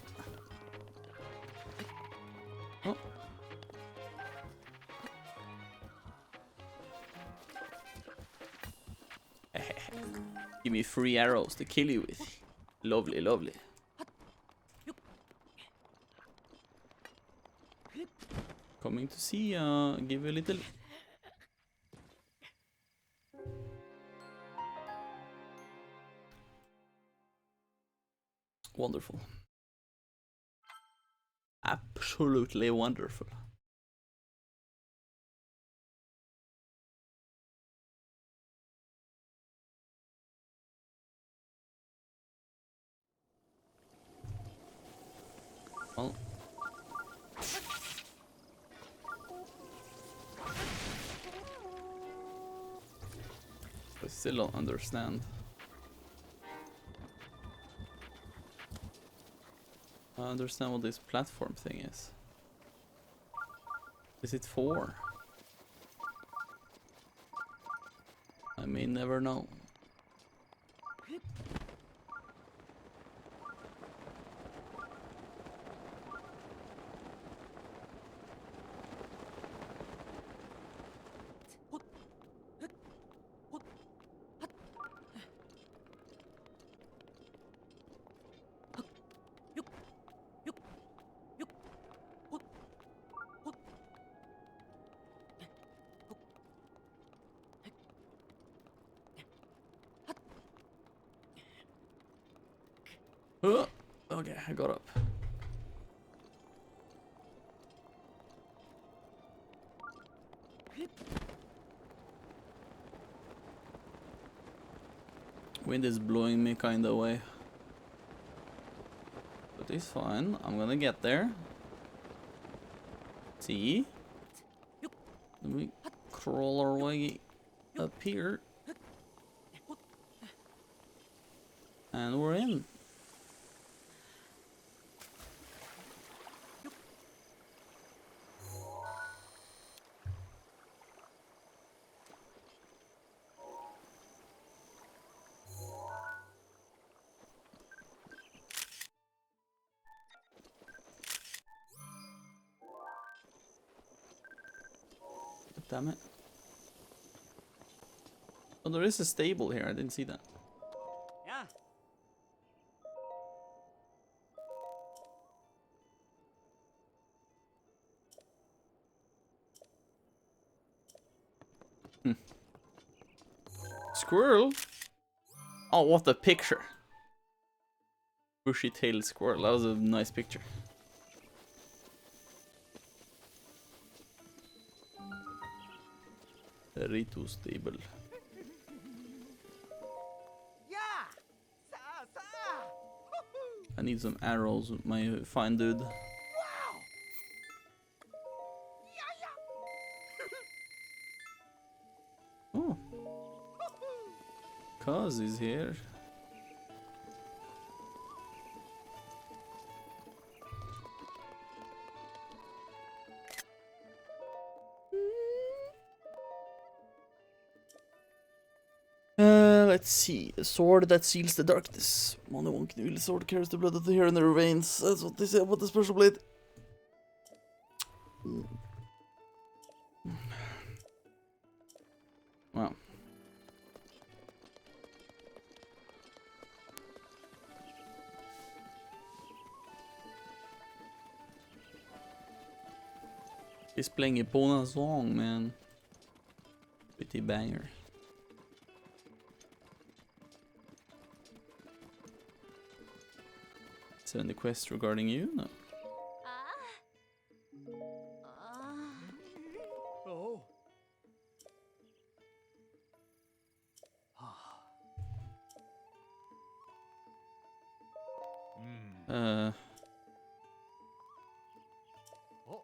Oh. Give me 3 arrows to kill you with. Lovely, lovely. Coming to see give you a little. Wonderful. Absolutely wonderful. Well. I still don't understand. I understand what this platform thing is. Is it for? I may never know. Okay, I got up. Wind is blowing me kind of away. But it's fine. I'm gonna get there. See? Then we crawl our way up here. And we're in. Damn it. Oh, there is a stable here. I didn't see that. Yeah. Squirrel? Oh, what a picture. Bushy-tailed squirrel. That was a nice picture. Rito stable. Yeah. Sa sa. I need some arrows, my fine dude. Wow. Yeah yeah. Oh, Cuz is here. Let's see. A sword that seals the darkness. Only one can wield the sword carries the blood of the hero in their veins. That's what they say about the special blade. Wow. He's playing a Epona song, man. Pretty banger. Is there any quest regarding you? No. Oh. Uh. Oh.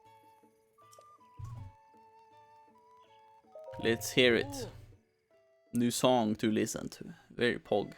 Let's hear it. New song to listen to. Very pog.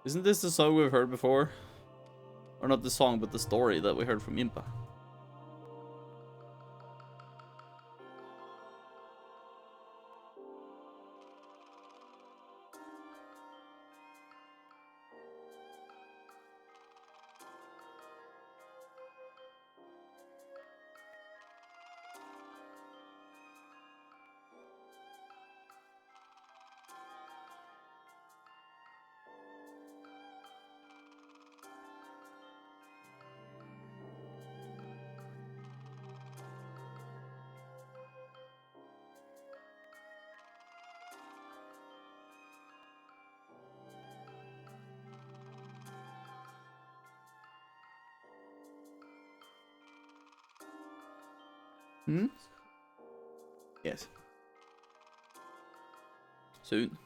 Isn't this the song we've heard before? Or not the song, but the story that we heard from Impa. Hmm? Yes. Soon.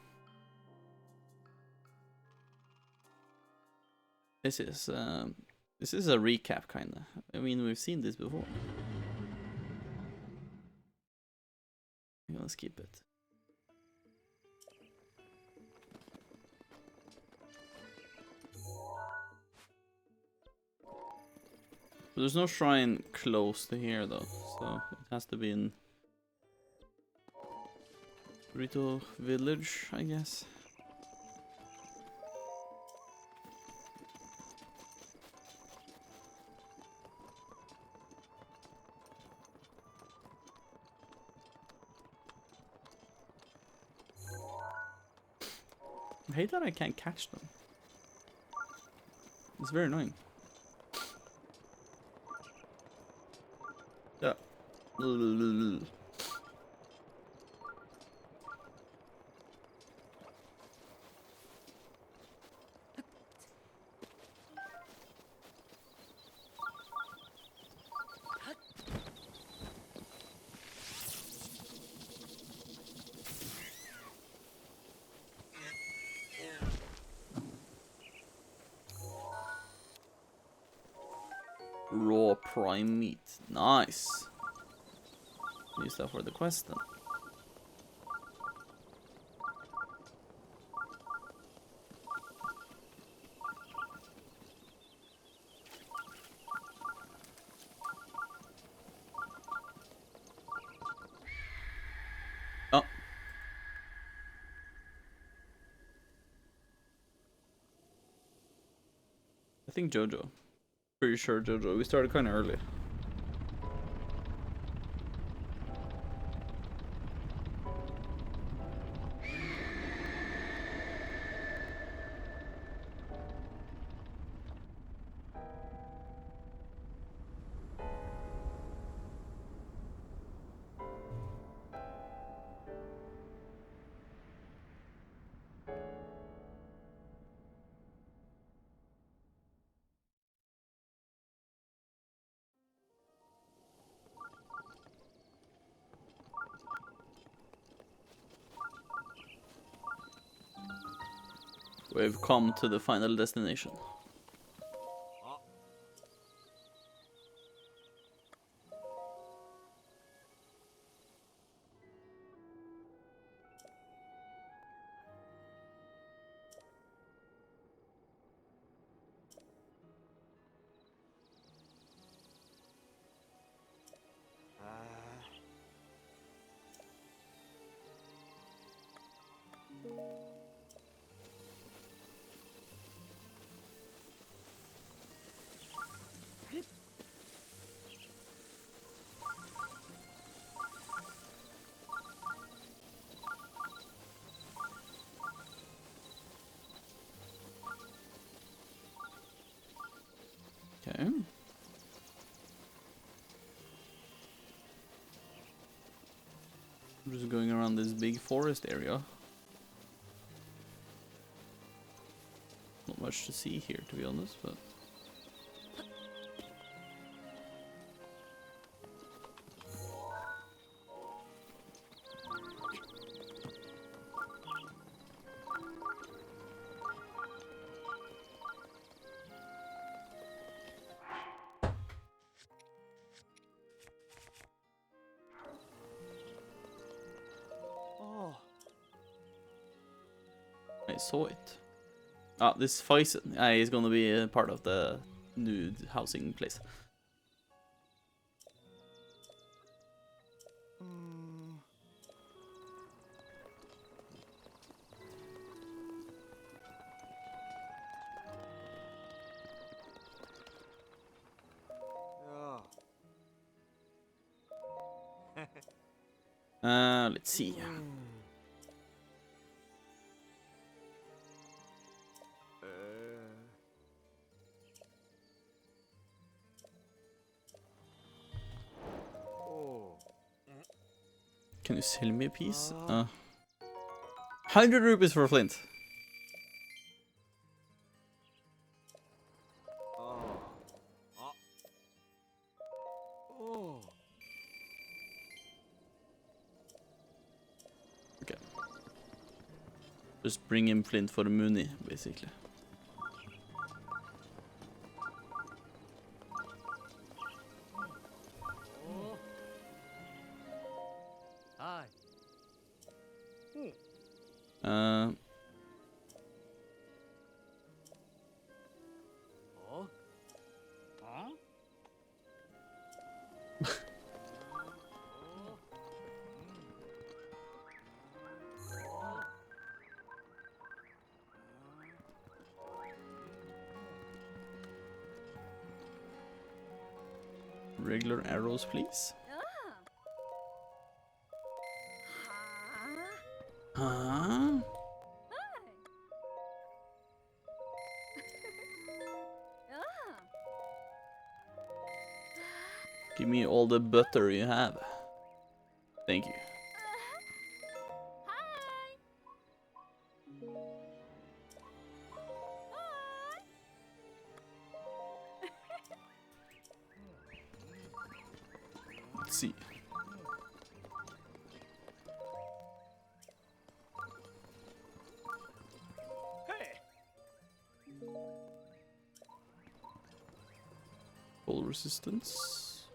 This is a recap, kinda. I mean, we've seen this before. I'm gonna skip it. But there's no shrine close to here, though, so it has to be in Burrito Village, I guess. I hate that I can't catch them. It's very annoying. Yeah. Raw prime meat. Nice. Use that for the quest then. Oh. I think Jojo. Pretty sure Jojo. We started kind of early. We've come to the final destination. Okay. I'm just going around this big forest area. Not much to see here, to be honest, but... Oh, Nice. saw it. Ah, this Faisen is gonna be a part of the new housing place. Let's see. Can you sell me a piece? 100 rupees for a flint. Okay. Just bring him flint for the money, basically. Hi. Uh, Oh. Huh? regular arrows, please. Huh? Give me all the butter you have. Thank you. Let's see. Hey. Full resistance.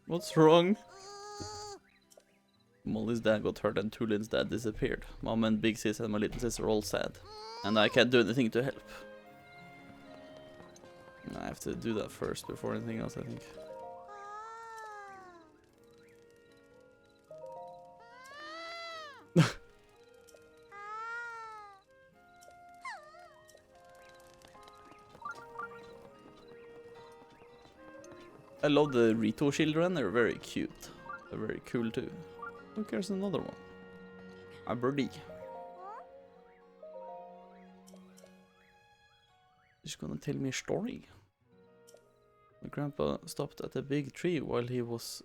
What's wrong? Molly's dad got hurt and Tulin's dad disappeared. Mom and big sis and my little sis are all sad. And I can't do anything to help. I have to do that first before anything else, I think. I love the Rito children, they're very cute. They're very cool too. Look, there's another one. A birdie. She's gonna tell me a story. My grandpa stopped at a big tree while he was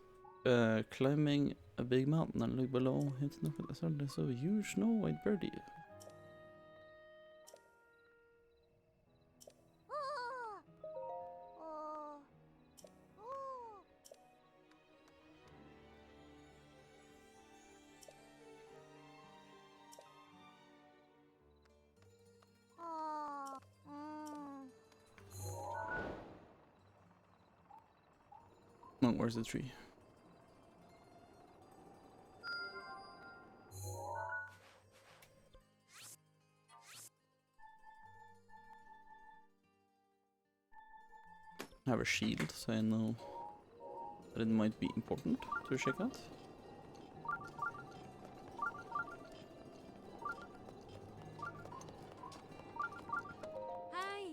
climbing a big mountain and looked below him to look at the sun. There's a huge snow-white birdie. No, where's the tree? I have a shield, so I know that it might be important to check out. Hi.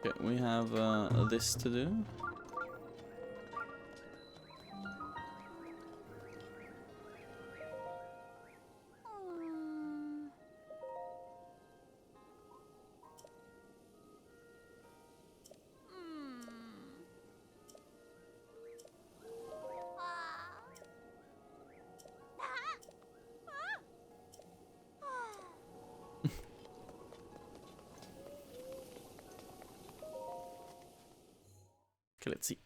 Okay, we have this to do. Okay, let's see.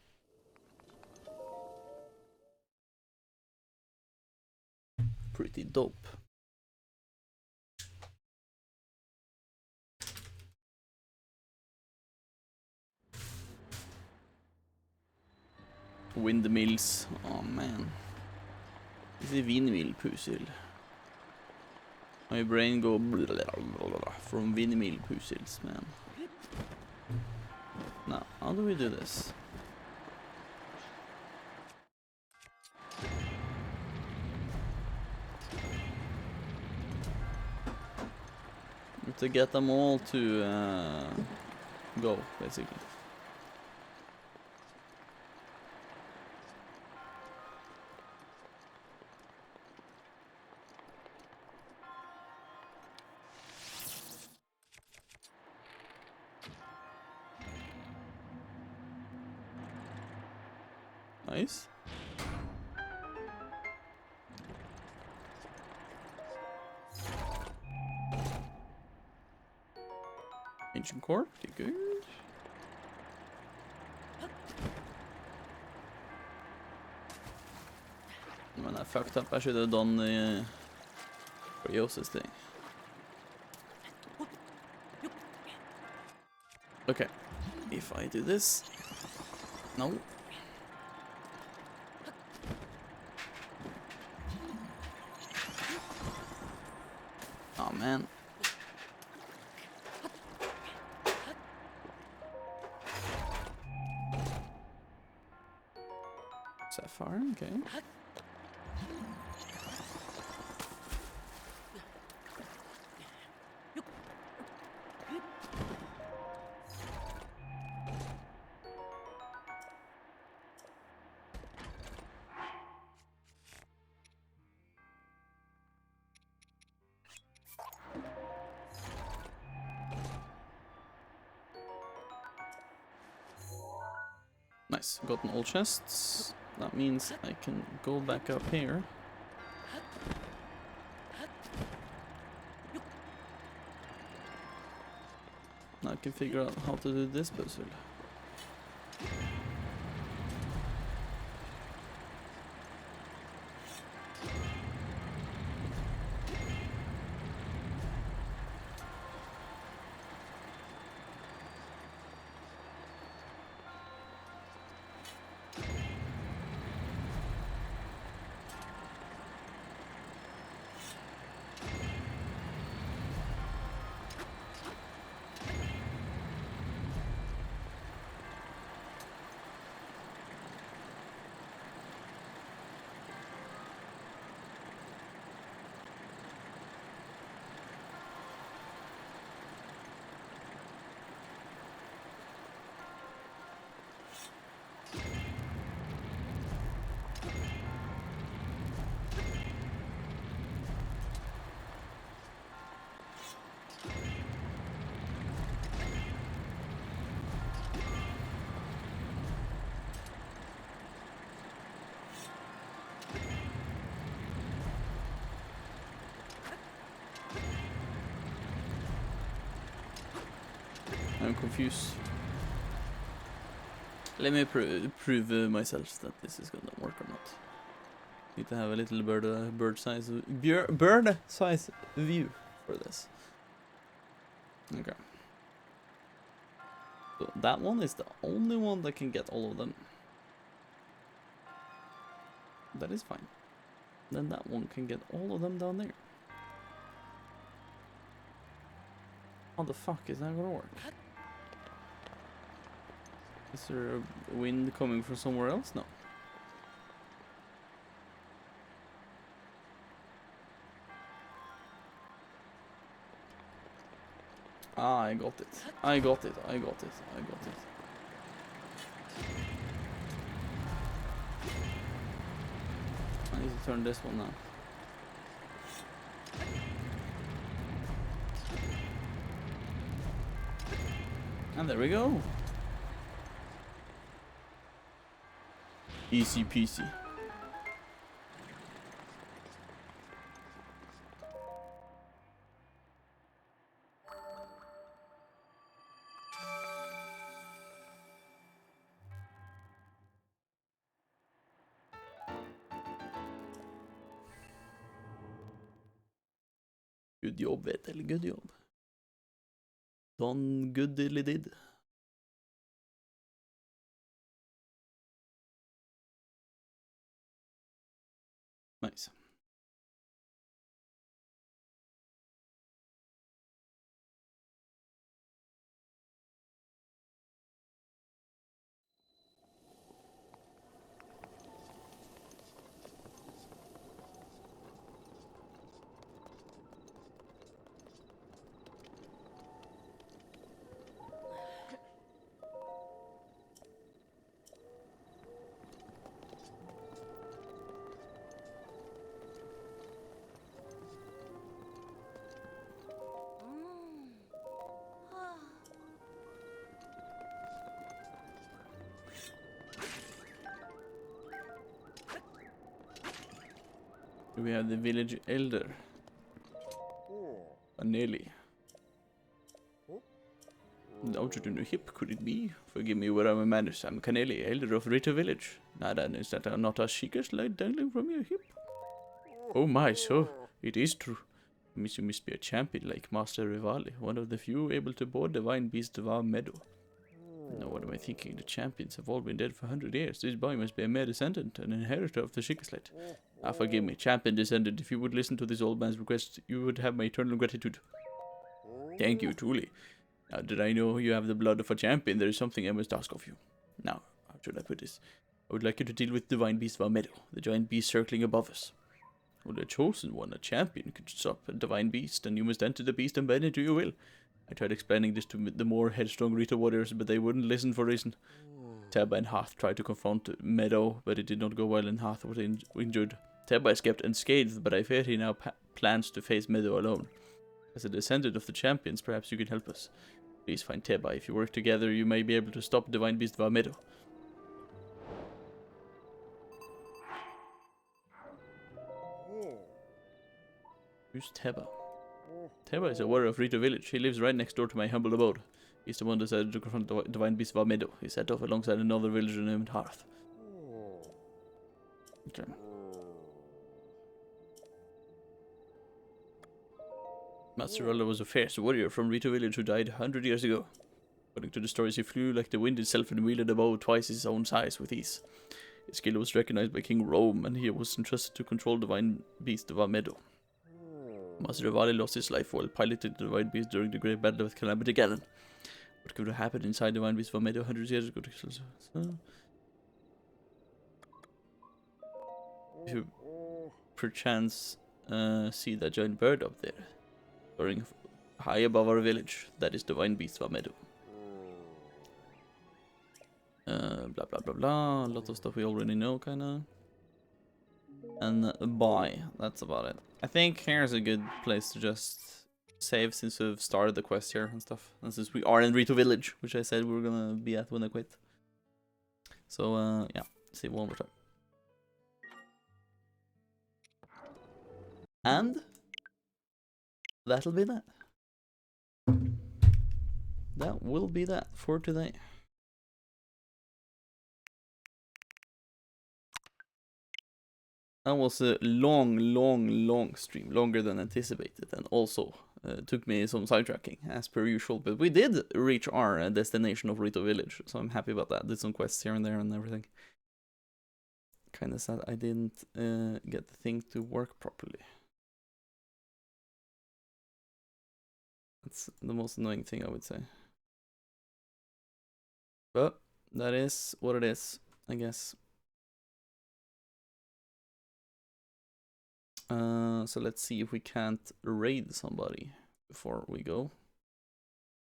Pretty dope. Windmills. Oh man. This is a windmill puzzle. My brain go from windmill puzzles, man. Now, how do we do this? To get them all to go, basically. Nice. Ancient core, pretty good. When I fucked up, I should have done the Riosis thing. Okay, if I do this, no. Oh man. Sapphire, okay. Nice, gotten all chests. That means I can go back up here. Now I can figure out how to do this puzzle. I'm confused. Let me prove myself that this is gonna work or not. Need to have a little bird size view for this. Okay. So that one is the only one that can get all of them. That is fine. Then that one can get all of them down there. How the fuck is that gonna work? Is there a wind coming from somewhere else? No. Ah, I got it. I got it. I got it. I got it. I need to turn this one now. And there we go. Easy peasy. Good job, Vetel. Good job. Done goodly did. Nice. We have the village elder. Nelly. Out in the hip, could it be? Forgive me where I'm manners. I'm Canelli, elder of Rita village. Nada, is that not a chica slide dangling from your hip? Oh my, so it is true. Miss, you must be a champion like Master Rivali, one of the few able to board the vine beast of our meadow. Now what am I thinking? The champions have all been dead for 100 years. This boy must be a mere descendant, an inheritor of the Shikaslet. Ah, forgive me, champion descendant. If you would listen to this old man's request, you would have my eternal gratitude. Thank you, truly. Now that I know you have the blood of a champion, there is something I must ask of you. Now, how should I put this? I would like you to deal with the divine beast of our meadow, the giant beast circling above us. Well, the chosen one, a champion, could stop a divine beast, and you must enter the beast and bend it to your will. I tried explaining this to the more headstrong Rita warriors, but they wouldn't listen for reason. Teba and Hath tried to confront Meadow, but it did not go well, and Hath was injured. Teba escaped unscathed, but I fear he now plans to face Meadow alone. As a descendant of the champions, perhaps you can help us. Please find Teba. If you work together, you may be able to stop Divine Beast of our Meadow. Who's Teba? Teba is a warrior of Rito village. He lives right next door to my humble abode. He's the one that decided to confront the Divine Beast of our Meadow. He set off alongside another villager named Hearth. Okay. Master Rolla was a fierce warrior from Rito village who died 100 years ago. According to the stories, he flew like the wind itself and wielded a bow twice his own size with ease. His skill was recognized by King Rome, and he was entrusted to control the Divine Beast of our Meadow. Master Rivali lost his life while piloting the Divine Beast during the Great Battle of Calamity Ganon. What could have happened inside the Divine Beast of our Meadow 100 years ago? If you perchance see that giant bird up there, soaring high above our village, that is the Divine Beast of our Meadow. Blah blah blah blah, a lot of stuff we already know, kinda. And bye, that's about it. I think here's a good place to just save since we've started the quest here and stuff. And since we are in Rito village, which I said we were gonna be at when I quit. So yeah, see one more time. And that'll be that. That will be that for today. That was a long stream, longer than anticipated, and also took me some sidetracking, as per usual. But we did reach our destination of Rito Village, so I'm happy about that. Did some quests here and there and everything. Kinda sad I didn't get the thing to work properly. That's the most annoying thing, I would say. But that is what it is, I guess. So let's see if we can't raid somebody before we go.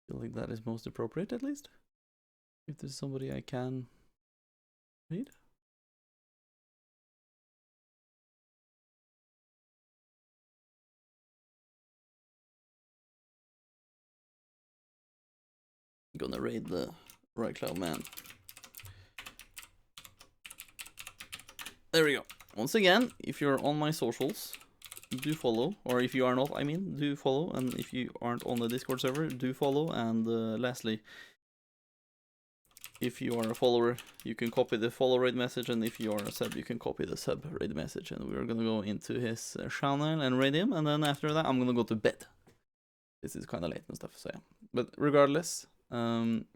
I feel like that is most appropriate, at least. If there's somebody I can raid. Gonna raid the Right Cloud Man. There we go. Once again, if you're on my socials, do follow. Or if you are not, I mean, do follow. And if you aren't on the Discord server, do follow. And lastly, if you are a follower, you can copy the follow raid message. And if you are a sub, you can copy the sub raid message. And we're gonna go into his channel and raid him. And then after that, I'm gonna go to bed. This is kind of late and stuff, so yeah. But regardless,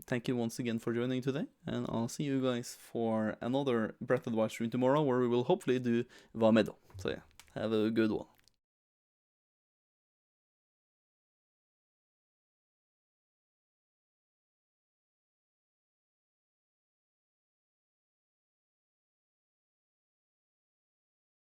Thank you once again for joining today, and I'll see you guys for another Breath of the Wild stream tomorrow, where we will hopefully do Vamedo. So yeah, have a good one.